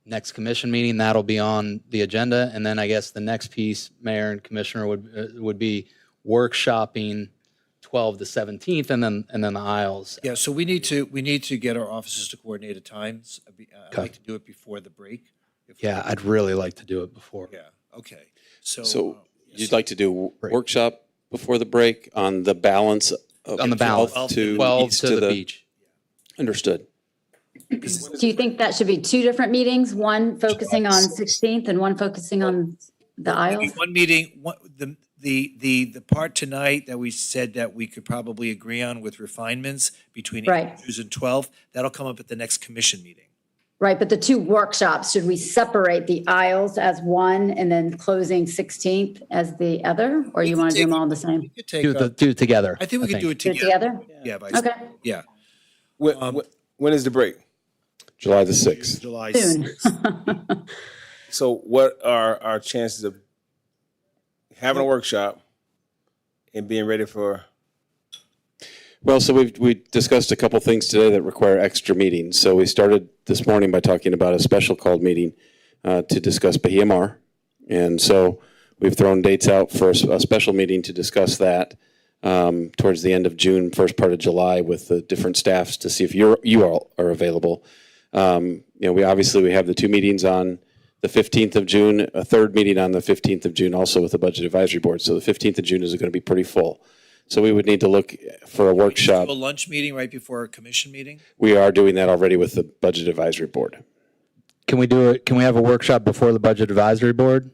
Next commission meeting, that'll be on the agenda. And then I guess the next piece, Mayor and Commissioner, would be workshopping 12 to 17th, and then the aisles.
Yeah, so we need to get our offices to coordinate at times. I'd like to do it before the break.
Yeah, I'd really like to do it before.
Yeah, okay. So
you'd like to do workshop before the break on the balance of
On the balance.
12 to
12
east
to the beach.
Understood.
Do you think that should be two different meetings, one focusing on 16th and one focusing on the aisles?
One meeting, the part tonight that we said that we could probably agree on with refinements between Andrews and 12th, that'll come up at the next commission meeting.
Right, but the two workshops, should we separate the aisles as one and then closing 16th as the other? Or you want to do them all the same?
Do it together.
I think we could do it
Do it
together.
together?
Yeah.
Okay.
Yeah.
When is the break?
July the 6th.
July
Soon.
6th.
So what are our chances of having a workshop and being ready for?
Well, so we discussed a couple things today that require extra meetings. So we started this morning by talking about a special called meeting to discuss Bahia Mar. And so we've thrown dates out for a special meeting to discuss that towards the end of June, first part of July, with the different staffs to see if you all are available. We have the 2 meetings on the 15th of June, a third meeting on the 15th of June, also with the Budget Advisory Board. So the 15th of June is going to be pretty full. So we would need to look for a workshop.
Do a lunch meeting right before a commission meeting?
We are doing that already with the Budget Advisory Board.
Can we do it? Can we have a workshop before the Budget Advisory Board?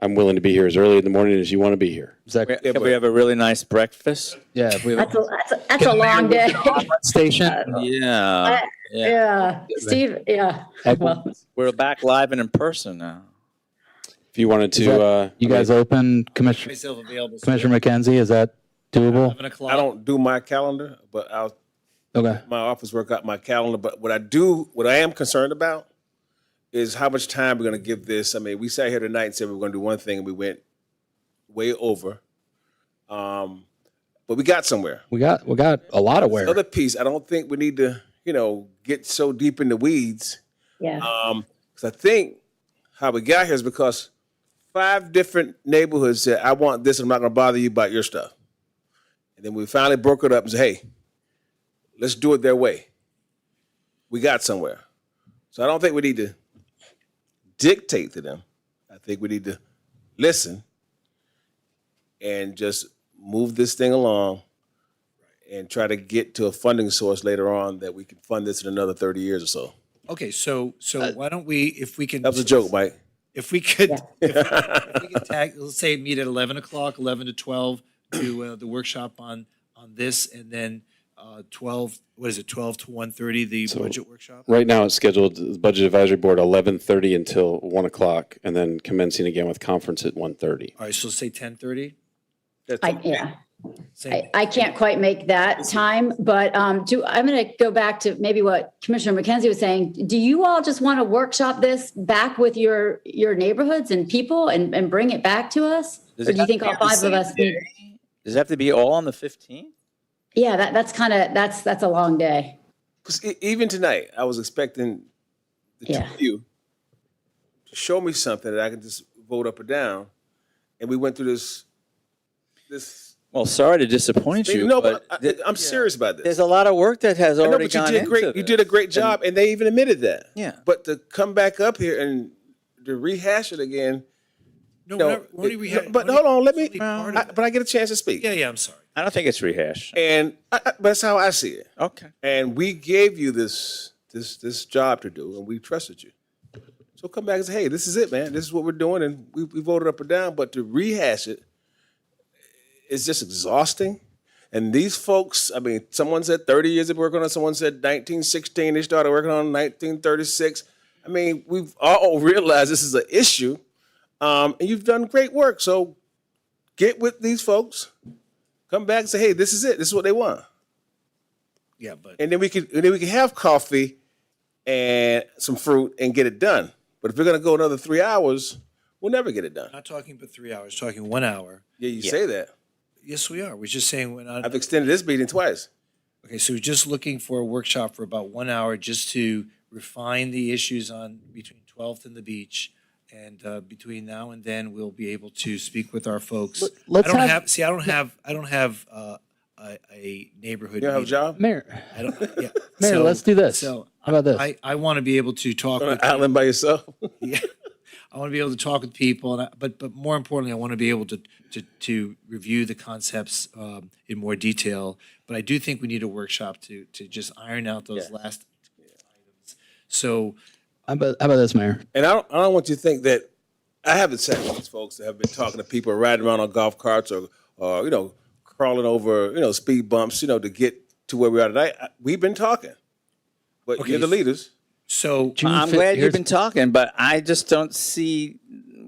I'm willing to be here as early in the morning as you want to be here.
Can we have a really nice breakfast?
Yeah. If we have
That's a long day.
station.
Yeah.
Steve, yeah. Well,
We're back live and in person now.
If you wanted to,
you guys open, Commissioner McKenzie? Is that doable?
I don't do my calendar, but my office work out my calendar. But what I am concerned about is how much time we're going to give this. I mean, we sat here tonight and said we were going to do one thing, and we went way over. But we got somewhere.
We got a lot of where.
The other piece, I don't think we need to, get so deep in the weeds.
Yeah.
Because I think how we got here is because 5 different neighborhoods said, I want this, I'm not going to bother you about your stuff. And then we finally broke it up and said, hey, let's do it their way. We got somewhere. So I don't think we need to dictate to them. I think we need to listen and just move this thing along and try to get to a funding source later on that we can fund this in another 30 years or so.
Okay, so why don't we, if we can.
That was a joke, Mike.
If we could, if we could let's say meet at 11 o'clock, 11 to 12, do the workshop on this, and then 12 to 1:30, the budget workshop?
right now it's scheduled, the Budget Advisory Board, 11:30 until 1 o'clock, and then commencing again with conference at 1:30.
All right, so say 10:30?
I can't quite make that time, but I'm going to go back to maybe what Commissioner McKenzie was saying. Do you all just want to workshop this back with your neighborhoods and people and bring it back to us? Or do you think all 5 of us need?
Does it have to be all on the 15th?
Yeah, that's a long day.
Because even tonight, I was expecting the 2 of you to show me something that I can just vote up or down. And we went through this.
Well, sorry to disappoint you.
No, but I'm serious about this.
There's a lot of work that has already gone into this.
You did a great job, and they even admitted that.
Yeah.
But to come back up here and to rehash it again.
But
hold on, let me. But I get a chance to speak.
Yeah, I'm sorry.
I don't think it's rehash.
And but that's how I see it.
Okay.
And we gave you this job to do, and we trusted you. So come back and say, hey, this is it, man. This is what we're doing, and we voted up or down. But to rehash it, it's just exhausting. And these folks, I mean, someone said 30 years of working on it. Someone said 1916. They started working on 1936. I mean, we've all realized this is an issue. And you've done great work. So get with these folks. Come back and say, hey, this is it. This is what they want.
Yeah, but.
And then we can have coffee and some fruit and get it done. But if we're going to go another 3 hours, we'll never get it done.
Not talking about 3 hours, talking 1 hour.
Yeah, you say that.
Yes, we are. We're just saying we're not.
I've extended this meeting twice.
Okay, so we're just looking for a workshop for about 1 hour just to refine the issues on between 12th and the beach. And between now and then, we'll be able to speak with our folks. I don't have a neighborhood.
You don't have a job?
Mayor.
I don't, yeah.
Mayor, let's do this.
So
how about this?
I want to be able to talk
On
with
an island by yourself?
Yeah. I want to be able to talk with people, but more importantly, I want to be able to review the concepts in more detail. But I do think we need a workshop to just iron out those last items. So,
how about this, Mayor?
And I don't want you to think that I haven't sat with these folks that have been talking to people riding around on golf carts or crawling over speed bumps to get to where we are tonight. We've been talking, but you're the leaders.
So
I'm glad you've been talking, but I just don't see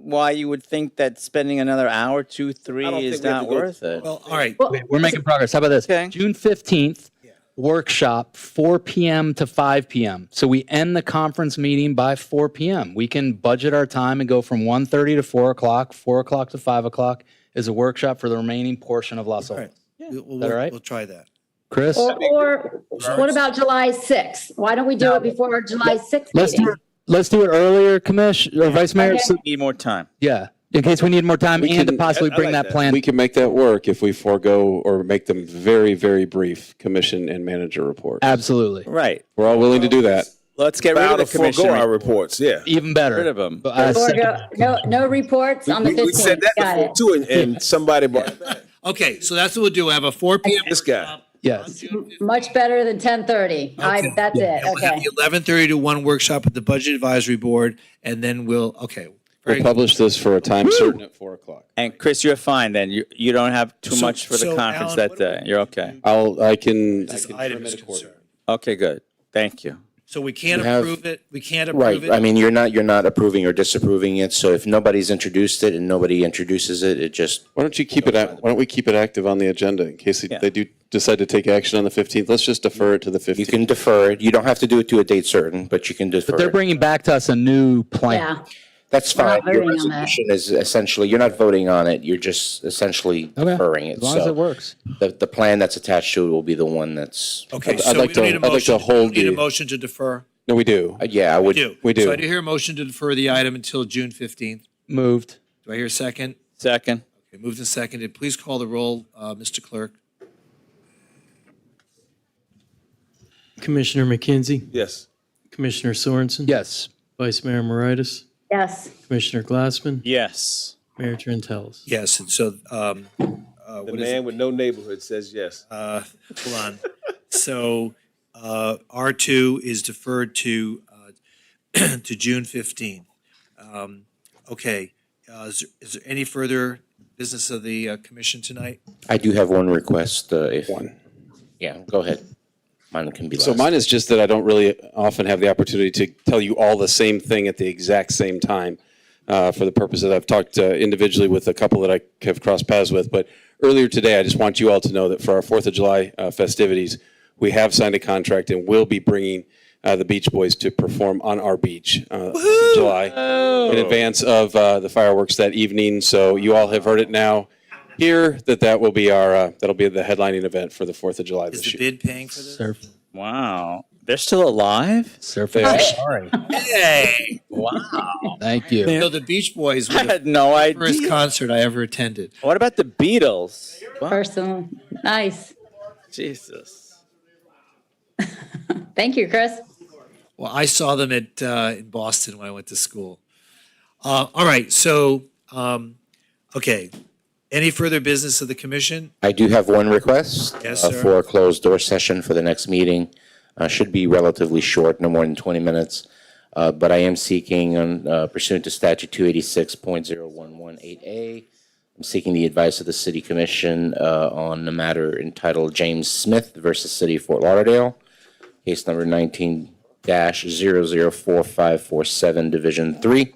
why you would think that spending another hour, 2, 3 is not worth it.
Well, all right.
We're making progress. How about this?
Okay.
June 15th, workshop, 4 p.m. to 5 p.m. So we end the conference meeting by 4 p.m. We can budget our time and go from 1:30 to 4 o'clock, 4 o'clock to 5 o'clock is a workshop for the remaining portion of Las Olas.
All right.
Is that all right?
We'll try that.
Chris?
Or what about July 6th? Why don't we do it before our July 6th meeting?
Let's do it earlier, Commissioner, or Vice Mayor.
Okay.
So-
Need more time.
yeah, in case we need more time
We
and to
can-
possibly
I
bring
like
that
that.
plan.
We can make that work if we forego or make them very, very brief commission and manager reports.
Absolutely.
Right.
We're all willing to do that.
Let's get rid
Bound
of
to
the commission
forego our
reports.
reports, yeah.
Even better.
Rid of them.
But I
Or
second-
no reports on the
We said
15th.
that
Got
before
it.
too, and somebody brought it back.
Okay, so that's what we'll do. I have a 4 p.m.
This guy.
yes.
Much better than 10:30. That's it.
We'll have
Okay.
the 11:30 to 1 workshop with the Budget Advisory Board, and then we'll, okay.
We'll publish this for a time certain at 4 o'clock.
And Chris, you're fine then. You don't have too
So-
much for the
so,
conference
Alan,
that
what do
day. You're okay.
I can
This
trim
item
it
is
accordingly.
concerned.
Okay, good. Thank you.
So we can't
You have-
approve it, we can't approve
Right.
it.
I mean, you're not approving or disapproving it. So if nobody's introduced it and nobody introduces it, it just
Why don't you keep it? Why don't we keep it active on the agenda in case
Yeah.
they do decide to take action on the 15th? Let's just defer it to the 15th.
you can defer it. You don't have to do it to a date certain, but you can defer
But they're
it.
bringing back to us a new plan.
Yeah.
That's
We're
fine.
not
Your
voting on that.
resolution is essentially, you're not voting on it. You're just essentially
Okay.
deferring it.
As long as
So
it works.
the plan that's attached to it will be the one that's.
Okay,
I'd
so we
like
don't
to-
need a
I'd like to
motion, we
hold
don't need a
the-
motion to defer.
No, we do.
Yeah, I
We
would.
do.
We do.
So I do hear a motion to defer the item until June 15th.
Moved.
Do I hear a second?
Second.
Okay, moved and seconded. Please call the roll, Mr. Clerk.
Commissioner McKenzie,
Yes.
Commissioner Sorensen.
Yes.
Vice Mayor Moritas,
Yes.
Commissioner Glassman,
Yes.
Mayor Trentels.
Yes, and so,
The
what is
man
it?
with no neighborhood says yes.
Hold on. So, R2 is deferred to June 15th. Okay, is there any further business of the commission tonight?
I do have one request. If
One.
Yeah, go ahead. Mine can be last.
So mine is just that I don't really often have the opportunity to tell you all the same thing at the exact same time. For the purpose that I've talked individually with a couple that I have crossed paths with. But earlier today, I just want you all to know that for our 4th of July festivities, we have signed a contract and will be bringing the Beach Boys to perform on our beach in July in advance of the fireworks that evening. So you all have heard it now here that will be our that'll be the headlining event for the 4th of July
Is
this
the
year.
bid paying for this?
Surf.
Wow. They're still alive?
Surf.
They are.
Sorry.
Hey!
Wow.
Thank you.
So the Beach Boys
I
were the
had no
first
idea.
concert I ever attended.
What about the Beatles? Wow.
Personal. Nice.
Jesus.
Thank you, Chris.
Well, I saw them in Boston when I went to school. All right, so, okay. Any further business of the commission?
I do have one request.
Yes, sir.
For a closed door session for the next meeting. Should be relatively short, no more than 20 minutes. But I am seeking, pursuant to statute 286.0118A, I'm seeking the advice of the city commission on the matter entitled James Smith versus City of Fort Lauderdale, case number 19-004547, Division 3.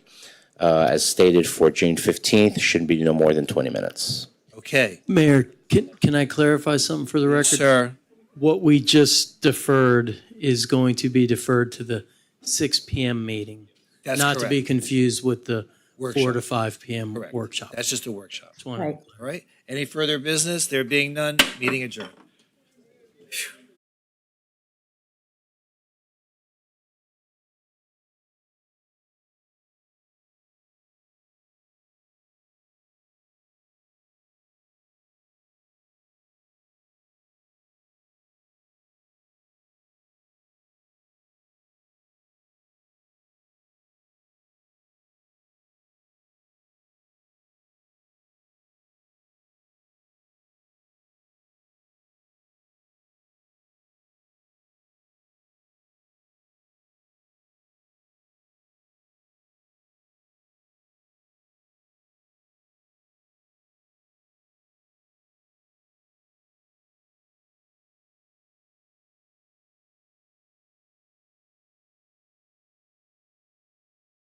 As stated for June 15th, should be no more than 20 minutes.
Okay.
Mayor, can I clarify something for the record?
Sir,
What we just deferred is going to be deferred to the 6 p.m. meeting.
that's
Not to be
correct.
confused with the 4
Workshop.
to 5 p.m.
Correct.
workshop.
That's just a workshop.
Just wanted to-
Right.
All right. Any further business? There being none, meeting adjourned. Phew.